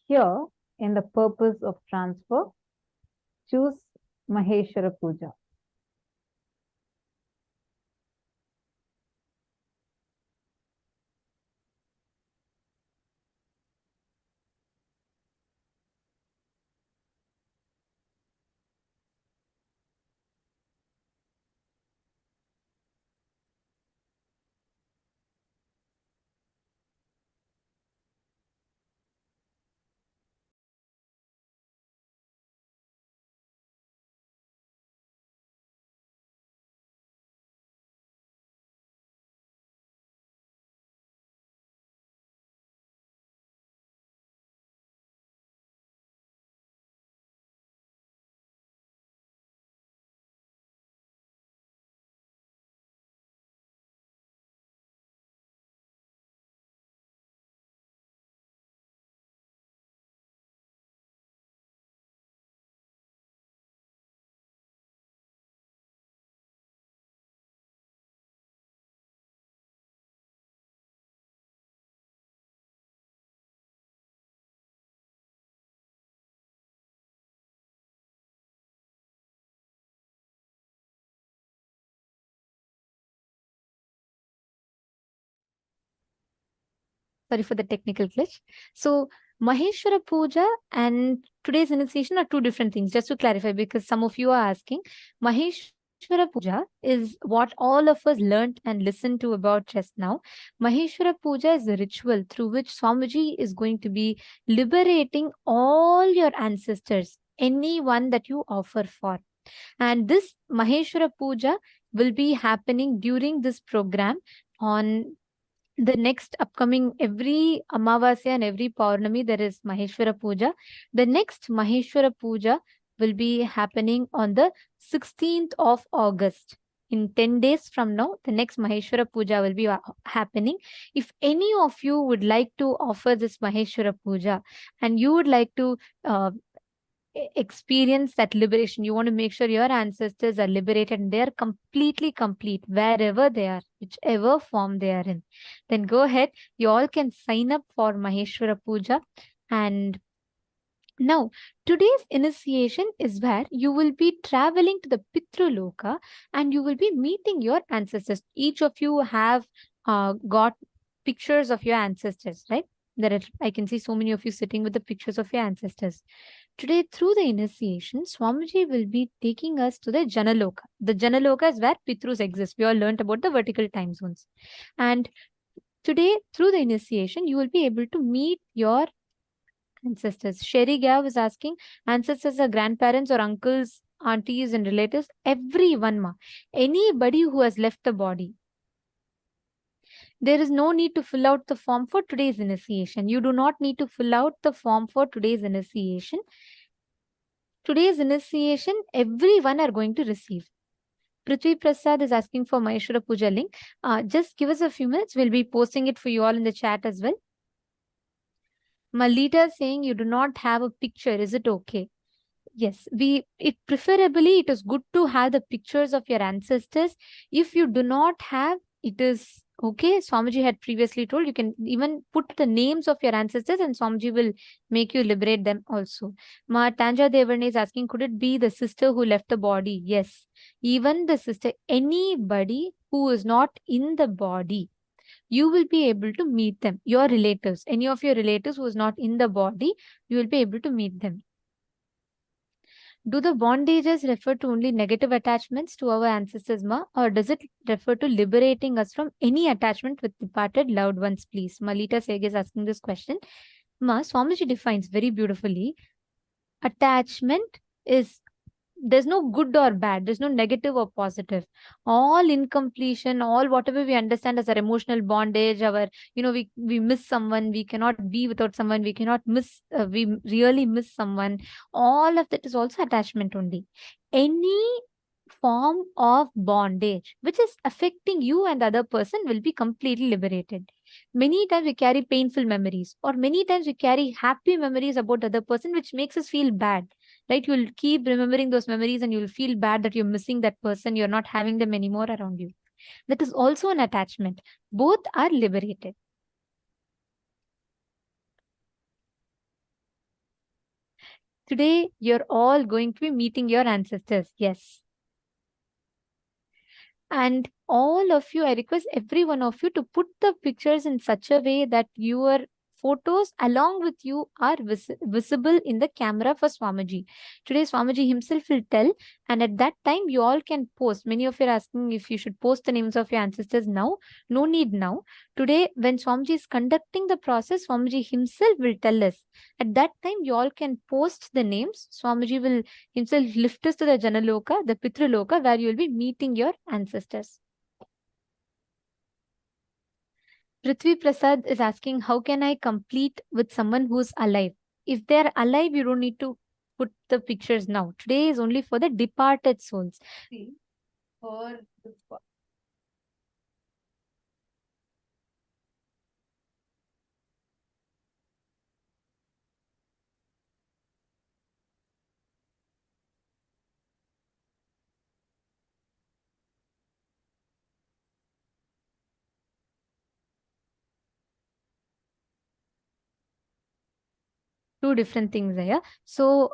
here in the purpose of transfer, choose Maheshwara Puja. Sorry for the technical glitch. So Maheshwara Puja and today's initiation are two different things, just to clarify, because some of you are asking. Maheshwara Puja is what all of us learned and listened to about just now. Maheshwara Puja is a ritual through which Swamiji is going to be liberating all your ancestors, anyone that you offer for. And this Maheshwara Puja will be happening during this program on the next upcoming every Amavasya and every Paurnami. There is Maheshwara Puja. The next Maheshwara Puja will be happening on the 16th of August. In 10 days from now, the next Maheshwara Puja will be happening. If any of you would like to offer this Maheshwara Puja and you would like to experience that liberation, you want to make sure your ancestors are liberated and they are completely complete wherever they are, whichever form they are in, then go ahead. You all can sign up for Maheshwara Puja. And now, today's initiation is where you will be traveling to the Pitraloka and you will be meeting your ancestors. Each of you have got pictures of your ancestors, right? I can see so many of you sitting with the pictures of your ancestors. Today, through the initiation, Swamiji will be taking us to the Janaloka. The Janaloka is where Pitrus exist. We all learned about the vertical time zones. And today, through the initiation, you will be able to meet your ancestors. Sherry Gav is asking, ancestors are grandparents or uncles, aunties and relatives? Everyone, ma. Anybody who has left the body. There is no need to fill out the form for today's initiation. You do not need to fill out the form for today's initiation. Today's initiation, everyone are going to receive. Prithvi Prasad is asking for Maheshwara Puja link. Just give us a few minutes. We'll be posting it for you all in the chat as well. Malita is saying you do not have a picture. Is it okay? Yes, preferably it is good to have the pictures of your ancestors. If you do not have, it is Okay, Swamiji had previously told you can even put the names of your ancestors and Swamiji will make you liberate them also. Ma Tanja Devarne is asking, could it be the sister who left the body? Yes, even the sister, anybody who is not in the body, you will be able to meet them. Your relatives, any of your relatives who is not in the body, you will be able to meet them. Do the bondages refer to only negative attachments to our ancestors, Ma? Or does it refer to liberating us from any attachment with departed loved ones, please? Malita Seg is asking this question. Ma, Swamiji defines very beautifully. Attachment is, there's no good or bad, there's no negative or positive. All incompletion, all whatever we understand as our emotional bondage, our, we miss someone, we cannot be without someone, we cannot miss, we really miss someone. All of that is also attachment only. Any form of bondage which is affecting you and the other person will be completely liberated. Many times we carry painful memories, or many times we carry happy memories about the other person, which makes us feel bad. Right? You'll keep remembering those memories and you'll feel bad that you're missing that person, you're not having them anymore around you. That is also an attachment. Both are liberated. Today, you're all going to be meeting your ancestors. Yes. And all of you, I request every one of you to put the pictures in such a way that your photos along with you are visible in the camera for Swamiji. Today, Swamiji himself will tell, and at that time, you all can post. Many of you are asking if you should post the names of your ancestors now. No need now. Today, when Swamiji is conducting the process, Swamiji himself will tell us. At that time, you all can post the names. Swamiji will himself lift us to the Janaloka, the Pitraloka, where you will be meeting your ancestors. Prithvi Prasad is asking, how can I complete with someone who's alive? If they're alive, you don't need to put the pictures now. Today is only for the departed souls. See, for the Two different things there. So,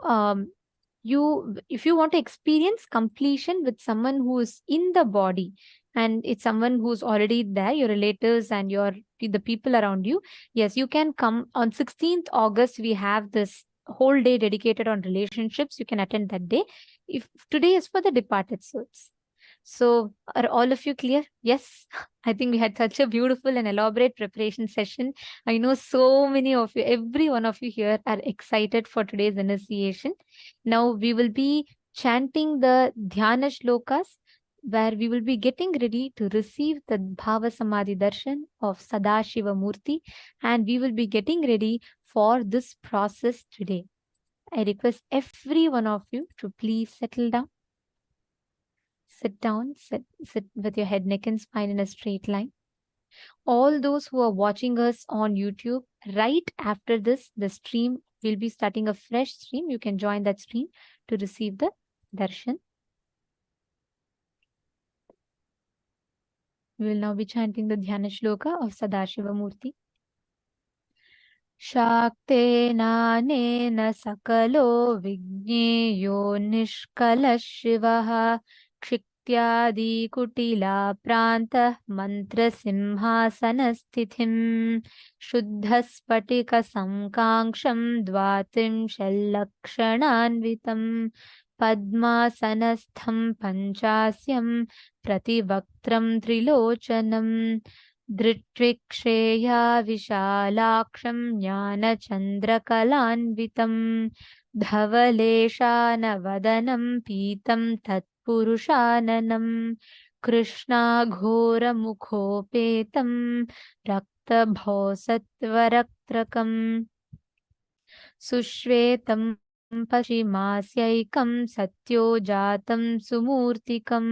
if you want to experience completion with someone who is in the body, and it's someone who's already there, your relatives and the people around you, yes, you can come on 16th August. We have this whole day dedicated on relationships. You can attend that day. If today is for the departed souls. So are all of you clear? Yes. I think we had such a beautiful and elaborate preparation session. I know so many of you, every one of you here are excited for today's initiation. Now we will be chanting the Dhyana Shlokas, where we will be getting ready to receive the Bhava Samadhi Darshan of Sadashiva Murti, and we will be getting ready for this process today. I request every one of you to please settle down. Sit down, sit with your head, neck, and spine in a straight line. All those who are watching us on YouTube, right after this, the stream will be starting a fresh stream. You can join that stream to receive the darshan. We will now be chanting the Dhyana Shloka of Sadashiva Murti. Shaktenanena sakalo vigneyo nishkala shivaha क्षित्यादि कुटिला प्रांत मंत्र सिंहासनस्थितिं शुद्धस्फटिक संकांक्षं द्वात्रिंशल्लक्षणान्वितं पद्मासनस्थं पंचास्यं प्रतिवक्त्रं त्रिलोचनं धृट्विक्षेया विशालाक्षं ज्ञानचन्द्रकलान्वितं धवलेशानवदनं पीतं तत्पुरुषाननं कृष्णाघोरमुखोपेतं रक्तभोसत्वरक्त्रकम् सुश्वेतं पश्चिमास्यैकं सत्योजातं सुमूर्तिकं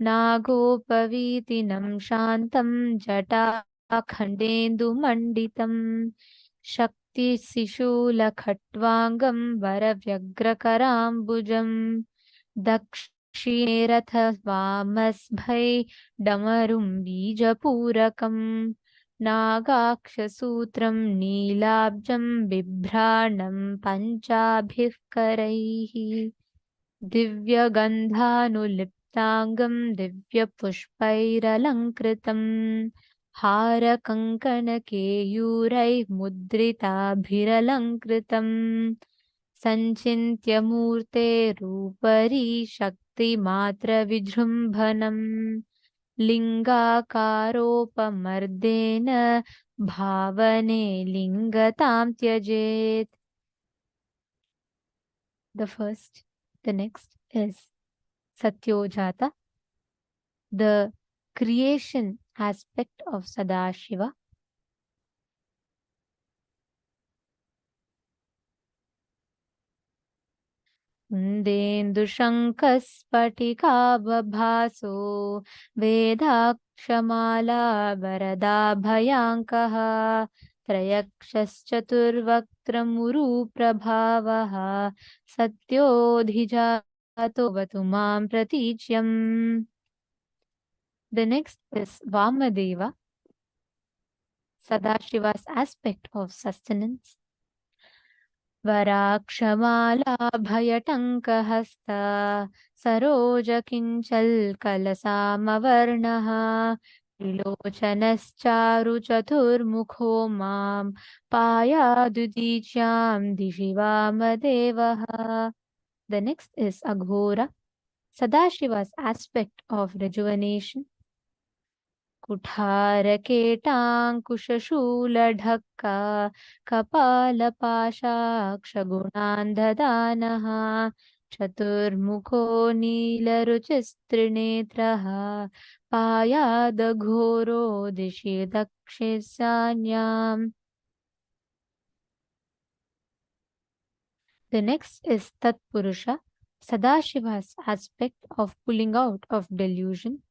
नागोपवीतिनं शान्तं जटाखण्डेन्दुमण्डितं शक्तिशिशूलखट्वाङ्गं वरव्यग्रकराम्बुजं क्षीणेरथ वामस्भै डमरुं बीजपूरकम् नागाक्षसूत्रं नीलाब्जं बिभ्राणं पञ्चाभिः करैः दिव्यगन्धानुलिप्ताङ्गं दिव्यपुष्पैरलङ्कृतम् हारकङ्कणकेयूरैः मुद्रिताभिरलङ्कृतम् सञ्चिन्त्य मूर्तेरूपरि शक्तिमात्रविजृम्भणम् लिङ्गाकारोपमर्देन भावने लिङ्गतां त्यजेत्. The next is Satyojata, the creation aspect of Sadashiva. Dendushankaspatikabhabhaso Vedakshamaala Varadabhayankah Trayakshaschaturvaktramuruprabhavaha Satyodhijato Vatumam Pratichyam. The next is Vamadeva, Sadashiva's aspect of sustenance. Varakshamaala-bhayatankahasta saroja-kinchal-kalasamavernah Vilochanas-charu-chaturmukho mam payadudichyam dishivamadevah. The next is Aghora, Sadashiva's aspect of rejuvenation. कुठारकेटाङ्कुशशूलढक्का कपालपाशाक्षगुणान्धदानः चतुर्मुखो नीलरुचिस्त्रिनेत्रः पायादघोरो दिशि दक्षिणान्याम्. The next is Tatpurusha, Sadashiva's aspect of pulling out of delusion.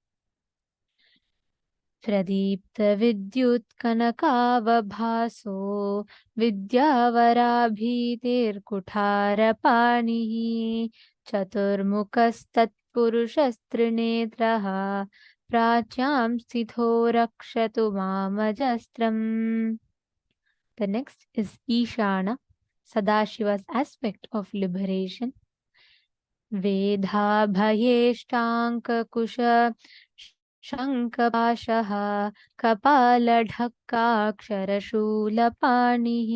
प्रदीप्तविद्युत्कनकावभासो विद्यावराभीतिर्कुठारपाणिः चतुर्मुखस्तत्पुरुषस्त्रिनेत्रः प्राच्यां स्थितो रक्षतु मामजस्त्रम्. The next is Ishana, Sadashiva's aspect of liberation. Vedhabhayeshtankakusha शङ्खपाशः कपालढक्काक्षरशूलपाणिः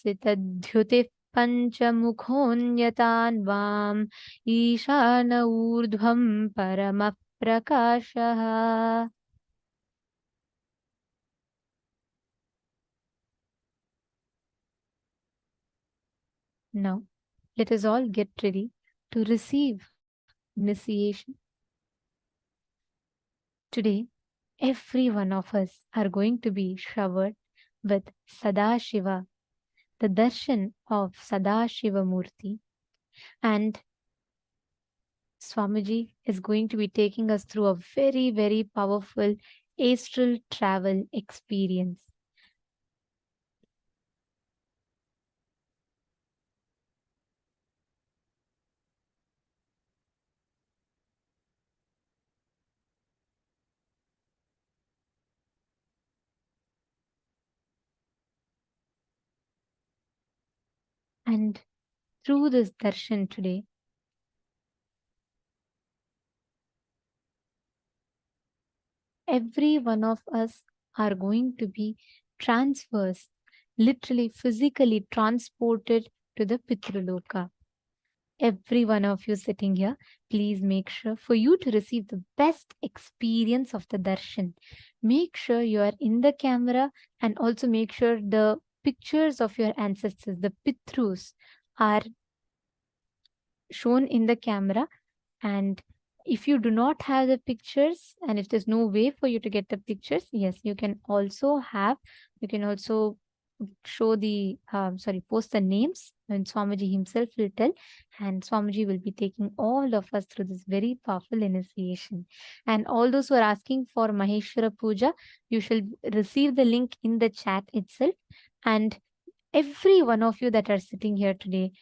सितद्युतिः पञ्चमुखोऽन्यतान्वाम् Ishan ऊर्ध्वं परमः प्रकाशः. Now, let us all get ready to receive initiation. Today, every one of us are going to be showered with Sadashiva, the darshan of Sadashiva Murti. And Swamiji is going to be taking us through a very, very powerful astral travel experience. And through this darshan today, every one of us are going to be transversed, literally physically transported to the Pitraloka. Every one of you sitting here, please make sure for you to receive the best experience of the darshan. Make sure you are in the camera, and also make sure the pictures of your ancestors, the Pitrus, are shown in the camera. And if you do not have the pictures, and if there's no way for you to get the pictures, yes, you can also show the post the names, and Swamiji himself will tell, and Swamiji will be taking all of us through this very powerful initiation. And all those who are asking for Maheshwara Puja, you shall receive the link in the chat itself. And every one of you that are sitting here today,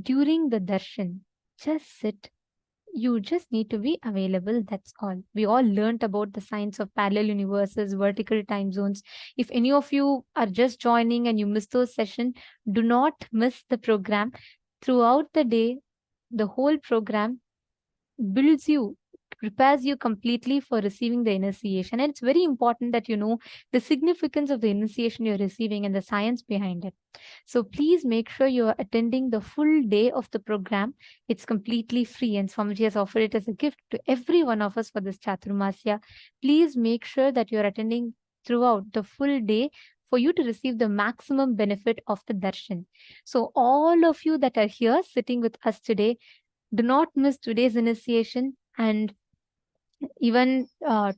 during the darshan, just sit You just need to be available. That's all. We all learnt about the science of parallel universes, vertical time zones. If any of you are just joining and you miss those sessions, do not miss the program. Throughout the day, the whole program builds you, prepares you completely for receiving the initiation. And it's very important that you know the significance of the initiation you're receiving and the science behind it. So please make sure you are attending the full day of the program. It's completely free, and Swamiji has offered it as a gift to every one of us for this Chaturmasya. Please make sure that you're attending throughout the full day for you to receive the maximum benefit of the darshan. So all of you that are here sitting with us today, do not miss today's initiation, and even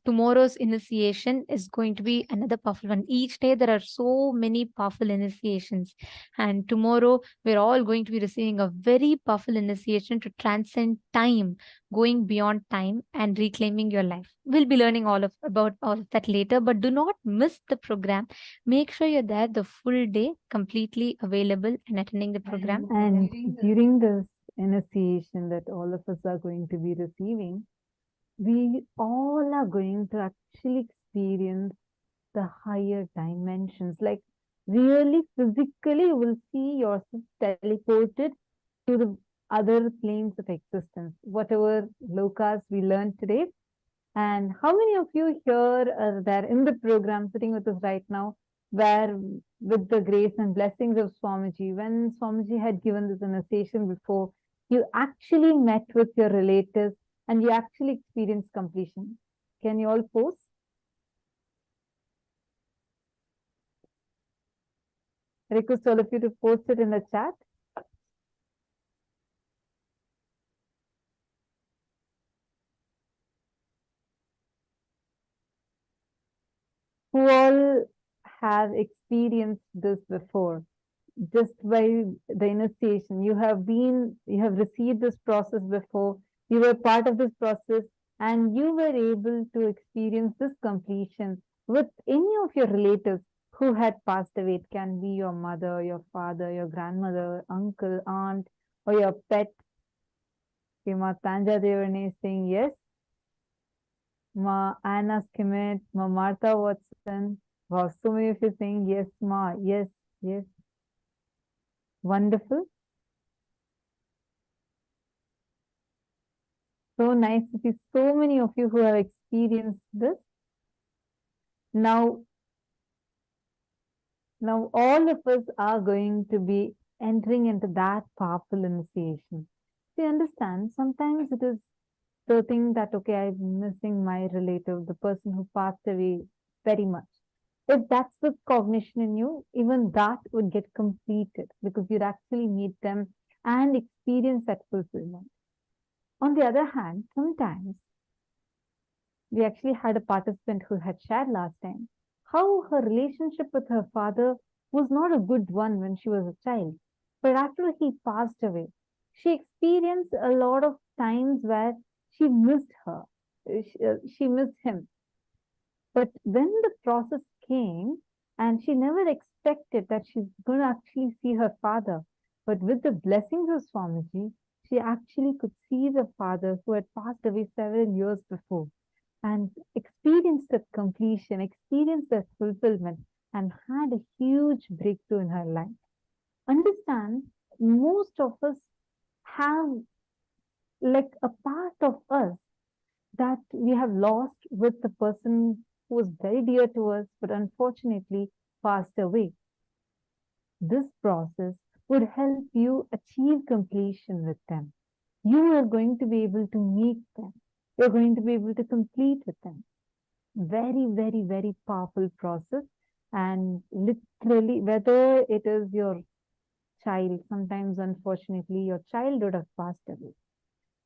tomorrow's initiation is going to be another powerful one. Each day there are so many powerful initiations, and tomorrow we're all going to be receiving a very powerful initiation to transcend time, going beyond time and reclaiming your life. We'll be learning about all of that later, but do not miss the program. Make sure you're there the full day, completely available and attending the program. And during this initiation that all of us are going to be receiving, we all are going to actually experience the higher dimensions. Like really physically, you will see yourself teleported to the other planes of existence, whatever lokas we learned today. And how many of you here are there in the program sitting with us right now, where with the grace and blessings of Swamiji, when Swamiji had given this initiation before, you actually met with your relatives and you actually experienced completion? Can you all post? Request all of you to post it in the chat. Who all have experienced this before? Just by the initiation, you have received this process before, you were part of this process, and you were able to experience this completion with any of your relatives who had passed away. It can be your mother, your father, your grandmother, uncle, aunt, or your pet. Ma Tanja Devane is saying yes. Ma Anna Skimmett, Ma Martha Watson. Wow, so many of you saying yes, Ma. Yes, yes. Wonderful. So nice to see so many of you who have experienced this. Now all of us are going to be entering into that powerful initiation. So you understand, sometimes it is the thing that, okay, I'm missing my relative, the person who passed away very much. If that's the cognition in you, even that would get completed because you'd actually meet them and experience that fulfillment. On the other hand, sometimes we actually had a participant who had shared last time how her relationship with her father was not a good one when she was a child. But after he passed away, she experienced a lot of times where she missed her. She missed him. But when the process came, and she never expected that she's going to actually see her father. But with the blessings of Swamiji, she actually could see the father who had passed away several years before and experienced that completion, experienced that fulfillment, and had a huge breakthrough in her life. Understand, most of us have like a part of us that we have lost with the person who was very dear to us, but unfortunately passed away. This process would help you achieve completion with them. You are going to be able to meet them. You're going to be able to complete with them. Very, very, very powerful process. And literally, whether it is your child, sometimes unfortunately your child would have passed away,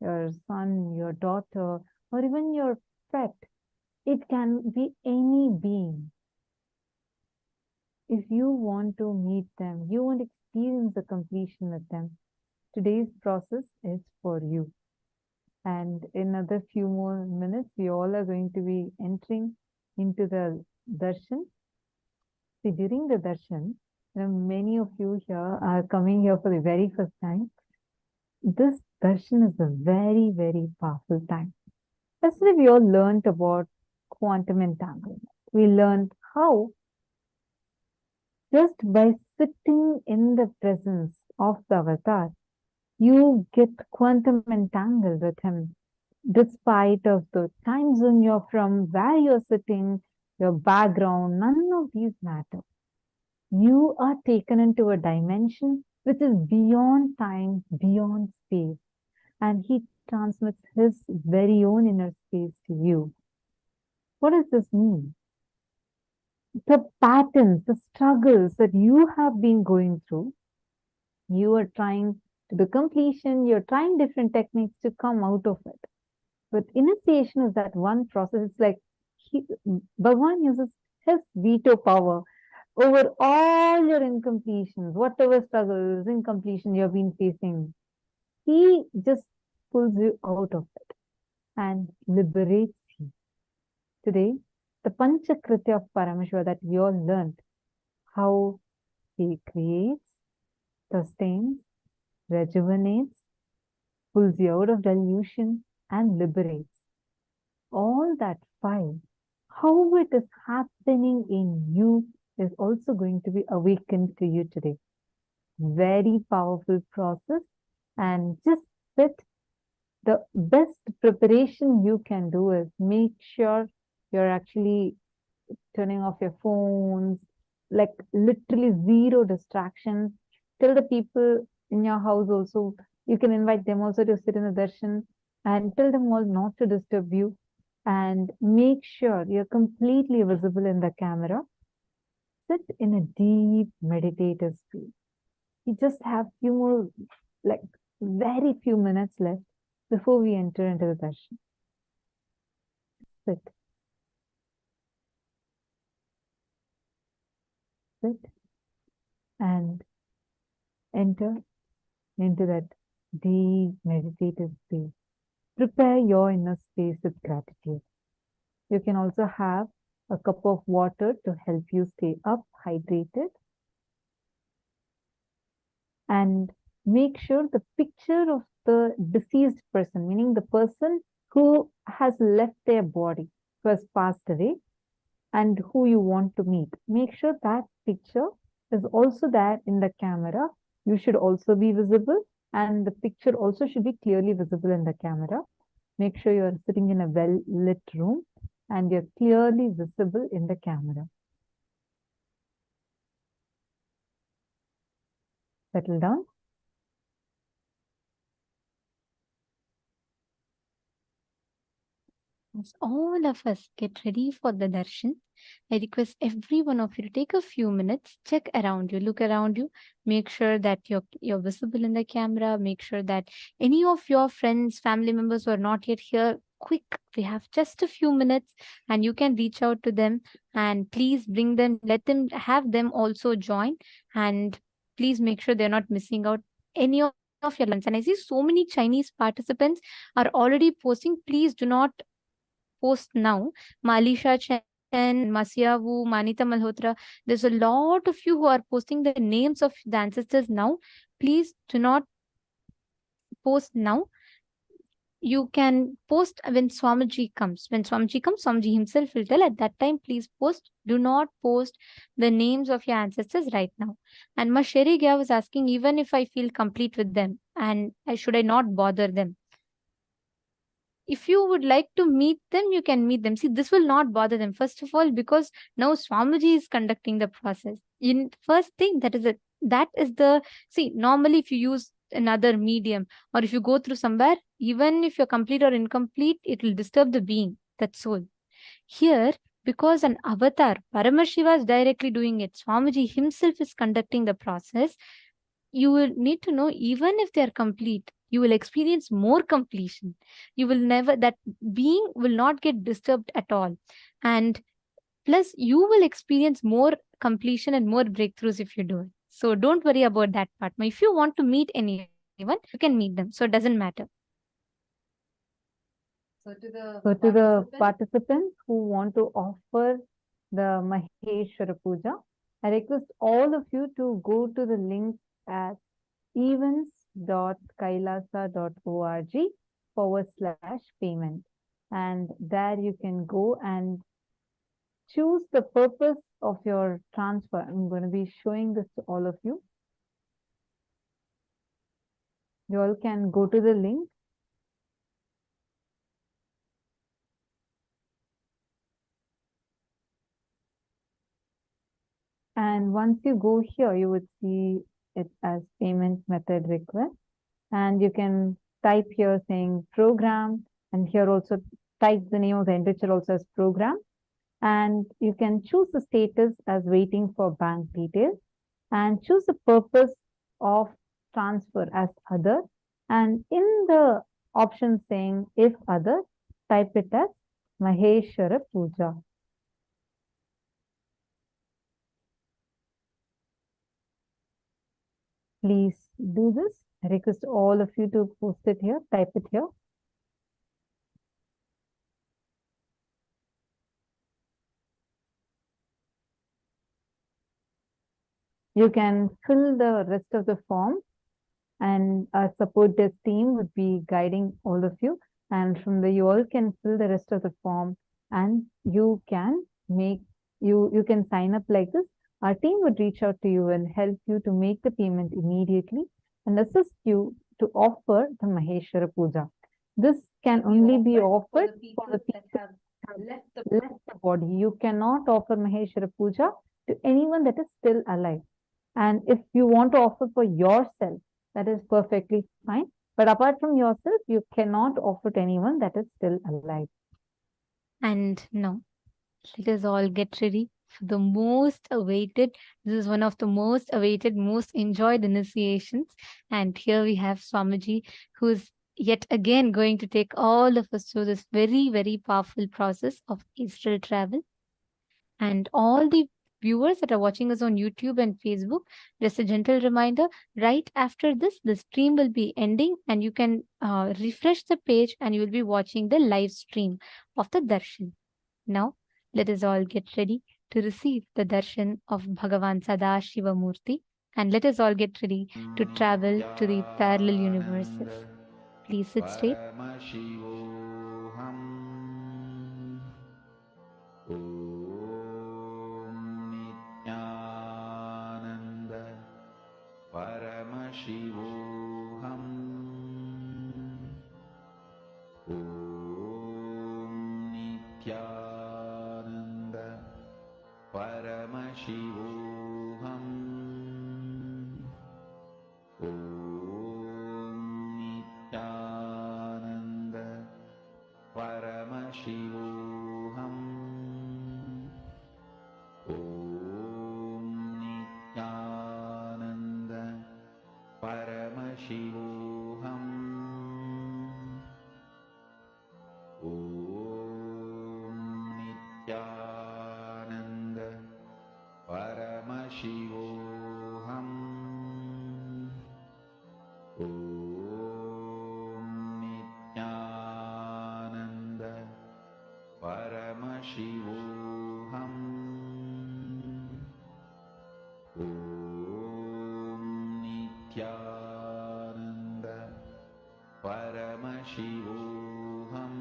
your son, your daughter, or even your pet. It can be any being. If you want to meet them, you want to experience the completion with them, today's process is for you. And in another few more minutes, we all are going to be entering into the darshan. See, during the darshan, many of you here are coming here for the very first time. This darshan is a very, very powerful time. Yesterday, we all learned about quantum entanglement. We learned how just by sitting in the presence of the avatar, you get quantum entangled with him, despite of the time zone you're from, where you're sitting, your background, none of these matter. You are taken into a dimension which is beyond time, beyond space, and he transmits his very own inner space to you. What does this mean? The patterns, the struggles that you have been going through, you are trying to do completion, you're trying different techniques to come out of it. But initiation is that one process. It's like Bhagavan uses his veto power over all your incompletions, whatever struggles, incompletion you have been facing. He just pulls you out of it and liberates you. Today, the Panchakritya of Paramashiva that we all learned, how he creates, sustains, rejuvenates, pulls you out of delusion and liberates. All that fire, how it is happening in you is also going to be awakened to you today. Very powerful process, and just that the best preparation you can do is make sure you're actually turning off your phones, like literally zero distractions. Tell the people in your house also, you can invite them also to sit in the darshan and tell them all not to disturb you, and make sure you're completely visible in the camera. Sit in a deep meditative state. You just have few more, like very few minutes left before we enter into the darshan. Sit. Sit and enter into that deep meditative space. Prepare your inner space with gratitude. You can also have a cup of water to help you stay up, hydrated. And make sure the picture of the deceased person, meaning the person who has left their body, who has passed away, and who you want to meet. Make sure that picture is also there in the camera. You should also be visible, and the picture also should be clearly visible in the camera. Make sure you're sitting in a well-lit room and you're clearly visible in the camera. Settle down. As all of us get ready for the darshan, I request every one of you to take a few minutes, check around you, look around you, make sure that you're visible in the camera, make sure that any of your friends, family members who are not yet here, quick, we have just a few minutes and you can reach out to them and please bring them, let them have them also join, and please make sure they're not missing out any of your lunch. And I see so many Chinese participants are already posting. Please do not post now. Malisha Chen, Masiavu, Manita Malhotra. There's a lot of you who are posting the names of the ancestors now. Please do not post now. You can post when Swamiji comes. When Swamiji comes, Swamiji himself will tell at that time, please post. Do not post the names of your ancestors right now. And Ma Sheri Gya was asking, even if I feel complete with them, and should I not bother them? If you would like to meet them, you can meet them. See, this will not bother them. First of all, because now Swamiji is conducting the process. In first thing, that is the see, normally if you use another medium or if you go through somewhere, even if you're complete or incomplete, it will disturb the being, that soul. Here, because an avatar, Paramashiva is directly doing it. Swamiji himself is conducting the process. You will need to know, even if they are complete, you will experience more completion. You will never, that being will not get disturbed at all. And plus, you will experience more completion and more breakthroughs if you do it. So don't worry about that part. Now, if you want to meet anyone, you can meet them. So it doesn't matter. So to the participants who want to offer the Maheshwara Puja, I request all of you to go to the link at events www.kailasa.org/payment. And there you can go and choose the purpose of your transfer. I'm going to be showing this to all of you. You all can go to the link. And once you go here, you would see it as payment method request. And you can type here saying program, and here also type the name of the enricher also as program. And you can choose the status as waiting for bank details and choose the purpose of transfer as other. And in the option saying if other, type it as Maheshwara Puja. Please do this. I request all of you to post it here, type it here. You can fill the rest of the form, and our support desk team would be guiding all of you. And from there, you all can fill the rest of the form, and you can sign up like this. Our team would reach out to you and help you to make the payment immediately and assist you to offer the Maheshwara Puja. This can only be offered for the people that have left the body. You cannot offer Maheshwara Puja to anyone that is still alive. And if you want to offer for yourself, that is perfectly fine. But apart from yourself, you cannot offer to anyone that is still alive. And now, let us all get ready for the most awaited. This is one of the most awaited, most enjoyed initiations. And here we have Swamiji, who is yet again going to take all of us through this very, very powerful process of astral travel. And all the viewers that are watching us on YouTube and Facebook, just a gentle reminder, right after this, the stream will be ending and you can refresh the page and you will be watching the live stream of the darshan. Now, let us all get ready to receive the darshan of Bhagavan Sadashiva Murti, and let us all get ready to travel to the parallel universes. Please sit straight. Paramashivoham. Om Nithyananda Paramashivoham. Om Nithyananda Paramashivoham. Om Nithyananda Paramashivoham. Om Nithyananda Paramashivoham. Om Nithyananda Paramashivoham. Om Nithyananda Paramashivoham. Om Nithyananda Paramashivoham.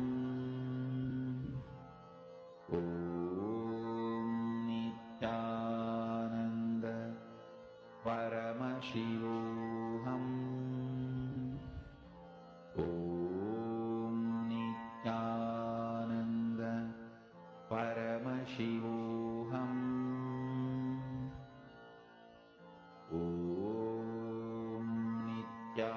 Om Nithyananda Paramashivoham. Om Nithyananda Paramashivoham. Om Nithyananda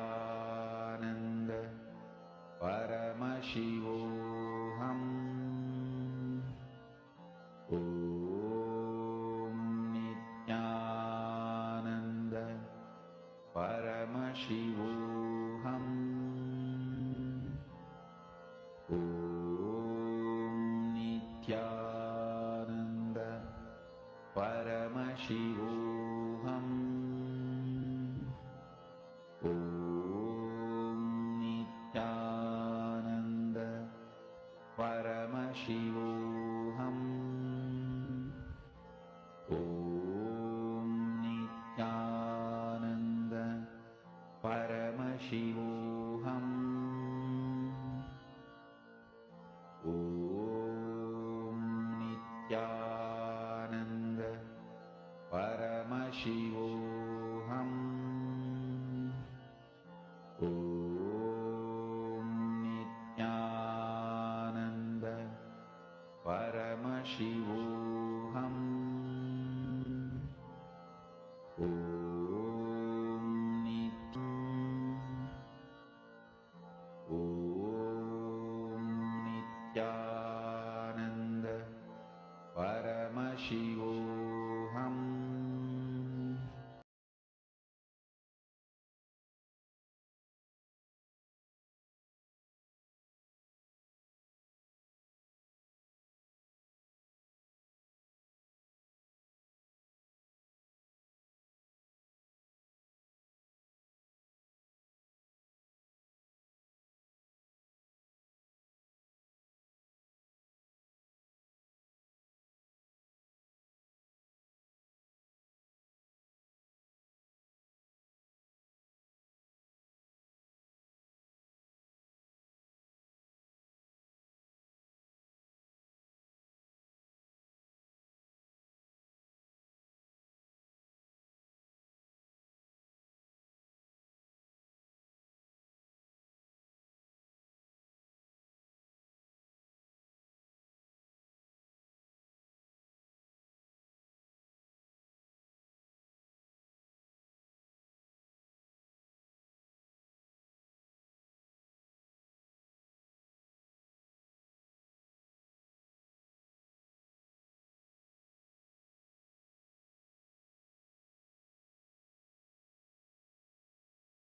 Paramashivoham. Om Nithyananda Paramashivoham. Om Nithyananda Nithyananda Paramashivoham. Om Nithyananda Paramashivoham.